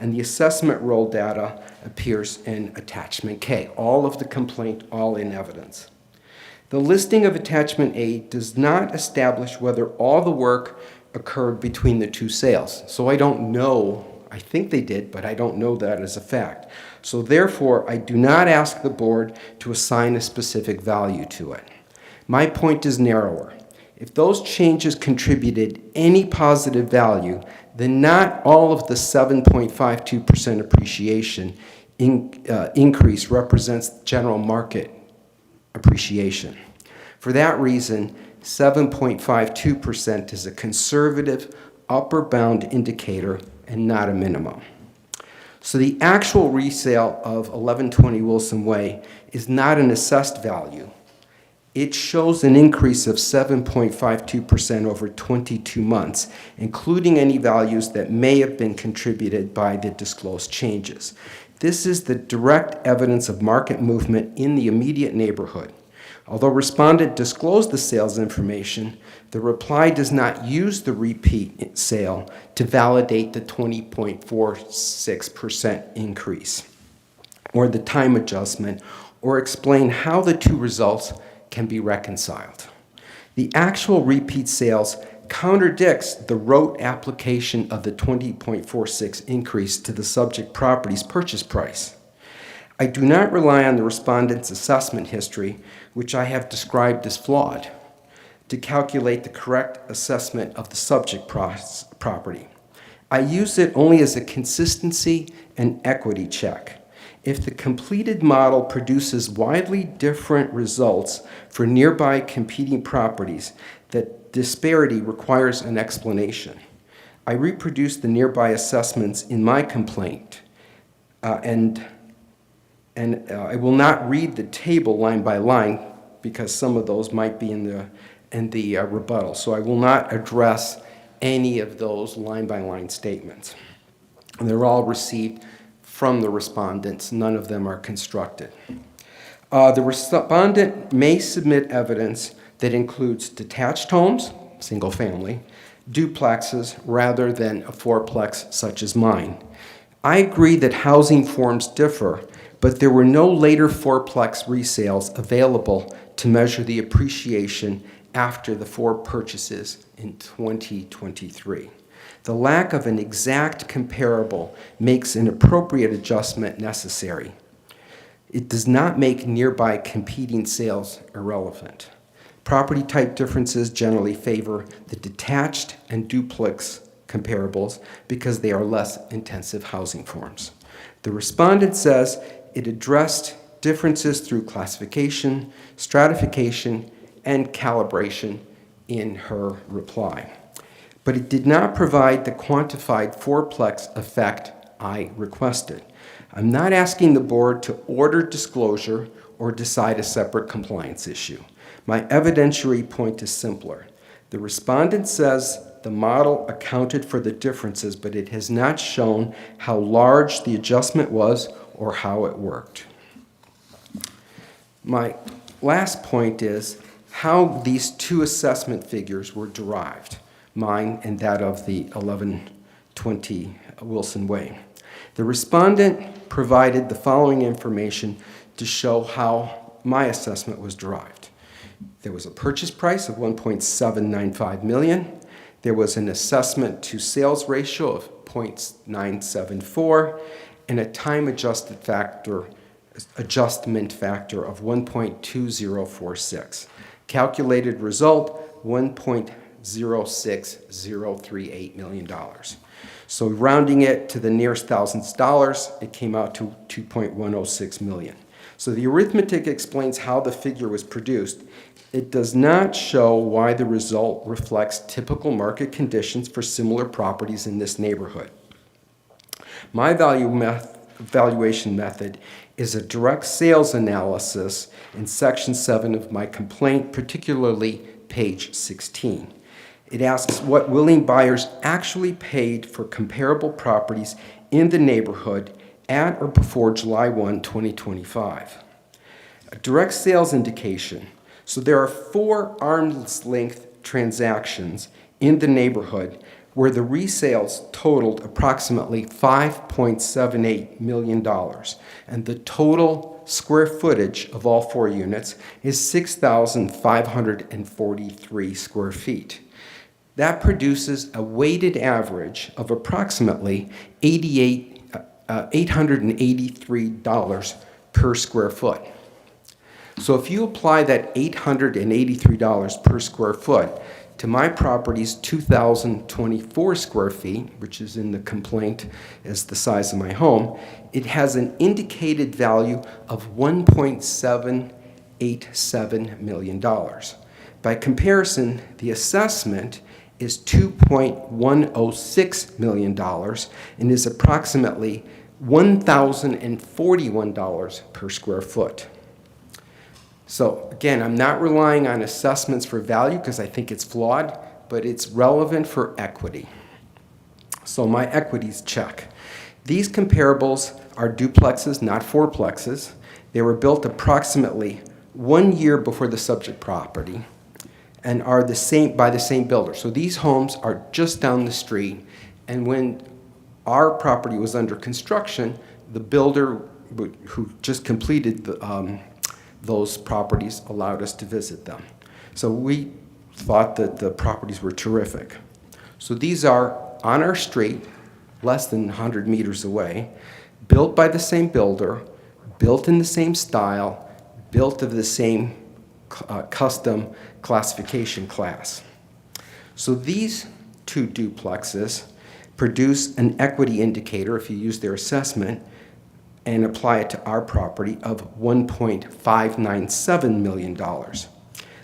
And the assessment roll data appears in attachment K. All of the complaint, all in evidence. The listing of attachment A does not establish whether all the work occurred between the 2 sales. So I don't know, I think they did, but I don't know that as a fact. So therefore, I do not ask the board to assign a specific value to it. My point is narrower. If those changes contributed any positive value, then not all of the 7.52% appreciation increase represents general market appreciation. For that reason, 7.52% is a conservative upper bound indicator and not a minimum. So the actual resale of 1120 Wilson Way is not an assessed value. It shows an increase of 7.52% over 22 months, including any values that may have been contributed by the disclosed changes. This is the direct evidence of market movement in the immediate neighborhood. Although respondent disclosed the sales information, the reply does not use the repeat sale to validate the 20.46% increase, or the time adjustment, or explain how the 2 results can be reconciled. The actual repeat sales contradicts the rote application of the 20.46 increase to the subject property's purchase price. I do not rely on the respondent's assessment history, which I have described as flawed, to calculate the correct assessment of the subject property. I use it only as a consistency and equity check. If the completed model produces widely different results for nearby competing properties, that disparity requires an explanation. I reproduce the nearby assessments in my complaint, and I will not read the table line by line because some of those might be in the rebuttal. So I will not address any of those line by line statements. And they're all received from the respondents. None of them are constructed. The respondent may submit evidence that includes detached homes, single family, duplexes, rather than a fourplex such as mine. I agree that housing forms differ, but there were no later fourplex resales available to measure the appreciation after the 4 purchases in 2023. The lack of an exact comparable makes an appropriate adjustment necessary. It does not make nearby competing sales irrelevant. Property type differences generally favor the detached and duplex comparables because they are less intensive housing forms. The respondent says it addressed differences through classification, stratification, and calibration in her reply. But it did not provide the quantified fourplex effect I requested. I'm not asking the board to order disclosure or decide a separate compliance issue. My evidentiary point is simpler. The respondent says the model accounted for the differences, but it has not shown how large the adjustment was or how it worked. My last point is how these 2 assessment figures were derived, mine and that of the 1120 Wilson Way. The respondent provided the following information to show how my assessment was derived. There was a purchase price of $1.795 million. There was an assessment to sales ratio of 0.974 and a time adjustment factor of 1.2046. Calculated result, $1.06038 million. So rounding it to the nearest thousands dollars, it came out to $2.106 million. So the arithmetic explains how the figure was produced. It does not show why the result reflects typical market conditions for similar properties in this neighborhood. My valuation method is a direct sales analysis in Section 7 of my complaint, particularly page 16. It asks what willing buyers actually paid for comparable properties in the neighborhood at or before July 1, 2025. A direct sales indication. So there are 4 arm's length transactions in the neighborhood where the resales totaled approximately $5.78 million, and the total square footage of all 4 units is 6,543 square feet. That produces a weighted average of approximately $883 per square foot. So if you apply that $883 per square foot to my property's 2,024 square feet, which is in the complaint as the size of my home, it has an indicated value of $1.787 million. By comparison, the assessment is $2.106 million and is approximately $1,041 per square foot. So again, I'm not relying on assessments for value because I think it's flawed, but it's relevant for equity. So my equities check. These comparables are duplexes, not fourplexes. They were built approximately 1 year before the subject property and are by the same builder. So these homes are just down the street, and when our property was under construction, the builder who just completed those properties allowed us to visit them. So we thought that the properties were terrific. So these are on our street, less than 100 meters away, built by the same builder, built in the same style, built of the same custom classification class. So these 2 duplexes produce an equity indicator, if you use their assessment, and apply it to our property of $1.597 million.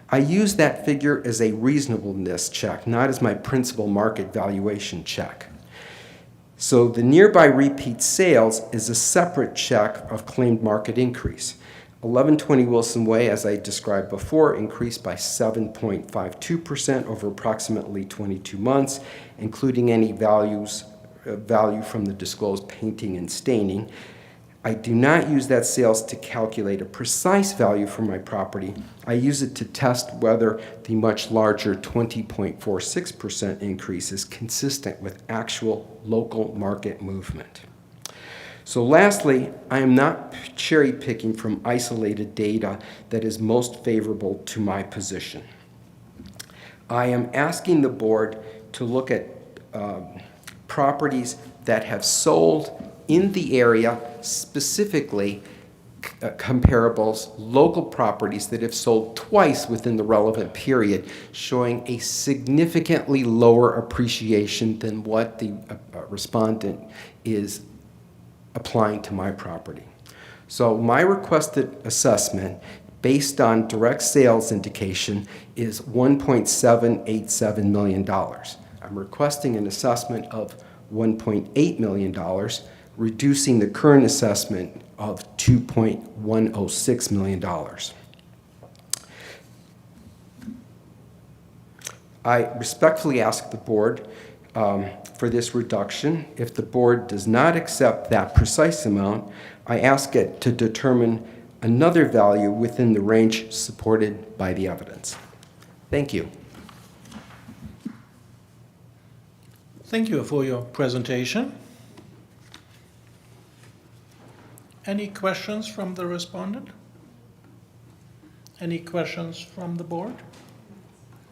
I use that figure as a reasonableness check, not as my principal market valuation check. So the nearby repeat sales is a separate check of claimed market increase. 1120 Wilson Way, as I described before, increased by 7.52% over approximately 22 months, including any value from the disclosed painting and staining. I do not use that sales to calculate a precise value for my property. I use it to test whether the much larger 20.46% increase is consistent with actual local market movement. So lastly, I am not cherry picking from isolated data that is most favorable to my position. I am asking the board to look at properties that have sold in the area, specifically comparables, local properties that have sold twice within the relevant period, showing a significantly lower appreciation than what the respondent is applying to my property. So my requested assessment, based on direct sales indication, is $1.787 million. I'm requesting an assessment of $1.8 million, reducing the current assessment of $2.106 million. I respectfully ask the board for this reduction. If the board does not accept that precise amount, I ask it to determine another value within the range supported by the evidence. Thank you. Thank you for your presentation. Any questions from the respondent? Any questions from the board?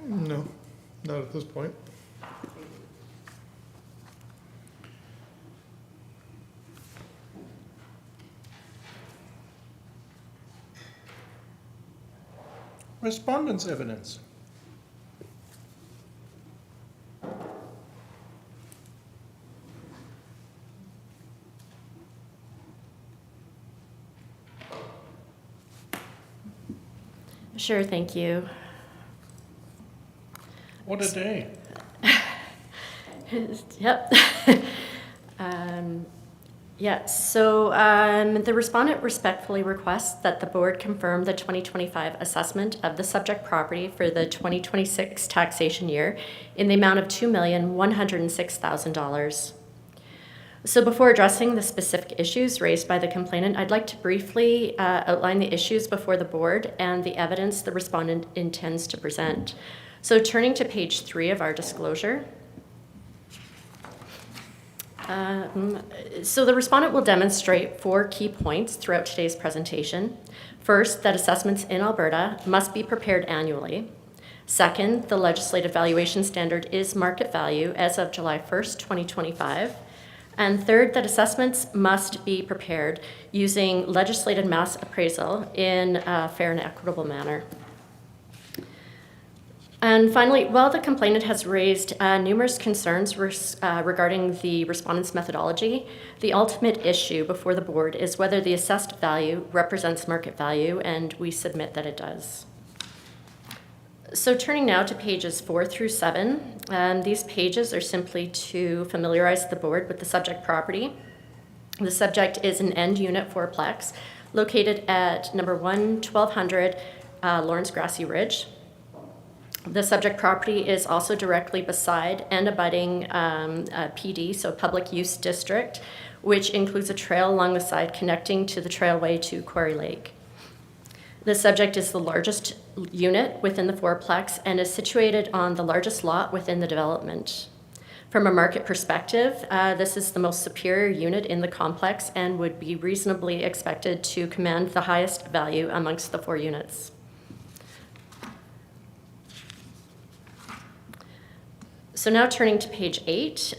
No, not at this point. Respondent's evidence. Sure, thank you. What a day. Yep. The respondent respectfully requests that the board confirm the 2025 assessment of the subject property for the 2026 taxation year in the amount of $2,106,000. So before addressing the specific issues raised by the complainant, I'd like to briefly outline the issues before the board and the evidence the respondent intends to present. So turning to page 3 of our disclosure. So the respondent will demonstrate 4 key points throughout today's presentation. First, that assessments in Alberta must be prepared annually. Second, the legislative valuation standard is market value as of July 1st, 2025. And third, that assessments must be prepared using legislated mass appraisal in a fair and equitable manner. And finally, while the complainant has raised numerous concerns regarding the respondent's methodology, the ultimate issue before the board is whether the assessed value represents market value, and we submit that it does. So turning now to pages 4 through 7, these pages are simply to familiarize the board with the subject property. The subject is an end unit fourplex located at number 1200 Lawrence Grassy Ridge. The subject property is also directly beside and abutting a PD, so public use district, which includes a trail along the side connecting to the trailway to Quarry Lake. The subject is the largest unit within the fourplex and is situated on the largest lot within the development. From a market perspective, this is the most superior unit in the complex and would be reasonably expected to command the highest value amongst the 4 units. So now turning to page 8,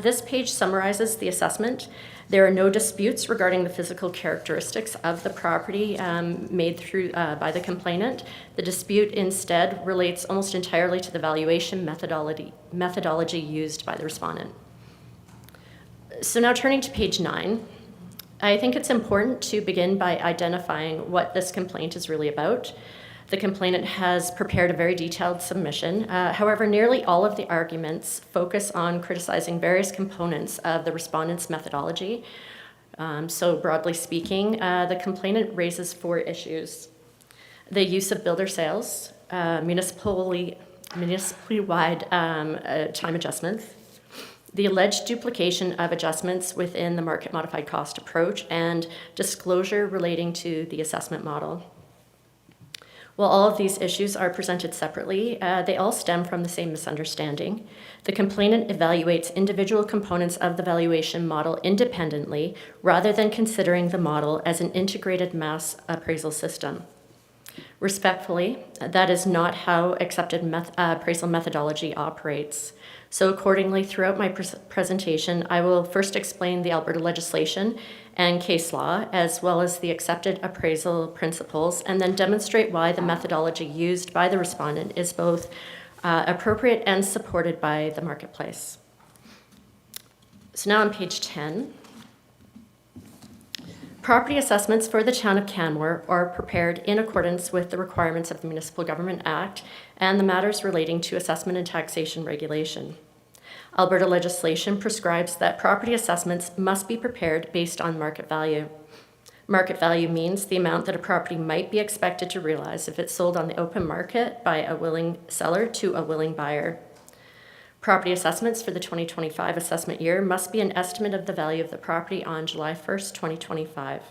this page summarizes the assessment. There are no disputes regarding the physical characteristics of the property made through by the complainant. The dispute instead relates almost entirely to the valuation methodology used by the respondent. So now turning to page 9, I think it's important to begin by identifying what this complaint is really about. The complainant has prepared a very detailed submission. However, nearly all of the arguments focus on criticizing various components of the respondent's methodology. So broadly speaking, the complainant raises 4 issues: the use of builder sales, municipally wide time adjustments, the alleged duplication of adjustments within the market modified cost approach, and disclosure relating to the assessment model. While all of these issues are presented separately, they all stem from the same misunderstanding. The complainant evaluates individual components of the valuation model independently rather than considering the model as an integrated mass appraisal system. Respectfully, that is not how accepted appraisal methodology operates. So accordingly, throughout my presentation, I will first explain the Alberta legislation and case law, as well as the accepted appraisal principles, and then demonstrate why the methodology used by the respondent is both appropriate and supported by the marketplace. So now on page 10. Property assessments for the town of Canmore are prepared in accordance with the requirements of the Municipal Government Act and the matters relating to assessment and taxation regulation. Alberta legislation prescribes that property assessments must be prepared based on market value. Market value means the amount that a property might be expected to realize if it's sold on the open market by a willing seller to a willing buyer. Property assessments for the 2025 assessment year must be an estimate of the value of the property on July 1st, 2025.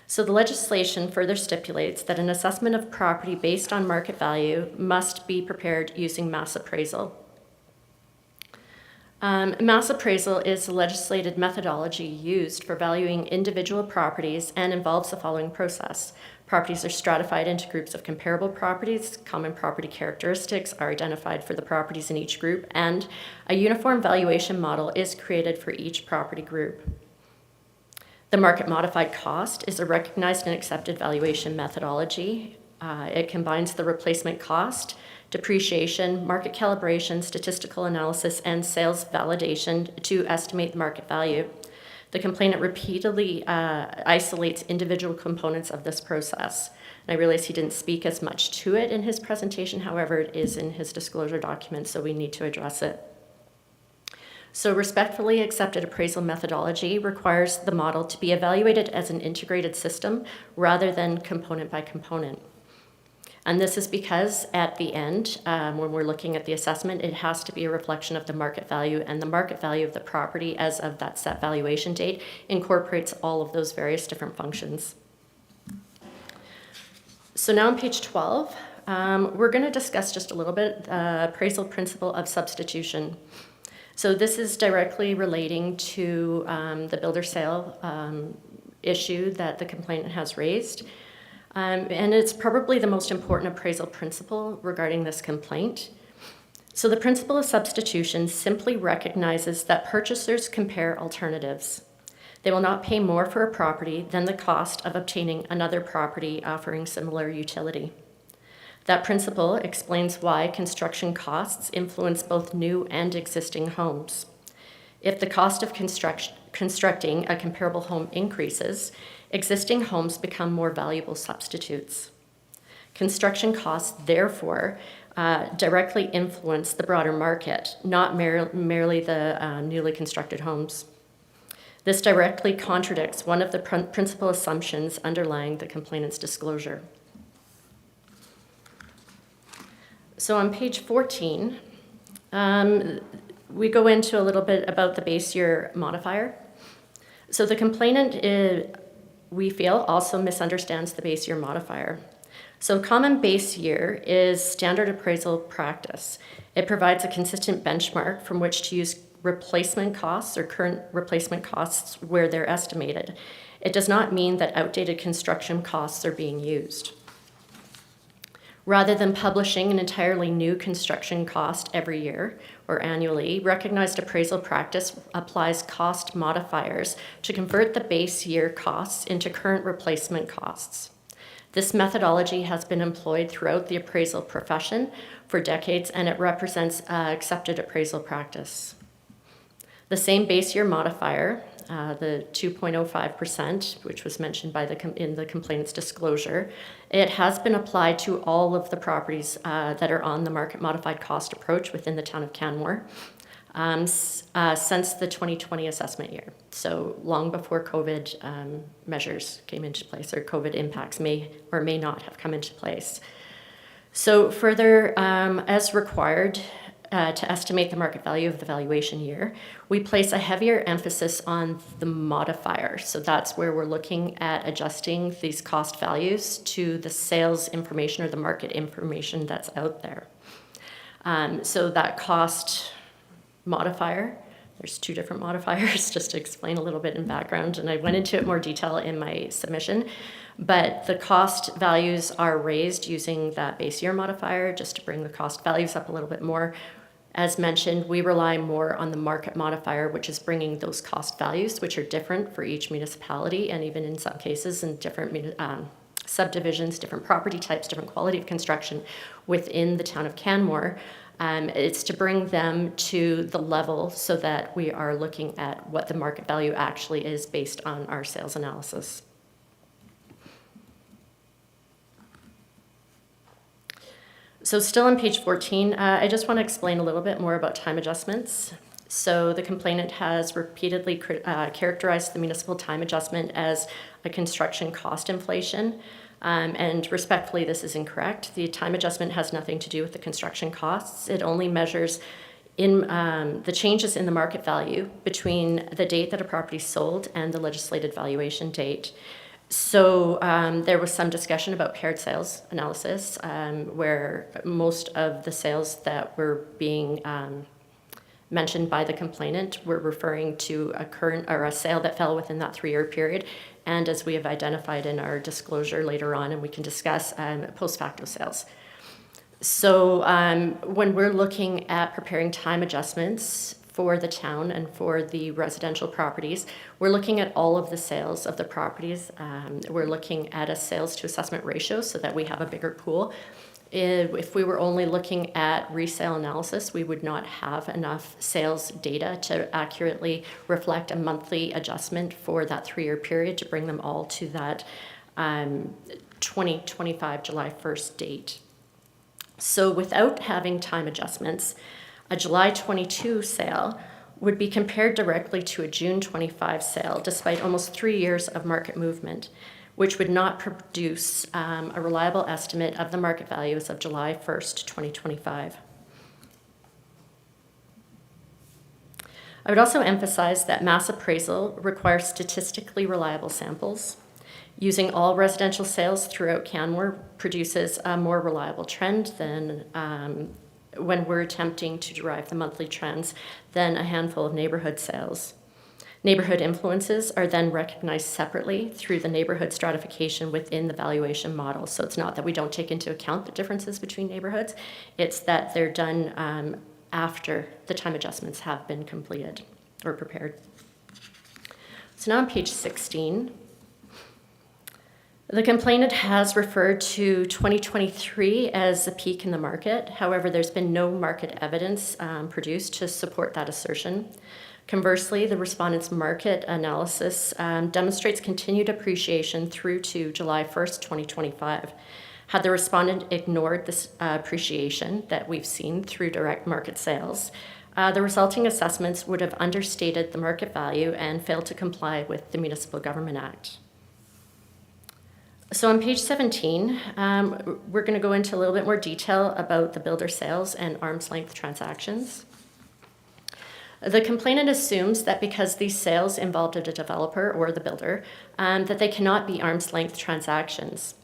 So the legislation further stipulates that an assessment of property based on market value must be prepared using mass appraisal. Mass appraisal is the legislated methodology used for valuing individual properties and involves the following process. Properties are stratified into groups of comparable properties, common property characteristics are identified for the properties in each group, and a uniform valuation model is created for each property group. The market modified cost is a recognized and accepted valuation methodology. It combines the replacement cost, depreciation, market calibration, statistical analysis, and sales validation to estimate the market value. The complainant repeatedly isolates individual components of this process. And I realize he didn't speak as much to it in his presentation, however, it is in his disclosure document, so we need to address it. So respectfully accepted appraisal methodology requires the model to be evaluated as an integrated system rather than component by component. And this is because at the end, when we're looking at the assessment, it has to be a reflection of the market value, and the market value of the property as of that set valuation date incorporates all of those various different functions. So now on page 12, we're going to discuss just a little bit appraisal principle of substitution. So this is directly relating to the builder sale issue that the complainant has raised. And it's probably the most important appraisal principle regarding this complaint. So the principle of substitution simply recognizes that purchasers compare alternatives. They will not pay more for a property than the cost of obtaining another property offering similar utility. That principle explains why construction costs influence both new and existing homes. If the cost of constructing a comparable home increases, existing homes become more valuable substitutes. Construction costs, therefore, directly influence the broader market, not merely the newly constructed homes. This directly contradicts one of the principal assumptions underlying the complainant's disclosure. So on page 14, we go into a little bit about the base year modifier. So the complainant, we feel, also misunderstands the base year modifier. So common base year is standard appraisal practice. It provides a consistent benchmark from which to use replacement costs or current replacement costs where they're estimated. It does not mean that outdated construction costs are being used. Rather than publishing an entirely new construction cost every year or annually, recognized appraisal practice applies cost modifiers to convert the base year costs into current replacement costs. This methodology has been employed throughout the appraisal profession for decades, and it represents accepted appraisal practice. The same base year modifier, the 2.05%, which was mentioned in the complainant's disclosure, it has been applied to all of the properties that are on the market modified cost approach within the town of Canmore since the 2020 assessment year. So long before COVID measures came into place, or COVID impacts may or may not have come into place. So further, as required, to estimate the market value of the valuation year, we place a heavier emphasis on the modifier. So that's where we're looking at adjusting these cost values to the sales information or the market information that's out there. So that cost modifier, there's two different modifiers, just to explain a little bit in background, and I went into it more detail in my submission, but the cost values are raised using that base year modifier just to bring the cost values up a little bit more. As mentioned, we rely more on the market modifier, which is bringing those cost values, which are different for each municipality, and even in some cases in different subdivisions, different property types, different quality of construction within the town of Canmore. It's to bring them to the level so that we are looking at what the market value actually is based on our sales analysis. So still on page 14, I just want to explain a little bit more about time adjustments. So the complainant has repeatedly characterized the municipal time adjustment as a construction cost inflation. And respectfully, this is incorrect. The time adjustment has nothing to do with the construction costs. It only measures in the changes in the market value between the date that a property sold and the legislated valuation date. So there was some discussion about paired sales analysis, where most of the sales that were being mentioned by the complainant were referring to a current or a sale that fell within that 3-year period. And as we have identified in our disclosure later on, and we can discuss post facto sales. So when we're looking at preparing time adjustments for the town and for the residential properties, we're looking at all of the sales of the properties. We're looking at a sales to assessment ratio so that we have a bigger pool. If we were only looking at resale analysis, we would not have enough sales data to accurately reflect a monthly adjustment for that 3-year period to bring them all to that 2025 July 1st date. So without having time adjustments, a July 22 sale would be compared directly to a June 25 sale, despite almost 3 years of market movement, which would not produce a reliable estimate of the market values of July 1st, 2025. I would also emphasize that mass appraisal requires statistically reliable samples. Using all residential sales throughout Canmore produces a more reliable trend than when we're attempting to derive the monthly trends than a handful of neighborhood sales. Neighborhood influences are then recognized separately through the neighborhood stratification within the valuation model. So it's not that we don't take into account the differences between neighborhoods, it's that they're done after the time adjustments have been completed or prepared. So now on page 16, the complainant has referred to 2023 as a peak in the market. However, there's been no market evidence produced to support that assertion. Conversely, the respondent's market analysis demonstrates continued appreciation through to July 1st, 2025. Had the respondent ignored this appreciation that we've seen through direct market sales, the resulting assessments would have understated the market value and failed to comply with the Municipal Government Act. So on page 17, we're going to go into a little bit more detail about the builder sales and arm's length transactions. The complainant assumes that because these sales involved a developer or the builder, that they cannot be arm's length transactions.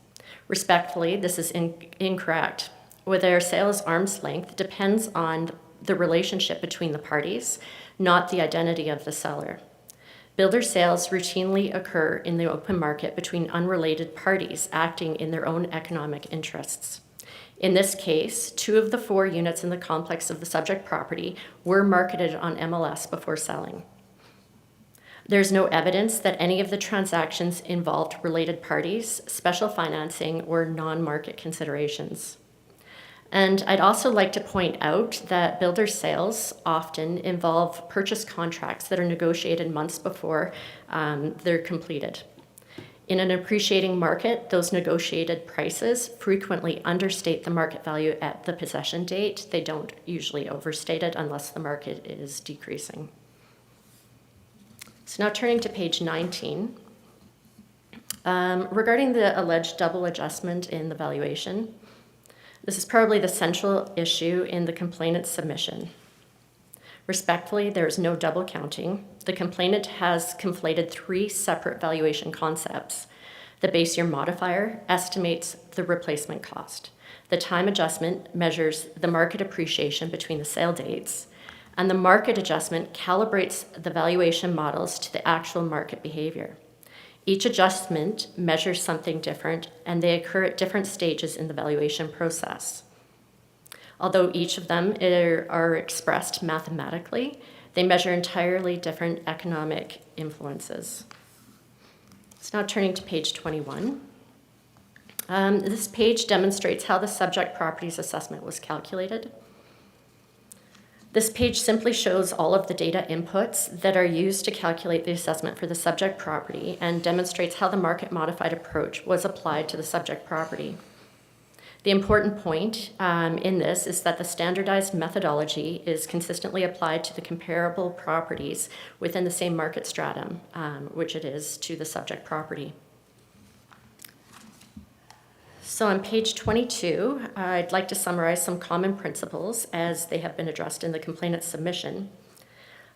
Respectfully, this is incorrect. Whether a sale is arm's length depends on the relationship between the parties, not the identity of the seller. Builder sales routinely occur in the open market between unrelated parties acting in their own economic interests. In this case, 2 of the 4 units in the complex of the subject property were marketed on MLS before selling. There's no evidence that any of the transactions involved related parties, special financing, or non-market considerations. And I'd also like to point out that builder sales often involve purchase contracts that are negotiated months before they're completed. In an appreciating market, those negotiated prices frequently understate the market value at the possession date. They don't usually overstate it unless the market is decreasing. So now turning to page 19. Regarding the alleged double adjustment in the valuation, This is probably the central issue in the complainant's submission. Respectfully, there is no double counting. The complainant has conflated three separate valuation concepts. The base year modifier estimates the replacement cost. The time adjustment measures the market appreciation between the sale dates, and the market adjustment calibrates the valuation models to the actual market behavior. Each adjustment measures something different, and they occur at different stages in the valuation process. Although each of them are expressed mathematically, they measure entirely different economic influences. So now turning to page 21. This page demonstrates how the subject properties assessment was calculated. This page simply shows all of the data inputs that are used to calculate the assessment for the subject property and demonstrates how the market modified approach was applied to the subject property. The important point in this is that the standardized methodology is consistently applied to the comparable properties within the same market stratum, which it is to the subject property. So on page 22, I'd like to summarize some common principles as they have been addressed in the complainant's submission.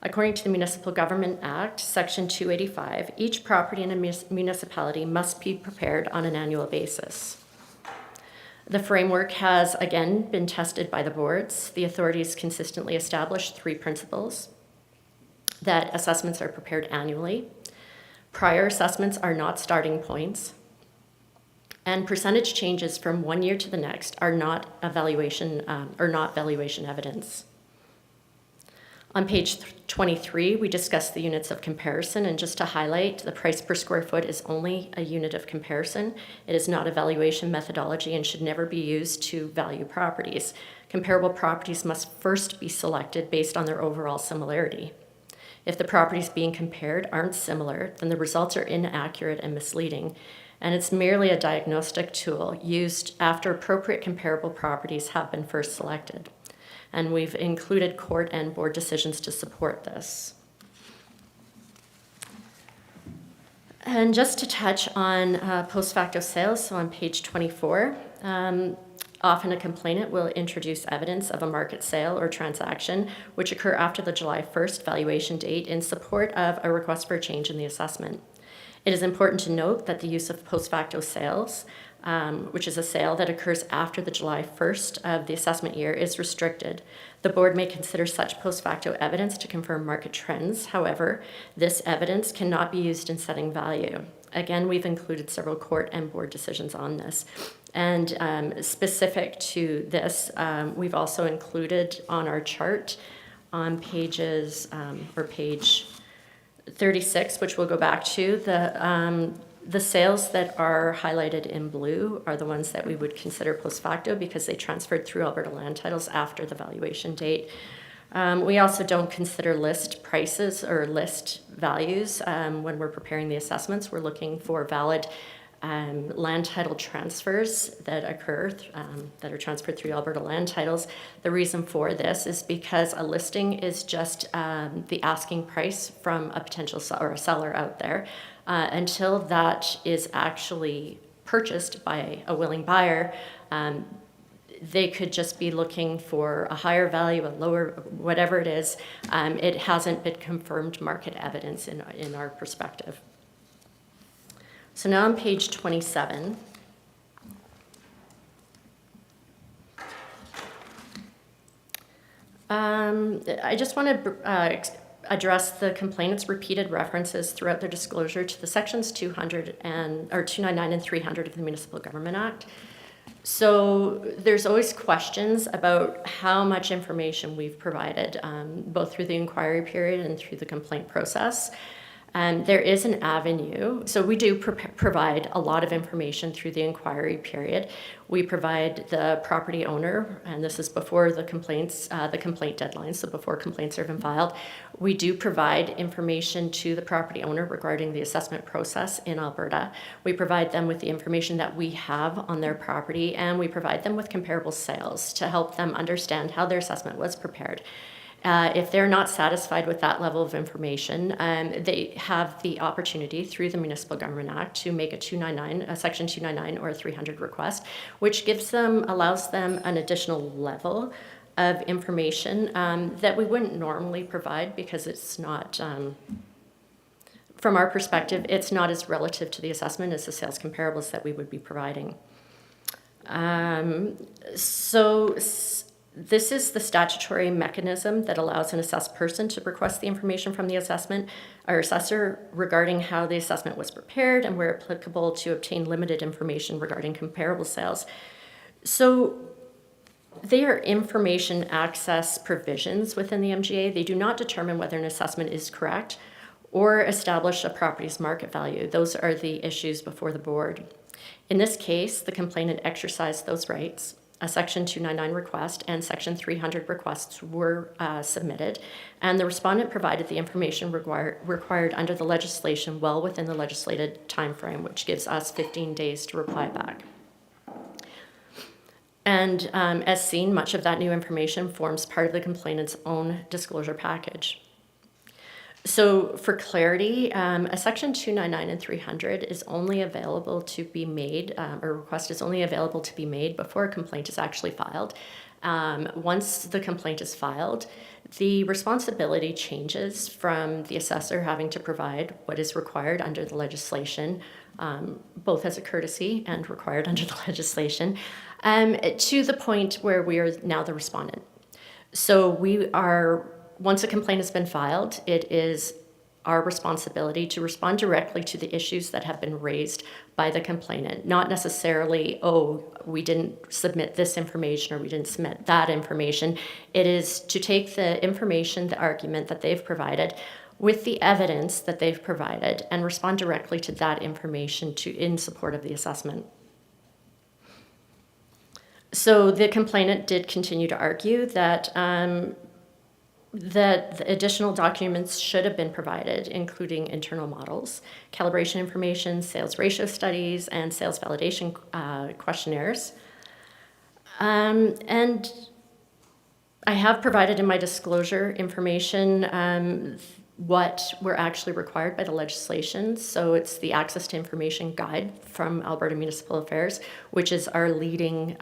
According to the Municipal Government Act, Section 285, each property in a municipality must be prepared on an annual basis. The framework has, again, been tested by the boards. The authorities consistently established three principles: that assessments are prepared annually, prior assessments are not starting points, and percentage changes from one year to the next are not valuation evidence. On page 23, we discuss the units of comparison, and just to highlight, the price per square foot is only a unit of comparison. It is not a valuation methodology and should never be used to value properties. Comparable properties must first be selected based on their overall similarity. If the properties being compared aren't similar, then the results are inaccurate and misleading, and it's merely a diagnostic tool used after appropriate comparable properties have been first selected. And we've included court and board decisions to support this. And just to touch on post facto sales, so on page 24, often a complainant will introduce evidence of a market sale or transaction which occur after the July 1st valuation date in support of a request for a change in the assessment. It is important to note that the use of post facto sales, which is a sale that occurs after the July 1st of the assessment year, is restricted. The board may consider such post facto evidence to confirm market trends. However, this evidence cannot be used in setting value. Again, we've included several court and board decisions on this. And specific to this, we've also included on our chart on page 36, which we'll go back to, the sales that are highlighted in blue are the ones that we would consider post facto because they transferred through Alberta land titles after the valuation date. We also don't consider list prices or list values when we're preparing the assessments. We're looking for valid land title transfers that occur, that are transferred through Alberta land titles. The reason for this is because a listing is just the asking price from a potential or a seller out there. Until that is actually purchased by a willing buyer, they could just be looking for a higher value, a lower, whatever it is. It hasn't been confirmed market evidence in our perspective. So now on page 27, I just want to address the complainant's repeated references throughout their disclosure to the sections 299 and 300 of the Municipal Government Act. So there's always questions about how much information we've provided, both through the inquiry period and through the complaint process. There is an avenue. So we do provide a lot of information through the inquiry period. We provide the property owner, and this is before the complaint deadline, so before complaints are even filed. We do provide information to the property owner regarding the assessment process in Alberta. We provide them with the information that we have on their property, and we provide them with comparable sales to help them understand how their assessment was prepared. If they're not satisfied with that level of information, they have the opportunity through the Municipal Government Act to make a Section 299 or a 300 request, which allows them an additional level of information that we wouldn't normally provide because it's not, from our perspective, it's not as relative to the assessment as the sales comparables that we would be providing. This is the statutory mechanism that allows an assessed person to request the information from the assessment or assessor regarding how the assessment was prepared and where applicable to obtain limited information regarding comparable sales. So they are information access provisions within the MGA. They do not determine whether an assessment is correct or establish a property's market value. Those are the issues before the board. In this case, the complainant exercised those rights. A Section 299 request and Section 300 requests were submitted, and the respondent provided the information required under the legislation well within the legislated timeframe, which gives us 15 days to reply back. And as seen, much of that new information forms part of the complainant's own disclosure package. So for clarity, a Section 299 and 300 is only available to be made, or request is only available to be made before a complaint is actually filed. Once the complaint is filed, the responsibility changes from the assessor having to provide what is required under the legislation, both as a courtesy and required under the legislation, to the point where we are now the respondent. So once a complaint has been filed, it is our responsibility to respond directly to the issues that have been raised by the complainant, not necessarily, we didn't submit this information or we didn't submit that information. It is to take the information, the argument that they've provided with the evidence that they've provided and respond directly to that information in support of the assessment. So the complainant did continue to argue that the additional documents should have been provided, including internal models, calibration information, sales ratio studies, and sales validation questionnaires. And I have provided in my disclosure information what were actually required by the legislation. So it's the Access to Information Guide from Alberta Municipal Affairs, which is our leading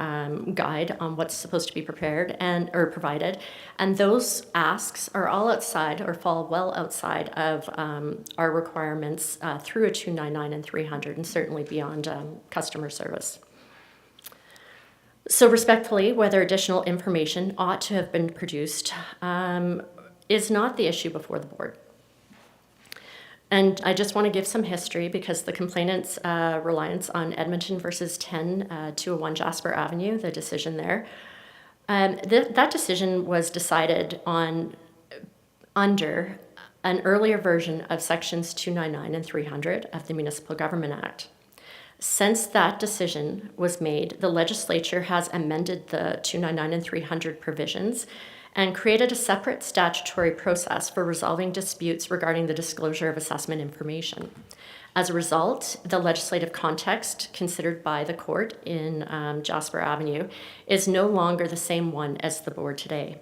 guide on what's supposed to be prepared or provided. And those asks are all outside or fall well outside of our requirements through a 299 and 300, and certainly beyond customer service. So respectfully, whether additional information ought to have been produced is not the issue before the board. And I just want to give some history because the complainant's reliance on Edmonton versus 10-201 Jasper Avenue, the decision there, that decision was decided on under an earlier version of Sections 299 and 300 of the Municipal Government Act. Since that decision was made, the legislature has amended the 299 and 300 provisions and created a separate statutory process for resolving disputes regarding the disclosure of assessment information. As a result, the legislative context considered by the court in Jasper Avenue is no longer the same one as the board today.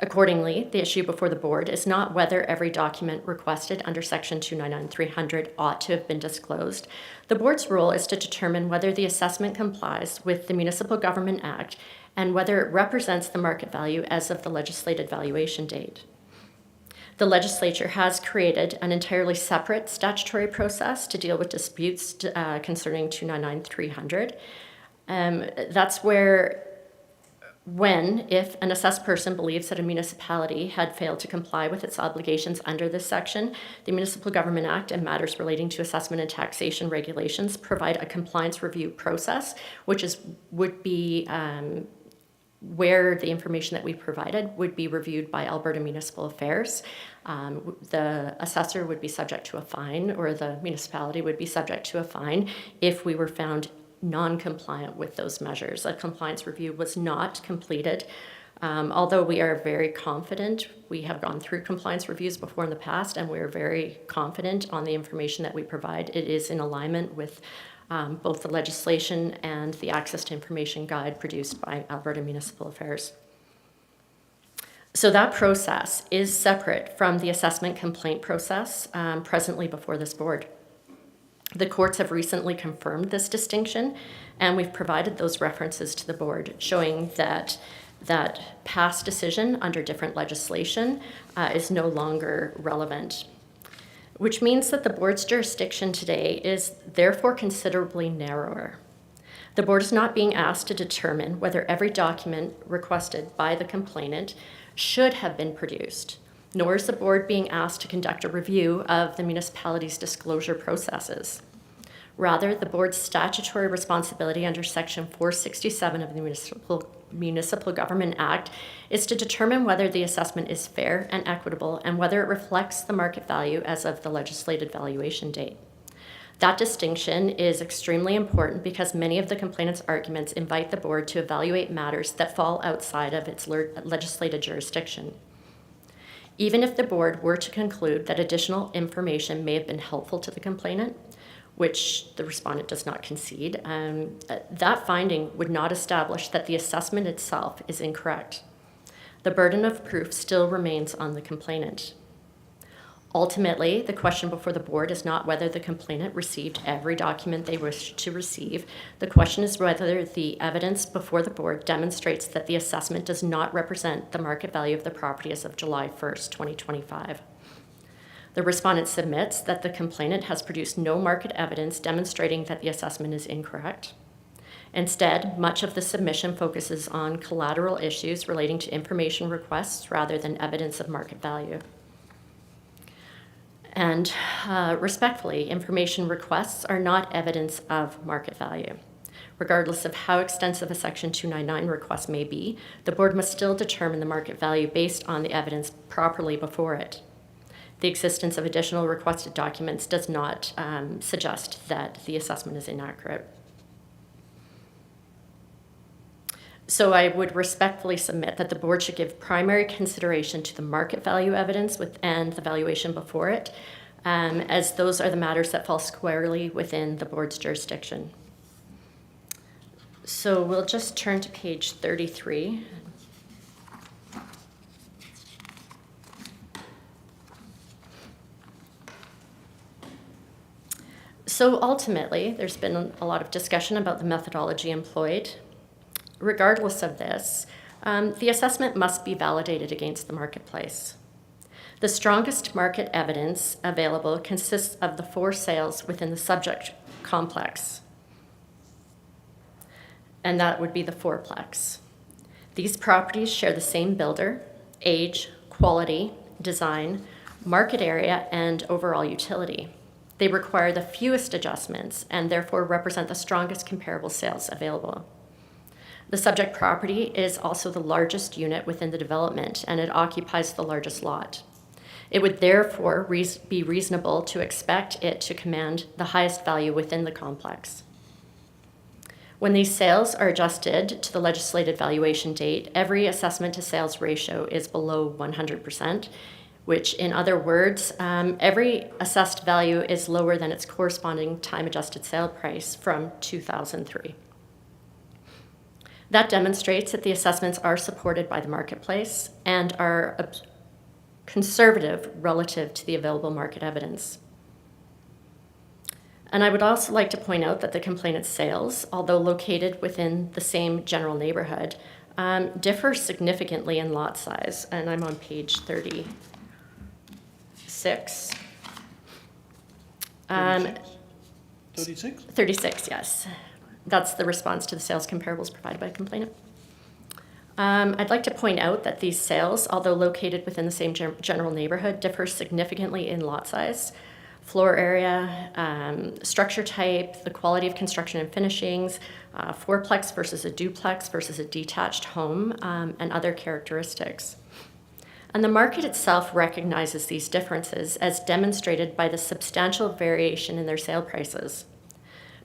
Accordingly, the issue before the board is not whether every document requested under Section 299-300 ought to have been disclosed. The board's role is to determine whether the assessment complies with the Municipal Government Act and whether it represents the market value as of the legislated valuation date. The legislature has created an entirely separate statutory process to deal with disputes concerning 299-300. That's where if an assessed person believes that a municipality had failed to comply with its obligations under this section, the Municipal Government Act and matters relating to assessment and taxation regulations provide a compliance review process, which would be where the information that we provided would be reviewed by Alberta Municipal Affairs. The assessor would be subject to a fine, or the municipality would be subject to a fine if we were found non-compliant with those measures. A compliance review was not completed. Although we are very confident, we have gone through compliance reviews before in the past, and we are very confident on the information that we provide. It is in alignment with both the legislation and the Access to Information Guide produced by Alberta Municipal Affairs. So that process is separate from the assessment complaint process presently before this board. The courts have recently confirmed this distinction, and we've provided those references to the board, showing that past decision under different legislation is no longer relevant, which means that the board's jurisdiction today is therefore considerably narrower. The board is not being asked to determine whether every document requested by the complainant should have been produced, nor is the board being asked to conduct a review of the municipality's disclosure processes. Rather, the board's statutory responsibility under Section 467 of the Municipal Government Act is to determine whether the assessment is fair and equitable and whether it reflects the market value as of the legislated valuation date. That distinction is extremely important because many of the complainant's arguments invite the board to evaluate matters that fall outside of its legislated jurisdiction. Even if the board were to conclude that additional information may have been helpful to the complainant, which the respondent does not concede, that finding would not establish that the assessment itself is incorrect. The burden of proof still remains on the complainant. Ultimately, the question before the board is not whether the complainant received every document they wish to receive. The question is whether the evidence before the board demonstrates that the assessment does not represent the market value of the property as of July 1st, 2025. The respondent submits that the complainant has produced no market evidence demonstrating that the assessment is incorrect. Instead, much of the submission focuses on collateral issues relating to information requests rather than evidence of market value. And respectfully, information requests are not evidence of market value. Regardless of how extensive a Section 299 request may be, the board must still determine the market value based on the evidence properly before it. The existence of additional requested documents does not suggest that the assessment is inaccurate. So I would respectfully submit that the board should give primary consideration to the market value evidence and the valuation before it, as those are the matters that fall squarely within the board's jurisdiction. So we'll just turn to page 33. So ultimately, there's been a lot of discussion about the methodology employed. Regardless of this, the assessment must be validated against the marketplace. The strongest market evidence available consists of the 4 sales within the subject complex, and that would be the 4-plex. These properties share the same builder, age, quality, design, market area, and overall utility. They require the fewest adjustments and therefore represent the strongest comparable sales available. The subject property is also the largest unit within the development, and it occupies the largest lot. It would therefore be reasonable to expect it to command the highest value within the complex. When these sales are adjusted to the legislated valuation date, every assessment to sales ratio is below 100%, which in other words, every assessed value is lower than its corresponding time-adjusted sale price from 2003. That demonstrates that the assessments are supported by the marketplace and are conservative relative to the available market evidence. And I would also like to point out that the complainant's sales, although located within the same general neighborhood, differ significantly in lot size. And I'm on page 36. 36? 36, yes. That's the response to the sales comparables provided by the complainant. I'd like to point out that these sales, although located within the same general neighborhood, differ significantly in lot size, floor area, structure type, the quality of construction and finishings, 4-plex versus a duplex versus a detached home, and other characteristics. And the market itself recognizes these differences as demonstrated by the substantial variation in their sale prices.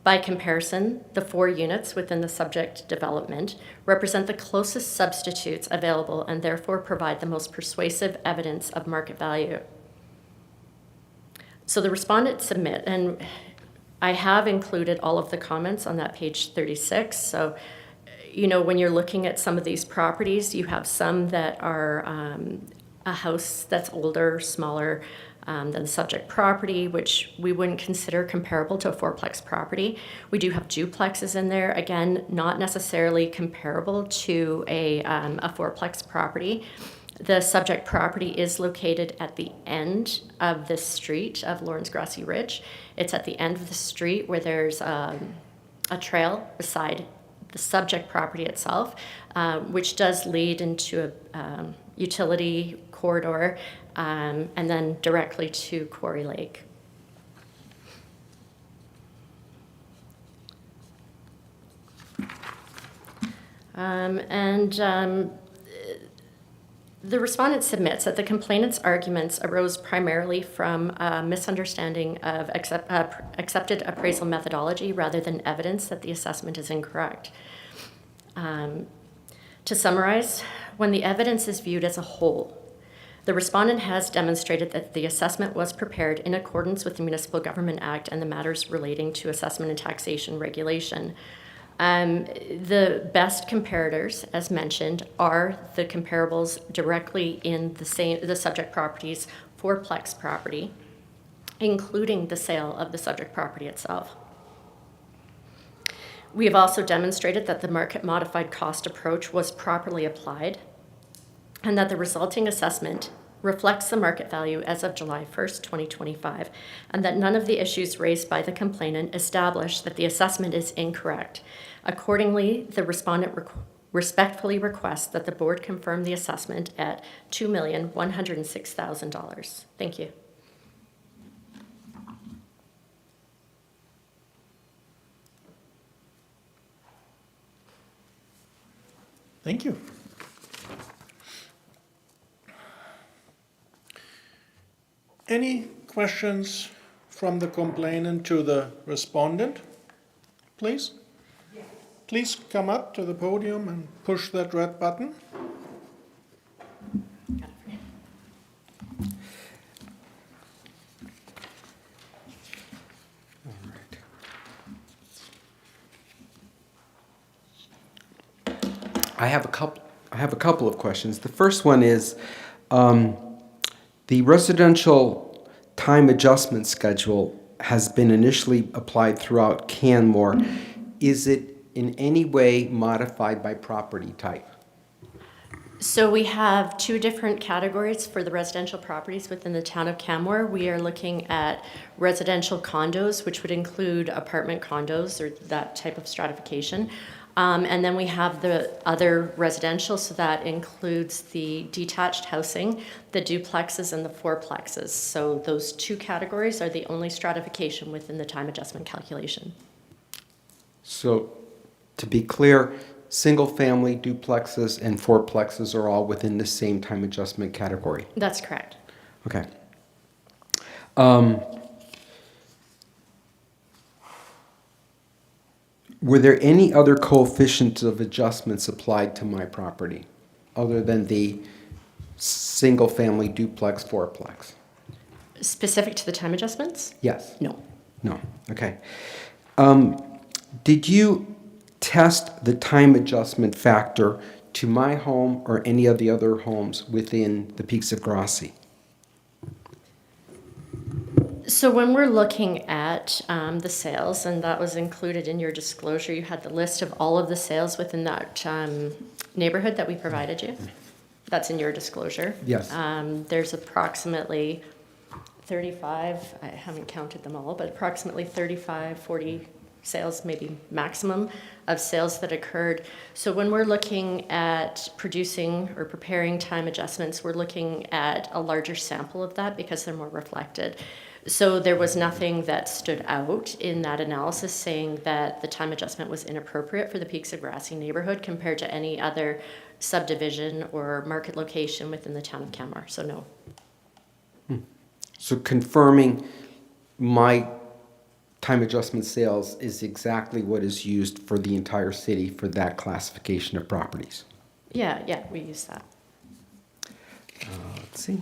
By comparison, the 4 units within the subject development represent the closest substitutes available and therefore provide the most persuasive evidence of market value. So the respondents submit, and I have included all of the comments on that page 36. So, you know, when you're looking at some of these properties, you have some that are a house that's older, smaller than the subject property, which we wouldn't consider comparable to a fourplex property. We do have duplexes in there, again, not necessarily comparable to a fourplex property. The subject property is located at the end of this street of Lawrence Grassy Ridge. It's at the end of the street where there's a trail beside the subject property itself, which does lead into a utility corridor and then directly to Quarry Lake. The respondent submits that the complainant's arguments arose primarily from a misunderstanding of accepted appraisal methodology rather than evidence that the assessment is incorrect. To summarize, when the evidence is viewed as a whole, the respondent has demonstrated that the assessment was prepared in accordance with the Municipal Government Act and the matters relating to assessment and taxation regulation. The best comparators, as mentioned, are the comparables directly in the subject property's fourplex property, including the sale of the subject property itself. We have also demonstrated that the market modified cost approach was properly applied and that the resulting assessment reflects the market value as of July 1st, 2025, and that none of the issues raised by the complainant establish that the assessment is incorrect. Accordingly, the respondent respectfully requests that the board confirm the assessment at $2,106,000. Thank you. Thank you. Any questions from the complainant to the respondent, please? Yes. Please come up to the podium and push that red button. I have a couple of questions. The first one is, the residential time adjustment schedule has been initially applied throughout Canmore. Is it in any way modified by property type? So we have two different categories for the residential properties within the town of Canmore. We are looking at residential condos, which would include apartment condos or that type of stratification. And then we have the other residential, so that includes the detached housing, the duplexes, and the fourplexes. So those two categories are the only stratification within the time adjustment calculation. So, to be clear, single-family duplexes and fourplexes are all within the same time adjustment category? That's correct. Okay. Were there any other coefficients of adjustments applied to my property other than the single-family duplex fourplex? Specific to the time adjustments? Yes. No. No. Okay. Did you test the time adjustment factor to my home or any of the other homes within the Peaks of Grassy? So when we're looking at the sales, and that was included in your disclosure, you had the list of all of the sales within that neighborhood that we provided you. That's in your disclosure. Yes. There's approximately 35, I haven't counted them all, but approximately 35, 40 sales, maybe maximum, of sales that occurred. So when we're looking at producing or preparing time adjustments, we're looking at a larger sample of that because they're more reflected. So there was nothing that stood out in that analysis saying that the time adjustment was inappropriate for the Peaks of Grassy neighborhood compared to any other subdivision or market location within the town of Canmore. So no. So confirming my time adjustment sales is exactly what is used for the entire city for that classification of properties. Yeah, we use that. Let's see.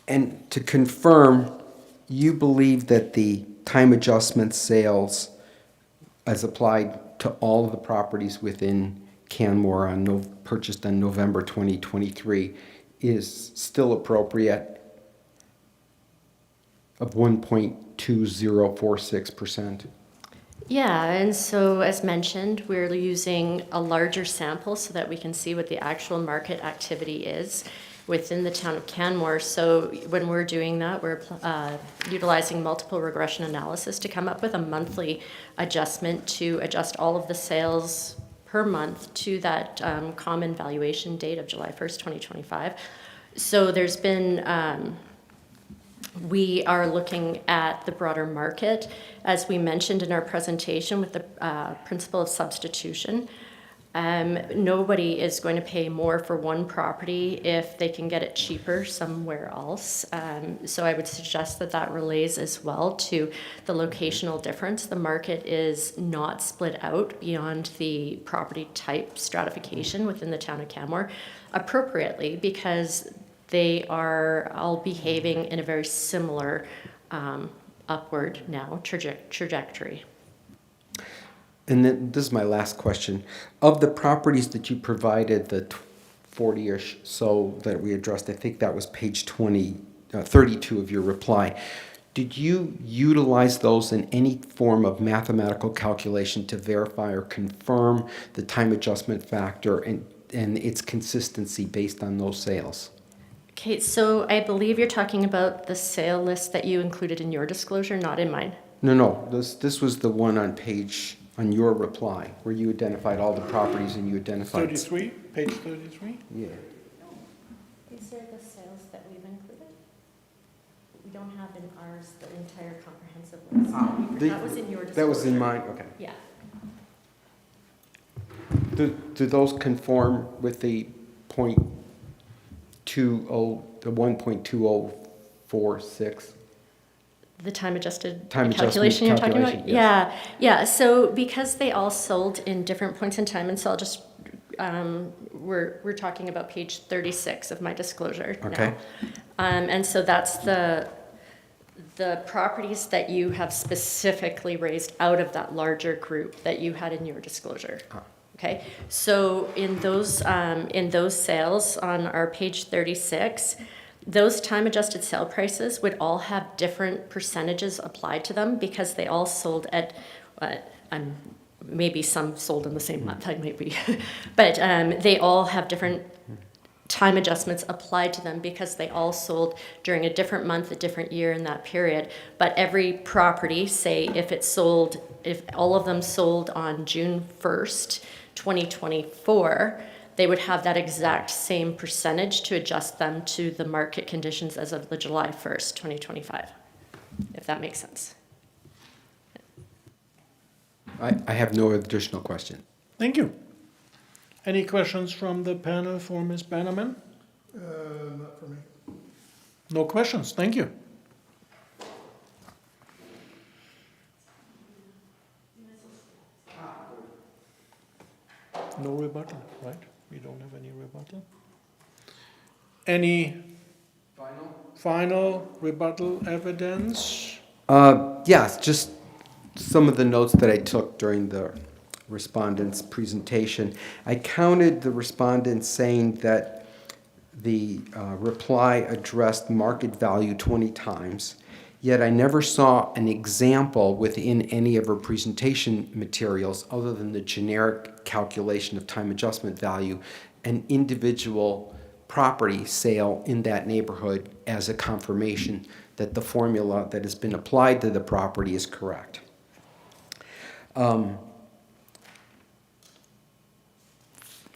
And to confirm, you believe that the time adjustment sales as applied to all of the properties within Canmore purchased on November 2023 is still appropriate of 1.2046%? Yeah, and so as mentioned, we're using a larger sample so that we can see what the actual market activity is within the town of Canmore. So when we're doing that, we're utilizing multiple regression analysis to come up with a monthly adjustment to adjust all of the sales per month to that common valuation date of July 1st, 2025. So there's been we are looking at the broader market, as we mentioned in our presentation with the principle of substitution. Nobody is going to pay more for one property if they can get it cheaper somewhere else. So I would suggest that that relates as well to the locational difference. The market is not split out beyond the property type stratification within the town of Canmore appropriately, because they are all behaving in a very similar upward now trajectory. And then this is my last question. Of the properties that you provided, the 40-ish so that we addressed, I think that was page 32 of your reply. Did you utilize those in any form of mathematical calculation to verify or confirm the time adjustment factor and its consistency based on those sales? Okay, so I believe you're talking about the sale list that you included in your disclosure, not in mine. No. This was the one on your reply, where you identified all the properties and you identified... 33, page 33? Yeah. These are the sales that we've included. We don't have in ours the entire comprehensive list. That was in your disclosure. That was in mine, okay. Yeah. Do those conform with the 1.2046? The time adjusted Time calculation adjustment you're talking about? calculation, Yeah. So because they all sold in different points in time, and so I'll just, we're talking about page 36 of my disclosure Okay. now. And so that's the properties that you have specifically raised out of that larger group that you had in your disclosure. Okay, so in those sales on our page 36, those time-adjusted sale prices would all have different percentages applied to them because they all sold at, maybe some sold in the same month, I might be, but they all have different time adjustments applied to them because they all sold during a different month, a different year in that period. But every property, say if all of them sold on June 1st, 2024, they would have that exact same percentage to adjust them to the market conditions as of the July 1st, 2025, if that makes sense. I have no additional question. Thank you. Any questions from the panel for Ms. Bannerman? Not for me. No questions, thank you. No rebuttal, right? We don't have any rebuttal. Any final rebuttal evidence? Yes, just some of the notes that I took during the respondent's presentation. I counted the respondents saying that the reply addressed market value 20 times, yet I never saw an example within any of her presentation materials other than the generic calculation of time adjustment value, an individual property sale in that neighborhood as a confirmation that the formula that has been applied to the property is correct.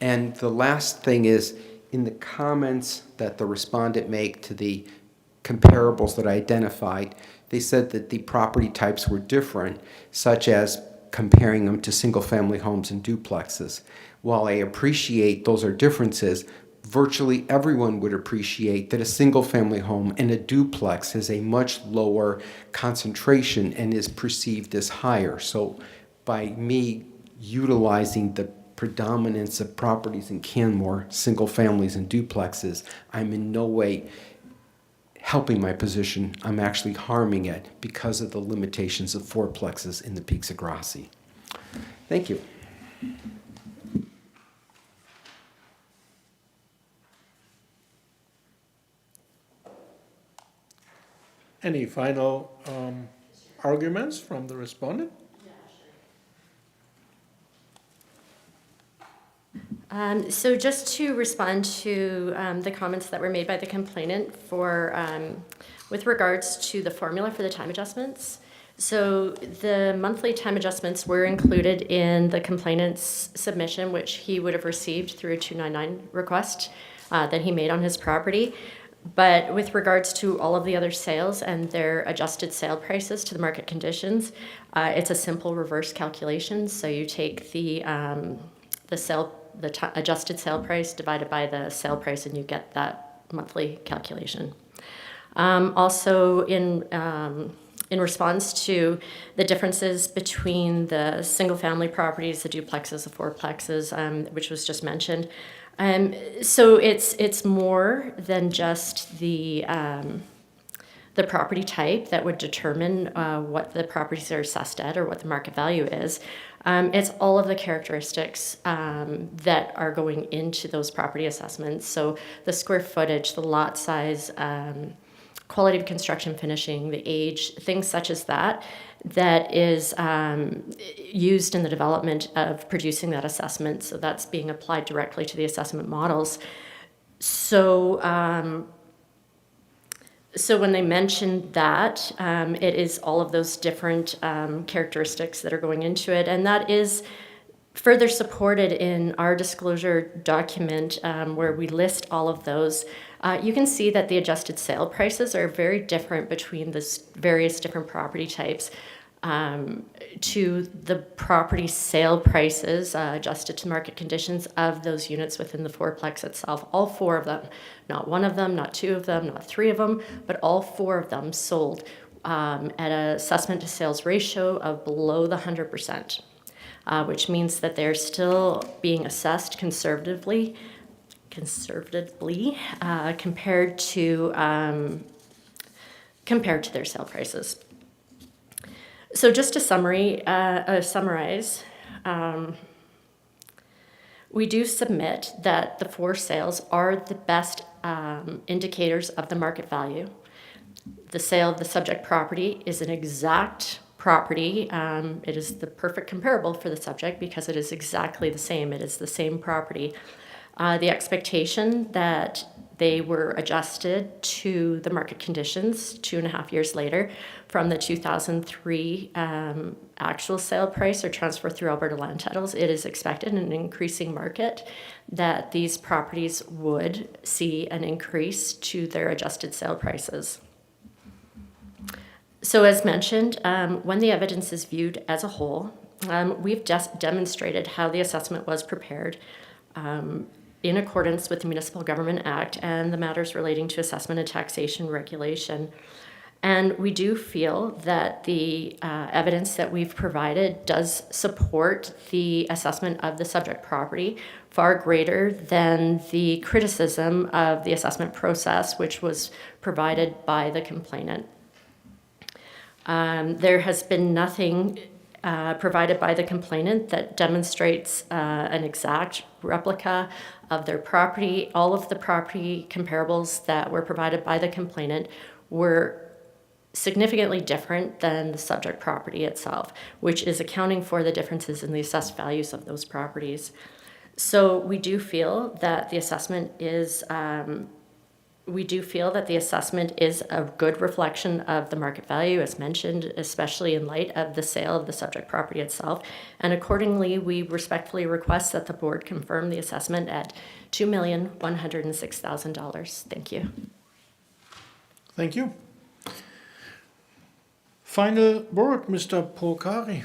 And the last thing is, in the comments that the respondent made to the comparables that I identified, they said that the property types were different, such as comparing them to single-family homes and duplexes. While I appreciate those are differences, virtually everyone would appreciate that a single-family home and a duplex has a much lower concentration and is perceived as higher. So by me utilizing the predominance of properties in Canmore, single families and duplexes, I'm in no way helping my position. I'm actually harming it because of the limitations of fourplexes in the Peaks of Grasse. Thank you. Any final arguments from the respondent? So just to respond to the comments that were made by the complainant with regards to the formula for the time adjustments. So the monthly time adjustments were included in the complainant's submission, which he would have received through a 299 request that he made on his property. But with regards to all of the other sales and their adjusted sale prices to the market conditions, it's a simple reverse calculation. So you take the adjusted sale price divided by the sale price, and you get that monthly calculation. Also, in response to the differences between the single-family properties, the duplexes, the fourplexes, which was just mentioned. So it's more than just the property type that would determine what the properties are assessed at or what the market value is. It's all of the characteristics that are going into those property assessments. So the square footage, the lot size, quality of construction finishing, the age, things such as that is used in the development of producing that assessment. So that's being applied directly to the assessment models. So when they mentioned that, it is all of those different characteristics that are going into it, and that is further supported in our disclosure document where we list all of those. You can see that the adjusted sale prices are very different between the various different property types to the property sale prices adjusted to market conditions of those units within the fourplex itself. All four of them, not one of them, not two of them, not three of them, but all four of them sold at an assessment to sales ratio of below the 100%, which means that they're still being assessed conservatively compared to their sale prices. So just to summarize, we do submit that the four sales are the best indicators of the market value. The sale of the subject property is an exact property. It is the perfect comparable for the subject because it is exactly the same. It is the same property. The expectation that they were adjusted to the market conditions 2.5 years later from the 2003 actual sale price or transfer through Alberta land titles. It is expected in an increasing market that these properties would see an increase to their adjusted sale prices. So as mentioned, when the evidence is viewed as a whole, we've just demonstrated how the assessment was prepared in accordance with the Municipal Government Act and the matters relating to assessment and taxation regulation. And we do feel that the evidence that we've provided does support the assessment of the subject property far greater than the criticism of the assessment process, which was provided by the complainant. There has been nothing provided by the complainant that demonstrates an exact replica of their property. All of the property comparables that were provided by the complainant were significantly different than the subject property itself, which is accounting for the differences in the assessed values of those properties. So we do feel that the assessment is a good reflection of the market value, as mentioned, especially in light of the sale of the subject property itself. And accordingly, we respectfully request that the board confirm the assessment at $2,106,000. Thank you. Thank you. Final word, Mr. Porcari.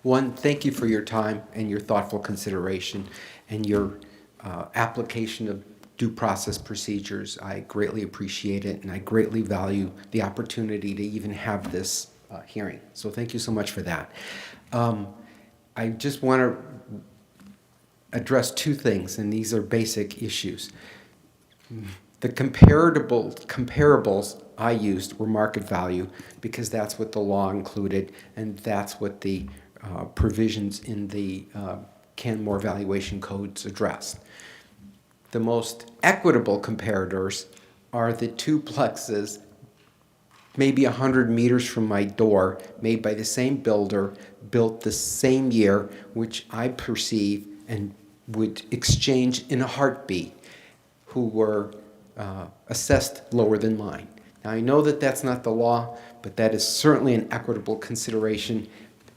One, thank you for your time and your thoughtful consideration and your application of due process procedures. I greatly appreciate it, and I greatly value the opportunity to even have this hearing. So thank you so much for that. I just want to address two things, and these are basic issues. The comparables I used were market value because that's what the law included, and that's what the provisions in the Canmore valuation codes addressed. The most equitable comparators are the duplexes maybe 100 meters from my door, made by the same builder, built the same year, which I perceive and would exchange in a heartbeat, who were assessed lower than mine. Now, I know that that's not the law, but that is certainly an equitable consideration.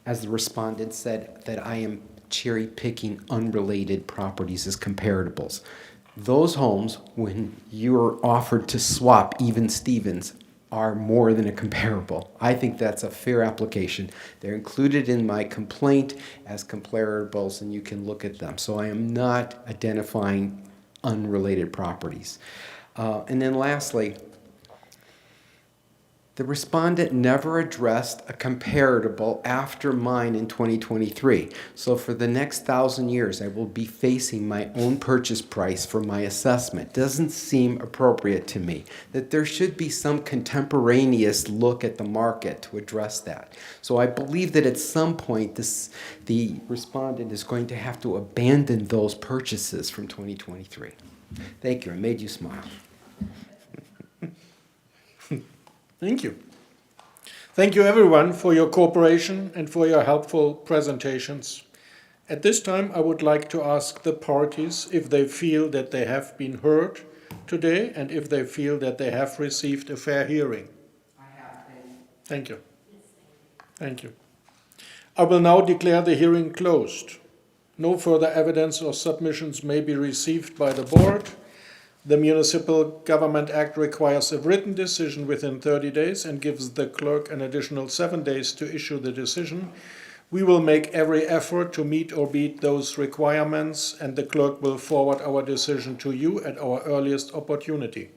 As the respondent said, that I am cherry-picking unrelated properties as comparables. Those homes, when you're offered to swap even Stevens, are more than a comparable. I think that's a fair application. They're included in my complaint as comparables, and you can look at them. So I am not identifying unrelated properties. And then lastly, the respondent never addressed a comparable after mine in 2023. So for the next 1,000 years, I will be facing my own purchase price for my assessment. Doesn't seem appropriate to me that there should be some contemporaneous look at the market to address that. So I believe that at some point, the respondent is going to have to abandon those purchases from 2023. Thank you. I made you smile. Thank you. Thank you, everyone, for your cooperation and for your helpful presentations. At this time, I would like to ask the parties if they feel that they have been heard today and if they feel that they have received a fair hearing. I have. Thank you. Thank you. I will now declare the hearing closed. No further evidence or submissions may be received by the board. The Municipal Government Act requires a written decision within 30 days and gives the clerk an additional 7 days to issue the decision. We will make every effort to meet or beat those requirements, and the clerk will forward our decision to you at our earliest opportunity.